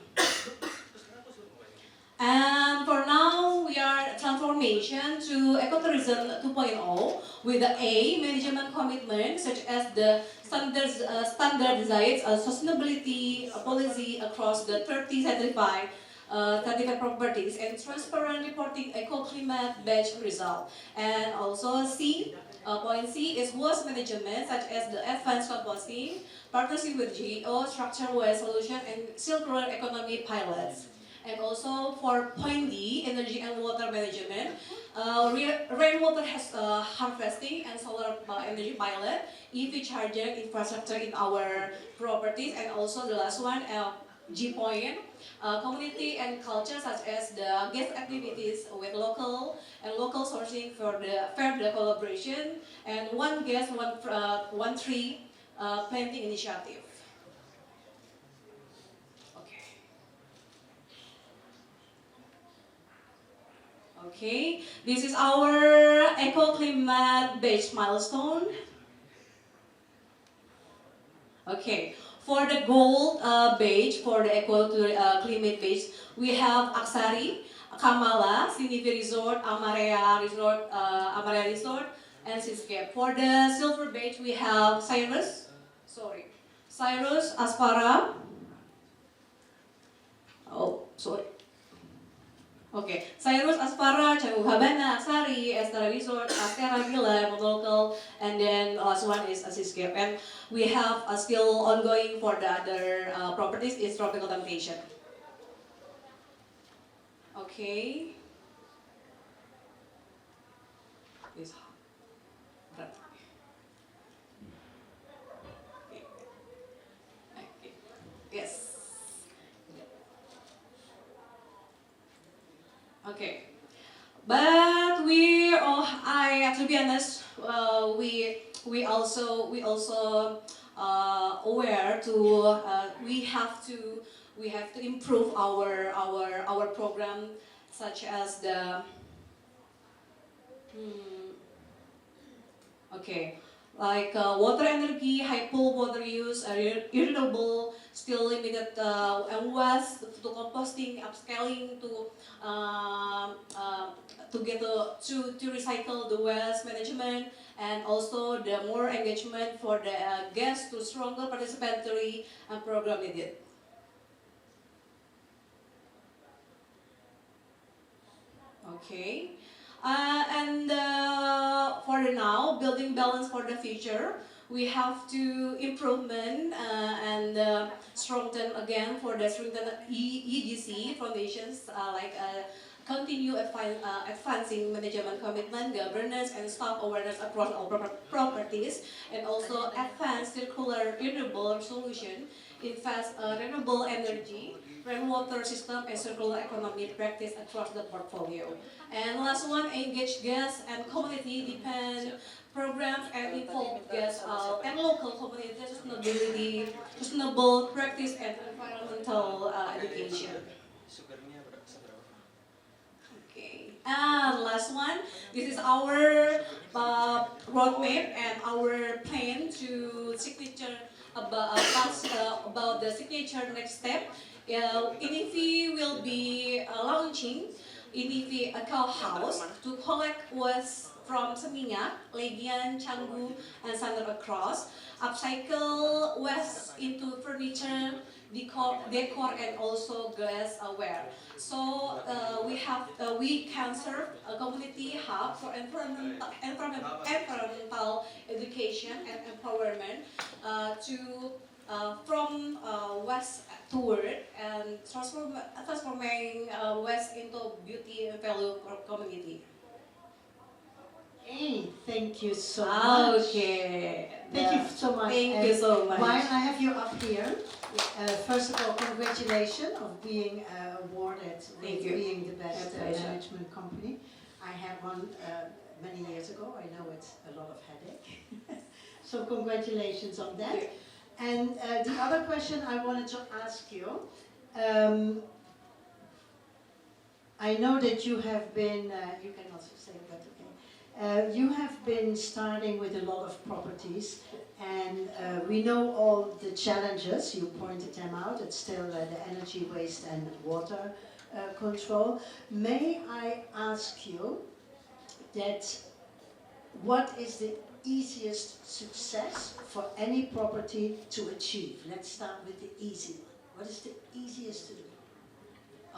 And for now, we are transformation to ecotourism 2.0 with the A, management commitment, such as the standardized sustainability policy across the 30 certified properties, and transparent reporting eco-climate batch result. And also C, point C is waste management, such as the advanced composting, partnership with GEO, structured waste solution, and circular economy pilots. And also for point D, energy and water management, rainwater harvesting and solar energy pilot, EV charging infrastructure in our properties, and also the last one, G point, community and culture, such as the guest activities with local sourcing for the further collaboration, and one guest, one tree planting initiative. Okay, this is our eco-climate based milestone. Okay, for the gold badge, for the eco-climate badge, we have Aksari, Kamala, Sinivi Resort, Amaria Resort, and Seascape. For the silver badge, we have Cyrus, Aspara. Okay, Cyrus, Aspara, Canggu Habana, Aksari, Estera Resort, Astera Villa, Local, and then last one is Seascape. And we have still ongoing for the other properties is Tropical Temptation. Okay. This berat. Okay. Yes. Okay, but to be honest, we also aware to we have to improve our program, such as the like water energy, high pool water use, renewable, still limited, and waste to composting, upscaling to recycle the waste management, and also the more engagement for the guests to stronger participatory program needed. Okay. And for the now, building balance for the future, we have to improvement and strengthen again for the strengthen EGC foundations, like continue advancing management commitment, governance, and staff awareness across all properties, and also advance circular renewable solution, invest renewable energy, rainwater system, and circular economy practice across the portfolio. And last one, engage guests and community depend programs and involve guests and local community sustainability, sustainable practice, and environmental education. Okay, and last one, this is our roadmap and our plan to signature about the signature next step. INIVI will be launching INIVI Eco House to collect waste from Seminyak, Legian, Canggu, and Sandra across, upcycle waste into furniture, decor, and also glassware. So we can serve a community hub for environmental education and empowerment from waste toward and transforming waste into beauty and value for community. Hey, thank you so much. Okay. Thank you so much. Thank you so much. While I have you up here, first of all, congratulations of being awarded with being the best management company. I had one many years ago. I know it's a lot of headache. So congratulations on that. And the other question I wanted to ask you, I know that you have been, you can also say that, okay. You have been starting with a lot of properties, and we know all the challenges, you pointed them out. It's still the energy waste and water control. May I ask you that what is the easiest success for any property to achieve? Let's start with the easy one. What is the easiest to do?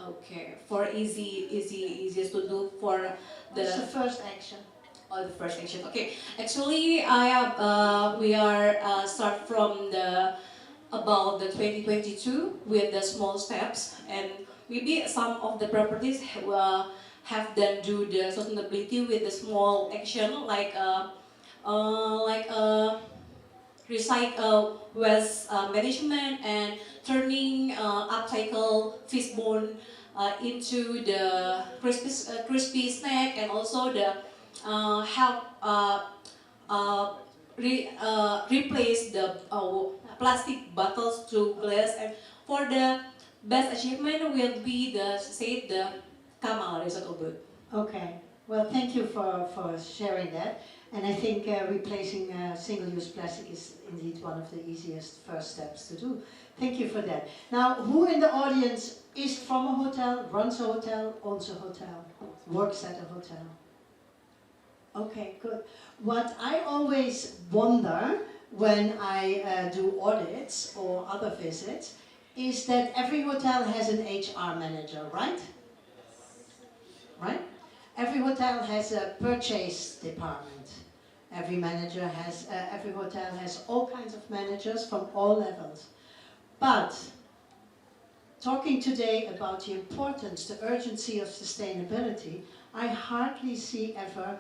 Okay, for easiest to do for the... What's the first action? Oh, the first action. Okay, actually, we are start from about the 2022 with the small steps, and maybe some of the properties have done do the sustainability with the small action like recycle waste management and turning upcycle fish bone into the crispy snack, and also the help replace the plastic bottles to glass. And for the best achievement will be the Kamal Recycle. Okay, well, thank you for sharing that. And I think replacing single-use plastic is indeed one of the easiest first steps to do. Thank you for that. Now, who in the audience is from a hotel, runs a hotel, owns a hotel, works at a hotel? Okay, good. What I always wonder when I do audits or other visits is that every hotel has an HR manager, right? Right? Every hotel has a purchase department. Every manager has, every hotel has all kinds of managers from all levels. But talking today about the importance, the urgency of sustainability, I hardly see ever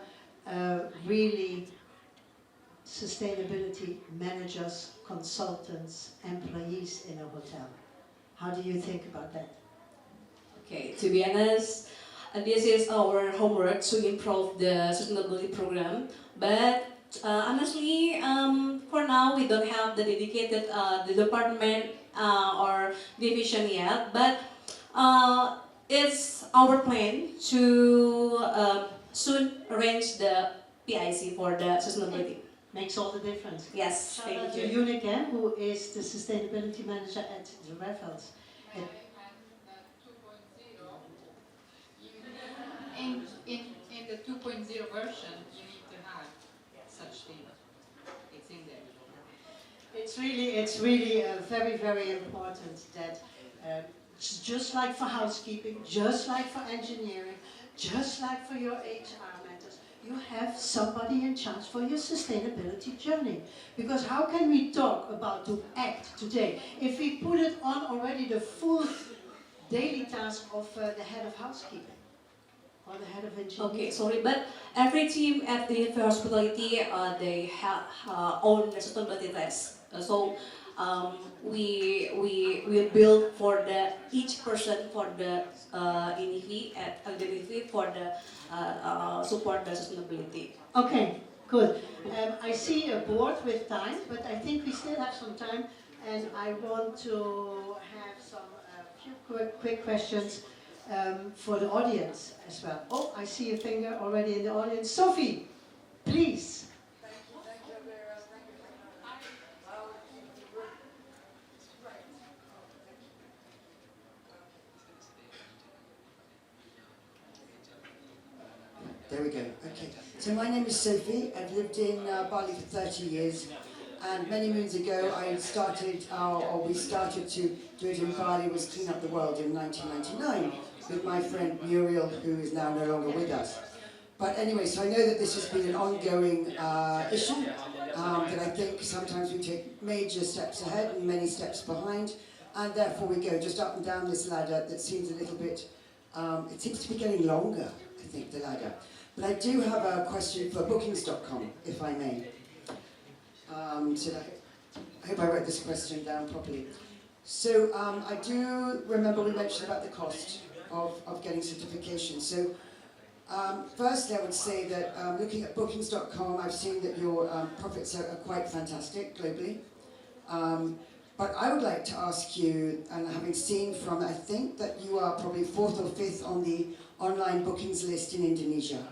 really sustainability managers, consultants, employees in a hotel. How do you think about that? Okay, to be honest, this is our homework to improve the sustainability program. But honestly, for now we don't have the dedicated the department or division yet. But it's our plan to soon arrange the PIC for the sustainability. Makes all the difference. Yes, Shout thank out you. to Unique, who is the sustainability manager at the Raffles. In the 2.0 version, you need to have such thing. It's in there. It's really very, very important that just like for housekeeping, just like for engineering, just like for your HR matters, you have somebody in charge for your sustainability journey. Because how can we talk about to act today if we put it on already the full daily task of the head of housekeeping? Or the head of engineering. Okay, sorry, but every team at the hospitality, they have own sustainability test. So we build for the each person for the NEV at LDV for the support the sustainability. Okay, good. I see a board with time, but I think we still have some time, and I want to have some few quick questions. For the audience as well. Oh, I see a finger already in the audience. Sophie, please. There we go. Okay. So my name is Sophie. I've lived in Bali for 30 years. And many moons ago, I started, or we started to do it in Bali, was Clean Up the World in 1999. With my friend Muriel, who is now no longer with us. But anyway, so I know that this has been an ongoing issue, that I think sometimes we take major steps ahead and many steps behind, and therefore we go just up and down this ladder that seems a little bit, it seems to be getting longer, I think, the ladder. But I do have a question for Bookings.com, if I may. So I hope I wrote this question down properly. So I do remember we mentioned about the cost of getting certification. So firstly, I would say that looking at Bookings.com, I've seen that your profits are quite fantastic globally. But I would like to ask you, and having seen from, I think that you are probably 4th or 5th on the online bookings list in Indonesia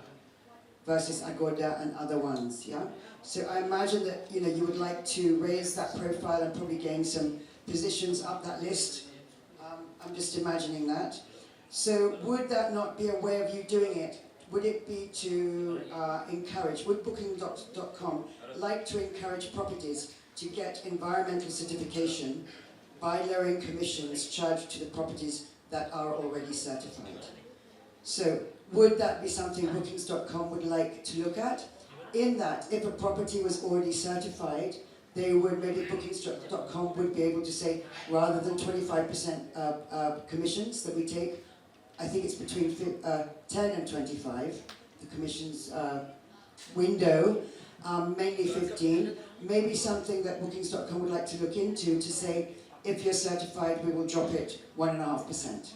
versus Agoda and other ones, yeah? So I imagine that you would like to raise that profile and probably gain some positions up that list. I'm just imagining that. So would that not be a way of you doing it? Would it be to encourage, would Booking.com like to encourage properties to get environmental certification by lowering commissions charged to the properties that are already certified? So would that be something Bookings.com would like to look at? In that, if a property was already certified, they would, maybe Bookings.com would be able to say, rather than 25% commissions that we take, I think it's between 10 and 25, the commissions window, mainly 15, maybe something that Bookings.com would like to look into to say, if you're certified, we will drop it 1.5%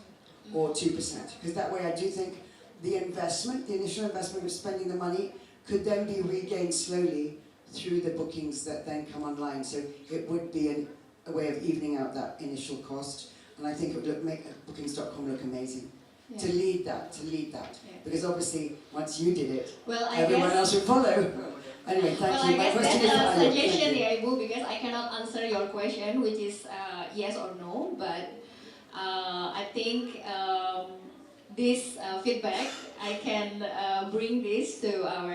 or 2%. Because that way I do think the investment, the initial investment of spending the money, could then be regained slowly through the bookings that then come online. So it would be a way of evening out that initial cost. And I think it would make Bookings.com look amazing. Yeah. To lead that. Yeah. Because obviously, once you did it, everyone else would follow. Anyway, thank you. I guess that's a suggestion, Ibu, because I cannot answer your question, which is yes or no, but I think this feedback, I can bring this to our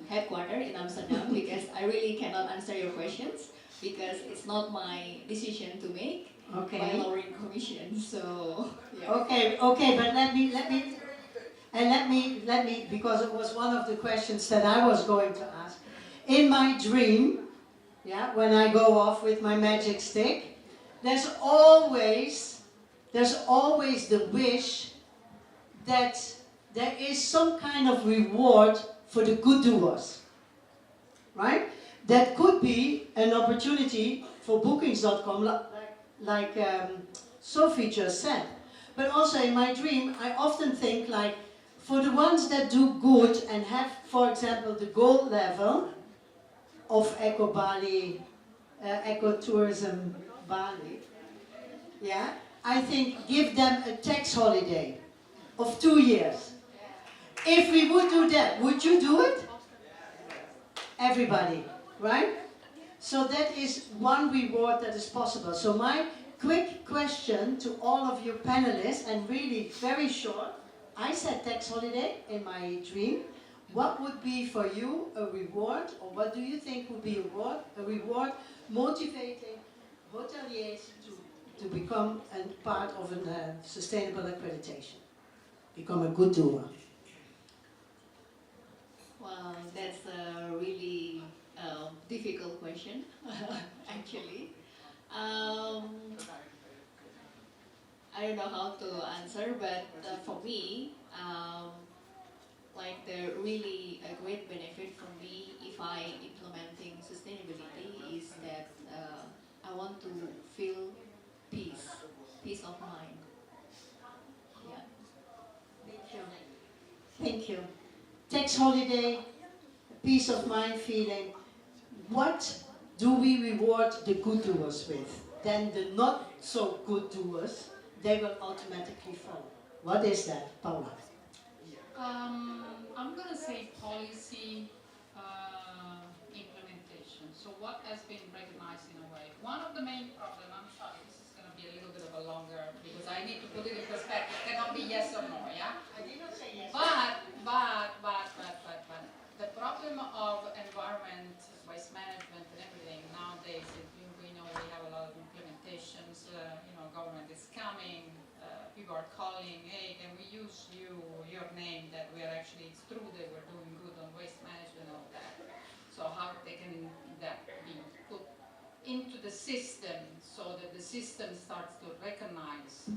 headquarters in Amsterdam, because I really cannot answer your questions, because it's not my decision to make by lowering commission. So yeah. Okay, but let me, because it was one of the questions that I was going to ask. In my dream, yeah, when I go off with my magic stick, there's always the wish that there is some kind of reward for the good doers, right? That could be an opportunity for Bookings.com, like Sophie just said. But also in my dream, I often think like, for the ones that do good and have, for example, the gold level of Eco Bali, Ecotourism Bali, yeah, I think give them a tax holiday of 2 years. If we would do that, would you do it? Everybody, right? So that is one reward that is possible. So my quick question to all of you panelists, and really very short, I said tax holiday in my dream. What would be for you a reward, or what do you think would be a reward motivating hoteliers to become a part of a sustainable accreditation? Become a good doer. Well, that's a really difficult question, actually. I don't know how to answer, but for me, like the really a great benefit for me if I implementing sustainability is that I want to feel peace of mind. Yeah. Thank you. Thank you. Tax holiday, peace of mind feeling. What do we reward the good doers with? Then the not so good doers, they will automatically follow. What is that, Paula? I'm going to say policy implementation. So what has been recognized in a way? One of the main problems, I'm sorry, this is going to be a little bit of a longer, because I need to put it in perspective. It cannot be yes or no, yeah? I did not say yes. But the problem of environment, waste management and everything nowadays, we know we have a lot of implementations, government is coming, people are calling, hey, can we use your name, that we are actually, it's true that we're doing good on waste management and all that. So how they can that be put into the system so that the system starts to recognize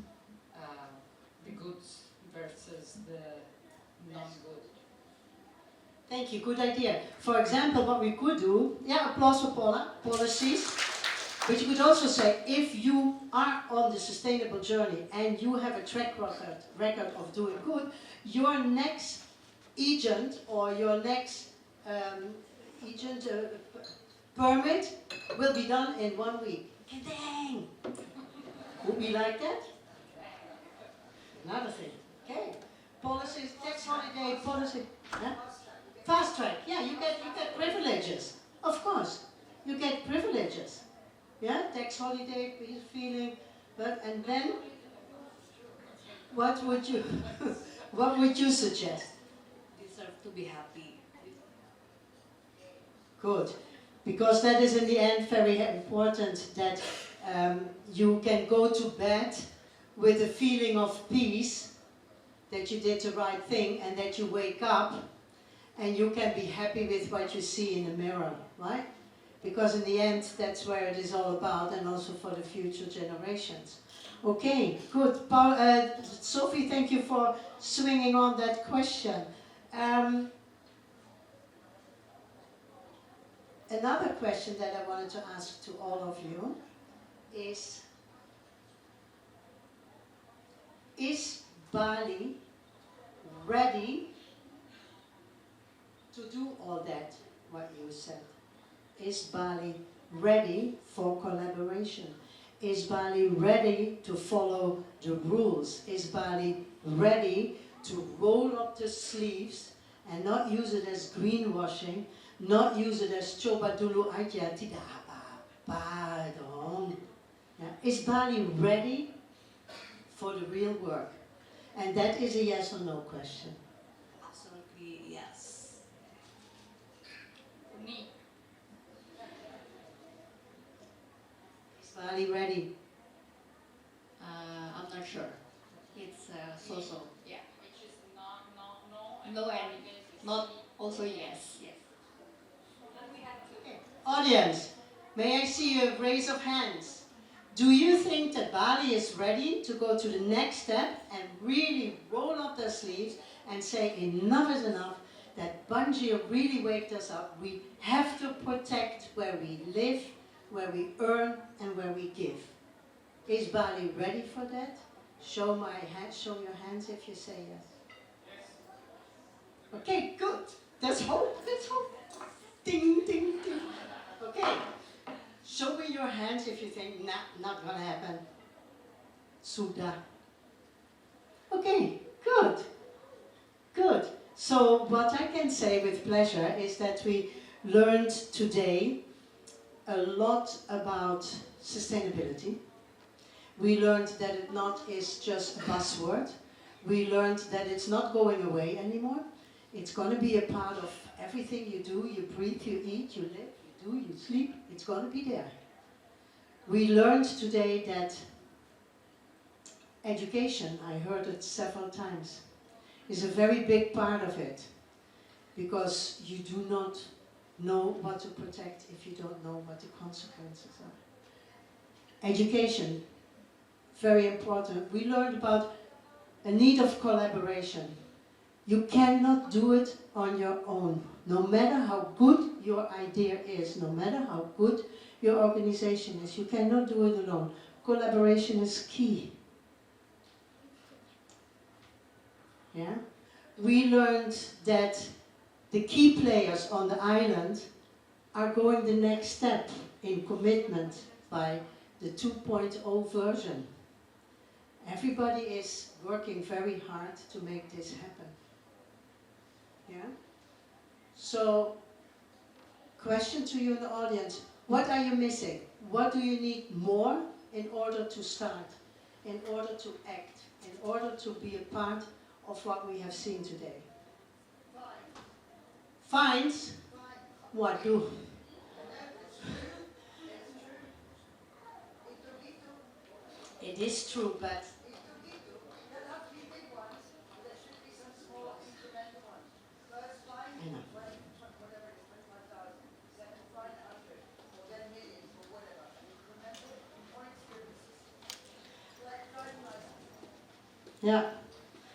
the goods versus the non-good. Thank you, good idea. For example, what we could do, applause for Paula, policies. But you could also say, if you are on the sustainable journey and you have a track record of doing good, your next agent or your next permit will be done in 1 week. Dang! Would we like that? Another thing. Okay. Policies, tax holiday policy. Yeah? Fast track. Yeah, you get privileges. Of course. You get privileges. Yeah, tax holiday feeling, but and then what would you what would you suggest? Deserve to be happy. Good, because that is in the end very important that you can go to bed with a feeling of peace that you did the right thing and that you wake up and you can be happy with what you see in the mirror, right? Because in the end, that's where it is all about, and also for the future generations. Okay, good. Sophie, thank you for swinging on that question. Another question that I wanted to ask to all of you is Bali ready to do all that, what you said? Is Bali ready for collaboration? Is Bali ready to follow the rules? Is Bali ready to roll up the sleeves and not use it as greenwashing, not use it as coba dulu aja, tidak apa-apa dong. Yeah. Is Bali ready for the real work? And that is a yes or no question. Absolutely yes. Me. Is Bali ready? I'm not sure. It's so-so. Yeah, which is no, No and not also yes. Yes. Audience, may I see a raise of hands? Do you think that Bali is ready to go to the next step and really roll up their sleeves and say enough is enough, that Bungee really waked us up? We have to protect where we live, where we earn, and where we give. Is Bali ready for that? Show your hands if you say yes. Okay, good. That's hope. That's hope. Ding, ding, ding. Okay. Show me your hands if you think, nah, not gonna happen. Sudah. Okay, good. Good. So what I can say with pleasure is that we learned today a lot about sustainability. We learned that it not is just a buzzword. We learned that it's not going away anymore. It's going to be a part of everything you do. You breathe, you eat, you live, you do, you sleep. It's going to be there. We learned today that education, I heard it several times, is a very big part of it. Because you do not know what to protect if you don't know what the consequences are. Education, very important. We learned about a need of collaboration. You cannot do it on your own. No matter how good your idea is, no matter how good your organization is, you cannot do it alone. Collaboration is key. Yeah? We learned that the key players on the island are going the next step in commitment by the 2.0 version. Everybody is working very hard to make this happen. Yeah? So, question to you in the audience, what are you missing? What do you need more in order to start, in order to act, in order to be a part of what we have seen today? Fines? What do? It is true, but yeah,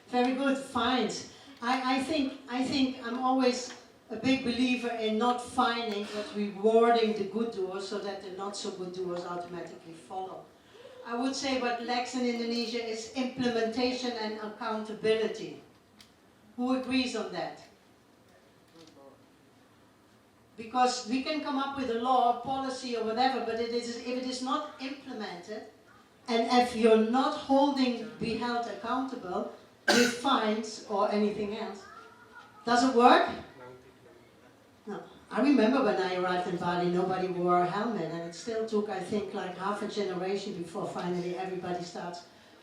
very good. Fines. I think I'm always a big believer in not fining but rewarding the good doers so that the not so good doers automatically follow. I would say what lacks in Indonesia is implementation and accountability. Who agrees on that? Because we can come up with a law, policy, or whatever, but if it is not implemented, and if you're not be held accountable with fines or anything else, does it work? No. I remember when I arrived in Bali, nobody wore a helmet, and it still took, I think, like half a generation before finally everybody starts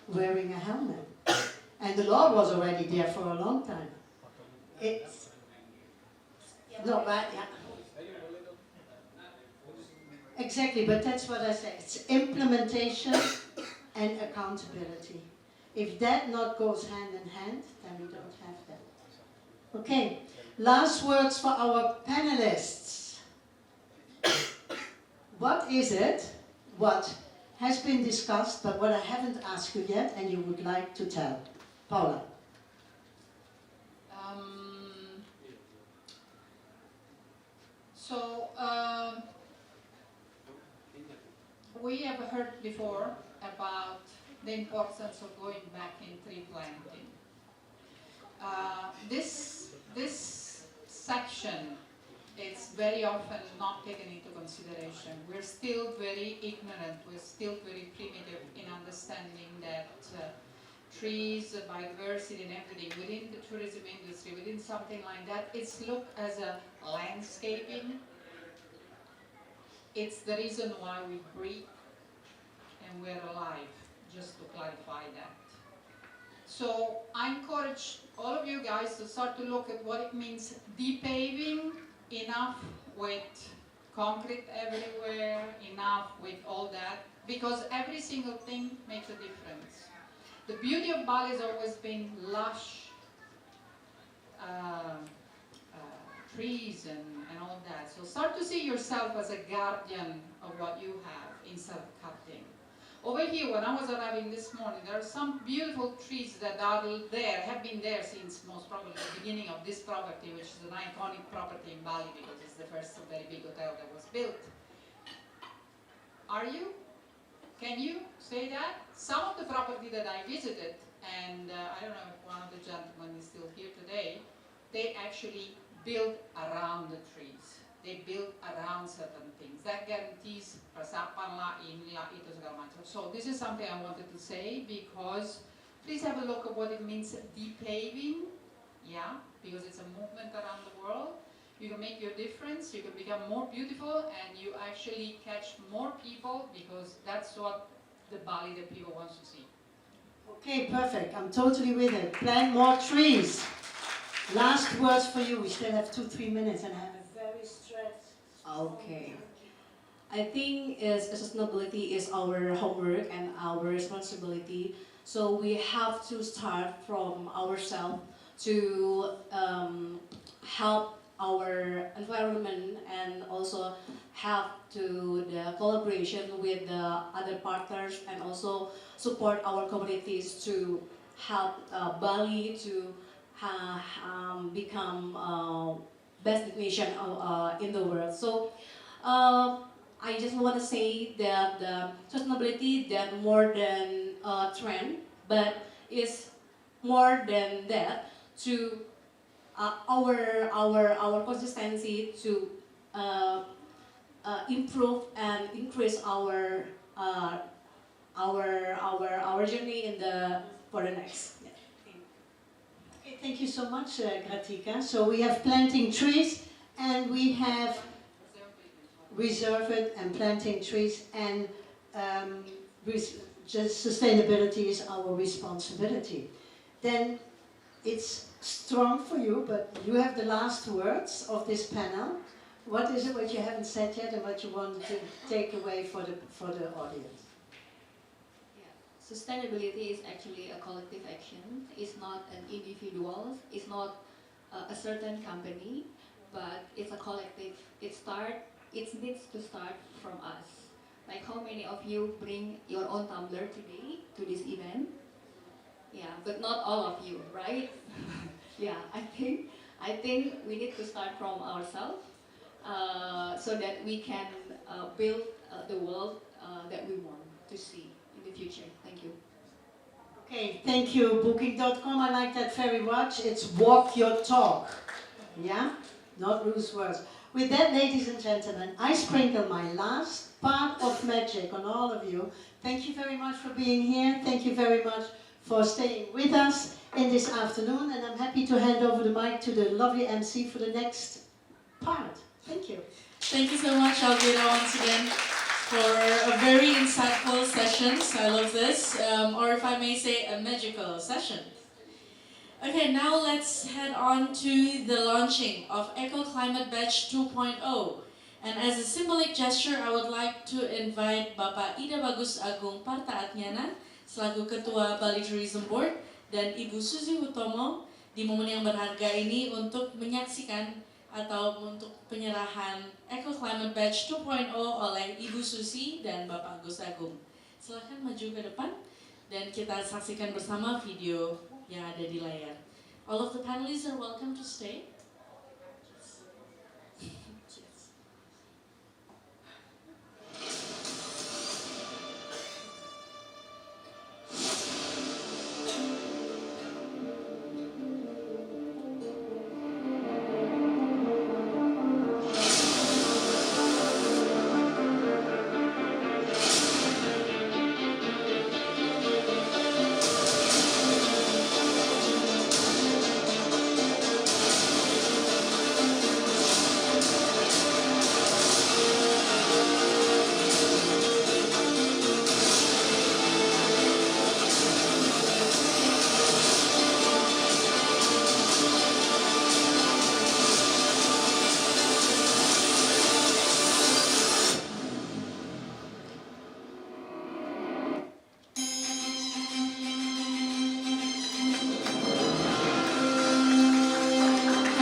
wearing a helmet. And the law was already there for a long time. It's not bad, yeah. Exactly, but that's what I say. It's implementation and accountability. If that not goes hand in hand, then we don't have that. Okay, last words for our panelists. What is it, what has been discussed, but what I haven't asked you yet, and you would like to tell? Paula. We have heard before about the importance of going back in tree planting. This section is very often not taken into consideration. We're still very ignorant, we're still very primitive in understanding that trees, biodiversity and everything within the tourism industry, within something like that, it's looked as a landscaping. It's the reason why we breathe and we're alive, just to clarify that. So I encourage all of you guys to start to look at what it means depaving, enough with concrete everywhere, enough with all that, because every single thing makes a difference. The beauty of Bali has always been lush trees and all that. So start to see yourself as a guardian of what you have instead of cutting. Over here, when I was arriving this morning, there are some beautiful trees that are there, have been there since most probably the beginning of this property, which is an iconic property in Bali because it's the first very big hotel that was built. Are you? Can you say that? Some of the property that I visited, and I don't know if one of the gentlemen is still here today, they actually build around the trees. They build around certain things. That guarantees persapan lah, inilah, itu segala macam. So this is something I wanted to say because please have a look at what it means depaving, yeah, because it's a movement around the world. You can make your difference, you can become more beautiful, and you actually catch more people because that's what the Bali that people want to see. Okay, perfect. I'm totally with it. Plant more trees. Last words for you. We still have 2-3 minutes and I have a very stressed. Okay. I think sustainability is our homework and our responsibility. So we have to start from ourselves to help our environment and also help to the collaboration with the other partners and also support our communities to help Bali to become best destination in the world. So I just want to say that the sustainability that more than a trend, but is more than that to our consistency to improve and increase our journey in for the next. Yeah. Okay, thank you so much, Gratika. So we have planting trees, and we have reserve it and planting trees, and just sustainability is our responsibility. Then it's strong for you, but you have the last words of this panel. What is it what you haven't said yet and what you want to take away for the audience? Sustainability is actually a collective action. It's not an individual. It's not a certain company, but it's a collective. It needs to start from us. Like how many of you bring your own tumbler today to this event? Yeah, but not all of you, right? Yeah, I think we need to start from ourselves so that we can build the world that we want to see in the future. Thank you. Okay, thank you, Booking.com. I like that very much. It's walk your talk. Yeah? not lose words. With that, ladies and gentlemen, I sprinkle my last part of magic on all of you. Thank you very much for being here. Thank you very much for staying with us in this afternoon, and I'm happy to hand over the mic to the lovely MC for the next part. Thank you. Thank you so much, Alvira, once again, for a very insightful session. I love this, or if I may say, a magical session. Okay, now let's head on to the launching of Eco Climate Badge 2.0. And as a symbolic gesture, I would like to invite Bapak Ida Bagus Agung Partaatnyana, selaku Ketua Bali Tourism Board, dan Ibu Suzy Hutomo di momen yang berharga ini untuk menyaksikan atau untuk penyerahan Eco Climate Badge 2.0 oleh Ibu Susi dan Bapak Agus Agung. Silahkan maju ke depan dan kita saksikan bersama video yang ada di layar. All of the panelists are welcome to stay.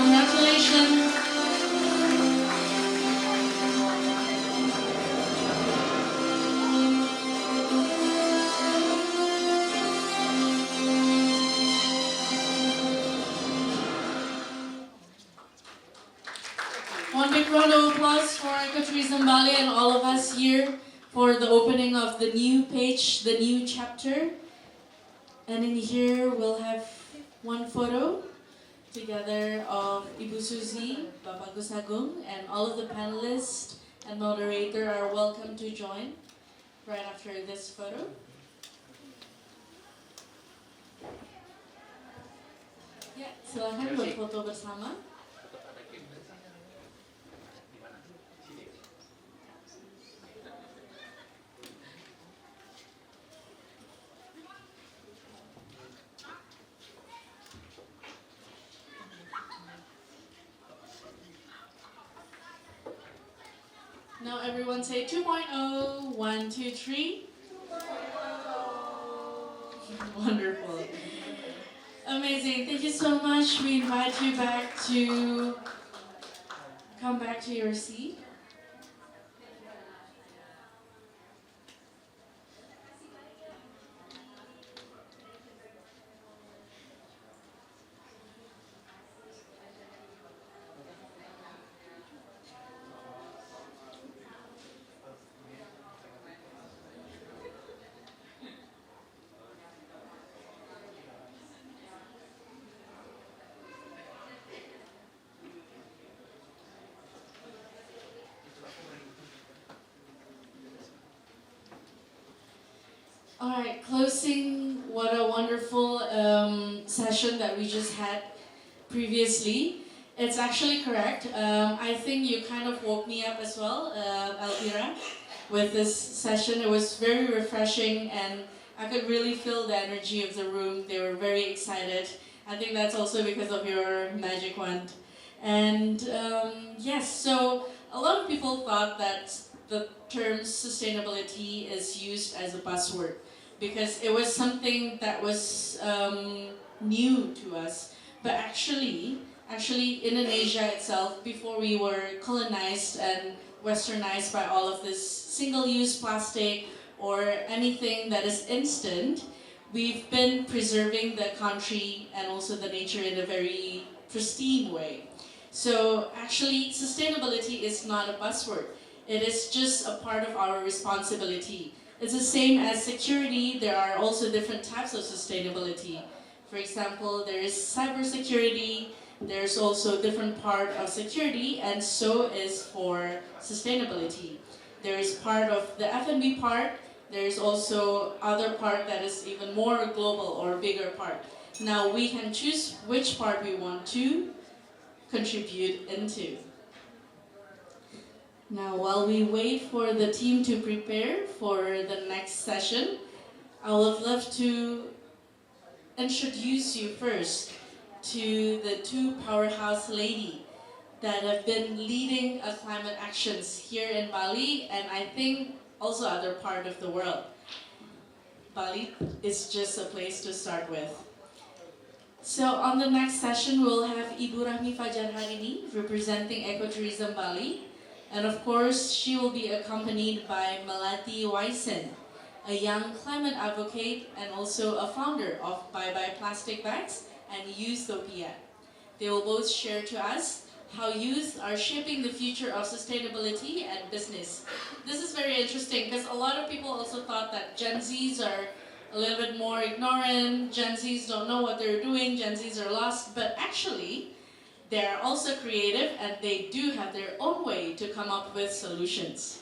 Congratulations. One big round of applause for Ecotourism Bali and all of us here for the opening of the new page, the new chapter. And in here we'll have one photo together of Ibu Suzy, Bapak Agus Agung, and all of the panelists and moderator are welcome to join right after this photo. Ya, silakan berfoto bersama. Now everyone say 2.0, 1, 2, 3. Wonderful. Amazing, thank you so much. We invite you back to come back to your seat. Alright, closing what a wonderful session that we just had previously. It's actually correct. I think you kind of woke me up as well, Alvira, with this session. It was very refreshing and I could really feel the energy of the room. They were very excited. I think that's also because of your magic wand. And yes, so a lot of people thought that the term sustainability is used as a buzzword because it was something that was new to us. But actually Indonesia itself, before we were colonized and westernized by all of this single-use plastic or anything that is instant, we've been preserving the country and also the nature in a very pristine way. So actually, sustainability is not a buzzword. It is just a part of our responsibility. It's the same as security. There are also different types of sustainability. For example, there is cybersecurity, There's also different part of security, and so is for sustainability. There is part of the F&B part. There's also other part that is even more global or bigger part. Now we can choose which part we want to contribute into. Now while we wait for the team to prepare for the next session, I would love to introduce you first to the two powerhouse ladies that have been leading climate actions here in Bali, and I think also other part of the world. Bali is just a place to start with. So on the next session, we'll have Ibu Rahmi Fajar Harini representing Ecotourism Bali. And of course, she will be accompanied by Melati Waisen, a young climate advocate and also a founder of Bye Bye Plastic Bags and Youthopia. They will both share to us how youth are shaping the future of sustainability and business. This is very interesting because a lot of people also thought that Gen Zs are a little bit more ignorant, Gen Zs don't know what they're doing, Gen Zs are lost, but actually, they're also creative and they do have their own way to come up with solutions.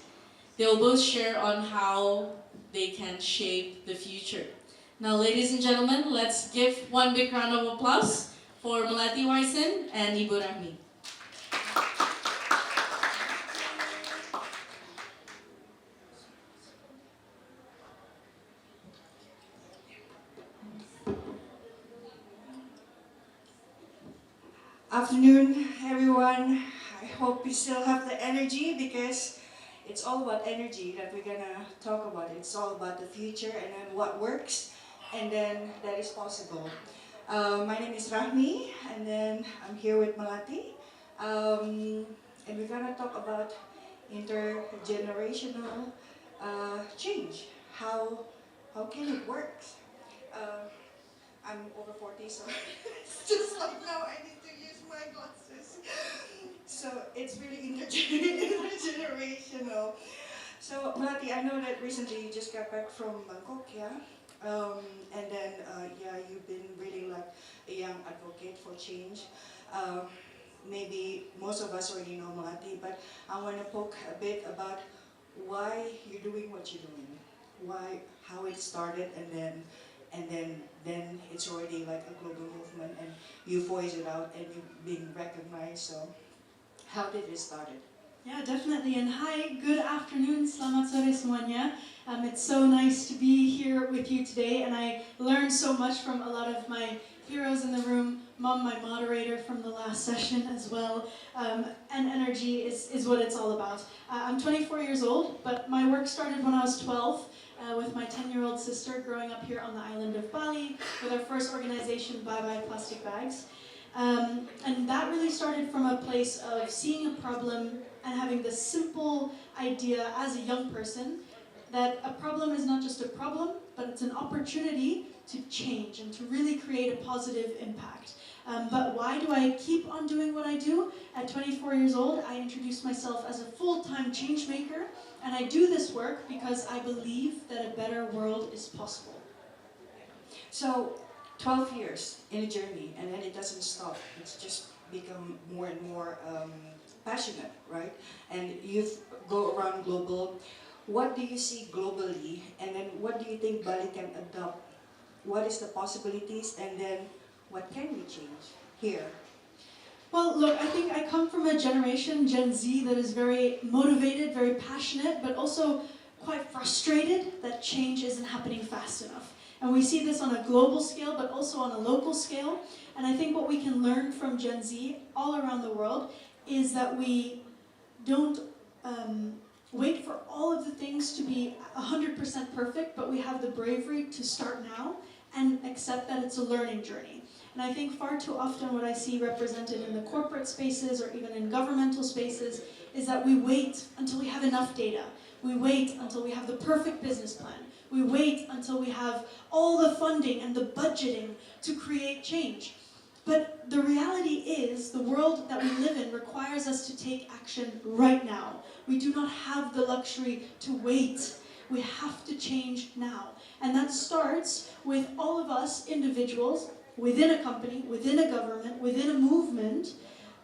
They'll both share on how they can shape the future. Now, ladies and gentlemen, let's give one big round of applause for Melati Waisen and Ibu Rahmi. Afternoon, everyone. I hope you still have the energy because it's all about energy that we're gonna talk about. It's all about the future and then what works and then that is possible. My name is Rahmi and then I'm here with Melati. And we're gonna talk about intergenerational change. How can it work? I'm over 40, so it's just like now I need to use my glasses. So it's really intergenerational. So Melati, I know that recently you just got back from Bangkok, yeah? And then, yeah, you've been really like a young advocate for change. Maybe most of us already know Melati, but I want to poke a bit about why you're doing what you're doing, how it started, and then it's already like a global movement, and you voice it out, and you've been recognized. So, how did it start? Yeah, definitely. And hi, good afternoon, selamat sore semuanya. It's so nice to be here with you today, and I learned so much from a lot of my heroes in the room. Mom, my moderator from the last session as well. And energy is what it's all about. I'm 24 years old, but my work started when I was 12 with my 10-year-old sister growing up here on the island of Bali with our first organization, Bye Bye Plastic Bags. And that really started from a place of seeing a problem and having the simple idea as a young person that a problem is not just a problem, but it's an opportunity to change and to really create a positive impact. But why do I keep on doing what I do? At 24 years old, I introduced myself as a full-time change maker, and I do this work because I believe that a better world is possible. So, 12 years in a journey, and then it doesn't stop. It's just become more and more passionate, right? And you go around global. What do you see globally, and then what do you think Bali can adopt? What is the possibilities, and then what can we change here? Well, look, I think I come from a generation, Gen Z, that is very motivated, very passionate, but also quite frustrated that change isn't happening fast enough. And we see this on a global scale, but also on a local scale. And I think what we can learn from Gen Z all around the world is that we don't wait for all of the things to be 100% perfect, but we have the bravery to start now and accept that it's a learning journey. And I think far too often what I see represented in the corporate spaces or even in governmental spaces is that we wait until we have enough data. We wait until we have the perfect business plan. We wait until we have all the funding and the budgeting to create change. But the reality is, the world that we live in requires us to take action right now. We do not have the luxury to wait. We have to change now. And that starts with all of us individuals within a company, within a government, within a movement,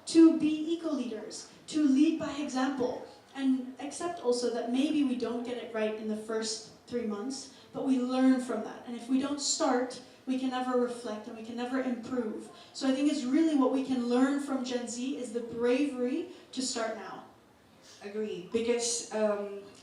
to be eco-leaders, to lead by example, and accept also that maybe we don't get it right in the first 3 months, but we learn from that. And if we don't start, we can never reflect and we can never improve. So I think it's really what we can learn from Gen Z is the bravery to start now. Agree, because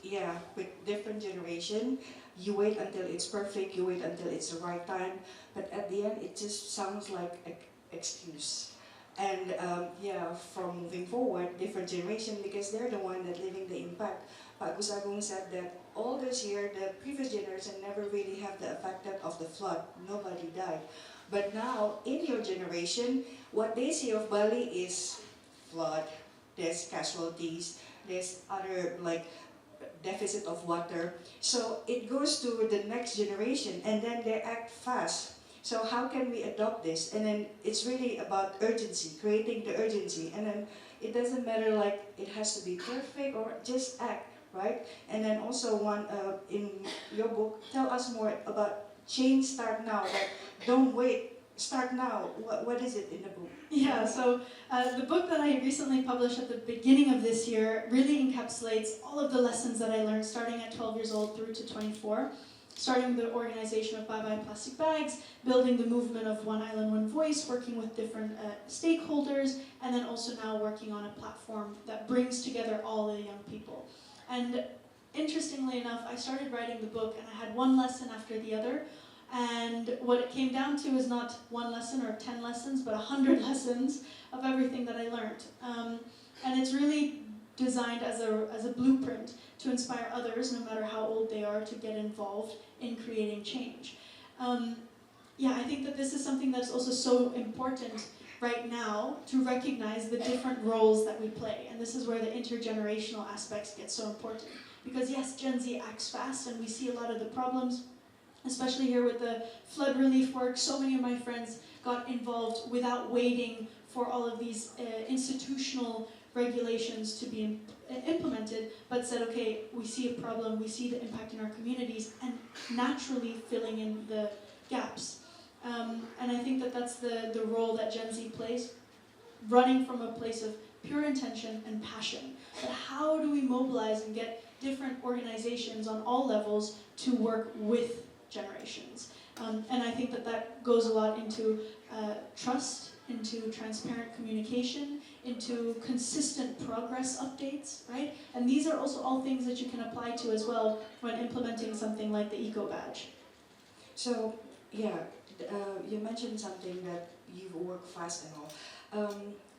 yeah, with different generation, you wait until it's perfect, you wait until it's the right time, but at the end it just sounds like an excuse. And yeah, from moving forward, different generation, because they're the one that living the impact. Pak Gus Agung said that all this year, the previous generation never really have the effect of the flood. Nobody died. But now, in your generation, what they see of Bali is flood, there's casualties, there's other like deficit of water. So it goes to the next generation and then they act fast. So how can we adopt this? And then it's really about urgency, creating the urgency. And then it doesn't matter like it has to be perfect or just act, right? And then also one in your book, tell us more about change start now, like don't wait, start now. What is it in the book? Yeah, so the book that I recently published at the beginning of this year really encapsulates all of the lessons that I learned starting at 12 years old through to 24. Starting the organization of Bye Bye Plastic Bags, building the movement of One Island, One Voice, working with different stakeholders, and then also now working on a platform that brings together all the young people. And interestingly enough, I started writing the book and I had one lesson after the other, and what it came down to is not one lesson or 10 lessons, but 100 lessons of everything that I learned. And it's really designed as a blueprint to inspire others, no matter how old they are, to get involved in creating change. Yeah, I think that this is something that's also so important right now to recognize the different roles that we play. And this is where the intergenerational aspects get so important. Because yes, Gen Z acts fast and we see a lot of the problems, especially here with the flood relief work. So many of my friends got involved without waiting for all of these institutional regulations to be implemented, but said, okay, we see a problem, we see the impact in our communities, and naturally filling in the gaps. And I think that that's the role that Gen Z plays, running from a place of pure intention and passion. But how do we mobilize and get different organizations on all levels to work with generations? And I think that that goes a lot into trust, into transparent communication, into consistent progress updates, right? And these are also all things that you can apply to as well when implementing something like the Eco Badge. So, yeah, you mentioned something that you've worked fast and all.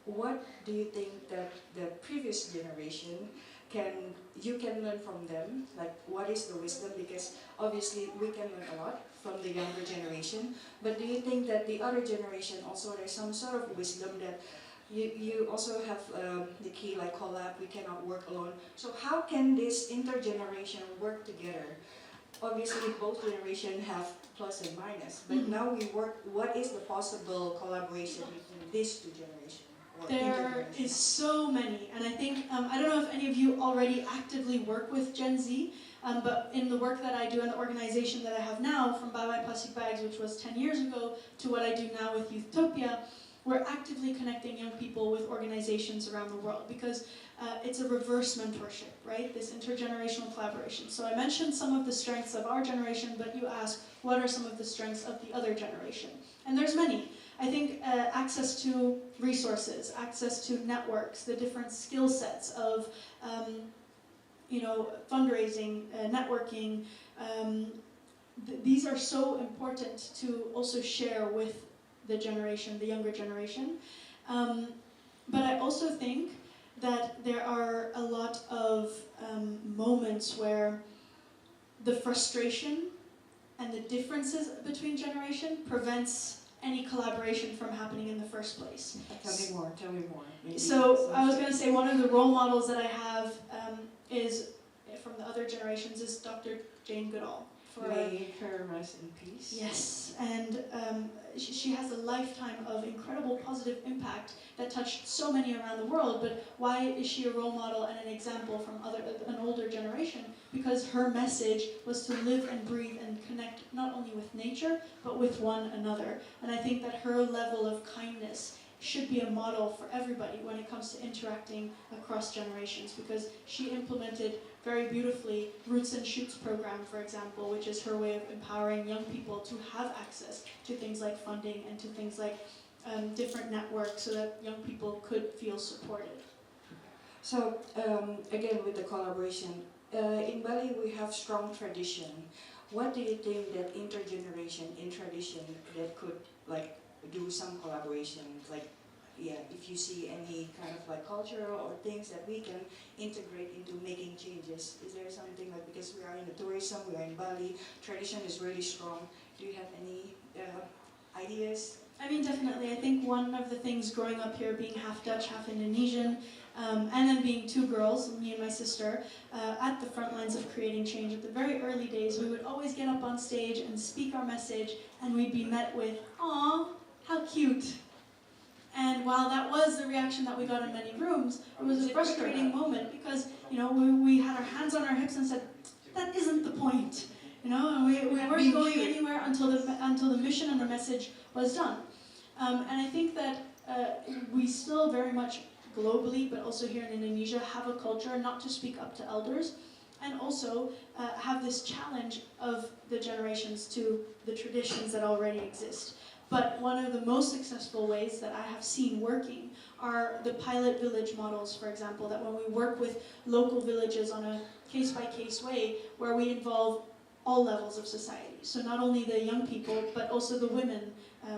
What do you think that the previous generation you can learn from them? Like, what is the wisdom? Because obviously we can learn a lot from the younger generation, but do you think that the other generation also there's some sort of wisdom that you also have the key like collab, we cannot work alone. So how can this intergeneration work together? Obviously both generations have plus and minus, but now we work, what is the possible collaboration between these two generations? There is so many, and I think, I don't know if any of you already actively work with Gen Z, but in the work that I do in the organization that I have now, from Bye Bye Plastic Bags, which was 10 years ago, to what I do now with Youthtopia, we're actively connecting young people with organizations around the world because it's a reverse mentorship, right? This intergenerational collaboration. So I mentioned some of the strengths of our generation, but you ask, what are some of the strengths of the other generation? And there's many. I think access to resources, access to networks, the different skill sets of fundraising, networking, these are so important to also share with the generation, the younger generation. But I also think that there are a lot of moments where the frustration and the differences between generation prevents any collaboration from happening in the first place. Tell me more. Maybe So I was going to say one of the role models that I have is from the other generations is Dr. Jane Goodall. for May her rest in peace. Yes, and she has a lifetime of incredible positive impact that touched so many around the world. But why is she a role model and an example from an older generation? Because her message was to live and breathe and connect not only with nature, but with one another. And I think that her level of kindness should be a model for everybody when it comes to interacting across generations, because she implemented very beautifully Roots and Shoots program, for example, which is her way of empowering young people to have access to things like funding and to things like different networks so that young people could feel supported. So again, with the collaboration, in Bali we have strong tradition. What do you think that intergeneration in tradition that could like do some collaboration, like if you see any kind of like cultural or things that we can integrate into making changes? Is there something like, because we are in the tourism, we are in Bali, tradition is really strong. Do you have any ideas? I mean, definitely. I think one of the things growing up here, being half Dutch, half Indonesian, and then being two girls, me and my sister, at the front lines of creating change, at the very early days, we would always get up on stage and speak our message, and we'd be met with, "Aw, how cute." And while that was the reaction that we got in many rooms, it was a frustrating moment because, we had our hands on our hips and said, that isn't the point. And we weren't going anywhere until the mission and the message was done. And I think that we still very much globally, but also here in Indonesia, have a culture not to speak up to elders, and also have this challenge of the generations to the traditions that already exist. But one of the most successful ways that I have seen working are the pilot village models, for example, that when we work with local villages on a case-by-case way, where we involve all levels of society. So not only the young people, but also the women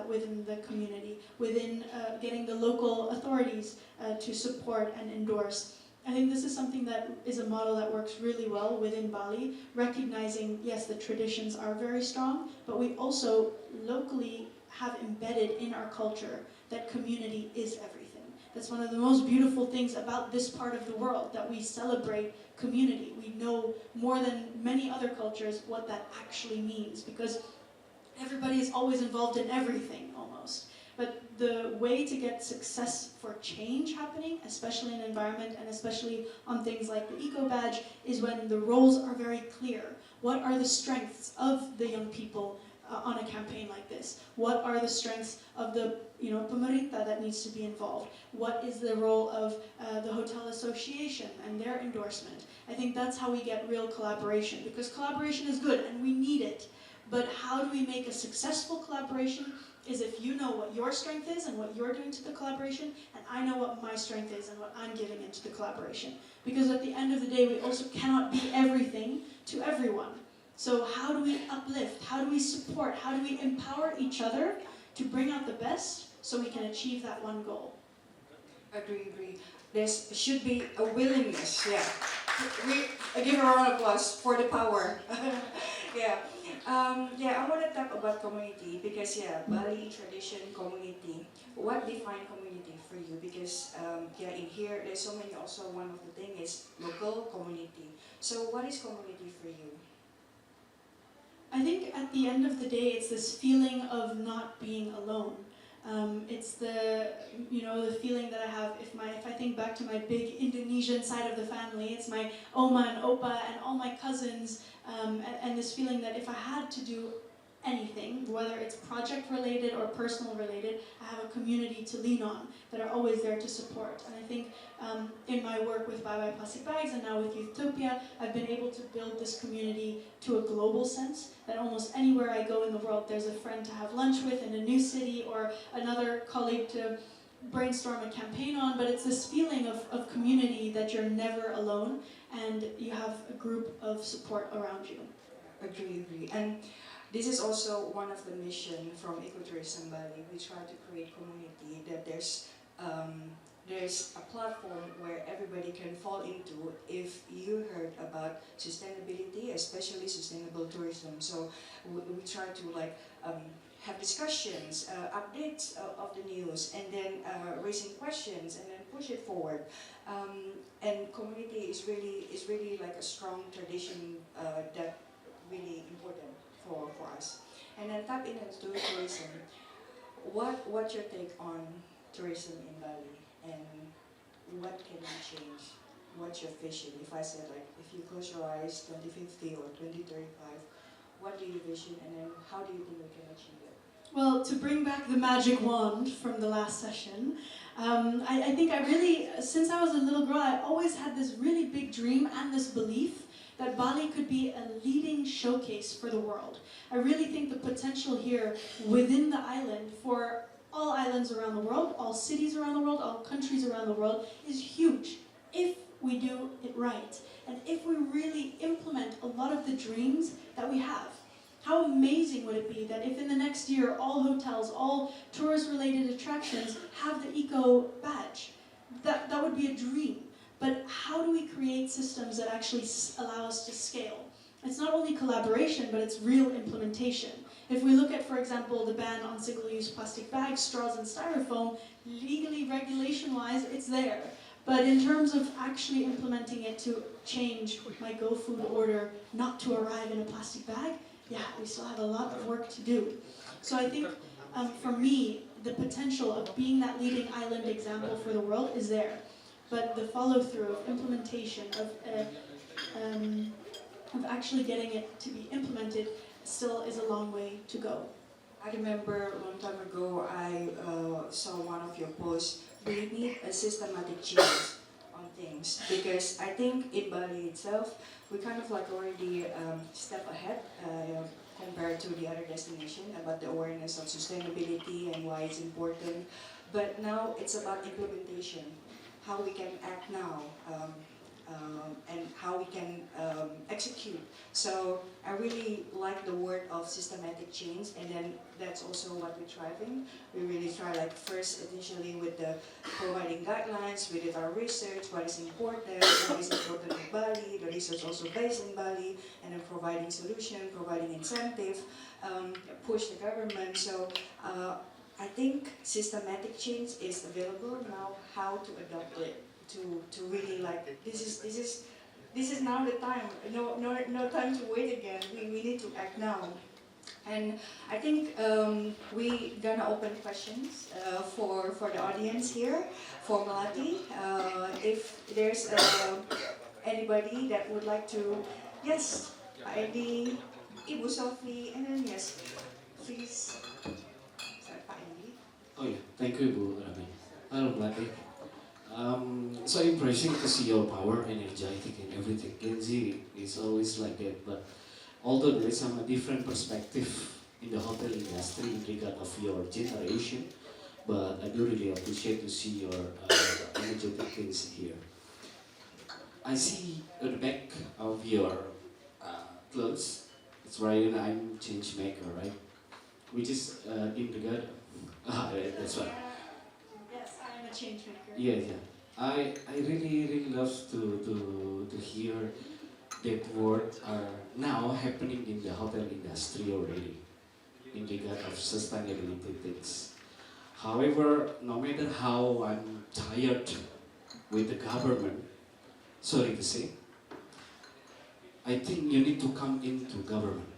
within the community, within getting the local authorities to support and endorse. I think this is something that is a model that works really well within Bali, recognizing, yes, the traditions are very strong, but we also locally have embedded in our culture that community is everything. That's one of the most beautiful things about this part of the world, that we celebrate community. We know more than many other cultures what that actually means, because everybody is always involved in everything, almost. But the way to get success for change happening, especially in environment and especially on things like the Eco Badge, is when the roles are very clear. What are the strengths of the young people on a campaign like this? What are the strengths of the pemerintah that needs to be involved? What is the role of the hotel association and their endorsement? I think that's how we get real collaboration, because collaboration is good and we need it. But how do we make a successful collaboration is if you know what your strength is and what you're doing to the collaboration, and I know what my strength is and what I'm giving into the collaboration. Because at the end of the day, we also cannot be everything to everyone. So how do we uplift? How do we support? How do we empower each other to bring out the best so we can achieve that one goal? Agree. There should be a willingness, We give a round of applause for the power. I want to talk about community because Bali tradition, community. What defines community for you? Because in here there's so many. Also, one of the things is local community. So what is community for you? I think at the end of the day, it's this feeling of not being alone. It's the feeling that I have if I think back to my big Indonesian side of the family. It's my oma and opa and all my cousins, and this feeling that if I had to do anything, whether it's project related or personal related, I have a community to lean on that are always there to support. And I think in my work with Bye Bye Plastic Bags and now with Youthopia, I've been able to build this community to a global sense, that almost anywhere I go in the world, there's a friend to have lunch with in a new city or another colleague to brainstorm a campaign on. But it's this feeling of community that you're never alone and you have a group of support around you. Agree. And this is also one of the mission from Ecotourism Bali. We try to create community, that there's a platform where everybody can fall into if you heard about sustainability, especially sustainable tourism. So we try to have discussions, updates of the news, and then raising questions, and then push it forward. And community is really like a strong tradition that really important for us. And then tap into tourism. What's your take on tourism in Bali, and what can you change? What's your vision? If I said, like, if you close your eyes 2050 or 2035, what do you vision, and then how do you think we can achieve it? Well, to bring back the magic wand from the last session, I think I really, since I was a little girl, I always had this really big dream and this belief that Bali could be a leading showcase for the world. I really think the potential here within the island for all islands around the world, all cities around the world, all countries around the world is huge if we do it right. And if we really implement a lot of the dreams that we have. How amazing would it be that if in the next year all hotels, all tourist-related attractions have the eco badge? That would be a dream. But how do we create systems that actually allow us to scale? It's not only collaboration, but it's real implementation. If we look at, for example, the ban on single-use plastic bags, straws, and styrofoam, legally, regulation-wise, it's there. But in terms of actually implementing it to change my GoFood order not to arrive in a plastic bag, yeah, we still have a lot of work to do. So I think, for me, the potential of being that leading island example for the world is there. But the follow-through of implementation, of actually getting it to be implemented, still is a long way to go. I remember a long time ago, I saw one of your posts. We need a systematic change on things, because I think in Bali itself, we kind of like already step ahead compared to the other destination about the awareness of sustainability and why it's important. But now it's about implementation, how we can act now, and how we can execute. So I really like the word of systematic change, and then that's also what we're driving. We really try, like, first initially with the providing guidelines, we did our research, what is important in Bali, the research also based in Bali, and then providing solution, providing incentive, push the government. So I think systematic change is available now. How to adopt it to really, like, this is now the time. No time to wait again. We need to act now. And I think we gonna open questions for the audience here for Melati. If there's anybody that would like to, yes, Adi, Ibu Sofi, and then yes, please. Oh yeah, thank you, Ibu Rami. Hello, Melati. So impressive to see your power, energetic and everything. Gen Z is always like that, but although there is some different perspective in the hotel industry in regard of your generation, but I do really appreciate to see your energetic things here. I see at the back of your clothes, it's written "I'm change maker," right? Which is in regard. That's right. Yes, I am a change maker. Yeah. I really love to hear that word are now happening in the hotel industry already in regard of sustainability things. However, no matter how I'm tired with the government, sorry to say, I think you need to come into government.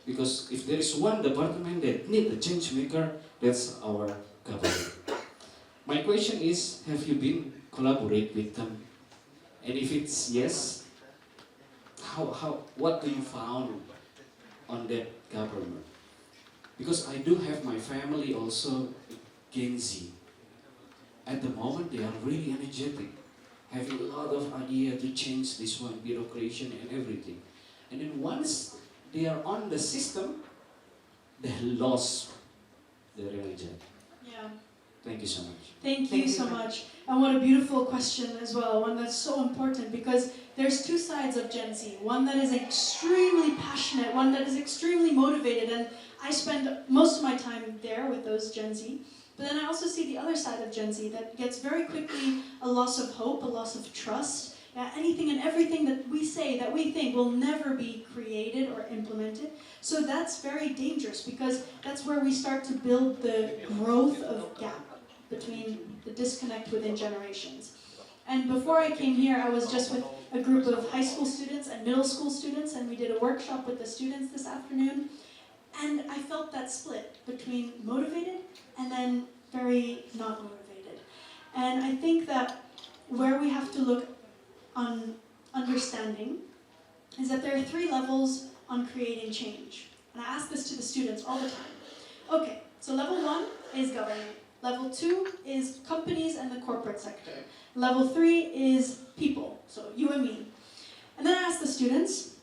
Because if there is one department that need a change maker, that's our government. My question is, have you been collaborate with them? And if it's yes, what do you found on that government? Because I do have my family also Gen Z. At the moment, they are really energetic, having a lot of idea to change this one, bureaucracy and everything. And then once they are on the system, they lost their energy. Yeah. Thank you so much. Thank you so much. And what a beautiful question as well, one that's so important, because there's two sides of Gen Z. One that is extremely passionate, one that is extremely motivated, and I spend most of my time there with those Gen Z. But then I also see the other side of Gen Z that gets very quickly a loss of hope, a loss of trust. Anything and everything that we say, that we think will never be created or implemented. So that's very dangerous, because that's where we start to build the growth of gap between the disconnect within generations. And before I came here, I was just with a group of high school students and middle school students, and we did a workshop with the students this afternoon. And I felt that split between motivated and then very not motivated. And I think that where we have to look on understanding is that there are 3 levels on creating change. And I ask this to the students all the time. Okay, so level 1 is government. Level 2 is companies and the corporate sector. Level 3 is people, so you and me. And then I ask the students,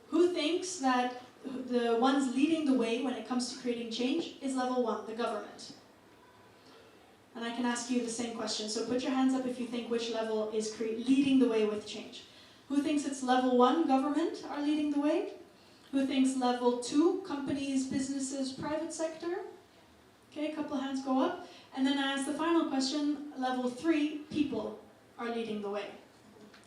who thinks that the ones leading the way when it comes to creating change is level 1, the government? And I can ask you the same question. So put your hands up if you think which level is leading the way with change. Who thinks it's level 1, government, are leading the way? Who thinks level 2, companies, businesses, private sector? Okay, a couple of hands go up. And then I ask the final question, level 3, people are leading the way.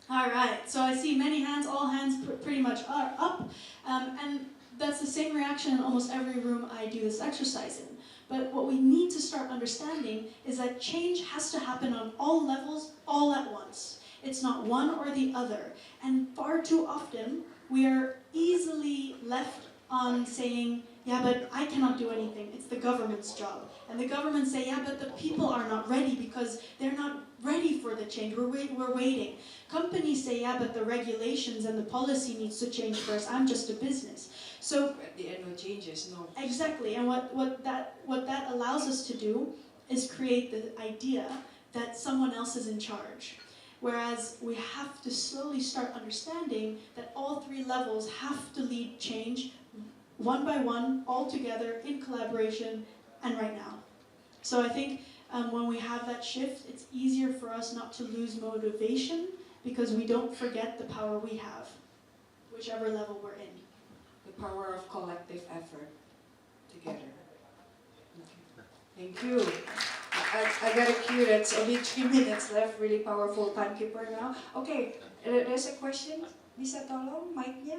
All right, so I see many hands, all hands pretty much are up. And that's the same reaction in almost every room I do this exercise in. But what we need to start understanding is that change has to happen on all levels, all at once. It's not one or the other. And far too often, we are easily left on saying, yeah, but I cannot do anything. It's the government's job. And the government say, yeah, but the people are not ready because they're not ready for the change. We're waiting. Companies say, yeah, but the regulations and the policy needs to change first. I'm just a business. So at the end, no changes, no. Exactly. And what that allows us to do is create the idea that someone else is in charge. Whereas we have to slowly start understanding that all 3 levels have to lead change one by one, all together, in collaboration, and right now. So I think when we have that shift, it's easier for us not to lose motivation because we don't forget the power we have, whichever level we're in. The power of collective effort together. Thank you. I got a cue, that's only 3 minutes left, really powerful timekeeper now. Okay, there's a question. Bisa tolong mic-nya?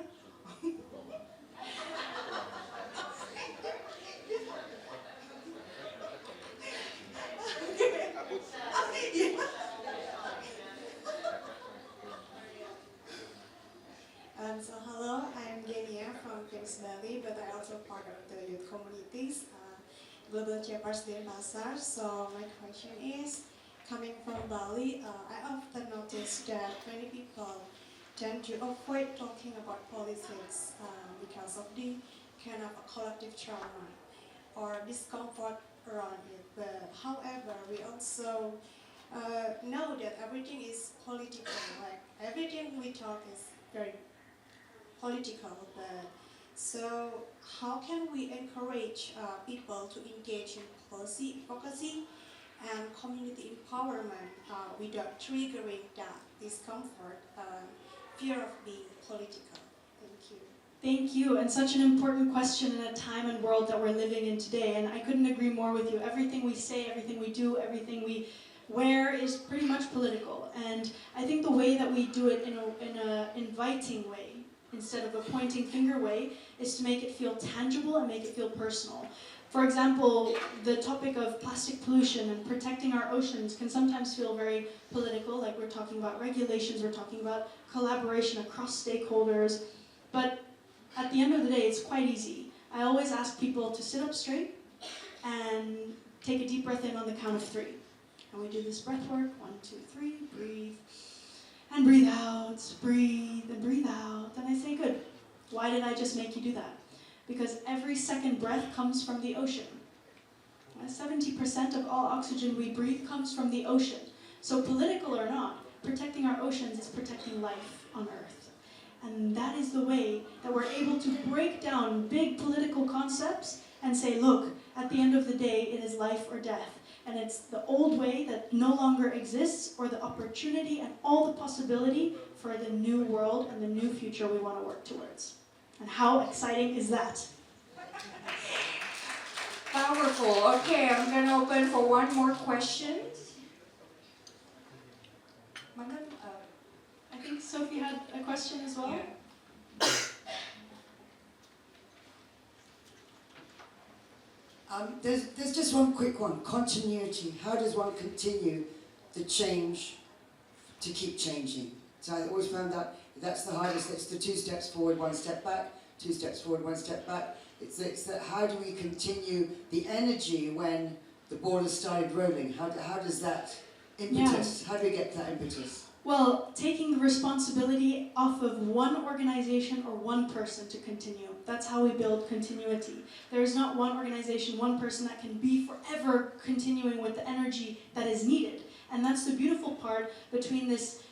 So hello, I'm Genia from Kings Valley, but I also part of the youth communities, Global Chairperson Pasar. So my question is, coming from Bali, I often notice that many people tend to avoid talking about politics because of the kind of a collective trauma or discomfort around it. But however, we also know that everything is political. Like everything we talk is very political. But so how can we encourage people to engage in policy advocacy and community empowerment without triggering that discomfort, fear of being political? Thank you. Thank you, and such an important question in a time and world that we're living in today, and I couldn't agree more with you. Everything we say, everything we do, everything we wear is pretty much political, and I think the way that we do it in an inviting way, instead of a pointing finger way, is to make it feel tangible and make it feel personal. For example, the topic of plastic pollution and protecting our oceans can sometimes feel very political, like we're talking about regulations, we're talking about collaboration across stakeholders, but at the end of the day, it's quite easy. I always ask people to sit up straight and take a deep breath in on the count of 3. And we do this breath work, 1, 2, 3, breathe, and breathe out, breathe, and breathe out. And I say, good. Why did I just make you do that? Because every second breath comes from the ocean. 70% of all oxygen we breathe comes from the ocean. So political or not, protecting our oceans is protecting life on Earth. And that is the way that we're able to break down big political concepts and say, look, at the end of the day, it is life or death. And it's the old way that no longer exists, or the opportunity and all the possibility for the new world and the new future we want to work towards. And how exciting is that? Powerful. Okay, I'm going to open for one more question. I think Sophie had a question as well. Yeah. There's just one quick one, continuity. How does one continue the change to keep changing? So I always found that that's the hardest. It's the 2 steps forward, 1 step back, 2 steps forward, 1 step back. It's that how do we continue the energy when the ball has started rolling? How does that impetus, how do we get that impetus? Well, taking the responsibility off of one organization or one person to continue. That's how we build continuity. There is not one organization, one person that can be forever continuing with the energy that is needed. And that's the beautiful part between this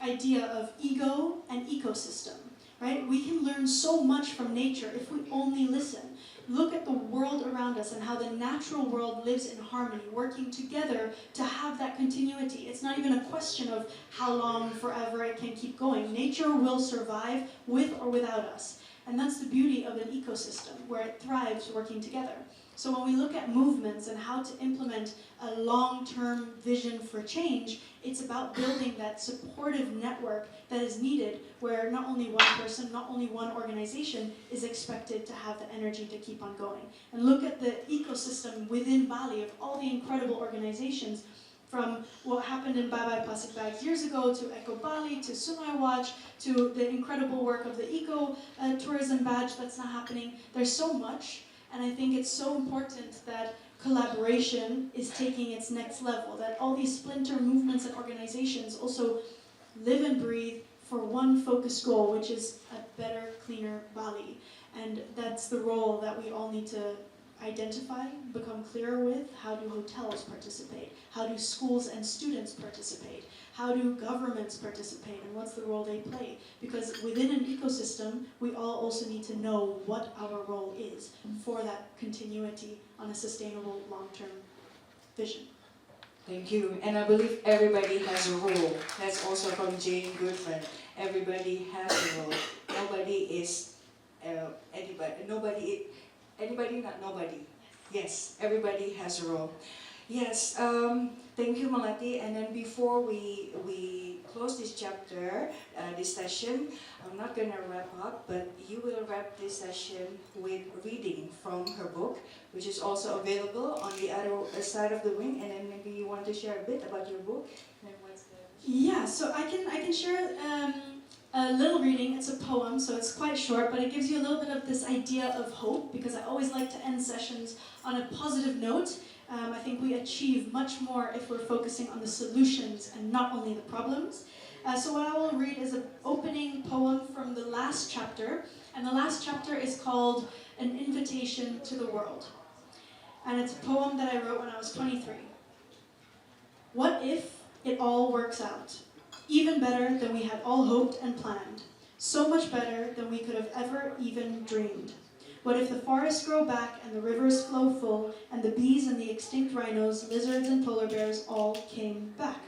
idea of ego and ecosystem, right? We can learn so much from nature if we only listen. Look at the world around us and how the natural world lives in harmony, working together to have that continuity. It's not even a question of how long, forever it can keep going. Nature will survive with or without us. And that's the beauty of an ecosystem, where it thrives working together. So when we look at movements and how to implement a long-term vision for change, it's about building that supportive network that is needed, where not only one person, not only one organization is expected to have the energy to keep on going. And look at the ecosystem within Bali of all the incredible organizations, from what happened in Bye Bye Plastic Bags years ago, to Eco Bali, to Sungai Watch, to the incredible work of the Eco Tourism Badge that's now happening. There's so much, and I think it's so important that collaboration is taking its next level, that all these splinter movements and organizations also live and breathe for one focused goal, which is a better, cleaner Bali. And that's the role that we all need to identify, become clearer with. How do hotels participate? How do schools and students participate? How do governments participate, and what's the role they play? Because within an ecosystem, we all also need to know what our role is for that continuity on a sustainable long-term vision. Thank you. And I believe everybody has a role. That's also from Jane Goodman. Everybody has a role. Nobody is anybody. Anybody, not nobody. Yes, everybody has a role. Yes, thank you, Melati. And then before we close this chapter, this session, I'm not going to wrap up, but you will wrap this session with reading from her book, which is also available on the other side of the wing. And then maybe you want to share a bit about your book. And what's the... Yeah, so I can share a little reading. It's a poem, so it's quite short, but it gives you a little bit of this idea of hope, because I always like to end sessions on a positive note. I think we achieve much more if we're focusing on the solutions and not only the problems. So what I will read is an opening poem from the last chapter, and the last chapter is called An Invitation to the World. And it's a poem that I wrote when I was 23. What if it all works out? Even better than we had all hoped and planned. So much better than we could have ever even dreamed. What if the forests grow back and the rivers flow full, and the bees and the extinct rhinos, lizards and polar bears all came back,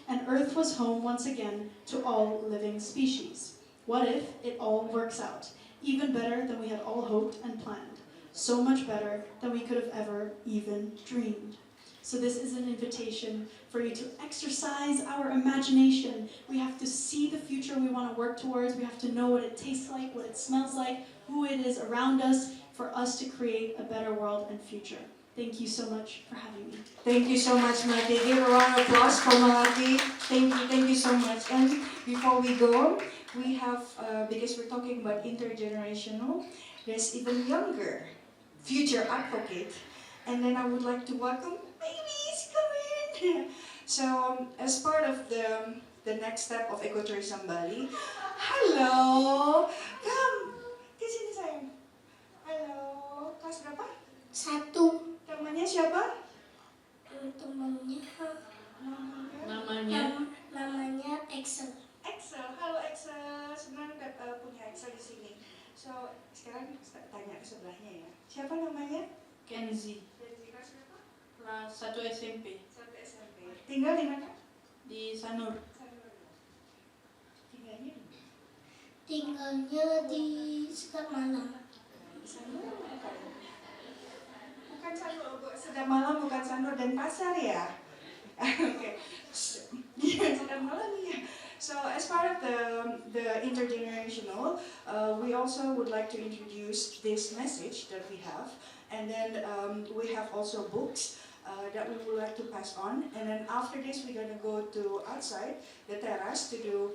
and Earth was home once again to all living species? What if it all works out? Even better than we had all hoped and planned. So much better than we could have ever even dreamed. So this is an invitation for you to exercise our imagination. We have to see the future we want to work towards. We have to know what it tastes like, what it smells like, who it is around us, for us to create a better world and future. Thank you so much for having me. Thank you so much, Melati. Give a round of applause for Melati. Thank you so much. And before we go, we have, because we're talking about intergenerational, there's even younger future advocate. And then I would like to welcome babies, come in. So as part of the next step of Ecotourism Bali, hello, come, ke sini sayang. Halo, kelas berapa? 1. Namanya siapa? Namanya Excel. Excel, halo Excel, senang punya Excel di sini. So sekarang tanya ke sebelahnya ya. Siapa namanya? Kenzi. Kenzi, kelas berapa? Kelas 1 SMP. 1 SMP. Tinggal di mana? Di Sanur. Tinggalnya di mana? Tinggalnya di Sedamalam. Sanur bukan Sanur, Sedamalam bukan Sanur dan Pasar ya? Okay. Yeah, Sedamalam ya. So as part of the intergenerational, we also would like to introduce this message that we have, and then we have also books that we would like to pass on. And then after this, we're gonna go to outside the terrace to do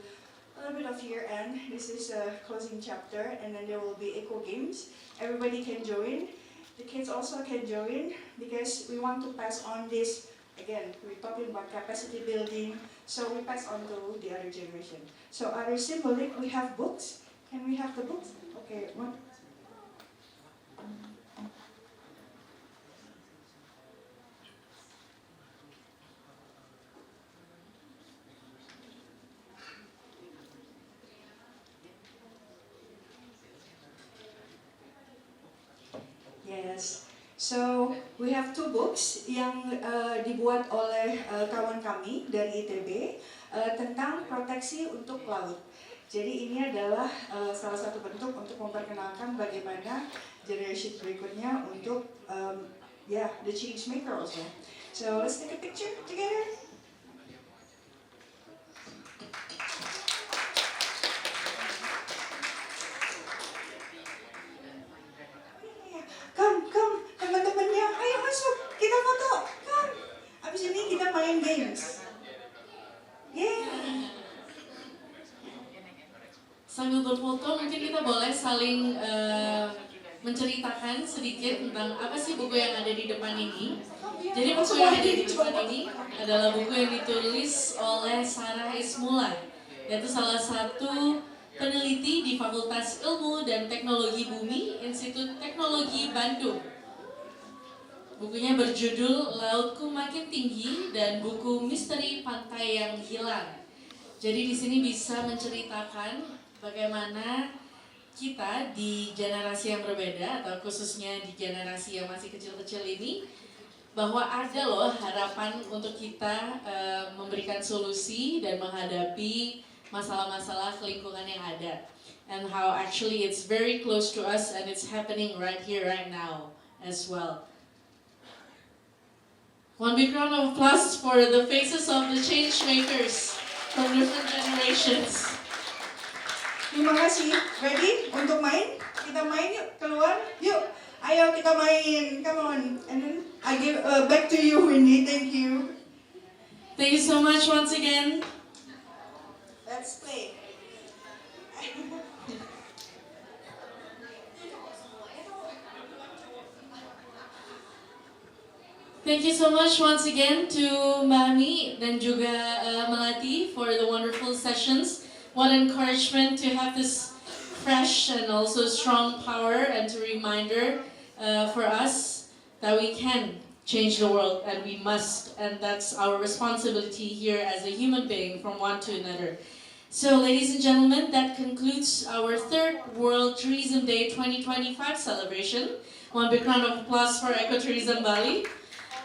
a little bit of year-end. This is a closing chapter, and then there will be eco games. Everybody can join. The kids also can join because we want to pass on this. Again, we're talking about capacity building, so we pass on to the other generation. So other symbolic, we have books. Can we have the books? Okay, one. Yes. So we have two books yang dibuat oleh kawan kami dari ITB tentang proteksi untuk laut. Jadi ini adalah salah satu bentuk untuk memperkenalkan bagaimana generation berikutnya untuk the change maker also. So let's take a picture together. Come, teman-temannya, ayo masuk, kita foto, come. Abis ini kita main games. Yeah. Sambil berfoto, mungkin kita boleh saling menceritakan sedikit tentang apa sih buku yang ada di depan ini. Jadi buku yang ada di depan ini adalah buku yang ditulis oleh Sarah Ismula, yaitu salah satu peneliti di Fakultas Ilmu dan Teknologi Bumi, Institut Teknologi Bandung. Bukunya berjudul Lautku Makin Tinggi dan buku Misteri Pantai yang Hilang. Jadi di sini bisa menceritakan bagaimana kita di generasi yang berbeda atau khususnya di generasi yang masih kecil-kecil ini, bahwa ada loh harapan untuk kita memberikan solusi dan menghadapi masalah-masalah lingkungan yang ada, and how actually it's very close to us and it's happening right here, right now as well. One big round of applause for the faces of the change makers from different generations. Terima kasih. Ready untuk main? Kita main yuk, keluar. Yuk, ayo kita main. Come on. And then I give back to you, Winnie. Thank you. Thank you so much once again. Let's play. Thank you so much once again to Mami dan juga Melati for the wonderful sessions. What encouragement to have this fresh and also strong power and to reminder for us that we can change the world and we must, and that's our responsibility here as a human being from one to another. So ladies and gentlemen, that concludes our third World Tourism Day 2025 celebration. One big round of applause for Ecotourism Bali.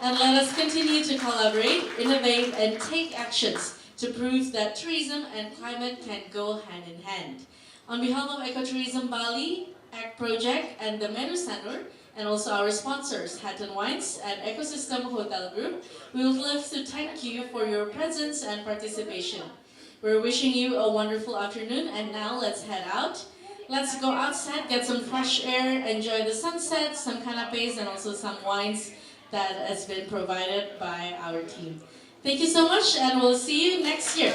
And let us continue to collaborate, innovate, and take actions to prove that tourism and climate can go hand in hand. On behalf of Ecotourism Bali, ACT Project, and the Meru Sanur, and also our sponsors, Hatton Wines and Ecosystem Hotel Group, we would love to thank you for your presence and participation. We're wishing you a wonderful afternoon, and now let's head out. Let's go outside, get some fresh air, enjoy the sunset, some canapes, and also some wines that has been provided by our team. Thank you so much, and we'll see you next year.